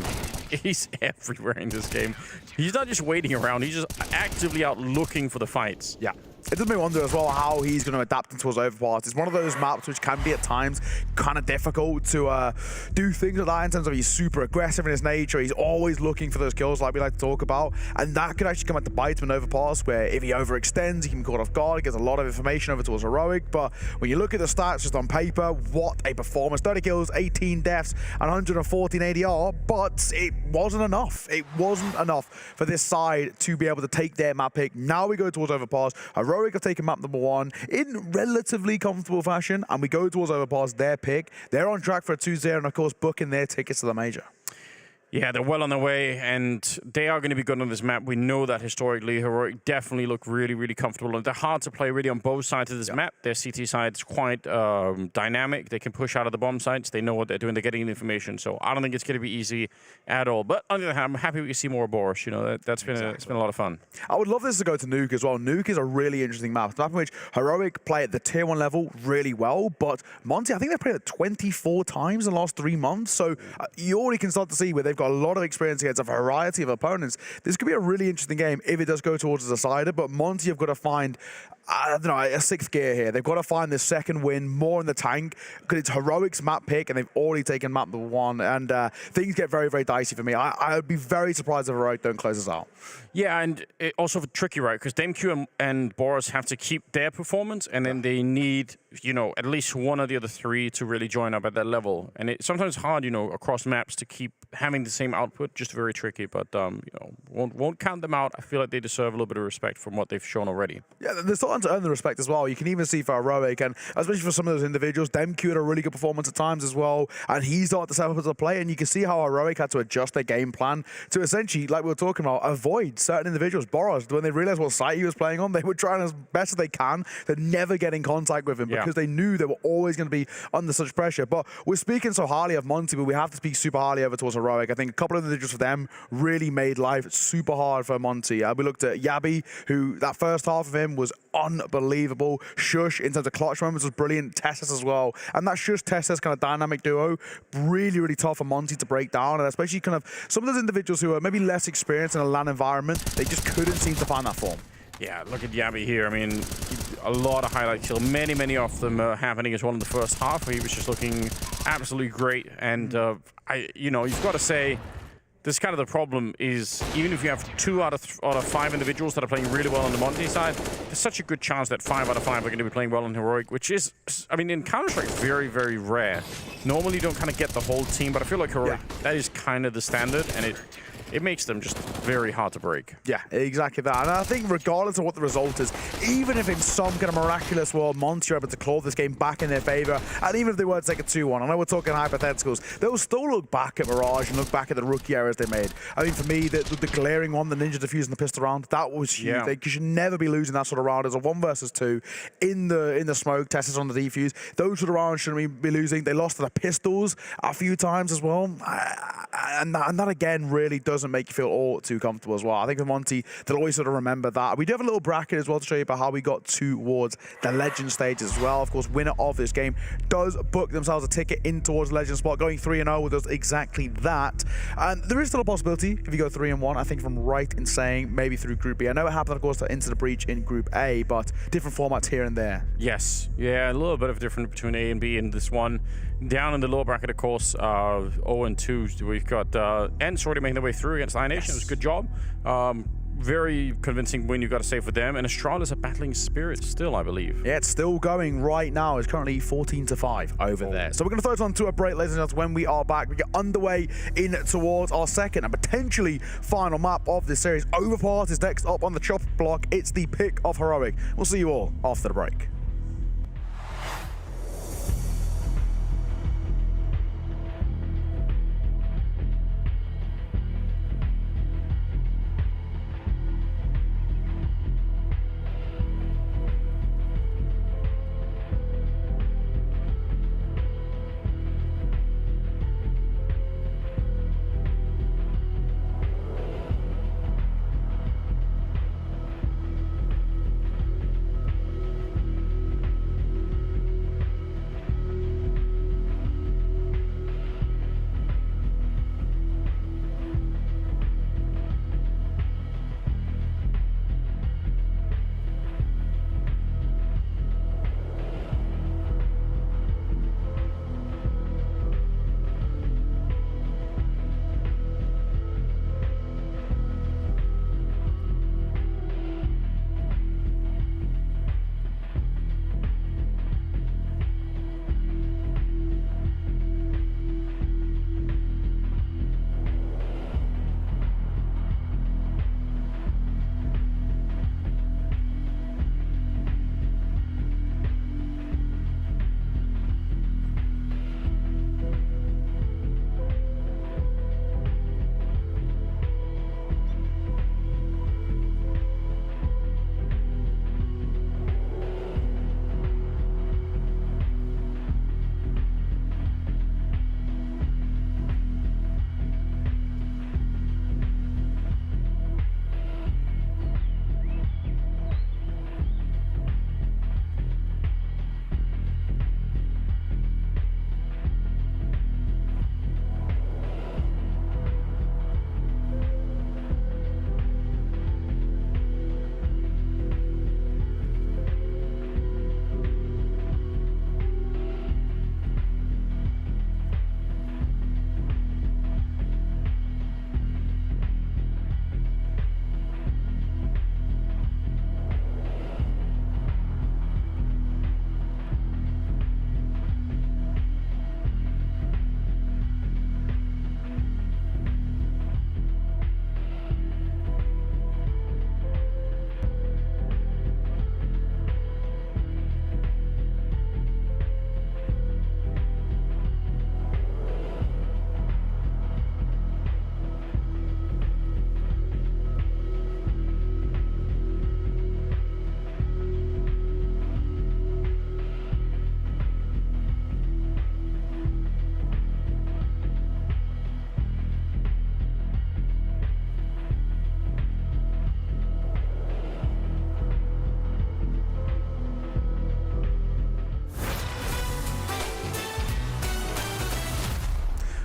Speaker 20: He's everywhere in this game. He's not just waiting around, he's just actively out looking for the fights.
Speaker 19: Yeah. It does make me wonder as well how he's going to adapt into his overpass. It's one of those maps which can be at times kind of difficult to do things like that in terms of he's super aggressive in his nature. He's always looking for those kills like we like to talk about. And that could actually come at the bite of an overpass where if he overextends, he can be caught off guard. He gets a lot of information over towards Heroic. But when you look at the stats just on paper, what a performance. 30 kills, 18 deaths, and 114 ADR. But it wasn't enough. It wasn't enough for this side to be able to take their map pick. Now we go towards overpass. Heroic have taken map number 1 in relatively comfortable fashion, and we go towards overpass, their pick. They're on track for a 2-0, and of course, booking their tickets to the major.
Speaker 20: Yeah, they're well on their way, and they are going to be good on this map. We know that historically. Heroic definitely look really, really comfortable, and they're hard to play really on both sides of this map. Their CT side's quite dynamic. They can push out of the bomb sites. They know what they're doing. They're getting the information, so I don't think it's going to be easy at all. But on the other hand, I'm happy we can see more Boris. You know, it's been a lot of fun.
Speaker 19: I would love this to go to Nuke as well. Nuke is a really interesting map. It's a map in which Heroic play at the tier 1 level really well, but Monte, I think they've played it 24 times in the last 3 months, so you already can start to see where they've got a lot of experience against a variety of opponents. This could be a really interesting game if it does go towards the decider, but Monte have got to find, I don't know, a 6th gear here. They've got to find this second win more in the tank because it's Heroic's map pick and they've already taken map number 1, and things get very, very dicey for me. I would be very surprised if Heroic don't close this out.
Speaker 20: Yeah, and it also tricky, right? Because DemQ and Boris have to keep their performance, and then they need, you know, at least one of the other 3 to really join up at that level. And it's sometimes hard, you know, across maps to keep having the same output. Just very tricky, but you know, won't count them out. I feel like they deserve a little bit of respect from what they've shown already.
Speaker 19: Yeah, they're starting to earn the respect as well. You can even see for Heroic, and especially for some of those individuals, DemQ had a really good performance at times as well, and he's started to step up as a player, and you can see how Heroic had to adjust their game plan to essentially, like we were talking about, avoid certain individuals. Boros, when they realized what site he was playing on, they were trying as best as they can to never get in contact with him because they knew they were always going to be under such pressure. But we're speaking so highly of Monte, but we have to speak super highly over towards Heroic. I think a couple of individuals for them really made life super hard for Monte. We looked at Yabi, who that first half of him was unbelievable. Shush, in terms of clutch moments, was brilliant. Tessus as well. And that Shush Tessus kind of dynamic duo, really, really tough for Monte to break down. And especially kind of some of those individuals who are maybe less experienced in a LAN environment, they just couldn't seem to find that form.
Speaker 20: Yeah, look at Yabi here. I mean, a lot of highlight kill. Many of them happening as well in the first half, where he was just looking absolutely great. And, you know, you've got to say, this is kind of the problem is, even if you have 2 out of 5 individuals that are playing really well on the Monte side, there's such a good chance that 5 out of 5 are going to be playing well on Heroic, which is, I mean, in Counter-Strike, very, very rare. Normally, you don't kind of get the whole team, but I feel like Heroic, that is kind of the standard, and it makes them just very hard to break.
Speaker 19: Yeah, exactly that. And I think regardless of what the result is, even if in some kind of miraculous world Monte are able to claw this game back in their favor, and even if they were to take a 2-1, I know we're talking hypotheticals, they'll still look back at Mirage and look back at the rookie errors they made. I mean, for me, the glaring one, the Ninja defusing the pistol round, that was huge.
Speaker 20: Yeah.
Speaker 19: They should never be losing that sort of round. As a 1 versus 2 in the smoke, Tessus on the defuse. Those sort of rounds shouldn't be losing. They lost to the pistols a few times as well. And that again really does doesn't make you feel all too comfortable as well. I think with Monte, they'll always sort of remember that. We do have a little bracket as well to show you about how we got towards the Legend stage as well. Of course, winner of this game does book themselves a ticket in towards Legend spot. Going 3-0 does exactly that. And there is still a possibility if you go 3-1, I think, if I'm right in saying maybe through Group B. I know it happened, of course, into the breach in Group A, but different formats here and there.
Speaker 20: Yes, yeah, a little bit of difference between A and B in this one. Down in the lower bracket, of course, 0-2. We've got ENCE already making their way through against iNation. Yes. It was a good job. Very convincing win, you've got to say, for them. And Astralis are battling Spirit still, I believe.
Speaker 19: Yeah, it's still going right now. It's currently 14-5 over there. So we're going to throw it on to a break, ladies and gentlemen. When we are back, we get underway in towards our second and potentially final map of this series. Overpass is next up on the chop block. It's the pick of Heroic. We'll see you all after the break.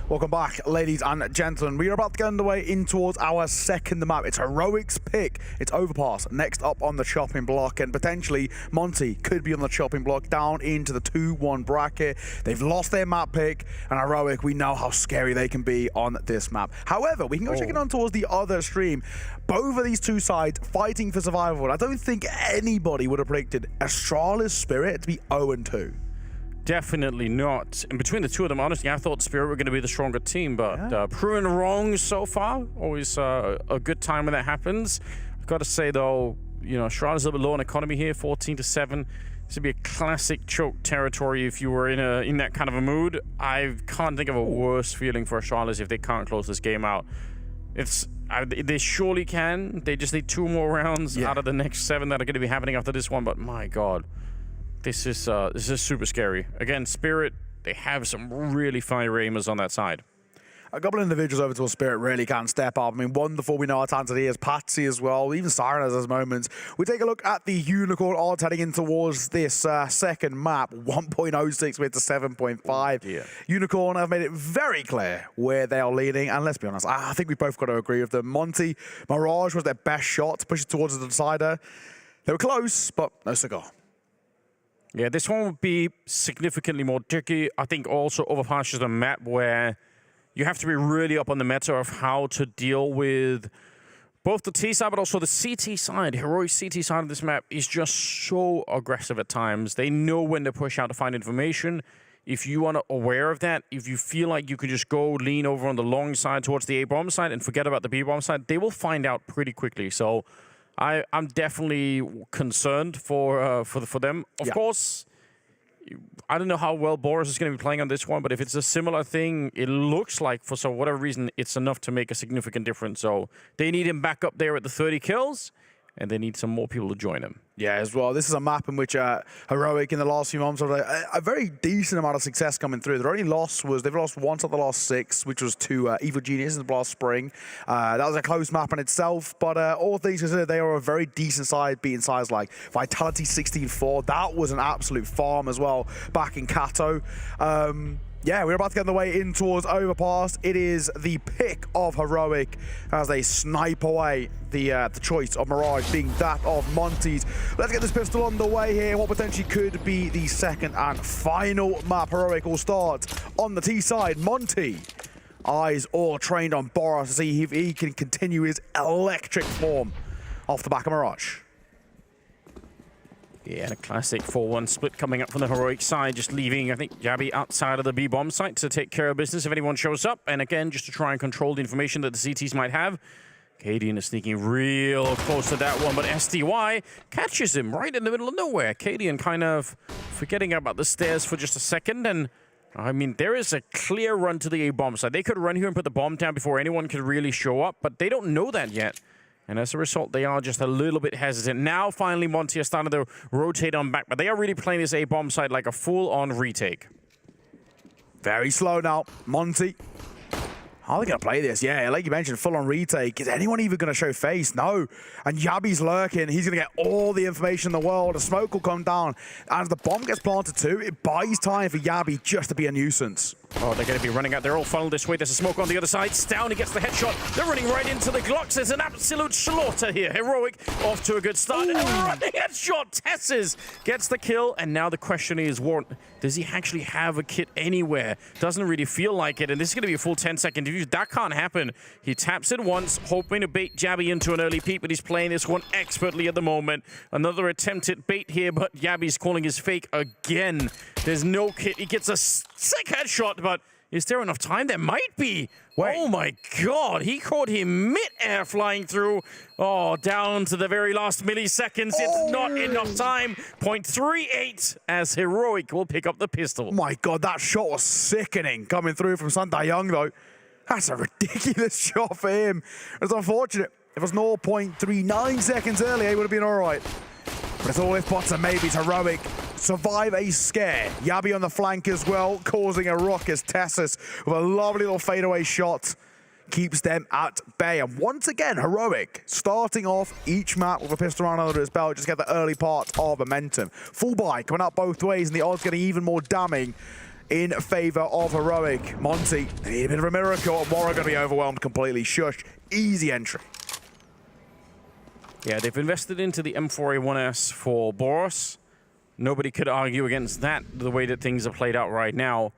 Speaker 19: Welcome back, ladies and gentlemen. We are about to get underway in towards our second map. It's Heroic's pick. It's Overpass next up on the chopping block, and potentially Monte could be on the chopping block down into the 2-1 bracket. They've lost their map pick, and Heroic, we know how scary they can be on this map. However, we can go check it on towards the other stream. Both of these two sides fighting for survival. I don't think anybody would have predicted Astralis Spirit to be 0-2.
Speaker 20: Definitely not. And between the two of them, honestly, I thought Spirit were going to be the stronger team, but proven wrong so far. Always a good time when that happens. I've got to say, though, you know, Astralis a little bit low on economy here, 14-7. This would be a classic choke territory if you were in that kind of a mood. I can't think of a worse feeling for Astralis if they can't close this game out. They surely can. They just need 2 more rounds out of the next 7 that are going to be happening after this one, but my God. This is super scary. Again, Spirit, they have some really fire aimers on that side.
Speaker 19: a couple of individuals over to Spirit really can step up. I mean, wonderful. We know our talented here is Patsy as well. Even Siren has those moments. We take a look at the Unicorn odds heading in towards this second map. 1.06 mid to 7.5. Yeah. Unicorn have made it very clear where they are leading. And let's be honest, I think we both got to agree with them. Monte, Mirage was their best shot to push it towards the decider. They were close, but no cigar.
Speaker 20: Yeah, this one would be significantly more tricky. I think also Overpass is a map where you have to be really up on the meta of how to deal with both the T side, but also the CT side. Heroic CT side of this map is just so aggressive at times. They know when to push out to find information. If you are aware of that, if you feel like you can just go lean over on the long side towards the A-bomb side and forget about the B-bomb side, they will find out pretty quickly. So I'm definitely concerned for them. Of course, I don't know how well Boris is going to be playing on this one, but if it's a similar thing, it looks like for some whatever reason, it's enough to make a significant difference. So they need him back up there at the 30 kills, and they need some more people to join him.
Speaker 19: Yeah, as well. This is a map in which Heroic in the last few months have a very decent amount of success coming through. Their only loss was they've lost once of the last 6, which was to Evil Genius in the last spring. That was a close map in itself, but all things considered, they are a very decent side, beating sides like Vitality 16-4. That was an absolute farm as well back in Kato. Yeah, we're about to get on the way in towards Overpass. It is the pick of Heroic as they snipe away the choice of Mirage being that of Monte's. Let's get this pistol on the way here. What potentially could be the second and final map. Heroic will start on the T side. Monte, eyes all trained on Boris to see if he can continue his electric form off the back of Mirage.
Speaker 20: Yeah, and a classic 4-1 split coming up from the Heroic side, just leaving, I think, Jabby outside of the B-bomb site to take care of business if anyone shows up. And again, just to try and control the information that the CTs might have. Cadian is sneaking real close to that one, but SDY catches him right in the middle of nowhere. Cadian kind of forgetting about the stairs for just a second, and I mean, there is a clear run to the A-bomb side. They could run here and put the bomb down before anyone could really show up, but they don't know that yet. And as a result, they are just a little bit hesitant. Now, finally, Monte is starting to rotate on back, but they are really playing this A-bomb side like a full-on retake.
Speaker 19: Very slow now. Monte. How are they going to play this? Yeah, like you mentioned, full-on retake. Is anyone even going to show face? No. And Yabi's lurking. He's going to get all the information in the world. The smoke will come down. As the bomb gets planted too, it buys time for Yabi just to be a nuisance.
Speaker 20: Oh, they're going to be running out. They're all funneled this way. There's a smoke on the other side. Down, he gets the headshot. They're running right into the Glocks. There's an absolute slaughter here. Heroic off to a good start. And running headshot. Tesses gets the kill. And now the question is, Warren, does he actually have a kit anywhere? Doesn't really feel like it. And this is going to be a full 10-second defuse. That can't happen. He taps it once, hoping to bait Jabby into an early peek, but he's playing this one expertly at the moment. Another attempt at bait here, but Jabby's calling his fake again. There's no kit. He gets a sick headshot, but is there enough time? There might be. Wait. Oh my God, he caught him mid-air flying through. Oh, down to the very last milliseconds. It's not enough time. 0.38 as Heroic will pick up the pistol.
Speaker 19: Oh my God, that shot was sickening coming through from Sundai Young though. That's a ridiculous shot for him. It's unfortunate. If it was 0.39 seconds earlier, he would have been all right. But it's all if buts and maybes. Heroic survive a scare. Yabi on the flank as well, causing a ruckus. Tessus with a lovely little fadeaway shot keeps them at bay. And once again, Heroic starting off each map with a pistol round under his belt, just get the early part of momentum. Full buy coming out both ways, and the odds getting even more damning in favor of Heroic. Monte, they need a bit of a miracle, and Aurora going to be overwhelmed completely. Shush. Easy entry.
Speaker 20: Yeah, they've invested into the M4A1S for Boros. Nobody could argue against that, the way that things are played out right now.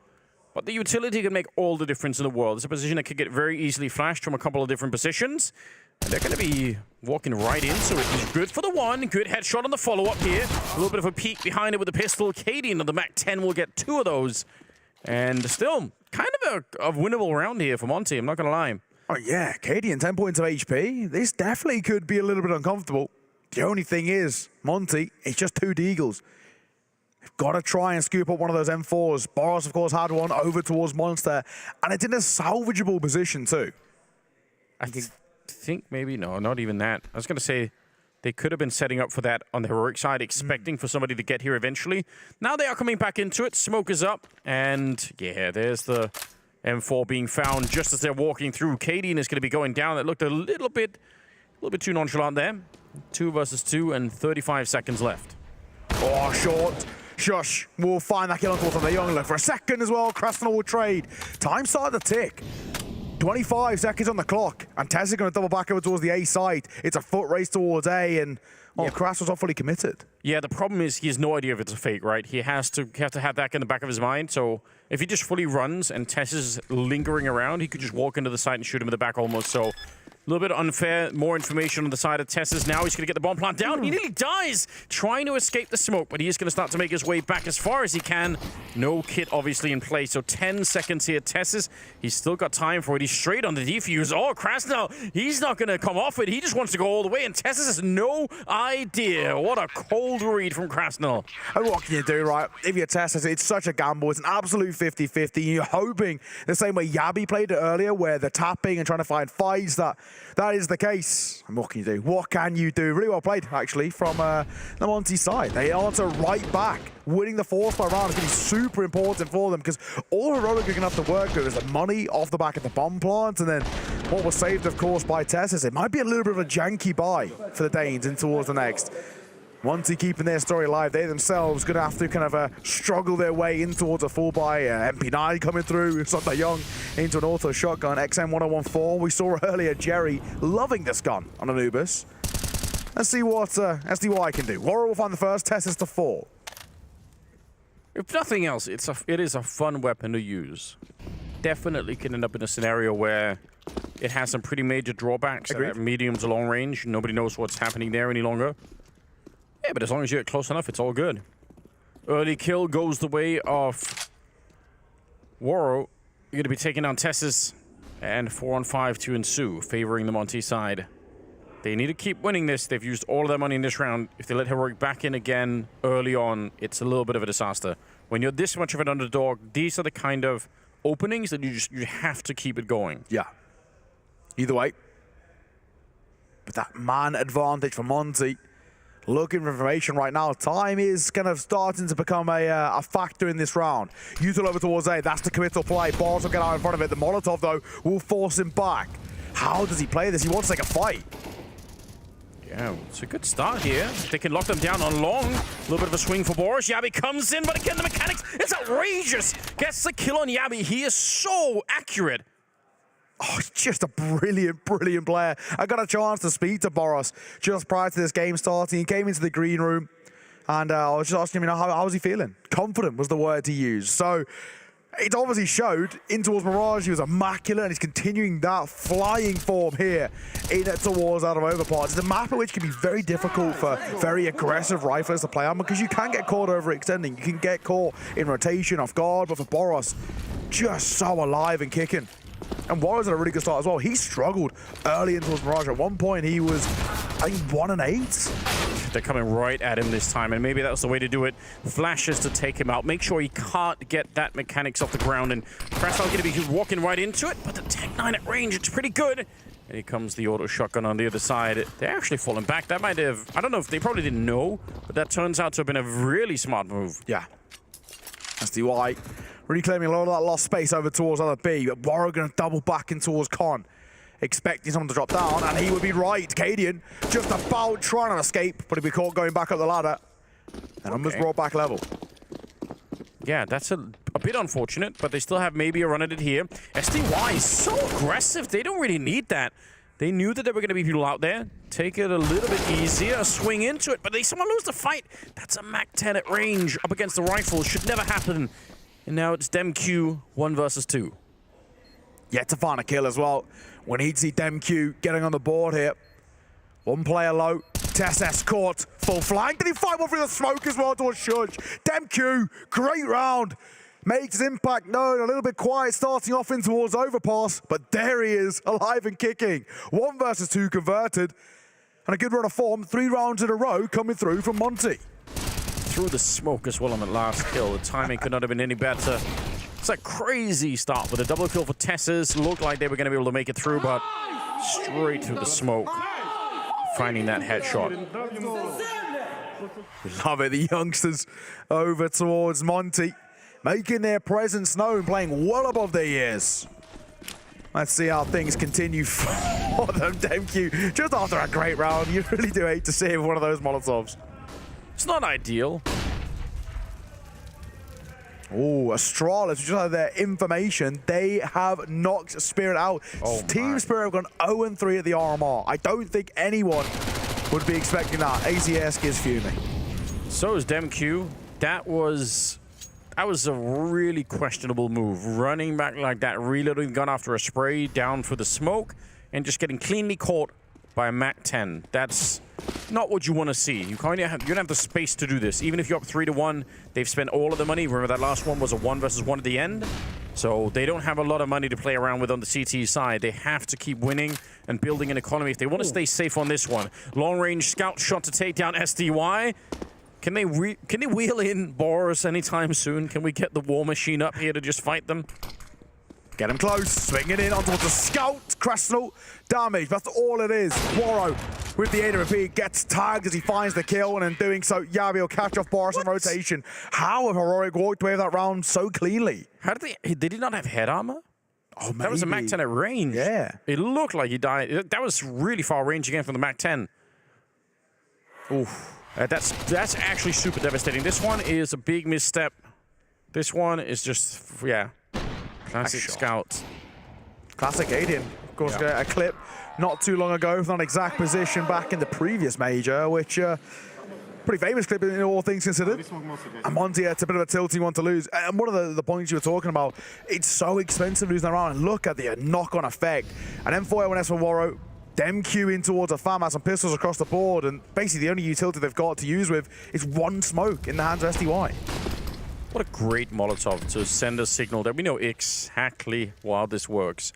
Speaker 20: But the utility can make all the difference in the world. It's a position that could get very easily flashed from a couple of different positions. And they're going to be walking right into it. He's good for the one. Good headshot on the follow-up here. A little bit of a peek behind it with the pistol. Cadian on the MAC-10 will get 2 of those. And still, kind of a winnable round here for Monte, I'm not going to lie.
Speaker 19: Oh yeah, Cadian, 10 points of HP. This definitely could be a little bit uncomfortable. The only thing is, Monte, it's just 2 Deagles. They've got to try and scoop up one of those M4s. Boros, of course, had one over towards Monster, and it's in a salvageable position too.
Speaker 20: I think maybe, no, not even that. I was going to say they could have been setting up for that on the Heroic side, expecting for somebody to get here eventually. Now they are coming back into it. Smoke is up, and yeah, there's the M4 being found just as they're walking through. Cadian is going to be going down. That looked a little bit too nonchalant there. 2 versus 2 and 35 seconds left.
Speaker 19: Oh, short. Shush will find that kill on the young. Look for a second as well. Krasnal will trade. Time started to tick. 25 seconds on the clock. And Tess is going to double back over towards the A side. It's a foot race towards A, and Krasnal's not fully committed.
Speaker 20: Yeah, the problem is he has no idea if it's a fake, right? He has to have that in the back of his mind. So if he just fully runs and Tess is lingering around, he could just walk into the site and shoot him in the back almost. So a little bit unfair. More information on the side of Tess's now. He's going to get the bomb plant down. He nearly dies trying to escape the smoke, but he is going to start to make his way back as far as he can. No kit obviously in play, so 10 seconds here. Tess's, he's still got time for it. He's straight on the defuse. Oh, Krasnal, he's not going to come off it. He just wants to go all the way, and Tess's has no idea. What a cold read from Krasnal.
Speaker 19: And what can you do, right? If you're Tess's, it's such a gamble. It's an absolute 50-50. You're hoping the same way Yabi played it earlier, where they're tapping and trying to find fights, that is the case. And what can you do? What can you do? Really well played, actually, from the Monte side. They answer right back. Winning the fourth by round is going to be super important for them, because all Heroic are going to have to work with is the money off the back of the bomb plant, and then what was saved, of course, by Tessus. It might be a little bit of a janky buy for the Danes in towards the next. Monte keeping their story alive. They themselves going to have to kind of struggle their way in towards a full buy. MP9 coming through. Santa Young into an auto shotgun. XM1014. We saw earlier Jerry loving this gun on Anubis. Let's see what I can do. Aurora will find the first. Tessus to 4.
Speaker 20: If nothing else, it is a fun weapon to use. Definitely can end up in a scenario where it has some pretty major drawbacks. At medium to long range, nobody knows what's happening there any longer. Yeah, but as long as you're close enough, it's all good. Early kill goes the way of Waro. You're going to be taking down Tessus, and 4-on-5 to ensue, favoring the Monte side. They need to keep winning this. They've used all of their money in this round. If they let Heroic back in again early on, it's a little bit of a disaster. When you're this much of an underdog, these are the kind of openings that you have to keep it going.
Speaker 19: Yeah. Either way. But that man advantage for Monte. Looking for information right now. Time is kind of starting to become a factor in this round. Util over towards A. That's the committal play. Boris will get out in front of it. The Molotov, though, will force him back. How does he play this? He wants to take a fight.
Speaker 20: Yeah, it's a good start here. They can lock them down on long. A little bit of a swing for Boris. Yabi comes in, but again, the mechanics, it's outrageous. Gets the kill on Yabi. He is so accurate.
Speaker 19: Oh, he's just a brilliant, brilliant player. I got a chance to speak to Boris just prior to this game starting. He came into the green room, and I was just asking him, how was he feeling? Confident was the word he used. So it obviously showed in towards Mirage. He was immaculate, and he's continuing that flying form here in towards out of overparts. It's a map which can be very difficult for very aggressive riflers to play on, because you can get caught overextending. You can get caught in rotation off guard, but for Boris, just so alive and kicking. And Warriors had a really good start as well. He struggled early into his Mirage. At one point, he was, I think, 1-8.
Speaker 20: They're coming right at him this time, and maybe that's the way to do it. Flashes to take him out. Make sure he can't get that mechanics off the ground. And Krasnal going to be walking right into it, but the Tech 9 at range, it's pretty good. And here comes the auto shotgun on the other side. They're actually falling back. That might have, I don't know if they probably didn't know, but that turns out to have been a really smart move.
Speaker 19: Yeah. That's the white. Reclaiming a lot of that lost space over towards other B, but Warro going to double back in towards Con. Expecting someone to drop down, and he would be right. Cadian just about trying to escape, but he'd be caught going back up the ladder. And almost brought back level.
Speaker 20: Yeah, that's a bit unfortunate, but they still have maybe a run at it here. SDY is so aggressive. They don't really need that. They knew that there were going to be people out there. Take it a little bit easier, swing into it, but someone lose the fight. That's a Mac 10 at range up against the rifle. Should never happen. And now it's DemQ 1 versus 2.
Speaker 19: Yet to find a kill as well. We need to see DemQ getting on the board here. One player low. Tess caught. Full flank. Did he fight one through the smoke as well towards Shudge? DemQ, great round. Makes his impact known. A little bit quiet starting off in towards overpass. But there he is, alive and kicking. 1 versus 2 converted. And a good run of form. 3 rounds in a row coming through from Monte.
Speaker 20: Through the smoke as well on that last kill. The timing could not have been any better. It's a crazy start with a double kill for Tessus. Looked like they were going to be able to make it through, but straight through the smoke. Finding that headshot.
Speaker 19: Love it, the youngsters over towards Monte. making their presence known, playing well above their years. Let's see how things continue for them, DemQ. Just after a great round, you really do hate to see one of those Molotovs.
Speaker 20: It's not ideal.
Speaker 19: Oh, Astralis, just had their information. They have knocked Spirit out. Team Spirit have gone 0-3 at the RMR. I don't think anyone would be expecting that. AZS is fuming.
Speaker 20: So is DemQ. That was a really questionable move. Running back like that, reloading the gun after a spray down for the smoke, and just getting cleanly caught by a MAC-10. That's not what you want to see. You don't have the space to do this. Even if you're up 3-1, they've spent all of the money. Remember that last one was a 1 versus 1 at the end? So they don't have a lot of money to play around with on the CT side. They have to keep winning and building an economy if they want to stay safe on this one. Long-range scout shot to take down SDY. Can they wheel in Boris anytime soon? Can we get the war machine up here to just fight them?
Speaker 19: Get him close, swinging in onto the scout. Krasnal damage, that's all it is. Waro with the AWP gets tagged as he finds the kill, and in doing so, Yabi will catch off Boris in rotation. How have Heroic walked away with that round so cleanly?
Speaker 20: How did they not have head armor?
Speaker 19: Oh,
Speaker 20: that was a MAC-10 at range.
Speaker 19: Yeah.
Speaker 20: It looked like he died. That was really far range again from the MAC-10. Oof. That's actually super devastating. This one is a big misstep. This one is just, yeah. Classic scout.
Speaker 19: Classic Adian. Of course, a clip not too long ago from that exact position back in the previous major, which pretty famous clip in all things considered. And Monte, it's a bit of a tilting one to lose. And one of the points you were talking about, it's so expensive losing that round. And look at the knock-on effect. And M4A1S for Waro, DemQ in towards a FAMAS and pistols across the board. And basically the only utility they've got to use with is one smoke in the hands of SDY.
Speaker 20: What a great Molotov to send a signal that we know exactly how this works.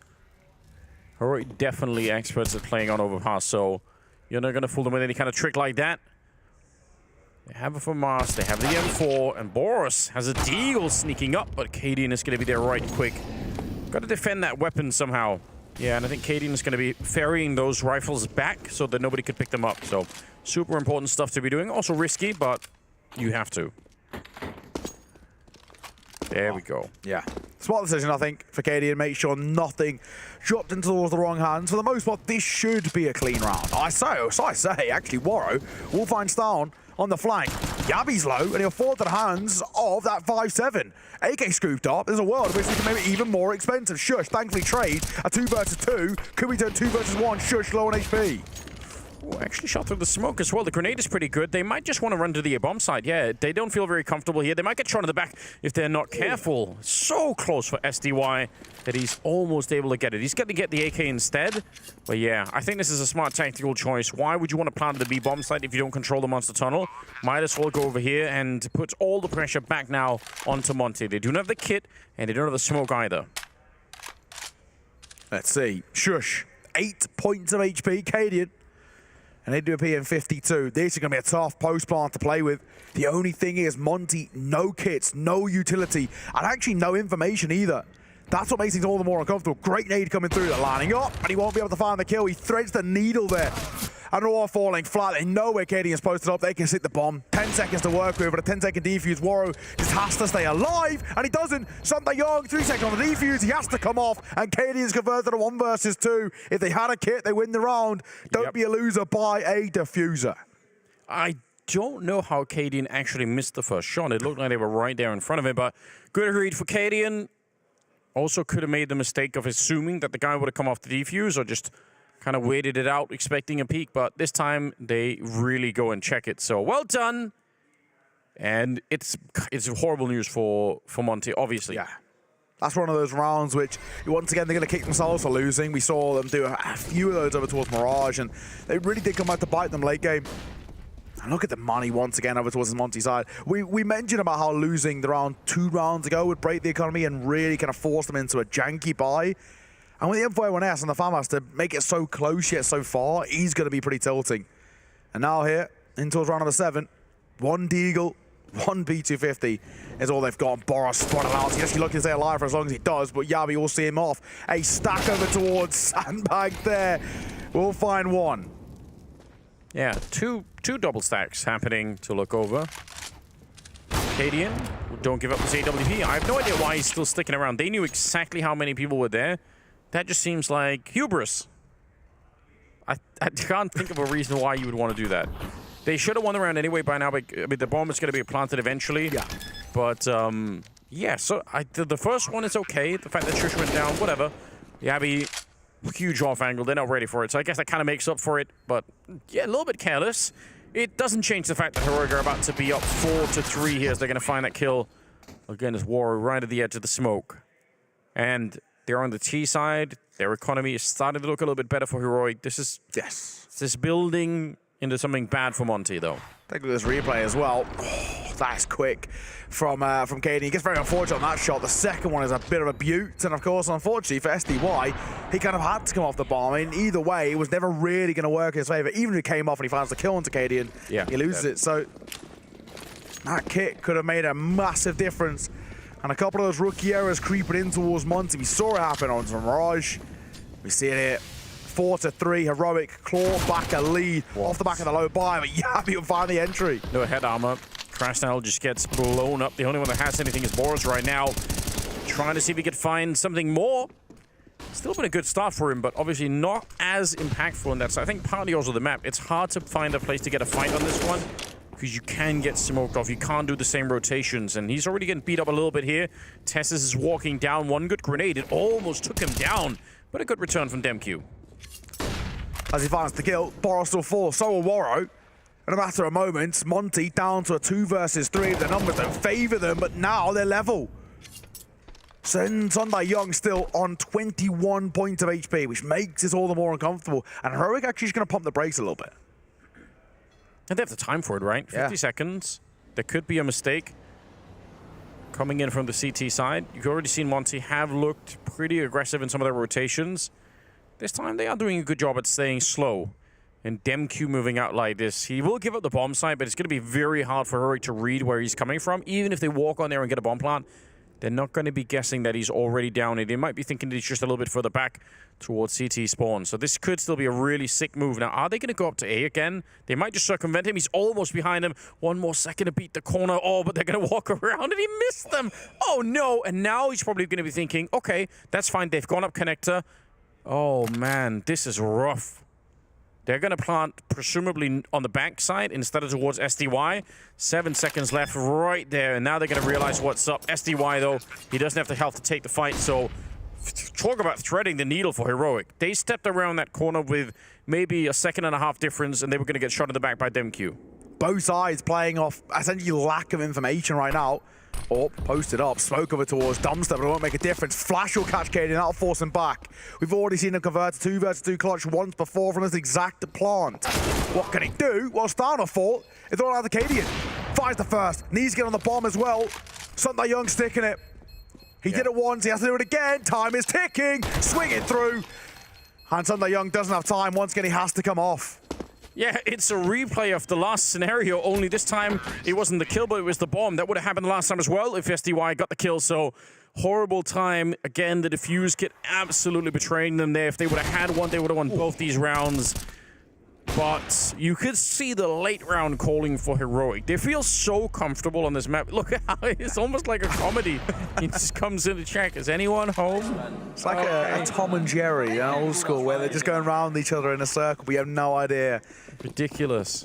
Speaker 20: Heroic definitely experts at playing on overpass, so you're not going to fool them with any kind of trick like that. They have a FAMAS, they have the M4, and Boris has a Deagle sneaking up, but Cadian is going to be there right quick. Got to defend that weapon somehow. Yeah, and I think Cadian is going to be ferrying those rifles back so that nobody could pick them up. So super important stuff to be doing. Also risky, but you have to. There we go.
Speaker 19: Yeah. Smart decision, I think, for Cadian. Make sure nothing dropped into the wrong hands. For the most part, this should be a clean round. I say, actually, Waro will find Stone on the flank. Yabi's low, and he'll fall to the hands of that 5-7. AK scooped up. There's a world in which we can make it even more expensive. Shush, thankfully, trade a 2 versus 2. Could we turn 2 versus 1? Shush, low on HP.
Speaker 20: Ooh, actually shot through the smoke as well. The grenade is pretty good. They might just want to run to the bomb side. Yeah, they don't feel very comfortable here. They might get shot in the back if they're not careful. So close for SDY that he's almost able to get it. He's going to get the AK instead. But yeah, I think this is a smart tactical choice. Why would you want to plant the B bomb site if you don't control the monster tunnel? Might as well go over here and put all the pressure back now onto Monte. They don't have the kit and they don't have the smoke either.
Speaker 19: Let's see. Shush. 8 points of HP. Cadian. And they do a PM52. This is going to be a tough post plant to play with. The only thing is, Monte, no kits, no utility, and actually no information either. That's what makes things all the more uncomfortable. Great nade coming through, they're lining up, and he won't be able to find the kill. He threads the needle there. And Aurora falling flat. They know where Cadian's posted up. They can sit the bomb. 10 seconds to work with, but a 10-second defuse. Waro just has to stay alive, and he doesn't. Sunday Young, 3 seconds on the defuse. He has to come off, and Cadian's converted to 1 versus 2. If they had a kit, they win the round. Don't be a loser, buy a diffuser.
Speaker 20: I don't know how Cadian actually missed the first shot. It looked like they were right there in front of him, but good read for Cadian. Also could have made the mistake of assuming that the guy would have come off the defuse or just kind of waited it out, expecting a peek, but this time they really go and check it. So well done. And it's horrible news for Monte, obviously.
Speaker 19: Yeah. That's one of those rounds which, once again, they're going to kick themselves for losing. We saw them do a few of those over towards Mirage, and they really did come out to bite them late game. And look at the money once again over towards the Monte side. We mentioned about how losing the round 2 rounds ago would break the economy and really kind of force them into a janky buy. And with the M4A1S and the FAMAS to make it so close yet so far, he's going to be pretty tilting. And now here, in towards round number 7, 1 Deagle, 1 B250 is all they've got. Boris spotted out. He's actually looking to stay alive for as long as he does, but Yabi will see him off. A stack over towards Sandbag there. We'll find 1.
Speaker 20: Yeah, two double stacks happening to look over. Cadian, don't give up this AWP. I have no idea why he's still sticking around. They knew exactly how many people were there. That just seems like hubris. I can't think of a reason why you would want to do that. They should have won the round anyway by now, but I mean, the bomb is going to be planted eventually. Yeah. But, yeah, so the first one is okay. The fact that Shush went down, whatever. Yabby, huge off angle. They're not ready for it. So I guess that kind of makes up for it. But, yeah, a little bit careless. It doesn't change the fact that Heroic are about to be up 4-3 here as they're going to find that kill. Again, as War right at the edge of the smoke. And they're on the T side. Their economy is starting to look a little bit better for Heroic. This is... Yes. This is building into something bad for Monte, though.
Speaker 19: Take a look at this replay as well. Oh, that's quick from Cadian. He gets very unfortunate on that shot. The second one is a bit of a beaut. And, of course, unfortunately for SDY, he kind of had to come off the bomb. I mean, either way, it was never really going to work in his favor. Even if he came off and he finds the kill onto Cadian, he loses it. So that kick could have made a massive difference. And a couple of those rookie errors creeping in towards Monte. We saw it happen on Mirage. We see it here. 4-3, Heroic claw back a lead off the back of the low buy, but Yabby will find the entry.
Speaker 20: No head armor. Krasnal just gets blown up. The only one that has anything is Boris right now. Trying to see if he could find something more. Still been a good start for him, but obviously not as impactful in that. So I think partly also the map. It's hard to find a place to get a fight on this one because you can get smoked off. You can't do the same rotations, and he's already getting beat up a little bit here. Tessus is walking down. One good grenade. It almost took him down, but a good return from DemQ.
Speaker 19: As he finds the kill, Boros still falls, so will Warro. In a matter of moments, Monte down to a 2 versus 3. The numbers don't favor them, but now they're level. Sunday Young still on 21 points of HP, which makes this all the more uncomfortable. And Heroic actually is going to pump the brakes a little bit.
Speaker 20: And they have the time for it, right? 50 seconds. There could be a mistake coming in from the CT side. You've already seen Monte have looked pretty aggressive in some of their rotations. This time they are doing a good job at staying slow. And DemQ moving out like this, he will give up the bomb site, but it's going to be very hard for Heroic to read where he's coming from. Even if they walk on there and get a bomb plant, they're not going to be guessing that he's already down. They might be thinking that he's just a little bit further back towards CT spawn. So this could still be a really sick move. Now, are they going to go up to A again? They might just circumvent him. He's almost behind him. One more second to beat the corner. Oh, but they're going to walk around, and he missed them. Oh, no. And now he's probably going to be thinking, okay, that's fine. They've gone up connector. Oh, man, this is rough. They're going to plant presumably on the backside instead of towards SDY. 7 seconds left right there, and now they're going to realize what's up. SDY, though, he doesn't have the health to take the fight, so talk about threading the needle for Heroic. They stepped around that corner with maybe a 1.5 second difference, and they were going to get shot in the back by DemQ.
Speaker 19: Both sides playing off essentially lack of information right now. Oh, posted up, smoke over towards Dumpster, but it won't make a difference. Flash will catch Cadian, that'll force him back. We've already seen him convert to 2 versus 2 clutch once before from this exact plant. What can he do? Well, Starner fought. It's all out of Cadian. Fires the first, needs to get on the bomb as well. Sunday Young sticking it. He did it once, he has to do it again. Time is ticking, swing it through. And Sunday Young doesn't have time. Once again, he has to come off.
Speaker 20: Yeah, it's a replay of the last scenario, only this time it wasn't the kill, but it was the bomb. That would have happened the last time as well if SDY got the kill, so horrible time. Again, the defuse kit absolutely betraying them there. If they would have had one, they would have won both these rounds. But you could see the late round calling for Heroic. They feel so comfortable on this map. Look at how it's almost like a comedy. He just comes in to check. Is anyone home?
Speaker 19: It's like a Tom and Jerry, old school, where they're just going around each other in a circle, but you have no idea.
Speaker 20: Ridiculous.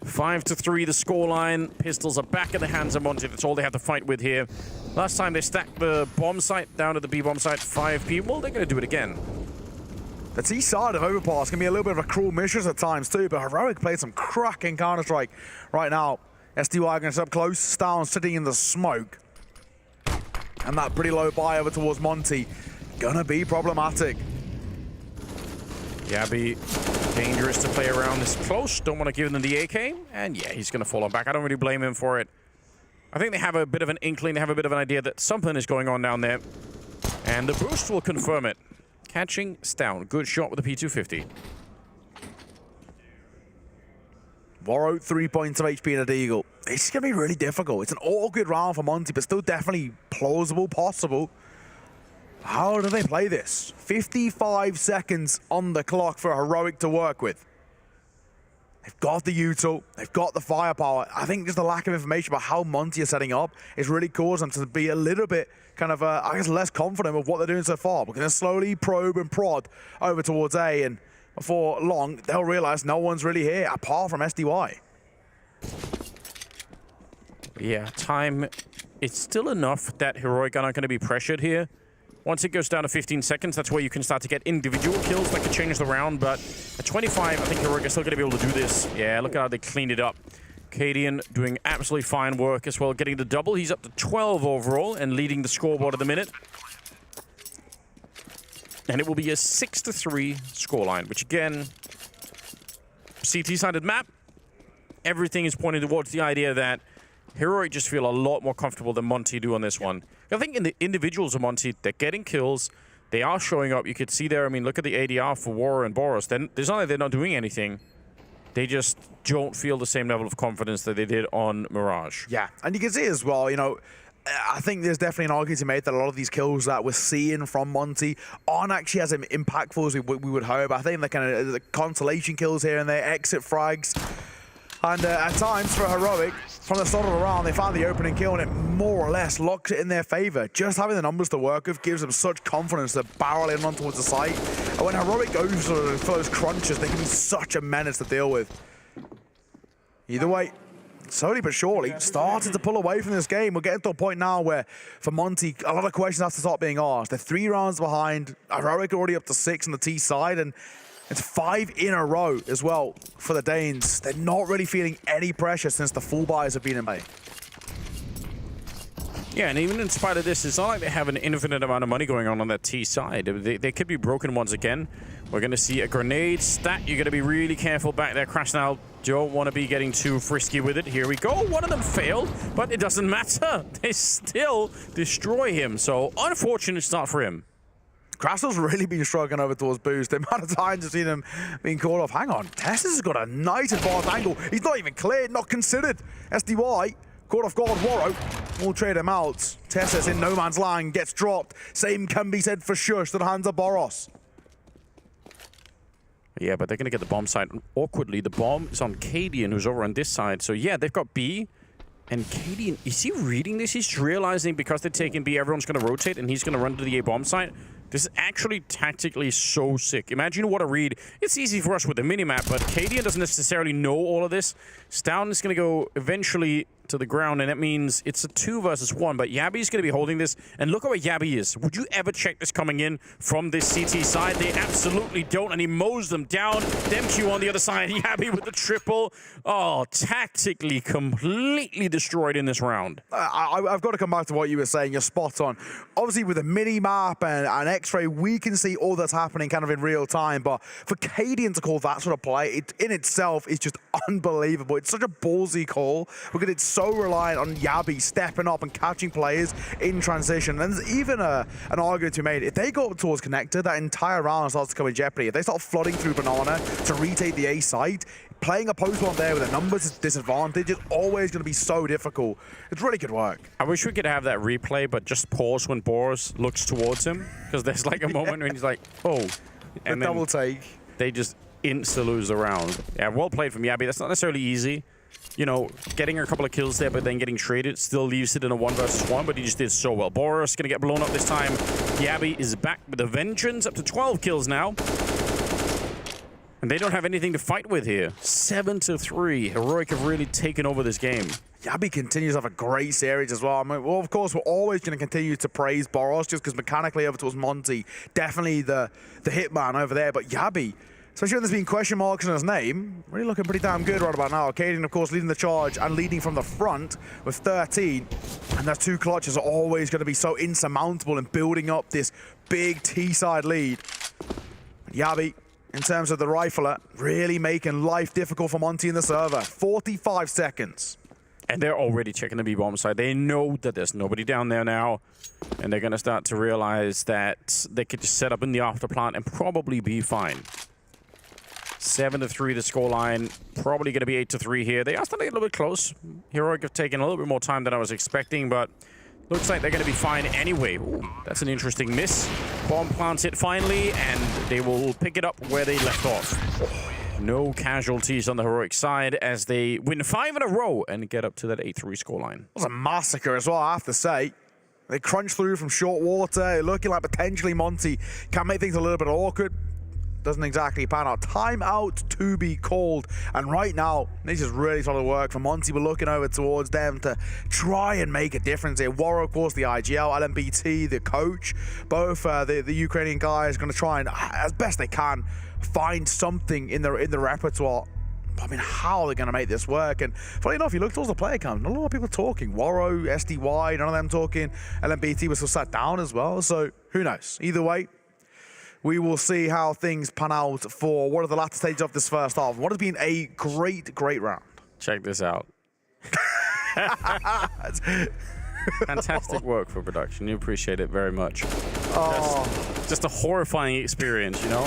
Speaker 20: 5-3 the scoreline. Pistols are back in the hands of Monte. That's all they have to fight with here. Last time they stacked the bomb site down at the B bomb site, 5 people. They're going to do it again.
Speaker 19: The T side of Overpass can be a little bit of a cruel mistress at times too, but Heroic played some cracking Counter-Strike right now. SDY going to step close, Stown sitting in the smoke. And that pretty low buy over towards Monte. Gonna be problematic.
Speaker 20: Yabby, dangerous to play around this close. Don't want to give them the AK. And yeah, he's going to fall on back. I don't really blame him for it. I think they have a bit of an inkling. They have a bit of an idea that something is going on down there. And the boost will confirm it. Catching Stown. Good shot with the P250.
Speaker 19: Warro, 3 points of HP and a Deagle. It's going to be really difficult. It's an all good round for Monte, but still definitely plausible, possible. How do they play this? 55 seconds on the clock for Heroic to work with. They've got the util, they've got the firepower. I think just the lack of information about how Monte are setting up is really causing them to be a little bit kind of, I guess, less confident with what they're doing so far. We're going to slowly probe and prod over towards A, and before long, they'll realize no one's really here apart from SDY.
Speaker 20: Yeah, time. It's still enough that Heroic are not going to be pressured here. Once it goes down to 15 seconds, that's where you can start to get individual kills that could change the round. But at 25, I think Heroic are still going to be able to do this. Yeah, look at how they cleaned it up. Cadian doing absolutely fine work as well, getting the double. He's up to 12 overall and leading the scoreboard at the minute. And it will be a 6-3 scoreline, which again, CT-sided map. Everything is pointing towards the idea that Heroic just feel a lot more comfortable than Monte do on this one. I think in the individuals of Monte, they're getting kills. They are showing up. You could see there, I mean, look at the ADR for Aurora and Boros. Then it's not like they're not doing anything. They just don't feel the same level of confidence that they did on Mirage.
Speaker 19: Yeah, and you can see as well, you know, I think there's definitely an argument to make that a lot of these kills that we're seeing from Monte aren't actually as impactful as we would hope. I think the kind of the consolation kills here and there, exit frags. And at times for Heroic, from the start of the round, they found the opening kill and it more or less locks it in their favor. Just having the numbers to work with gives them such confidence to barrel in on towards the site. And when Heroic goes for those crunches, they can be such a menace to deal with. Either way, slowly but surely, starting to pull away from this game. We're getting to a point now where, for Monte, a lot of questions have to start being asked. They're 3 rounds behind. Heroic already up to 6 on the T side, and it's 5 in a row as well for the Danes. They're not really feeling any pressure since the full buys have been in play.
Speaker 20: Yeah, and even in spite of this, it's not like they have an infinite amount of money going on that T side. They could be broken once again. We're going to see a grenade stat. You're going to be really careful back there, Crash. Now, don't want to be getting too frisky with it. Here we go. One of them failed, but it doesn't matter. They still destroy him. So, unfortunate start for him.
Speaker 19: Crassel's really been struggling over towards Boost. The amount of times I've seen him being called off. Hang on, Tessus has got a nice advanced angle. He's not even cleared, not considered. SDY, caught off guard, Warrow. We'll trade him out. Tessus in no man's land, gets dropped. Same can be said for Shush to the hands of Boros.
Speaker 20: Yeah, but they're going to get the bomb site. Awkwardly, the bomb is on Cadian, who's over on this side. So yeah, they've got B. And Cadian, is he reading this? He's realizing because they're taking B, everyone's going to rotate, and he's going to run to the A bomb site. This is actually tactically so sick. Imagine what a read. It's easy for us with the minimap, but Cadian doesn't necessarily know all of this. Stown is going to go eventually to the ground, and that means it's a 2 versus 1, but Yabby's going to be holding this, and look at where Yabby is. Would you ever check this coming in from this CT side? They absolutely don't, and he mows them down. DemQ on the other side, Yabby with the triple. Oh, tactically completely destroyed in this round.
Speaker 19: I've got to come back to what you were saying. You're spot on. Obviously, with a mini-map and X-ray, we can see all that's happening kind of in real time, but for Cadian to call that sort of play, it in itself is just unbelievable. It's such a ballsy call because it's so reliant on Yabby stepping up and catching players in transition. And there's even an argument to be made. If they go towards connector, that entire round starts to come in jeopardy. If they start flooding through Banana to retake the A site, playing a post one there with a numbers disadvantage is always going to be so difficult. It's really good work.
Speaker 20: I wish we could have that replay, but just pause when Boros looks towards him, because there's like a moment when he's like, oh. And
Speaker 19: the double take.
Speaker 20: They just insta lose the round. Yeah, well played from Yabby. That's not necessarily easy. You know, getting a couple of kills there, but then getting traded still leaves it in a 1 versus 1, but he just did so well. Boros going to get blown up this time. Yabby is back with a vengeance, up to 12 kills now. And they don't have anything to fight with here. 7-3. Heroic have really taken over this game.
Speaker 19: Yabby continues to have a great series as well. I mean, well, of course, we're always going to continue to praise Boros just because mechanically over towards Monte, definitely the hitman over there. But Yabby, especially when there's been question marks on his name, really looking pretty damn good right about now. Cadian, of course, leading the charge and leading from the front with 13. And those 2 clutches are always going to be so insurmountable in building up this big T-side lead. Yabby, in terms of the rifler, really making life difficult for Monte in the server. 45 seconds.
Speaker 20: And they're already checking the B-bomb side. They know that there's nobody down there now. And they're going to start to realize that they could just set up in the after plant and probably be fine. 7-3 the scoreline. Probably going to be 8-3 here. They are starting to get a little bit close. Heroic have taken a little bit more time than I was expecting, but looks like they're going to be fine anyway. Ooh, that's an interesting miss. Bomb plants it finally, and they will pick it up where they left off. No casualties on the Heroic side as they win 5 in a row and get up to that 8-3 scoreline.
Speaker 19: It was a massacre as well, I have to say. They crunched through from short water, looking like potentially Monte can make things a little bit awkward. Doesn't exactly pan out. Timeout to be called. And right now, this is really solid work from Monte. We're looking over towards them to try and make a difference here. Warro, of course, the IGL, LMBT, the coach, both the Ukrainian guys going to try and, as best they can, find something in the repertoire. I mean, how are they going to make this work? And funny enough, you look towards the player count, not a lot of people talking. Warro, SDY, none of them talking. LMBT was still sat down as well. So who knows? Either way, we will see how things pan out for what are the latter stages of this first half. What has been a great, great round.
Speaker 20: Check this out. Fantastic work for production. You appreciate it very much.
Speaker 19: Oh.
Speaker 20: Just a horrifying experience, you know?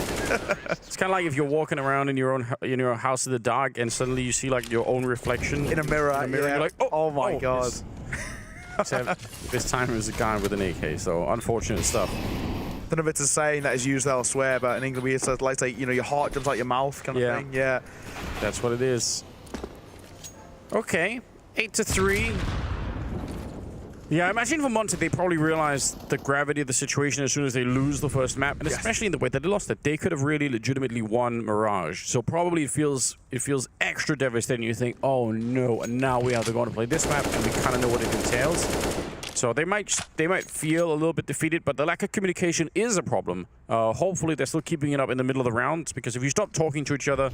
Speaker 20: It's kind of like if you're walking around in your house in the dark and suddenly you see like your own reflection
Speaker 19: in a mirror.
Speaker 20: Yeah. You're like,
Speaker 19: oh my God.
Speaker 20: Except this time it was a guy with an AK, so unfortunate stuff.
Speaker 19: I don't know if it's a saying that is used elsewhere, but in England we say, like, say, you know, your heart jumps out your mouth kind of thing. Yeah.
Speaker 20: That's what it is. Okay, 8-3. Yeah, I imagine for Monte, they probably realized the gravity of the situation as soon as they lose the first map, and especially in the way that they lost it. They could have really legitimately won Mirage. So probably it feels extra devastating. You think, oh no, and now we have to go on to play this map, and we kind of know what it entails. So they might feel a little bit defeated, but the lack of communication is a problem. Hopefully they're still keeping it up in the middle of the round, because if you stop talking to each other,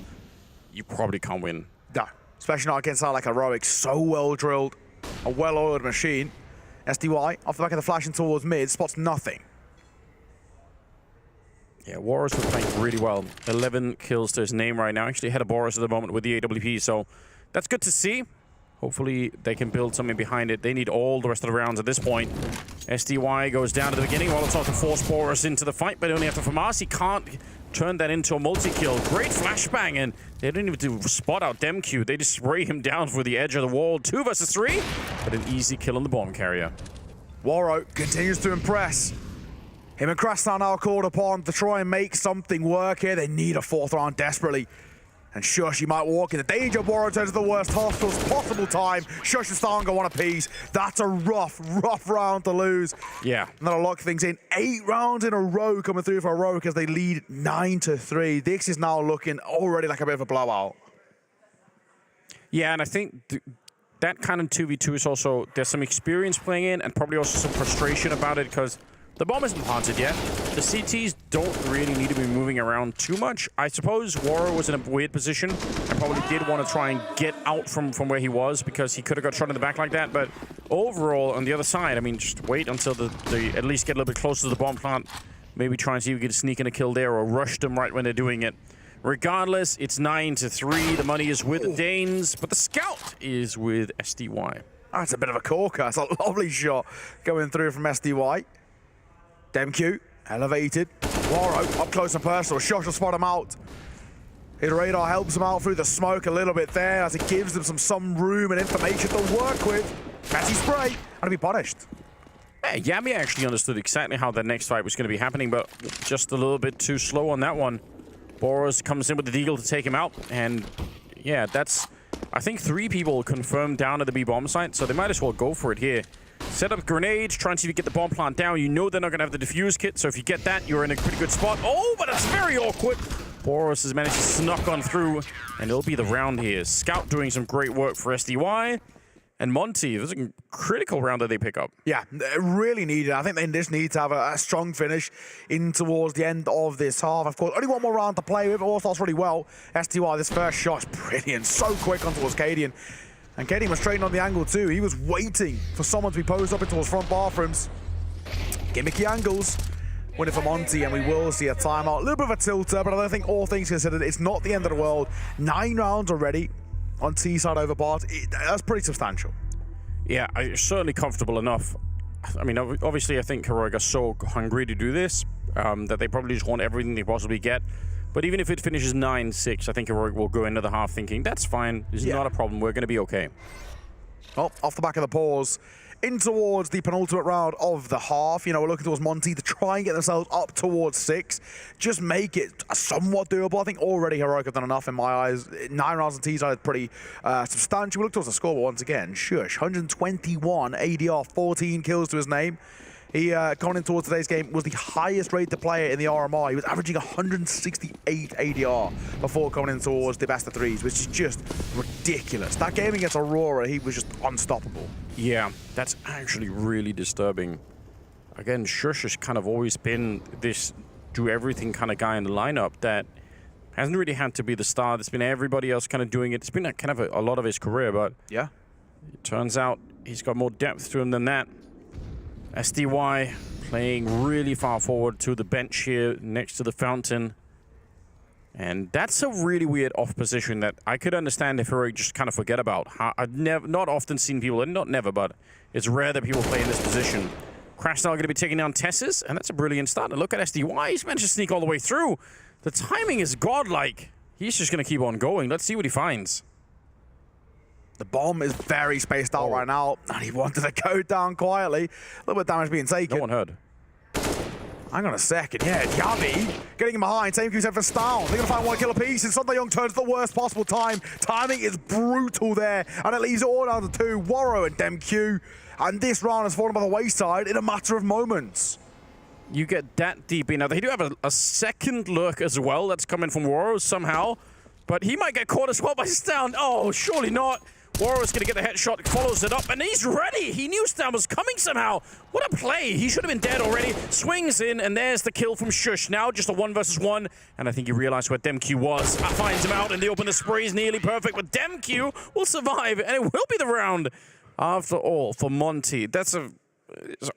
Speaker 20: you probably can't win.
Speaker 19: No, especially not against like Heroic, so well drilled, a well-oiled machine. SDY off the back of the flashing towards mid, spots nothing.
Speaker 20: Yeah, Warriors were playing really well. 11 kills to his name right now. Actually ahead of Boris at the moment with the AWP, so that's good to see. Hopefully they can build something behind it. They need all the rest of the rounds at this point. SDY goes down at the beginning. Molotov to force Boris into the fight, but only after FORZE. He can't turn that into a multi-kill. Great flashbang, and they didn't even do spot out DemQ. They just spray him down for the edge of the wall. 2 versus 3, but an easy kill on the bomb carrier.
Speaker 19: Warro continues to impress. Him and Krasnar now called upon to try and make something work here. They need a 4th round desperately. And Shush, he might walk in the danger. Warro turns to the worst hostiles possible time. Shush and Stan go one apiece. That's a rough round to lose.
Speaker 20: Yeah.
Speaker 19: And that'll lock things in. 8 rounds in a row coming through for Heroic as they lead 9-3. This is now looking already like a bit of a blowout.
Speaker 20: Yeah, and I think that kind of 2v2 is also, there's some experience playing in and probably also some frustration about it because the bomb isn't planted yet. The CTs don't really need to be moving around too much. I suppose Warro was in a weird position and probably did want to try and get out from where he was because he could have got shot in the back like that. But overall, on the other side, I mean, just wait until they at least get a little bit closer to the bomb plant. Maybe try and see if we can sneak in a kill there or rush them right when they're doing it. Regardless, it's 9-3. The money is with the Danes, but the scout is with SDY.
Speaker 19: That's a bit of a corker. It's a lovely shot going through from SDY. DemQ, elevated. Warro, up close and personal. Shush will spot him out. His radar helps him out through the smoke a little bit there as it gives them some room and information to work with. Messy spray, and to be punished.
Speaker 20: Yeah, Yami actually understood exactly how the next fight was going to be happening, but just a little bit too slow on that one. Boros comes in with the deagle to take him out, and yeah, that's, I think 3 people confirmed down at the B bomb site, so they might as well go for it here. Set up grenades, try and see if you get the bomb plant down. You know they're not going to have the defuse kit, so if you get that, you're in a pretty good spot. Oh, but it's very awkward. Boros has managed to snuck on through, and it'll be the round here. Scout doing some great work for SDY. And Monte, this is a critical round that they pick up.
Speaker 19: Yeah, really needed. I think they just need to have a strong finish in towards the end of this half. Of course, only one more round to play with. It all starts really well. SDY, this first shot is brilliant. So quick on towards Cadian. And Cadian was trading on the angle too. He was waiting for someone to be posed up into his front bathrooms. Gimmicky angles. Winning for Monte, and we will see a timeout. A little bit of a tilter, but I don't think all things considered, it's not the end of the world. 9 rounds already on T side over Bart. That's pretty substantial.
Speaker 20: Yeah, certainly comfortable enough. I mean, obviously, I think Heroic are so hungry to do this that they probably just want everything they possibly get. But even if it finishes 9-6, I think Heroic will go into the half thinking, that's fine. This is not a problem. We're going to be okay.
Speaker 19: Oh, off the back of the pause in towards the penultimate round of the half. You know, we're looking towards Monte to try and get themselves up towards 6. Just make it somewhat doable. I think already Heroic have done enough in my eyes. 9 rounds on T-side is pretty substantial. We look towards the scoreboard once again. Shush, 121 ADR, 14 kills to his name. He, coming in towards today's game, was the highest rated player in the RMR. He was averaging 168 ADR before coming in towards the best of 3s, which is just ridiculous. That game against Aurora, he was just unstoppable.
Speaker 20: Yeah, that's actually really disturbing. Again, Shush has kind of always been this do-everything kind of guy in the lineup that hasn't really had to be the star. It's been everybody else kind of doing it. It's been kind of a lot of his career, but
Speaker 19: yeah,
Speaker 20: it turns out he's got more depth to him than that. SDY playing really far forward to the bench here next to the fountain. And that's a really weird off position that I could understand if Heroic just kind of forget about. I've not often seen people, and not never, but it's rare that people play in this position. Crashstyle going to be taking down Tessus, and that's a brilliant start. And look at SDY, he's managed to sneak all the way through. The timing is godlike. He's just going to keep on going. Let's see what he finds.
Speaker 19: The bomb is very spaced out right now, and he wanted to go down quietly. A little bit of damage being taken.
Speaker 20: No one heard.
Speaker 19: Hang on a second, yeah, Yavi getting him behind, same Q7 for Stown. They're gonna find 1 kill apiece, and Sunday Young turns the worst possible time. Timing is brutal there, and it leaves it all down to 2, Warrow and DemQ. And this round has fallen by the wayside in a matter of moments.
Speaker 20: You get that deep in. Now, they do have a second lurk as well that's coming from Warrow somehow, but he might get caught as well by Stown. Oh, surely not. Warrow's going to get the headshot, follows it up, and he's ready. He knew Stam was coming somehow. What a play. He should have been dead already. Swings in, and there's the kill from Shush. Now just a 1 versus 1, and I think he realized where DemQ was. Finds him out, and the open the spree is nearly perfect, but DemQ will survive, and it will be the round after all for Monte. It's an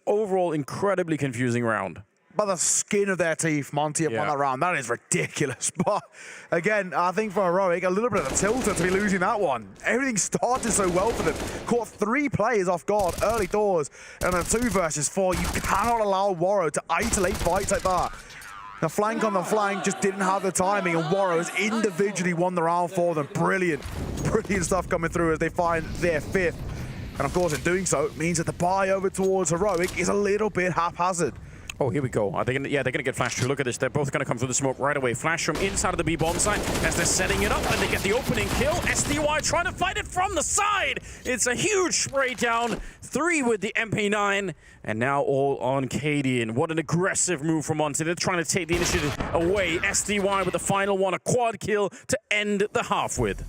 Speaker 20: overall incredibly confusing round.
Speaker 19: By the skin of their teeth, Monte have won that round. That is ridiculous. But again, I think for Heroic, a little bit of a tilter to be losing that one. Everything started so well for them. Caught 3 players off guard early doors, and a 2 versus 4. You cannot allow Warrow to isolate fights like that. The flank on the flank just didn't have the timing, and Warrow has individually won the round for them. Brilliant, brilliant stuff coming through as they find their 5th. And of course, in doing so, it means that the buy over towards Heroic is a little bit haphazard.
Speaker 20: Oh, here we go. Are they gonna, yeah, they're going to get flashed too. Look at this. They're both going to come through the smoke right away. Flash from inside of the B bomb site as they're setting it up, and they get the opening kill. SDY trying to fight it from the side. It's a huge spray down. 3 with the MP9, and now all on Cadian. What an aggressive move from Monte. They're trying to take the initiative away. SDY with the final one, a quad kill to end the half with.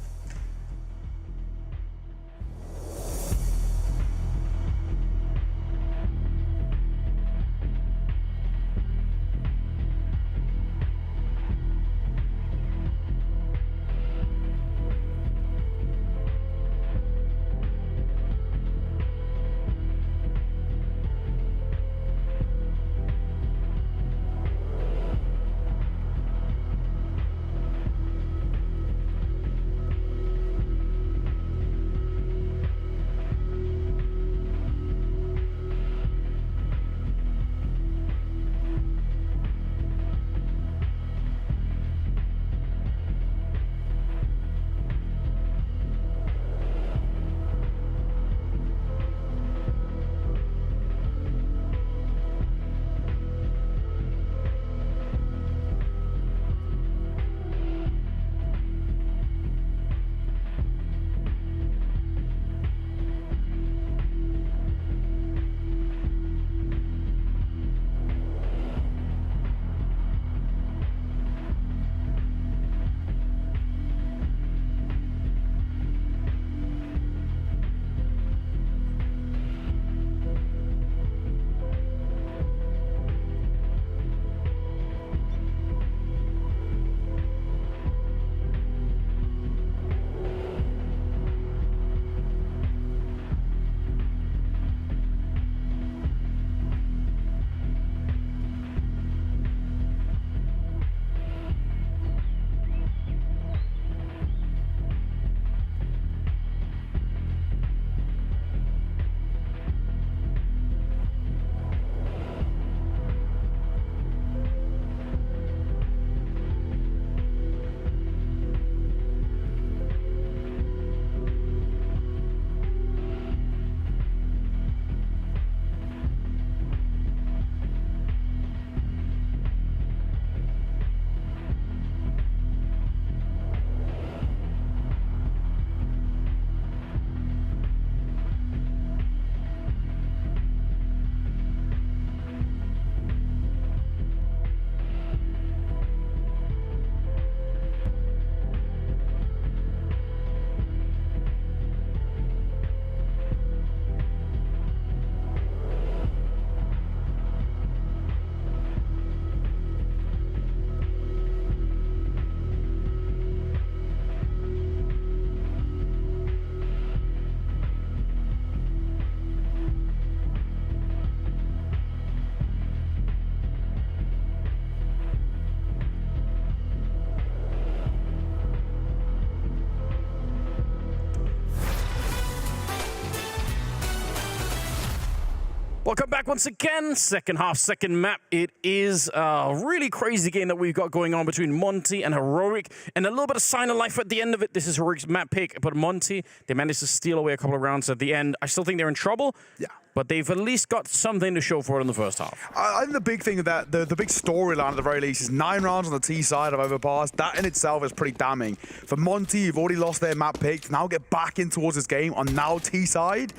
Speaker 20: Welcome back once again. Second half, second map. It is a really crazy game that we've got going on between Monte and Heroic, and a little bit of sign of life at the end of it. This is Heroic's map pick, but Monte, they managed to steal away a couple of rounds at the end. I still think they're in trouble.
Speaker 19: Yeah.
Speaker 20: But they've at least got something to show for it in the first half.
Speaker 19: I think the big thing of that, the big storyline at the very least, is 9 rounds on the T side of overpassed. That in itself is pretty damning. For Monte, you've already lost their map pick. To now get back in towards this game on now T side,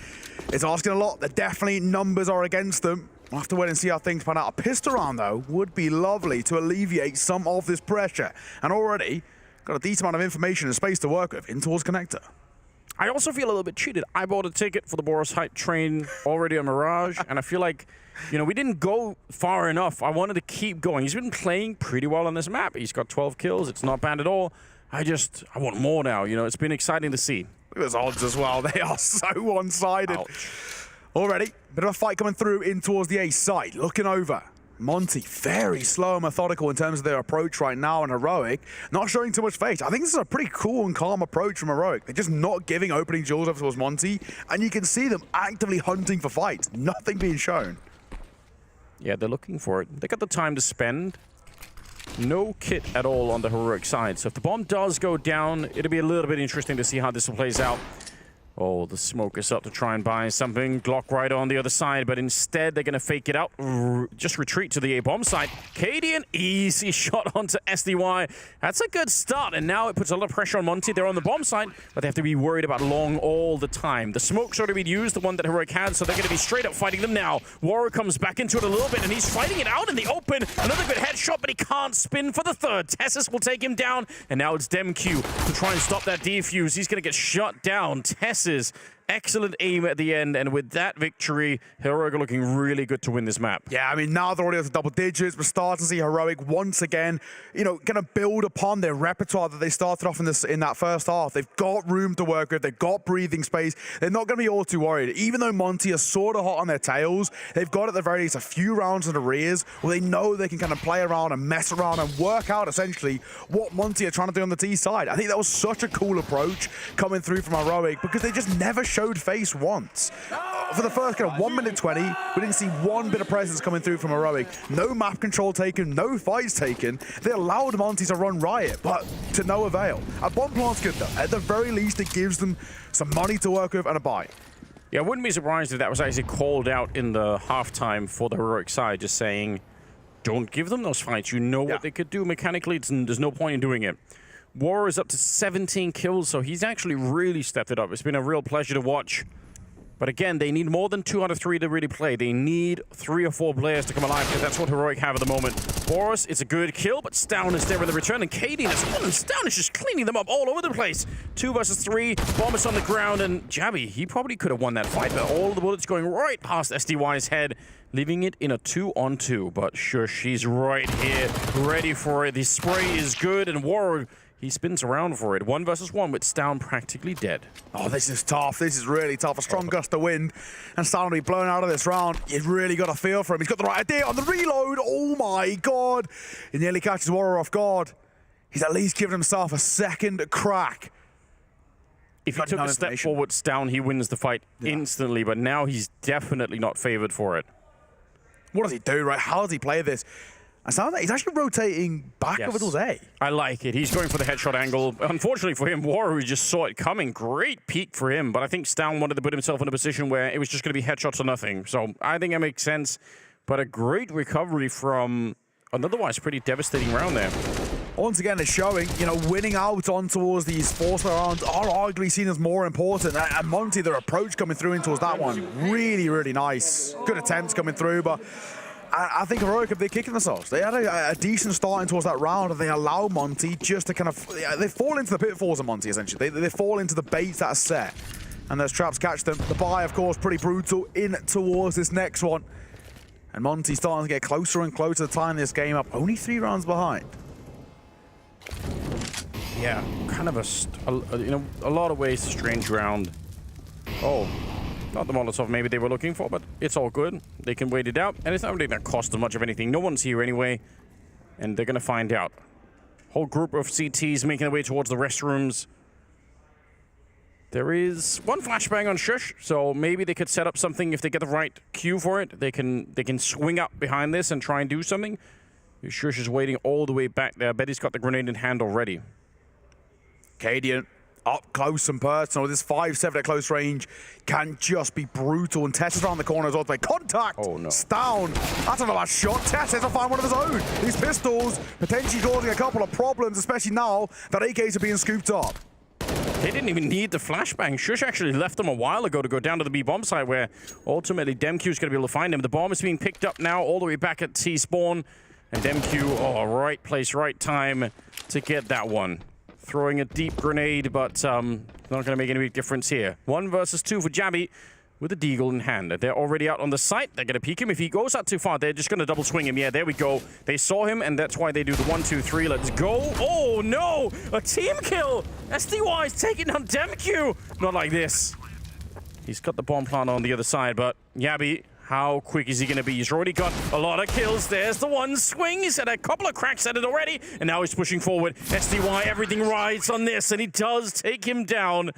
Speaker 19: it's asking a lot. The definitely numbers are against them. We'll have to wait and see how things pan out. A pistol round, though, would be lovely to alleviate some of this pressure. And already got a decent amount of information and space to work with in towards Connector.
Speaker 20: I also feel a little bit cheated. I bought a ticket for the Boris hype train already on Mirage, and I feel like, you know, we didn't go far enough. I wanted to keep going. He's been playing pretty well on this map. He's got 12 kills. It's not bad at all. I want more now. You know, it's been exciting to see.
Speaker 19: Look at those odds as well. They are so one-sided. Already, bit of a fight coming through in towards the A side. Looking over. Monte, very slow and methodical in terms of their approach right now, and Heroic not showing too much face. I think this is a pretty cool and calm approach from Heroic. They're just not giving opening duels over towards Monte, and you can see them actively hunting for fights. Nothing being shown.
Speaker 20: Yeah, they're looking for it. They got the time to spend. No kit at all on the Heroic side. So if the bomb does go down, it'll be a little bit interesting to see how this plays out. Oh, the smoke is up to try and buy something. Glock right on the other side, but instead they're going to fake it out. Just retreat to the A-bomb site. Cadian, easy shot onto SDY. That's a good start, and now it puts a lot of pressure on Monte. They're on the bomb site, but they have to be worried about long all the time. The smoke's already been used, the one that Heroic had, so they're going to be straight up fighting them now. Warrior comes back into it a little bit, and he's fighting it out in the open. Another good headshot, but he can't spin for the third. Tessus will take him down, and now it's DemQ to try and stop that defuse. He's going to get shut down. Tessus, excellent aim at the end, and with that victory, Heroic are looking really good to win this map.
Speaker 19: Yeah, I mean, now they're already up to double digits. We're starting to see Heroic once again, you know, going to build upon their repertoire that they started off in that first half. They've got room to work with. They've got breathing space. They're not going to be all too worried. Even though Monte are sort of hot on their tails, they've got at the very least a few rounds in the rears where they know they can kind of play around and mess around and work out essentially what Monte are trying to do on the T side. I think that was such a cool approach coming through from Heroic because they just never showed face once. For the first kind of 1 minute 20, we didn't see one bit of presence coming through from Heroic. No map control taken, no fights taken. They allowed Monte to run riot, but to no avail. A bomb plant's good though. At the very least, it gives them some money to work with and a buy.
Speaker 20: Yeah, I wouldn't be surprised if that was actually called out in the halftime for the Heroic side, just saying, don't give them those fights. You know what they could do mechanically. There's no point in doing it. War is up to 17 kills, so he's actually really stepped it up. It's been a real pleasure to watch. But again, they need more than 2 out of 3 to really play. They need 3 or 4 players to come alive, because that's what Heroic have at the moment. Boris, it's a good kill, but Stown is there with the return, and Cadian as well, and Stown is just cleaning them up all over the place. 2 versus 3, bomb is on the ground, and Jabby, he probably could have won that fight, but all the bullets going right past SDY's head, leaving it in a 2-on-2. But sure, she's right here, ready for it. The spray is good, and Warrior, he spins around for it. 1 versus 1 with Stown practically dead.
Speaker 19: Oh, this is tough. This is really tough. A strong gust of wind, and Stown will be blown out of this round. You've really got a feel for him. He's got the right idea on the reload. Oh my God. He nearly catches Warrior off guard. He's at least given himself a second crack.
Speaker 20: If he took a step forward, Stown, he wins the fight instantly, but now he's definitely not favored for it.
Speaker 19: What does he do, right? How does he play this? I sound like he's actually rotating back over towards A.
Speaker 20: I like it. He's going for the headshot angle. Unfortunately for him, Warrior just saw it coming. Great peek for him, but I think Stown wanted to put himself in a position where it was just going to be headshots or nothing. So I think that makes sense, but a great recovery from an otherwise pretty devastating round there.
Speaker 19: Once again, it's showing, you know, winning out on towards these FORZE rounds are arguably seen as more important. And Monte, their approach coming through in towards that one, really, really nice. Good attempts coming through, but I think Heroic, they're kicking themselves. They had a decent start towards that round, and they allow Monte just to kind of, they fall into the pitfalls of Monte, essentially. They fall into the baits that are set, and those traps catch them. The buy, of course, pretty brutal in towards this next one. And Monte starting to get closer and closer to tying this game up, only 3 rounds behind.
Speaker 20: Yeah, kind of a lot of ways, strange round. Oh. Not the Molotov maybe they were looking for, but it's all good. They can wait it out, and it's not really going to cost them much of anything. No one's here anyway, and they're going to find out. Whole group of CTs making their way towards the restrooms. There is one flashbang on Shush, so maybe they could set up something if they get the right cue for it. They can swing up behind this and try and do something. Shush is waiting all the way back there. I bet he's got the grenade in hand already.
Speaker 19: Cadian up close and personal. This 5-7 at close range can just be brutal. And Tess is around the corner as well. By contact. Oh no. Down. That's not a bad shot. Tess has to find one of his own. These pistols potentially causing a couple of problems, especially now that AKs are being scooped up.
Speaker 20: They didn't even need the flashbang. Shush actually left them a while ago to go down to the B bomb site, where ultimately Demq is going to be able to find him. The bomb is being picked up now all the way back at T spawn. And Demq, oh, right place, right time to get that one. Throwing a deep grenade, but not going to make any big difference here. 1 versus 2 for Jabby with a deagle in hand. They're already out on the site. They're going to peek him. If he goes out too far, they're just going to double swing him. Yeah, there we go. They saw him, and that's why they do the 1, 2, 3. Let's go. Oh, no. A team kill. SDY is taking down Demq. Not like this. He's got the bomb plant on the other side, but Jabby, how quick is he going to be? He's already got a lot of kills. There's the one swing. He's had a couple of cracks at it already, and now he's pushing forward. SDY, everything rides on this, and he does take him down,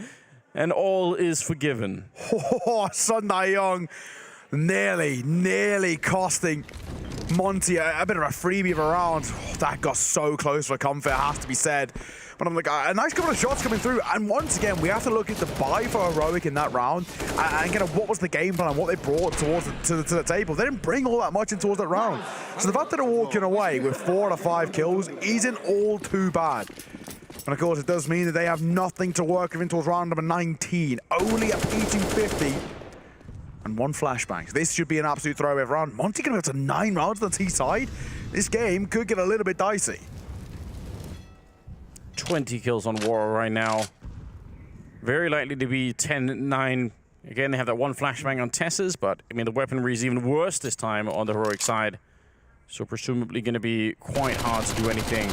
Speaker 20: and all is forgiven.
Speaker 19: Oh, Sunday Young nearly costing Monte a bit of a freebie of a round. Oh, that got so close for comfort, has to be said. But I'm like, a nice couple of shots coming through. And once again, we have to look at the buy for Heroic in that round and kind of what was the game plan, what they brought towards to the table. They didn't bring all that much in towards that round. So the fact that they're walking away with 4 out of 5 kills isn't all too bad. And of course, it does mean that they have nothing to work with towards round number 19. Only a P250 and 1 flashbang. So this should be an absolute throwaway round. Monte going to go to 9 rounds on the T side. This game could get a little bit dicey.
Speaker 20: 20 kills on Aurora right now. Very likely to be 10-9. Again, they have that 1 flashbang on Tess's, but I mean, the weaponry is even worse this time on the Heroic side. So presumably going to be quite hard to do anything.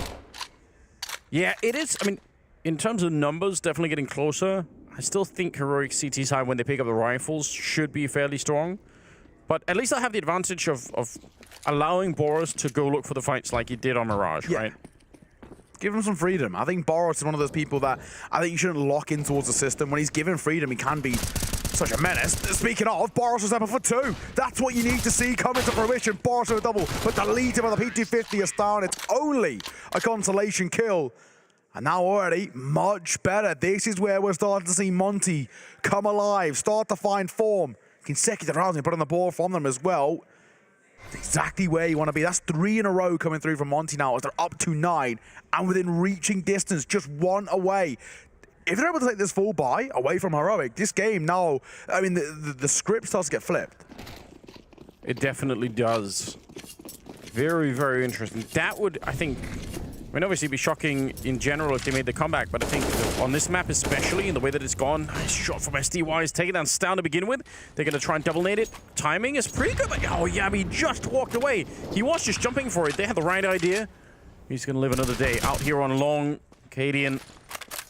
Speaker 20: Yeah, it is. I mean, in terms of numbers, definitely getting closer. I still think Heroic CT side, when they pick up the rifles, should be fairly strong. But at least I have the advantage of allowing Boris to go look for the fights like he did on Mirage, right?
Speaker 19: Give him some freedom. I think Boros is one of those people that I think you shouldn't lock in towards the system. When he's given freedom, he can be such a menace. Speaking of, Boros was up for 2. That's what you need to see come into fruition. Boros with a double, but deleted by the P250 is down. It's only a consolation kill. And now already much better. This is where we're starting to see Monte come alive, start to find form. Consecutive rounds and put on the ball from them as well. Exactly where you want to be. That's 3 in a row coming through from Monte now as they're up to 9 and within reaching distance, just 1 away. If they're able to take this full buy away from Heroic, this game now, I mean, the script starts to get flipped.
Speaker 20: It definitely does. Very, very interesting. That would, I think, I mean, obviously be shocking in general if they made the comeback, but I think on this map especially, in the way that it's gone, nice shot from SDY is taking down Stown to begin with. They're going to try and double nade it. Timing is pretty good. Oh, Yabby just walked away. He was just jumping for it. They had the right idea. He's going to live another day out here on long. Cadian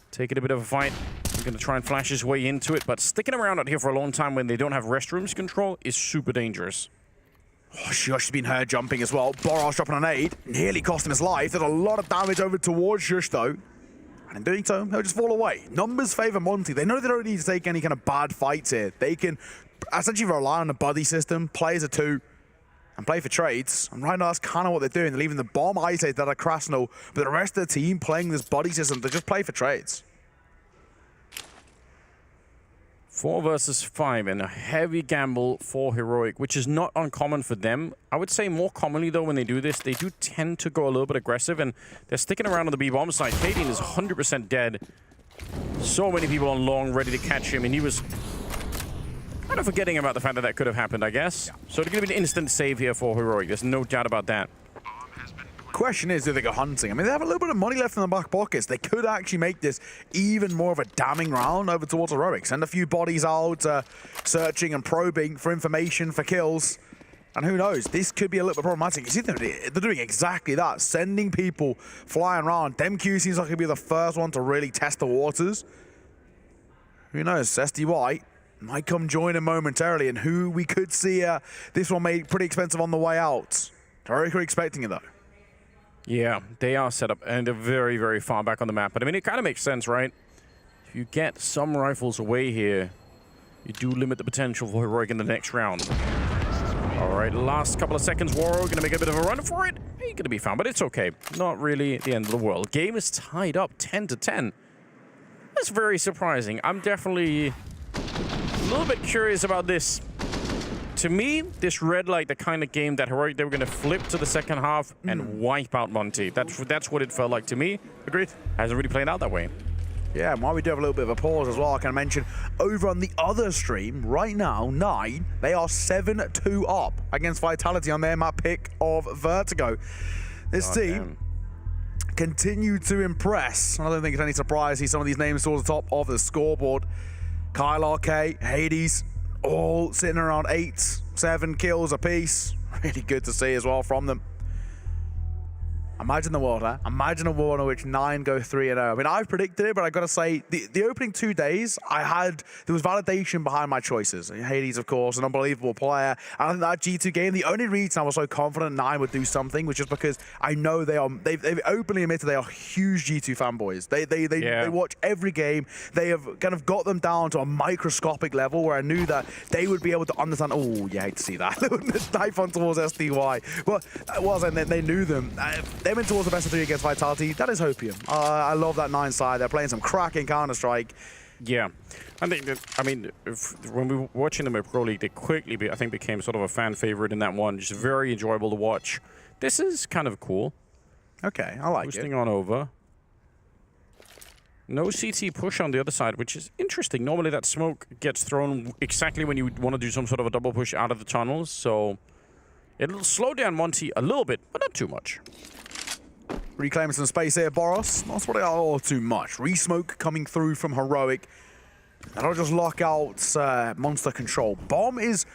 Speaker 20: taking a bit of a fight. He's going to try and flash his way into it, but sticking around out here for a long time when they don't have restrooms control is super dangerous.
Speaker 19: Oh, Shush has been heard jumping as well. Boros dropping an 8. Nearly cost him his life. There's a lot of damage over towards Shush, though. And in doing so, he'll just fall away. Numbers favor Monte. They know they don't need to take any kind of bad fights here. They can essentially rely on the buddy system, play as a 2, and play for trades. And right now, that's kind of what they're doing. They're leaving the bomb isolated at Krasno, but the rest of the team playing this buddy system, they just play for trades.
Speaker 20: 4 versus 5 and a heavy gamble for Heroic, which is not uncommon for them. I would say more commonly, though, when they do this, they do tend to go a little bit aggressive, and they're sticking around on the B-bomb side. Cadian is 100% dead. So many people on long ready to catch him, and he was kind of forgetting about the fact that that could have happened, I guess. So it's going to be an instant save here for Heroic. There's no doubt about that.
Speaker 19: Question is, do they go hunting? I mean, they have a little bit of money left in the back pockets. They could actually make this even more of a damning round over towards Heroic. Send a few bodies out, searching and probing for information, for kills. And who knows, this could be a little bit problematic. You see, they're doing exactly that, sending people flying around. Demq seems like he'll be the first one to really test the waters. Who knows, SDY might come join him momentarily, and who we could see this one made pretty expensive on the way out. Heroic are expecting it, though.
Speaker 20: Yeah, they are set up, and they're very, very far back on the map. But I mean, it kind of makes sense, right? If you get some rifles away here, you do limit the potential for Heroic in the next round. All right, last couple of seconds, Waro gonna make a bit of a run for it. He's gonna be found, but it's okay. Not really the end of the world. Game is tied up 10-10. That's very surprising. I'm definitely a little bit curious about this. To me, this read like the kind of game that Heroic, they were gonna flip to the second half and wipe out Monte. That's what it felt like to me.
Speaker 19: Agreed.
Speaker 20: Hasn't really played out that way.
Speaker 19: Yeah, and while we do have a little bit of a pause as well, I can mention over on the other stream, right now, 9, they are 7-2 up against Vitality on their map pick of Vertigo. This team continue to impress. I don't think it's any surprise to see some of these names towards the top of the scoreboard. Kyle RK, Hades, all sitting around 8-7 kills apiece. Really good to see as well from them. Imagine the world, huh? Imagine a world in which 9 go 3-0. I mean, I've predicted it, but I gotta say, the opening 2 days, there was validation behind my choices. Hades, of course, an unbelievable player. And I think that G2 game, the only reason I was so confident 9 would do something was just because I know they've openly admitted they are huge G2 fanboys. They watch every game. They have kind of got them down to a microscopic level where I knew that they would be able to understand. Oh, you hate to see that. The knife on towards SDY. Well, it was, and then they knew them. They went towards the best of 3 against Vitality. That is hopium. I love that 9 side. They're playing some cracking Counter-Strike.
Speaker 20: Yeah. I think that, I mean, when we were watching them at Pro League, they quickly, I think, became sort of a fan favorite in that one. Just very enjoyable to watch. This is kind of cool.
Speaker 19: Okay, I like
Speaker 20: Boosting on over. No CT push on the other side, which is interesting. Normally that smoke gets thrown exactly when you want to do some sort of a double push out of the tunnels, so it'll slow down Monte a little bit, but not too much.
Speaker 19: Reclaiming some space here, Boros. Not what all too much. Re-smoke coming through from Heroic. That'll just lock out Monster control. Bomb is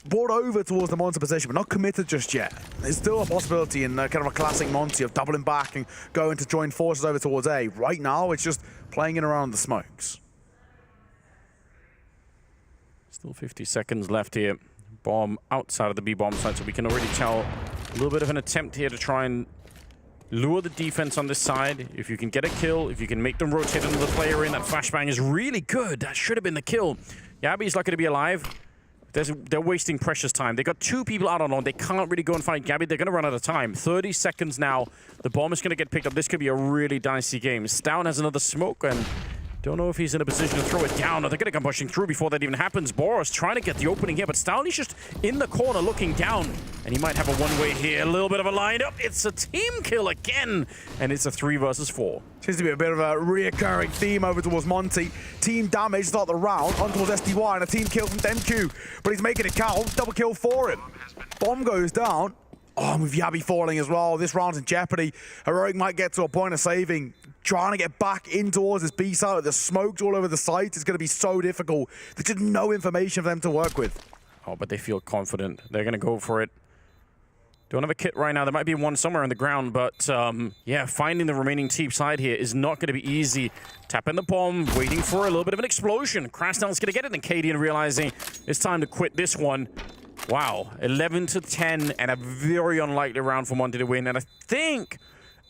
Speaker 19: brought over towards the Monster position, but not committed just yet. There's still a possibility in kind of a classic Monty of doubling back and going to join forces over towards A. Right now, it's just playing it around the smokes.
Speaker 20: Still 50 seconds left here. Bomb outside of the B bomb site, so we can already tell a little bit of an attempt here to try and lure the defense on this side. If you can get a kill, if you can make them rotate another player in, that flashbang is really good. That should have been the kill. Gabby's lucky to be alive. They're wasting precious time. They got 2 people out on one. They can't really go and find Gabby. They're going to run out of time. 30 seconds now. The bomb is going to get picked up. This could be a really dicey game. Stown has another smoke, and don't know if he's in a position to throw it down, or they're going to come pushing through before that even happens. Boros trying to get the opening here, but Stown is just in the corner looking down, and he might have a one-way here. A little bit of a lineup. It's a team kill again, and it's a 3 versus 4.
Speaker 19: Seems to be a bit of a reoccurring theme over towards Monty. Team damage start the round on towards SDY, and a team kill from DemQ, but he's making it count. Double kill for him. Bomb goes down. Oh, with Yabi falling as well. This round's in jeopardy. Heroic might get to a point of saving. Trying to get back in towards this B side. The smoke's all over the site. It's going to be so difficult. There's just no information for them to work with.
Speaker 20: Oh, but they feel confident. They're going to go for it. Don't have a kit right now. There might be one somewhere on the ground, but yeah, finding the remaining team side here is not going to be easy. Tapping the bomb, waiting for a little bit of an explosion. Crashdown's going to get it, and Cadian realizing it's time to quit this one. Wow, 11-10, and a very unlikely round for Monte to win. And I think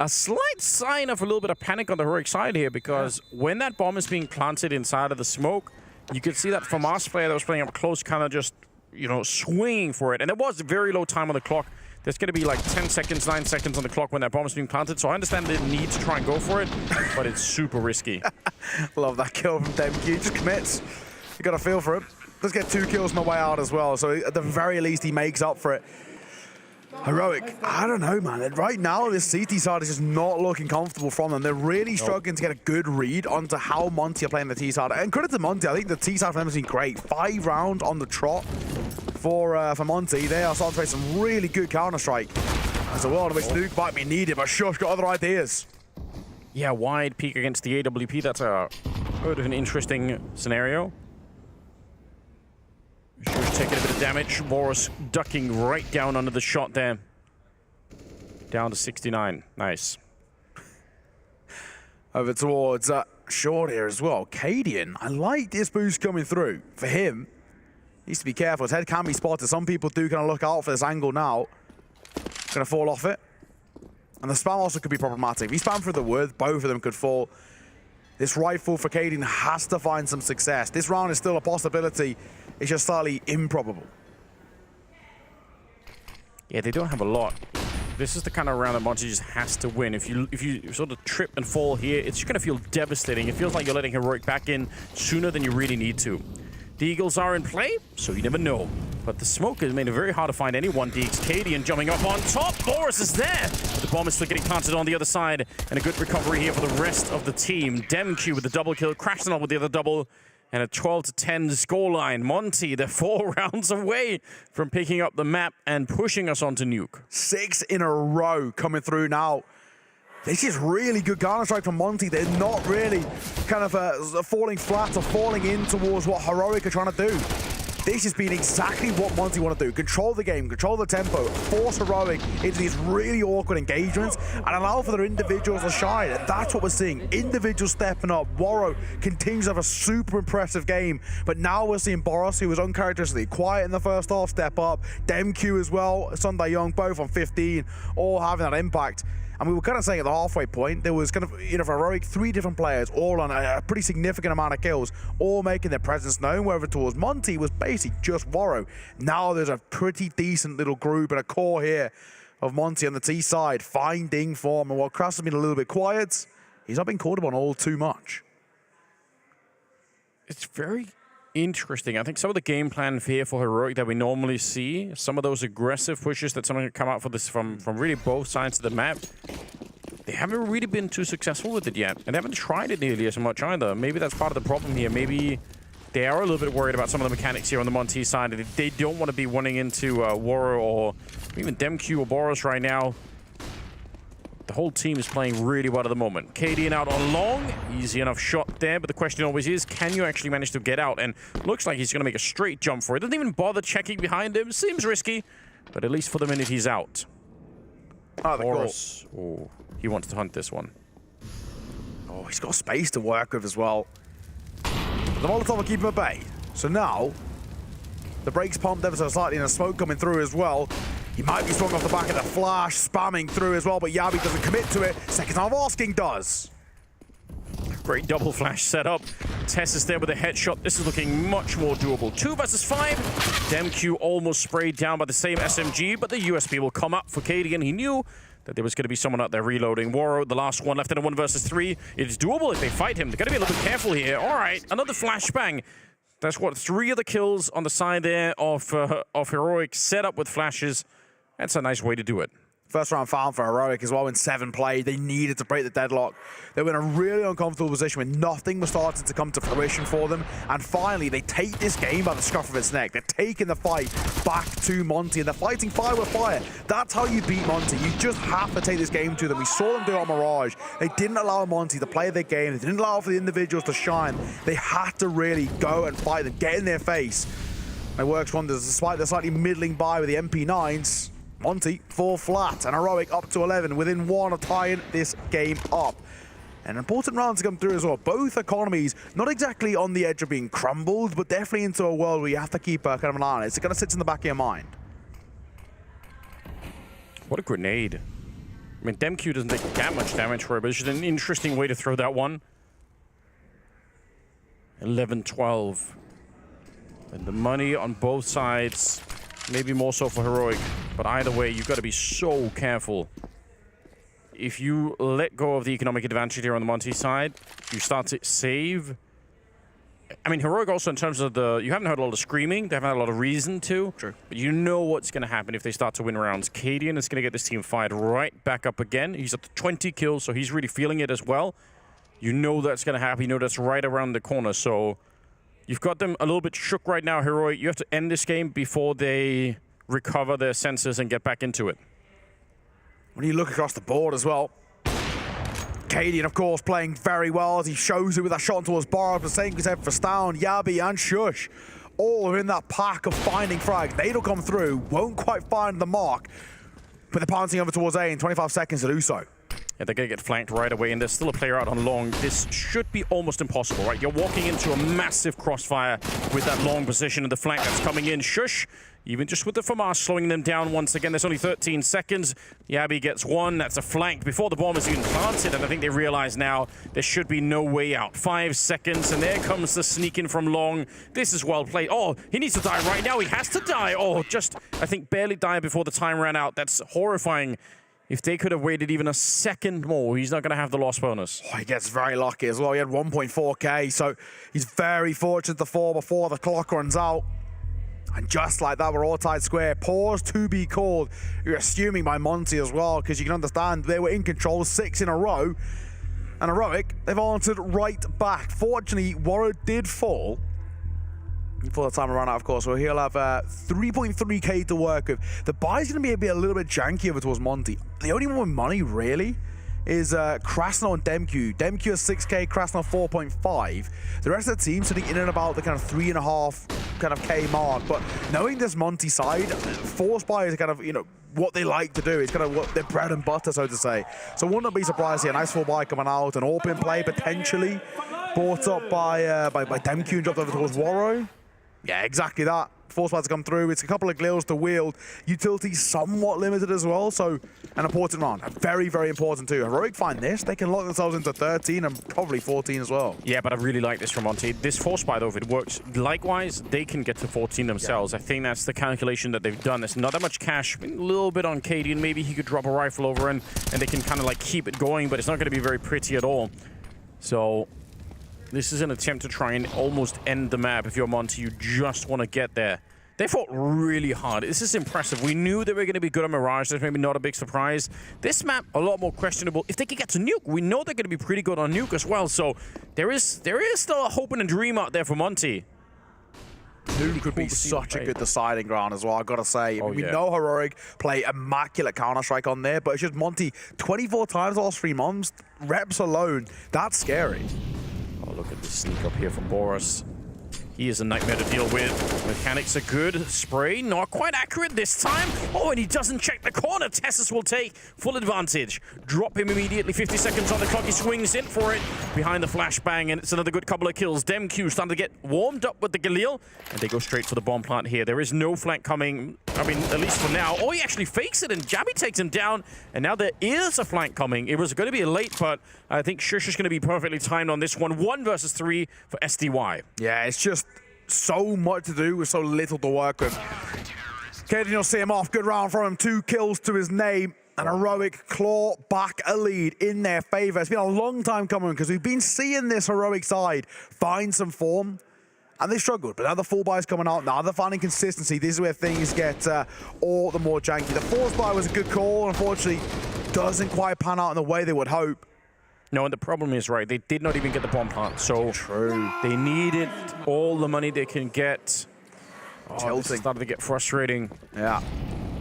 Speaker 20: a slight sign of a little bit of panic on the Heroic side here, because when that bomb is being planted inside of the smoke, you could see that FORZE player that was playing up close kind of just, you know, swinging for it. And there was very low time on the clock. There's going to be like 10 seconds, 9 seconds on the clock when that bomb is being planted. So I understand the need to try and go for it, but it's super risky.
Speaker 19: Love that kill from DemQ. Just commits. You got a feel for it. Let's get 2 kills on the way out as well. So at the very least, he makes up for it. Heroic, I don't know, man. Right now, this CT side is just not looking comfortable from them. They're really struggling to get a good read onto how Monte are playing the T side. And credit to Monte, I think the T side for them has been great. 5 rounds on the trot for Monte. They are starting to play some really good Counter-Strike. There's a world in which Nuke might be needed, but Shush got other ideas.
Speaker 20: Yeah, wide peek against the AWP. That's a bit of an interesting scenario. Shush taking a bit of damage. Boros ducking right down under the shot there. Down to 69. Nice.
Speaker 19: Over towards Short here as well. Cadian, I like this boost coming through. For him, he needs to be careful. His head can be spotted. Some people do kind of look out for this angle now. Going to fall off it. And the spam also could be problematic. If he spam through the wood, both of them could fall. This rifle for Cadian has to find some success. This round is still a possibility. It's just slightly improbable.
Speaker 20: Yeah, they don't have a lot. This is the kind of round that Monte just has to win. If you sort of trip and fall here, it's going to feel devastating. It feels like you're letting Heroic back in sooner than you really need to. The Eagles are in play, so you never know. But the smoke has made it very hard to find anyone. DX Cadian jumping up on top. Boris is there. But the bomb is still getting planted on the other side. And a good recovery here for the rest of the team. DemQ with the double kill, crashing on with the other double. And a 12-10 scoreline. Monte, they're 4 rounds away from picking up the map and pushing us onto Nuke.
Speaker 19: 6 in a row coming through now. This is really good Counter-Strike from Monte. They're not really kind of falling flat or falling in towards what Heroic are trying to do. This has been exactly what Monte want to do. Control the game, control the tempo, force Heroic into these really awkward engagements and allow for their individuals to shine. And that's what we're seeing. Individuals stepping up. Waro continues to have a super impressive game. But now we're seeing Boris, who was uncharacteristically quiet in the first half, step up. DemQ as well, Sunday Young, both on 15, all having that impact. And we were kind of saying at the halfway point, there was kind of, you know, for Heroic, 3 different players, all on a pretty significant amount of kills, all making their presence known, wherever towards Monte was basically just Waro. Now there's a pretty decent little group and a core here of Monte on the T side, finding form. And while Krass has been a little bit quiet, he's not been called upon all too much.
Speaker 20: It's very interesting. I think some of the game plan here for Heroic that we normally see, some of those aggressive pushes that sometimes come out for this from really both sides of the map, they haven't really been too successful with it yet. And they haven't tried it nearly as much either. Maybe that's part of the problem here. Maybe they are a little bit worried about some of the mechanics here on the Monte side. They don't want to be running into Waro or even DemQ or Boris right now. The whole team is playing really well at the moment. Cadian out on long. Easy enough shot there, but the question always is, can you actually manage to get out? And looks like he's going to make a straight jump for it. Doesn't even bother checking behind him. Seems risky, but at least for the minute he's out.
Speaker 19: Oh, the
Speaker 20: Boris. Oh, he wants to hunt this one.
Speaker 19: Oh, he's got space to work with as well. The Molotov will keep him at bay. So now, the brakes pumped ever so slightly and a smoke coming through as well. He might be swung off the back of the flash, spamming through as well, but Yabi doesn't commit to it. Second time of asking does.
Speaker 20: Great double flash setup. Tess is there with a headshot. This is looking much more doable. 2 versus 5. DemQ almost sprayed down by the same SMG, but the USP will come up for Cadian. He knew that there was going to be someone out there reloading. Waro, the last one, left in a 1 versus 3. It's doable if they fight him. They're going to be a little bit careful here. All right, another flashbang. That's what, 3 of the kills on the side there of Heroic, set up with flashes. That's a nice way to do it.
Speaker 19: First round found for Heroic as well in 7 play. They needed to break the deadlock. They were in a really uncomfortable position when nothing was starting to come to fruition for them. And finally, they take this game by the scruff of its neck. They're taking the fight back to Monte, and they're fighting fire with fire. That's how you beat Monte. You just have to take this game to them. We saw them do it on Mirage. They didn't allow Monte to play their game. They didn't allow for the individuals to shine. They had to really go and fight them, get in their face. And it works wonders, despite the slightly middling by with the MP9s. Monte 4 flat and Heroic up to 11 within 1 of tying this game up. An important round to come through as well. Both economies not exactly on the edge of being crumbled, but definitely into a world where you have to keep kind of an eye on it. It kind of sits in the back of your mind.
Speaker 20: What a grenade. I mean, DemQ doesn't take that much damage for it, but it's just an interesting way to throw that one. 11-12. And the money on both sides. Maybe more so for Heroic, but either way, you've got to be so careful. If you let go of the economic advantage here on the Monte side, you start to save. I mean, Heroic also in terms of you haven't heard a lot of screaming, they haven't had a lot of reason to. True. But you know what's going to happen if they start to win rounds. Cadian is going to get this team fired right back up again. He's up to 20 kills, so he's really feeling it as well. You know that's going to happen. You know that's right around the corner, so you've got them a little bit shook right now, Heroic. You have to end this game before they recover their senses and get back into it.
Speaker 19: When you look across the board as well, Cadian, of course, playing very well as he shows it with that shot towards Boris, the same as for Stown, Yabi, and Shush. All are in that pack of finding frag. They'll come through, won't quite find the mark, but they're pouncing over towards A in 25 seconds to do so.
Speaker 20: Yeah, they're going to get flanked right away, and there's still a player out on long. This should be almost impossible, right? You're walking into a massive crossfire with that long position and the flank that's coming in. Shush, even just with the FAMAS slowing them down once again. There's only 13 seconds. Yabi gets one. That's a flank before the bomb is even planted, and I think they realize now there should be no way out. 5 seconds, and there comes the sneak in from long. This is well played. Oh, he needs to die right now. He has to die. Oh, just, I think, barely died before the time ran out. That's horrifying. If they could have waited even a second more, he's not going to have the loss bonus.
Speaker 19: Oh, he gets very lucky as well. He had 1.4k, so he's very fortunate to fall before the clock runs out. And just like that, we're all tied square. Pause to be called. You're assuming by Monte as well, because you can understand they were in control 6 in a row. And Heroic, they've answered right back. Fortunately, Warrow did fall before the time ran out, of course, so he'll have 3.3k to work with. The buy's going to be a little bit janky over towards Monte. The only one with money, really, is Krasno and Demq. Demq has 6k, Krasno 4.5. The rest of the team sitting in and about the kind of 3.5 kind of K mark. But knowing this Monte side, Force buy is kind of, you know, what they like to do. It's kind of what their bread and butter, so to say. So wouldn't be surprised to see a nice full buy coming out, an open play potentially bought up by Demq and dropped over towards Warrow. Yeah, exactly that. Force buy to come through. It's a couple of gills to wield. Utility somewhat limited as well, so an important round. Very, very important too. Heroic find this, they can lock themselves into 13 and probably 14 as well.
Speaker 20: Yeah, but I really like this from Monte. This force buy, though, if it works, likewise, they can get to 14 themselves. Yeah. I think that's the calculation that they've done. There's not that much cash, a little bit on Cadian. Maybe he could drop a rifle over and they can kind of like keep it going, but it's not going to be very pretty at all. So this is an attempt to try and almost end the map. If you're Monte, you just want to get there. They fought really hard. This is impressive. We knew they were going to be good on Mirage. That's maybe not a big surprise. This map, a lot more questionable. If they can get to Nuke, we know they're going to be pretty good on Nuke as well. So there is still a hope and a dream out there for Monte.
Speaker 19: Nuke could be such a good deciding ground as well, I've got to say. We know Heroic play immaculate Counter-Strike on there, but it's just Monte 24 times the last 3 months. Reps alone, that's scary.
Speaker 20: Oh, look at this sneak up here from Boris. He is a nightmare to deal with. Mechanics are good. Spray, not quite accurate this time. Oh, and he doesn't check the corner. Tessus will take full advantage. Drop him immediately. 50 seconds on the clock. He swings in for it behind the flashbang, and it's another good couple of kills. Demq starting to get warmed up with the Galil, and they go straight for the bomb plant here. There is no flank coming. I mean, at least for now. Oh, he actually fakes it, and Jabi takes him down, and now there is a flank coming. It was going to be late, but I think Shush is going to be perfectly timed on this one. 1 versus 3 for SDY.
Speaker 19: Yeah, it's just so much to do with so little to work with. Cadian will see him off. Good round from him. 2 kills to his name. And Heroic claw back a lead in their favor. It's been a long time coming because we've been seeing this Heroic side find some form. And they struggled, but now the full buy is coming out. Now they're finding consistency. This is where things get all the more janky. The force buy was a good call. Unfortunately, doesn't quite pan out in the way they would hope.
Speaker 20: No, and the problem is, right, they did not even get the bomb plant. So true. They needed all the money they can get. Oh, this is starting to get frustrating.
Speaker 19: Yeah.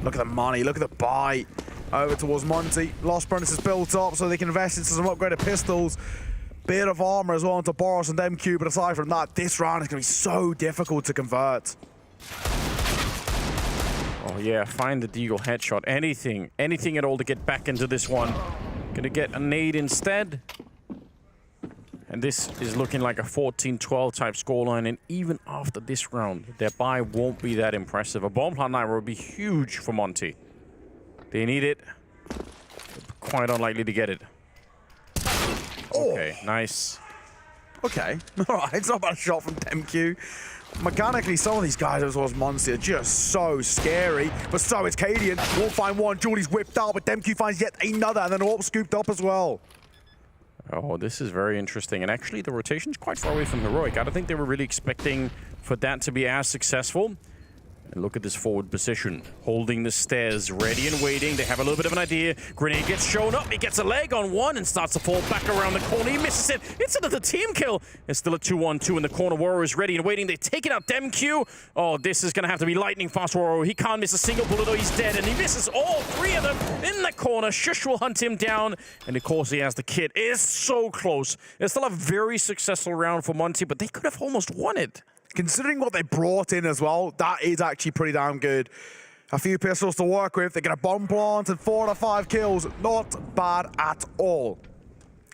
Speaker 19: Look at the money. Look at the buy. Over towards Monte. Lost bonus is built up so they can invest into some upgraded pistols. Bit of armor as well into Boris and Demq, but aside from that, this round is going to be so difficult to convert.
Speaker 20: Oh yeah, find the Deagle headshot. Anything at all to get back into this one. Gonna get a nade instead. And this is looking like a 14-12 type scoreline, and even after this round, their buy won't be that impressive. A bomb plant now would be huge for Monte. They need it. Quite unlikely to get it. Okay, nice.
Speaker 19: Okay, all right, it's not a bad shot from Demq. Mechanically, some of these guys as well as Monte are just so scary, but so is Cadian. Won't find one, Julie's whipped out, but Demq finds yet another, and then Orp scooped up as well.
Speaker 20: Oh, this is very interesting, and actually the rotation's quite far away from Heroic. I don't think they were really expecting for that to be as successful. And look at this forward position, holding the stairs, ready and waiting. They have a little bit of an idea. Grenade gets shown up. He gets a leg on one and starts to fall back around the corner. He misses it. It's another team kill. It's still a 2-1-2 in the corner. Warrior is ready and waiting. They take it out. Demq. Oh, this is going to have to be lightning fast, Warrior. He can't miss a single bullet, though. He's dead, and he misses all 3 of them in the corner. Shush will hunt him down, and of course he has the kit. It is so close. It's still a very successful round for Monte, but they could have almost won it.
Speaker 19: Considering what they brought in as well, that is actually pretty damn good. A few pistols to work with. They get a bomb plant and 4 out of 5 kills. Not bad at all.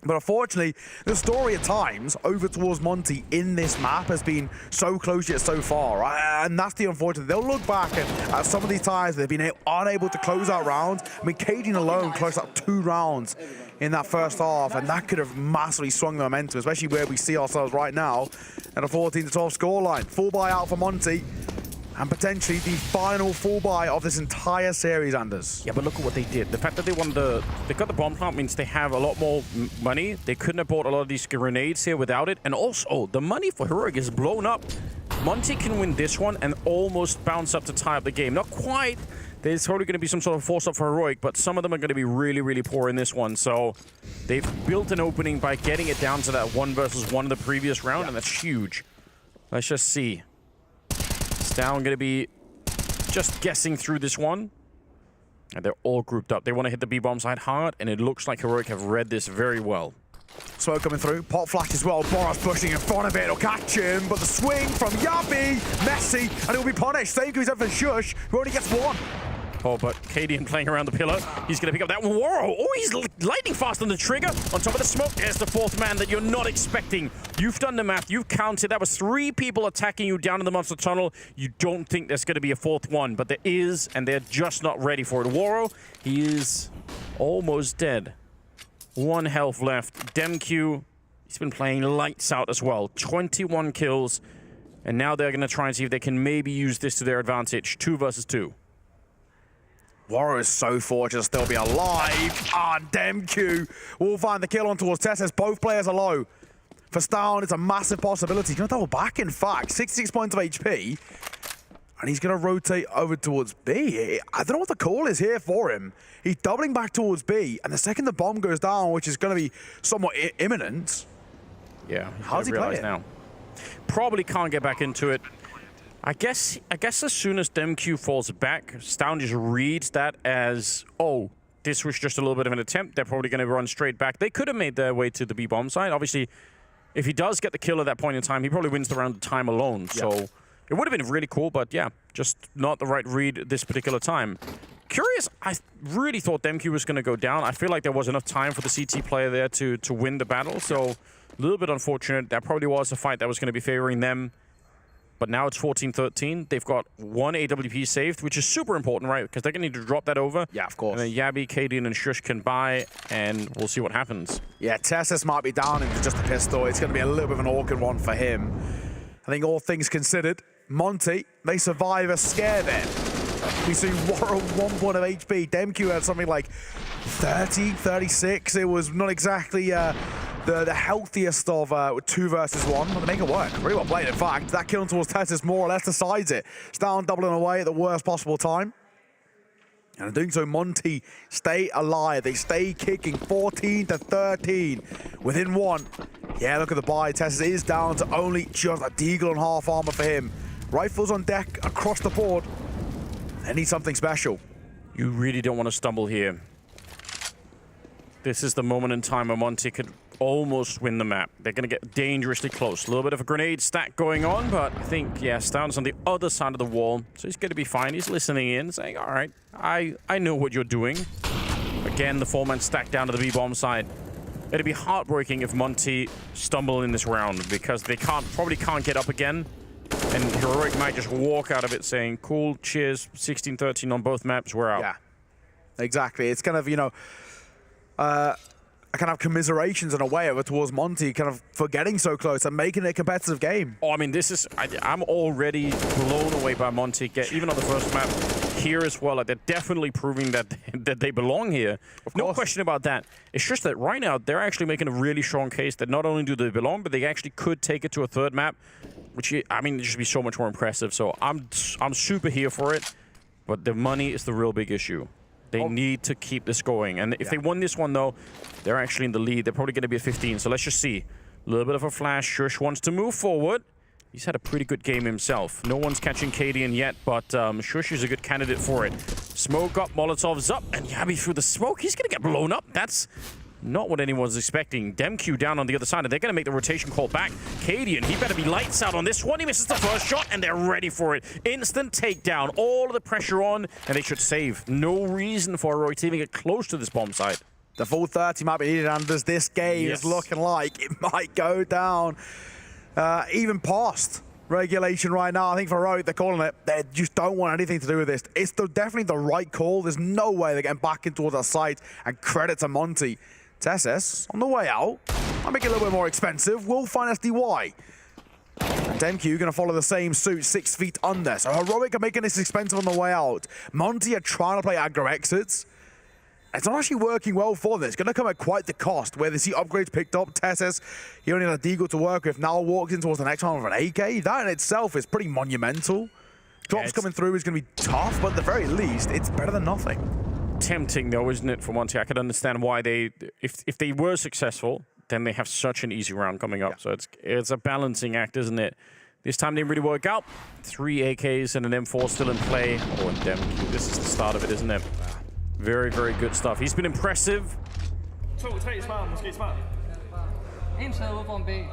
Speaker 19: But unfortunately, the story at times over towards Monte in this map has been so close yet so far. And that's the unfortunate. They'll look back at some of these times they've been unable to close out rounds. I mean, Cadian alone closed out 2 rounds in that first half, and that could have massively swung the momentum, especially where we see ourselves right now at a 14-12 scoreline. Full buy out for Monte. And potentially the final full buy of this entire series, Anders.
Speaker 20: Yeah, but look at what they did. The fact that they got the bomb plant means they have a lot more money. They couldn't have bought a lot of these grenades here without it. And also, the money for Heroic is blown up. Monte can win this one and almost bounce up to tie up the game. Not quite. There's probably going to be some sort of force up for Heroic, but some of them are going to be really, really poor in this one. So they've built an opening by getting it down to that 1 versus 1 in the previous round, and that's huge. Let's just see. Down going to be just guessing through this one. And they're all grouped up. They want to hit the B-bomb side hard, and it looks like Heroic have read this very well.
Speaker 19: Smoke coming through. Pot flash as well. Boros pushing in front of it. It'll catch him. But the swing from Yabi, messy, and it will be punished. Same goes up for Shush, who only gets 1.
Speaker 20: Oh, but Cadian playing around the pillar. He's going to pick up that one. Whoa! Oh, he's lightning fast on the trigger. On top of the smoke, there's the 4th man that you're not expecting. You've done the math. You've counted. That was 3 people attacking you down in the monster tunnel. You don't think there's going to be a 4th one, but there is, and they're just not ready for it. Waro, he is almost dead. 1 health left. Demq, he's been playing lights out as well. 21 kills, and now they're going to try and see if they can maybe use this to their advantage. 2 versus 2.
Speaker 19: Waro is so fortunate to still be alive. And Demq will find the kill on towards Tess as both players are low. For Stown, it's a massive possibility. He's going to double back, in fact. 66 points of HP. And he's going to rotate over towards B. I don't know what the call is here for him. He's doubling back towards B. And the second the bomb goes down, which is going to be somewhat imminent.
Speaker 20: Yeah,
Speaker 19: how does he play it?
Speaker 20: Now? Probably can't get back into it. I guess as soon as Demq falls back, Stown just reads that as, oh, this was just a little bit of an attempt. They're probably going to run straight back. They could have made their way to the B-bomb side. Obviously, if he does get the kill at that point in time, he probably wins the round of time alone. Yep. So it would have been really cool, but yeah, just not the right read this particular time. Curious, I really thought Demq was going to go down. I feel like there was enough time for the CT player there to win the battle. So a little bit unfortunate. That probably was a fight that was going to be favoring them. But now it's 14-13. They've got 1 AWP saved, which is super important, right? Because they're going to need to drop that over.
Speaker 19: Yeah, of course.
Speaker 20: And then Yabi, Cadian, and Shush can buy, and we'll see what happens.
Speaker 19: Yeah, Tessus might be down into just a pistol. It's going to be a little bit of an awkward one for him. I think all things considered, Monte, they survive a scare then. We see Waro 1 point of HP. Demq had something like 30, 36. It was not exactly the healthiest of 2 versus 1, but they make it work. Really well played, in fact. That kill towards Tessus more or less decides it. Stown doubling away at the worst possible time. And in doing so, Monte stay alive. They stay kicking 14-13 within 1. Yeah, look at the buy. Tessus is down to only just a deagle and half armor for him. Rifles on deck across the board. They need something special.
Speaker 20: You really don't want to stumble here. This is the moment in time where Monte could almost win the map. They're going to get dangerously close. A little bit of a grenade stack going on, but I think, yeah, Stown's on the other side of the wall, so he's going to be fine. He's listening in, saying, all right, I know what you're doing. Again, the 4-man stack down to the B-bomb side. It'd be heartbreaking if Monte stumble in this round, because they probably can't get up again. And Heroic might just walk out of it saying, cool, cheers, 16-13 on both maps, we're out.
Speaker 19: Yeah, exactly. It's kind of, you know, I kind of commiserations in a way over towards Monte, kind of for getting so close and making it a competitive game.
Speaker 20: Oh, I mean, this is, I'm already blown away by Monte, even on the first map here as well. Like, they're definitely proving that they belong here. No question about that. It's just that right now, they're actually making a really strong case that not only do they belong, but they actually could take it to a 3rd map, which, I mean, it should be so much more impressive. So I'm super here for it, but the money is the real big issue. They need to keep this going. And if they won this one, though, they're actually in the lead. They're probably going to be at 15. So let's just see. A little bit of a flash. Shush wants to move forward. He's had a pretty good game himself. No one's catching Cadian yet, but Shush is a good candidate for it. Smoke up, Molotov's up, and Yabi through the smoke. He's going to get blown up. That's Not what anyone was expecting. DemQ down on the other side, and they're going to make the rotation call back. Cadian, he better be lights out on this one. He misses the first shot, and they're ready for it. Instant takedown. All of the pressure on, and they should save. No reason for Aurora to even get close to this bomb site.
Speaker 19: The full 30 might be needed, Anders. This game is looking like it might go down even past regulation right now. I think for Heroic, they're calling it. They just don't want anything to do with this. It's definitely the right call. There's no way they're getting back in towards our site, and credit to Monte. TSS on the way out. I'll make it a little bit more expensive. We'll find SDY. And DemQ going to follow the same suit, 6 feet under. So Heroic are making this expensive on the way out. Monte are trying to play aggro exits. It's not actually working well for them. It's going to come at quite the cost, where they see upgrades picked up. TSS, he only had a Deagle to work with. Now walks in towards the next one with an AK. That in itself is pretty monumental. Drops coming through is going to be tough, but at the very least, it's better than nothing.
Speaker 20: Tempting though, isn't it, for Monte? I could understand why they, if they were successful, then they have such an easy round coming up. So it's a balancing act, isn't it? This time didn't really work out. 3 AKs and an M4 still in play. Oh, and DemQ, this is the start of it, isn't it? Very, very good stuff. He's been impressive.
Speaker 11: 2, 3 smart, måske smart. En taget ude foran B.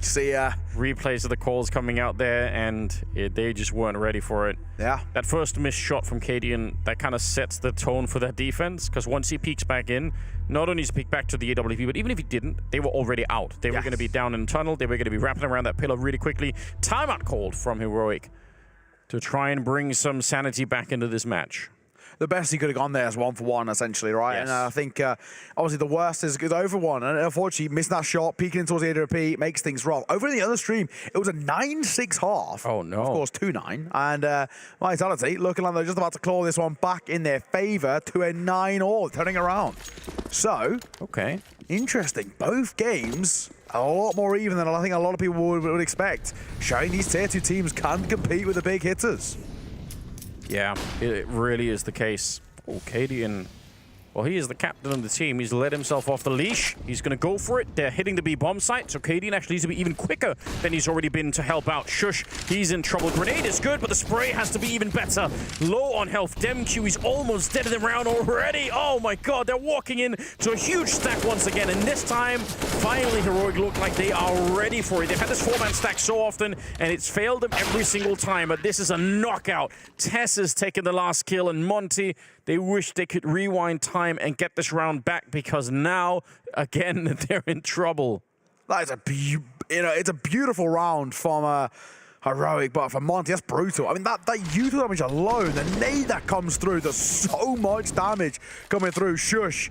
Speaker 19: See
Speaker 20: replays of the calls coming out there, and they just weren't ready for it.
Speaker 19: Yeah.
Speaker 20: That first missed shot from Cadian, that kind of sets the tone for that defense, because once he peeks back in, not only does he peek back to the AWP, but even if he didn't, they were already out. They were going to be down in the tunnel. They were going to be wrapping around that pillar really quickly. Timeout called from Heroic to try and bring some sanity back into this match.
Speaker 19: The best he could have gone there is 1-for-1, essentially, right?
Speaker 20: Yes.
Speaker 19: And I think, obviously, the worst is over one. And unfortunately, missing that shot, peeking towards the AWP, makes things rough. Over in the other stream, it was a 9-6 half.
Speaker 20: Oh, no.
Speaker 19: Of course, 2-9. And Vitality looking like they're just about to claw this one back in their favor to a 9-all, turning around. So,
Speaker 20: okay,
Speaker 19: interesting. Both games a lot more even than I think a lot of people would expect, showing these tier 2 teams can compete with the big hitters.
Speaker 20: Yeah, it really is the case. Oh, Cadian. Well, he is the captain of the team. He's let himself off the leash. He's going to go for it. They're hitting the B bomb site, so Cadian actually needs to be even quicker than he's already been to help out. Shush, he's in trouble. Grenade is good, but the spray has to be even better. Low on health. DemQ is almost dead in the round already. Oh my god, they're walking in to a huge stack once again, and this time, finally, Heroic look like they are ready for it. They've had this 4-man stack so often, and it's failed them every single time, but this is a knockout. Tess has taken the last kill, and Monte, they wish they could rewind time and get this round back, because now, again, they're in trouble.
Speaker 19: That is it's a beautiful round from Heroic, but for Monte, that's brutal. I mean, that util damage alone, the nade that comes through, there's so much damage coming through. Shush.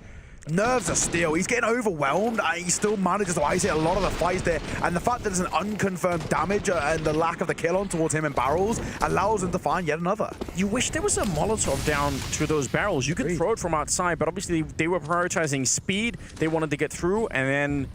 Speaker 19: Nerves are steel. He's getting overwhelmed, and he still manages to isolate a lot of the fights there. And the fact that there's an unconfirmed damage and the lack of the kill on towards him in barrels allows him to find yet another.
Speaker 20: You wish there was a Molotov down to those barrels. You could throw it from outside, but obviously they were prioritizing speed. They wanted to get through, and then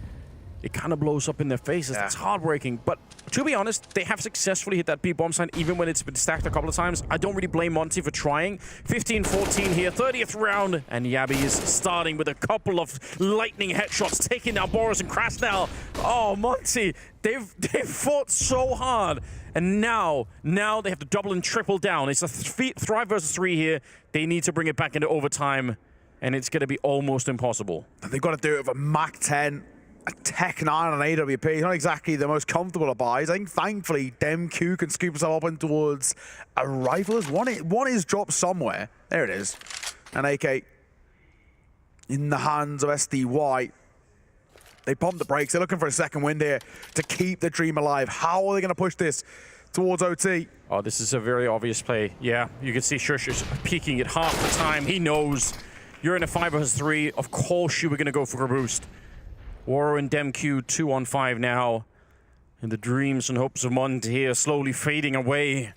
Speaker 20: it kind of blows up in their faces. It's heartbreaking. But to be honest, they have successfully hit that B bomb sign even when it's been stacked a couple of times. I don't really blame Monte for trying. 15-14 here, 30th round, and Yabby is starting with a couple of lightning headshots, taking down Boris and Krasnal. Oh, Monte, they've fought so hard. And now they have to double and triple down. It's a 5 versus 3 here. They need to bring it back into overtime, and it's going to be almost impossible.
Speaker 19: And they've got to do it with a Mach 10. A Tech 9 on AWP. It's not exactly the most comfortable of buys. I think, thankfully, DemQ can scoop himself up in towards a rifle. One is dropped somewhere. There it is. An AK in the hands of SDY. They pump the brakes. They're looking for a second wind here to keep the dream alive. How are they going to push this towards OT?
Speaker 20: Oh, this is a very obvious play. Yeah, you can see Shush is peeking at half the time. He knows you're in a 5 versus 3. Of course you were going to go for a boost. Aurora and DemQ 2-on-5 now. And the dreams and hopes of Monte here slowly fading away.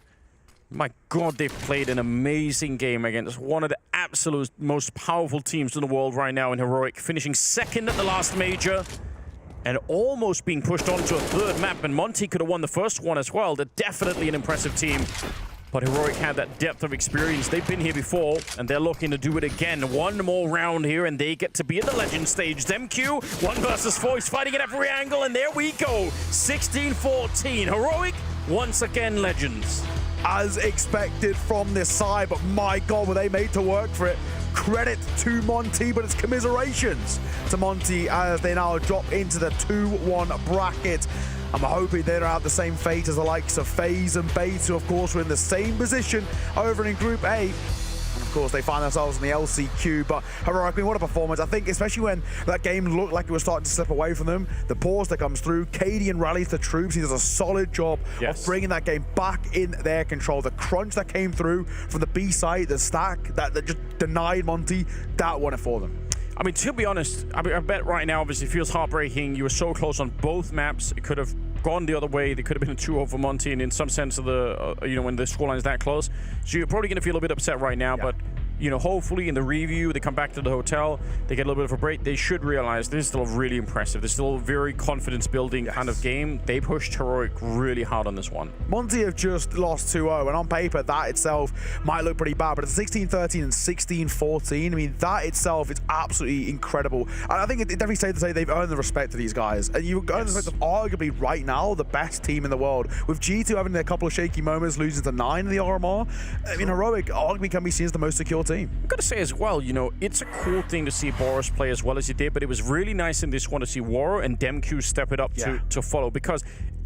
Speaker 20: My god, they've played an amazing game against one of the absolute most powerful teams in the world right now in Heroic, finishing second at the last major and almost being pushed on to a third map. And Monte could have won the first one as well. They're definitely an impressive team. But Heroic had that depth of experience. They've been here before, and they're looking to do it again. One more round here, and they get to be at the legend stage. DemQ, 1 versus 4. He's fighting at every angle, and there we go. 16-14. Heroic, once again, legends.
Speaker 19: As expected from this side, but my god, were they made to work for it. credit to Monte, but it's commiserations to Monte as they now drop into the 2-1 bracket. I'm hoping they don't have the same fate as the likes of FaZe and Veto, of course, were in the same position over in Group A. And of course, they find themselves in the LCQ, but Heroic, I mean, what a performance. I think especially when that game looked like it was starting to slip away from them, the pause that comes through, Cadian rallies the troops. He does a solid job of bringing that game back in their control. The crunch that came through from the B side, the stack that just denied Monte, that won it for them.
Speaker 20: I mean, to be honest, I bet right now obviously feels heartbreaking. You were so close on both maps. It could have gone the other way. There could have been a 2-0 for Monte, and in some sense of the, when the scoreline is that close. So you're probably going to feel a bit upset right now, but hopefully in the review, they come back to the hotel, they get a little bit of a break. They should realize this is still really impressive. This is still a very confidence-building kind of game. They pushed Heroic really hard on this one.
Speaker 19: Monte have just lost 2-0, and on paper, that itself might look pretty bad, but it's 16-13 and 16-14. I mean, that itself is absolutely incredible. And I think it's definitely safe to say they've earned the respect of these guys. And you've earned the respect of arguably right now the best team in the world. With G2 having a couple of shaky moments, losing to 9 in the RMR, I mean, Heroic arguably can be seen as the most secure team.
Speaker 20: I've got to say as well, it's a cool thing to see Boros play as well as he did, but it was really nice in this one to see Waro and DemQ step it up to follow, because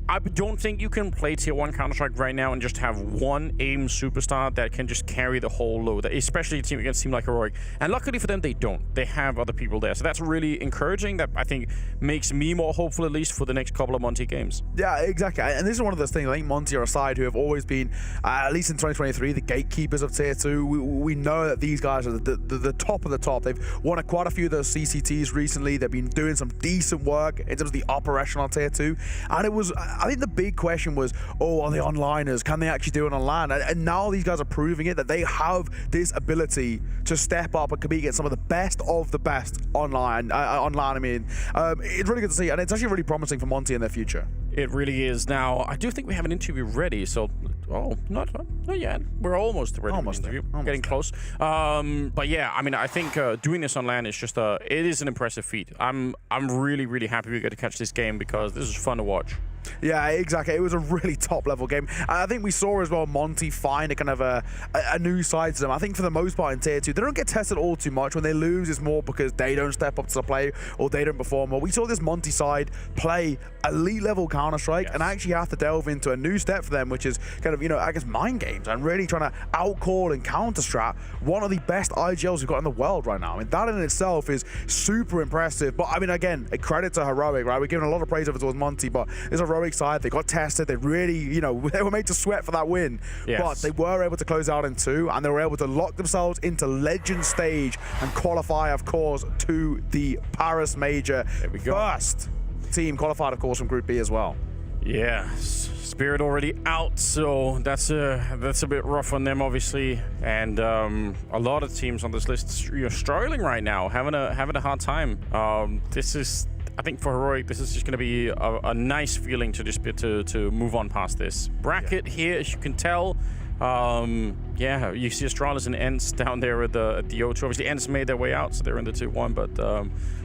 Speaker 20: I don't think you can play Tier 1 Counter-Strike right now and just have one AIM superstar that can just carry the whole load, especially a team against a team like Heroic. And luckily for them, they don't. They have other people there. So that's really encouraging. That, I think, makes me more hopeful, at least for the next couple of Monte games.
Speaker 19: Yeah, exactly. And this is one of those things. I think Monte are a side who have always been, at least in 2023, the gatekeepers of Tier 2. We know that these guys are the top of the top. They've won quite a few of those CCTs recently. They've been doing some decent work in terms of the upper echelon Tier 2. And it was, I think the big question was, are they onliners? Can they actually do it online? And now these guys are proving it, that they have this ability to step up and compete against some of the best online. I mean, it's really good to see, and it's actually really promising for Monte in their future.
Speaker 20: It really is. Now, I do think we have an interview ready, so not yet. We're almost ready for the interview. Getting close. But yeah, I mean, I think doing this on LAN is just it is an impressive feat. I'm really, really happy we get to catch this game because this is fun to watch.
Speaker 19: Yeah, exactly. It was a really top-level game. I think we saw as well Monte find a kind of a new side to them. I think for the most part in Tier 2, they don't get tested all too much. When they lose, it's more because they don't step up to the play or they don't perform well. We saw this Monte side play elite-level Counter-Strike and actually have to delve into a new step for them, which is kind of, I guess, mind games and really trying to outcall and counter-strat one of the best IGLs we've got in the world right now. I mean, that in itself is super impressive. But, I mean, again, a credit to Heroic, right? We're giving a lot of praise over towards Monte, but there's a Heroic side. They got tested. They really, they were made to sweat for that win. But they were able to close out in 2, and they were able to lock themselves into Legend stage and qualify, of course, to the Paris Major.
Speaker 20: There we go.
Speaker 19: First team qualified, of course, from Group B as well.
Speaker 20: Yeah, Spirit already out, so that's a bit rough on them, obviously. And a lot of teams on this list struggling right now, having a hard time. This is, I think for Heroic, this is just going to be a nice feeling to just be to move on past this bracket here, as you can tell. Yeah, you see Astralis and ENCE down there at the O2. Obviously, ENCE made their way out, so they're in the 2-1, but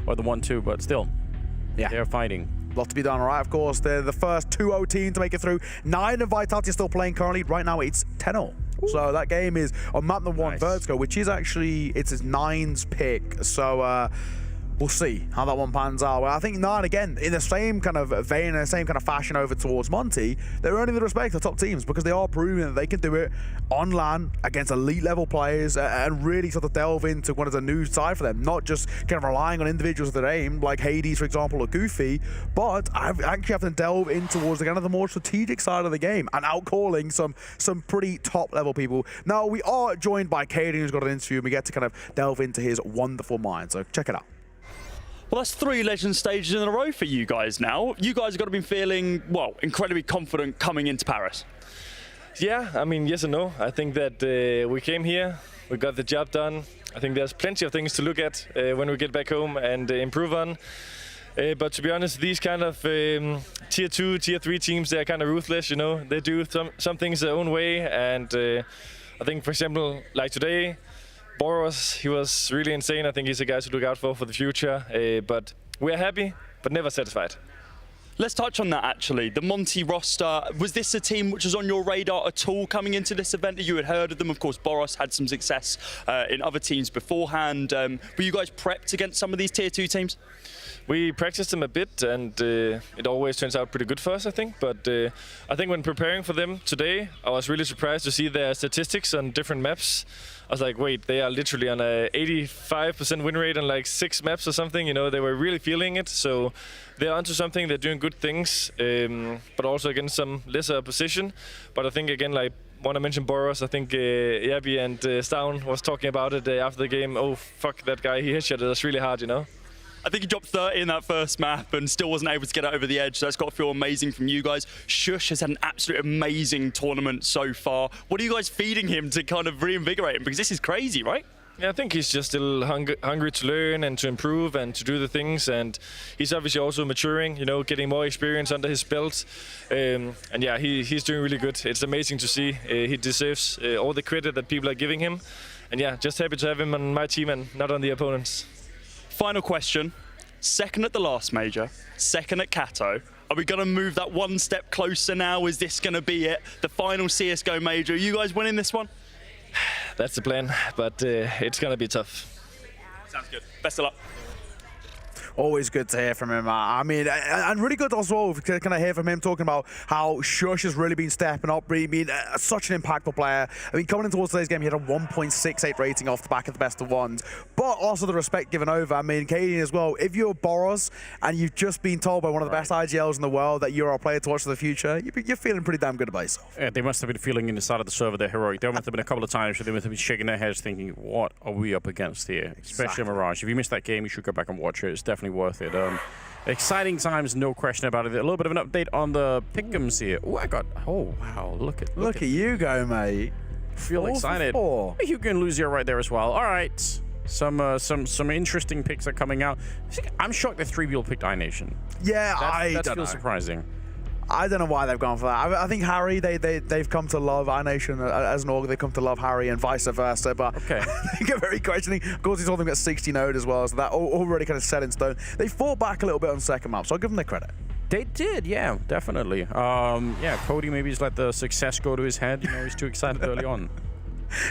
Speaker 20: or the 1-2, but still, they're fighting.
Speaker 19: A lot to be done, all right? Of course, they're the first 2-0 team to make it through. 9 of Vitality are still playing currently. Right now, it's 10-0. So that game is on map number 1, Vertigo, which is actually, it's his 9's pick. So, we'll see how that one pans out. Well, I think 9, again, in the same kind of vein, in the same kind of fashion over towards Monte, they're earning the respect of top teams because they are proving that they can do it on LAN against elite level players and really sort of delve into what is a new side for them, not just kind of relying on individuals that aim, like Hades, for example, or Goofy, but I actually have to delve in towards the kind of the more strategic side of the game and outcalling some pretty top level people. Now, we are joined by Caden, who's got an interview, and we get to kind of delve into his wonderful mind, so check it out.
Speaker 6: Well, that's 3 legend stages in a row for you guys now. You guys have got to be feeling, well, incredibly confident coming into Paris.
Speaker 7: Yeah, I mean, yes and no. I think that we came here, we got the job done. I think there's plenty of things to look at when we get back home and improve on. But to be honest, these kind of Tier 2, Tier 3 teams, they're kind of ruthless, They do some things their own way. And I think, for example, like today, Boros, he was really insane. I think he's a guy to look out for the future. But we're happy, but never satisfied.
Speaker 6: Let's touch on that actually. The Monte roster, was this a team which was on your radar at all coming into this event? You had heard of them, of course. Boros had some success in other teams beforehand. Were you guys prepped against some of these tier 2 teams?
Speaker 7: We practiced them a bit, and it always turns out pretty good for us, I think. But I think when preparing for them today, I was really surprised to see their statistics on different maps. I was like, wait, they are literally on a 85% win rate on like 6 maps or something. You know, they were really feeling it. So they're onto something. They're doing good things, but also against some lesser opposition. But I think again, like when I mentioned Boros, I think Yabi and Stown was talking about it after the game. Oh fuck, that guy, he headshotted us really hard, you know.
Speaker 6: I think he dropped 30 in that first map and still wasn't able to get it over the edge, so that's got to feel amazing from you guys. Shush has had an absolute amazing tournament so far. What are you guys feeding him to kind of reinvigorate him? Because this is crazy, right?
Speaker 7: Yeah, I think he's just still hungry to learn and to improve and to do the things, and he's obviously also maturing, you know, getting more experience under his belt. And yeah, he's doing really good. It's amazing to see. He deserves all the credit that people are giving him. And yeah, just happy to have him on my team and not on the opponents.
Speaker 6: Final question. Second at the last major, second at Kato. Are we going to move that one step closer now? Is this going to be it? The final CSGO major. Are you guys winning this one?
Speaker 7: That's the plan, but it's going to be tough.
Speaker 6: Sounds good. Best of luck.
Speaker 19: Always good to hear from him. I mean, and really good as well. Can I hear from him talking about how Shush has really been stepping up, really being such an impactful player. I mean, coming into towards today's game, he had a 1.68 rating off the back of the best of ones, but also the respect given over. I mean, Katie as well. If you're Boros and you've just been told by one of the best IGLs in the world that you're our player to watch for the future, you're feeling pretty damn good about yourself.
Speaker 20: Yeah, they must have been feeling inside of the server they're heroic. There must have been a couple of times where they must have been shaking their heads thinking, what are we up against here? Especially Mirage. If you missed that game, you should go back and watch it. It's definitely worth it. Exciting times, no question about it. A little bit of an update on the Pyjamas here. Oh wow, look at
Speaker 19: you go, mate.
Speaker 20: Feel excited. You can lose here right there as well. All right, some interesting picks are coming out. I'm shocked that 3 people picked iNation.
Speaker 19: Yeah,
Speaker 20: that
Speaker 19: don't
Speaker 20: feels
Speaker 19: know.
Speaker 20: surprising.
Speaker 19: I don't know why they've gone for that. I think Harry, they've come to love iNation as an org. They've come to love Harry and vice versa. But
Speaker 20: okay.
Speaker 19: I think they're very questioning. Of course, he's told them got 60 node as well, so that already kind of set in stone. They fought back a little bit on second map, so I'll give them their credit.
Speaker 20: They did, yeah, definitely. Yeah, Cody maybe just let the success go to his head. You know, he's too excited early on.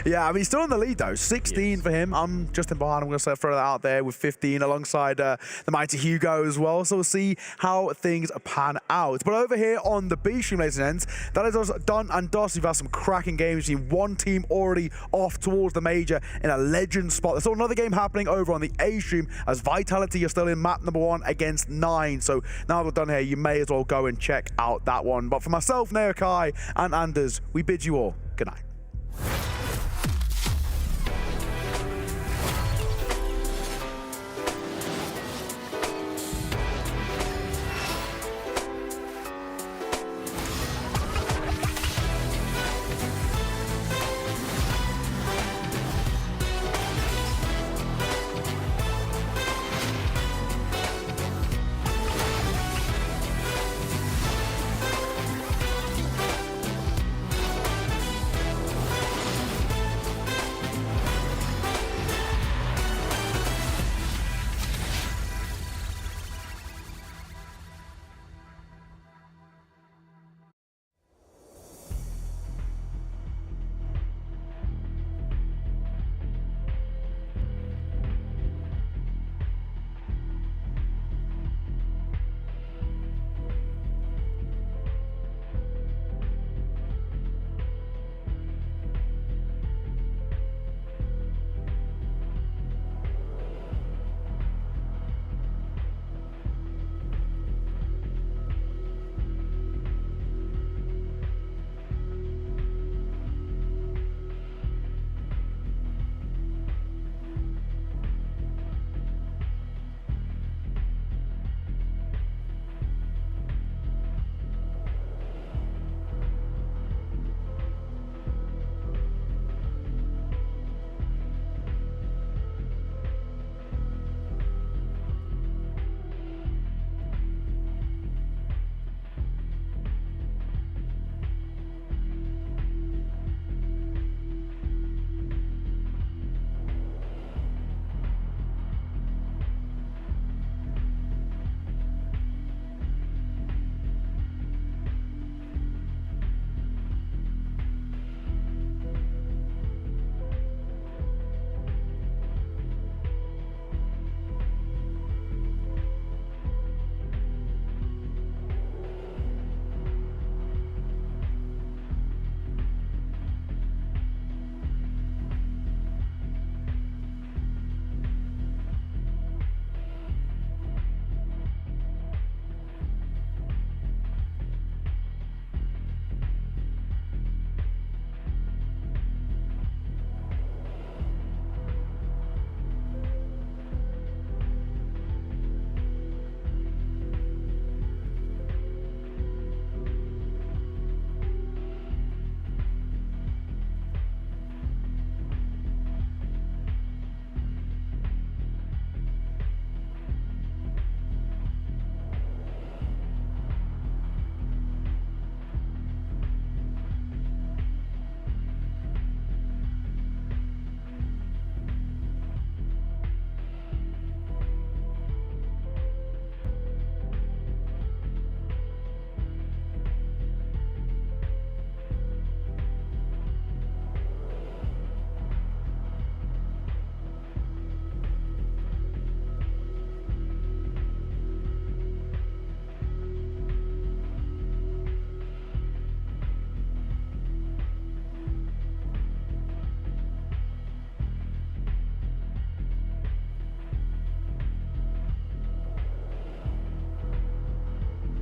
Speaker 19: Yeah, I mean, he's still in the lead, though. 16 for him. I'm just in behind. I'm going to throw that out there with 15 alongside the mighty Hugo as well. So we'll see how things pan out. But over here on the B stream, ladies and gents, that is us done and dusted. We've had some cracking games. We've seen one team already off towards the major in a legend spot. There's still another game happening over on the A stream as Vitality are still in map number 1 against 9. So now we're done here, you may as well go and check out that one. But for myself, Naokai, and Anders, we bid you all good night.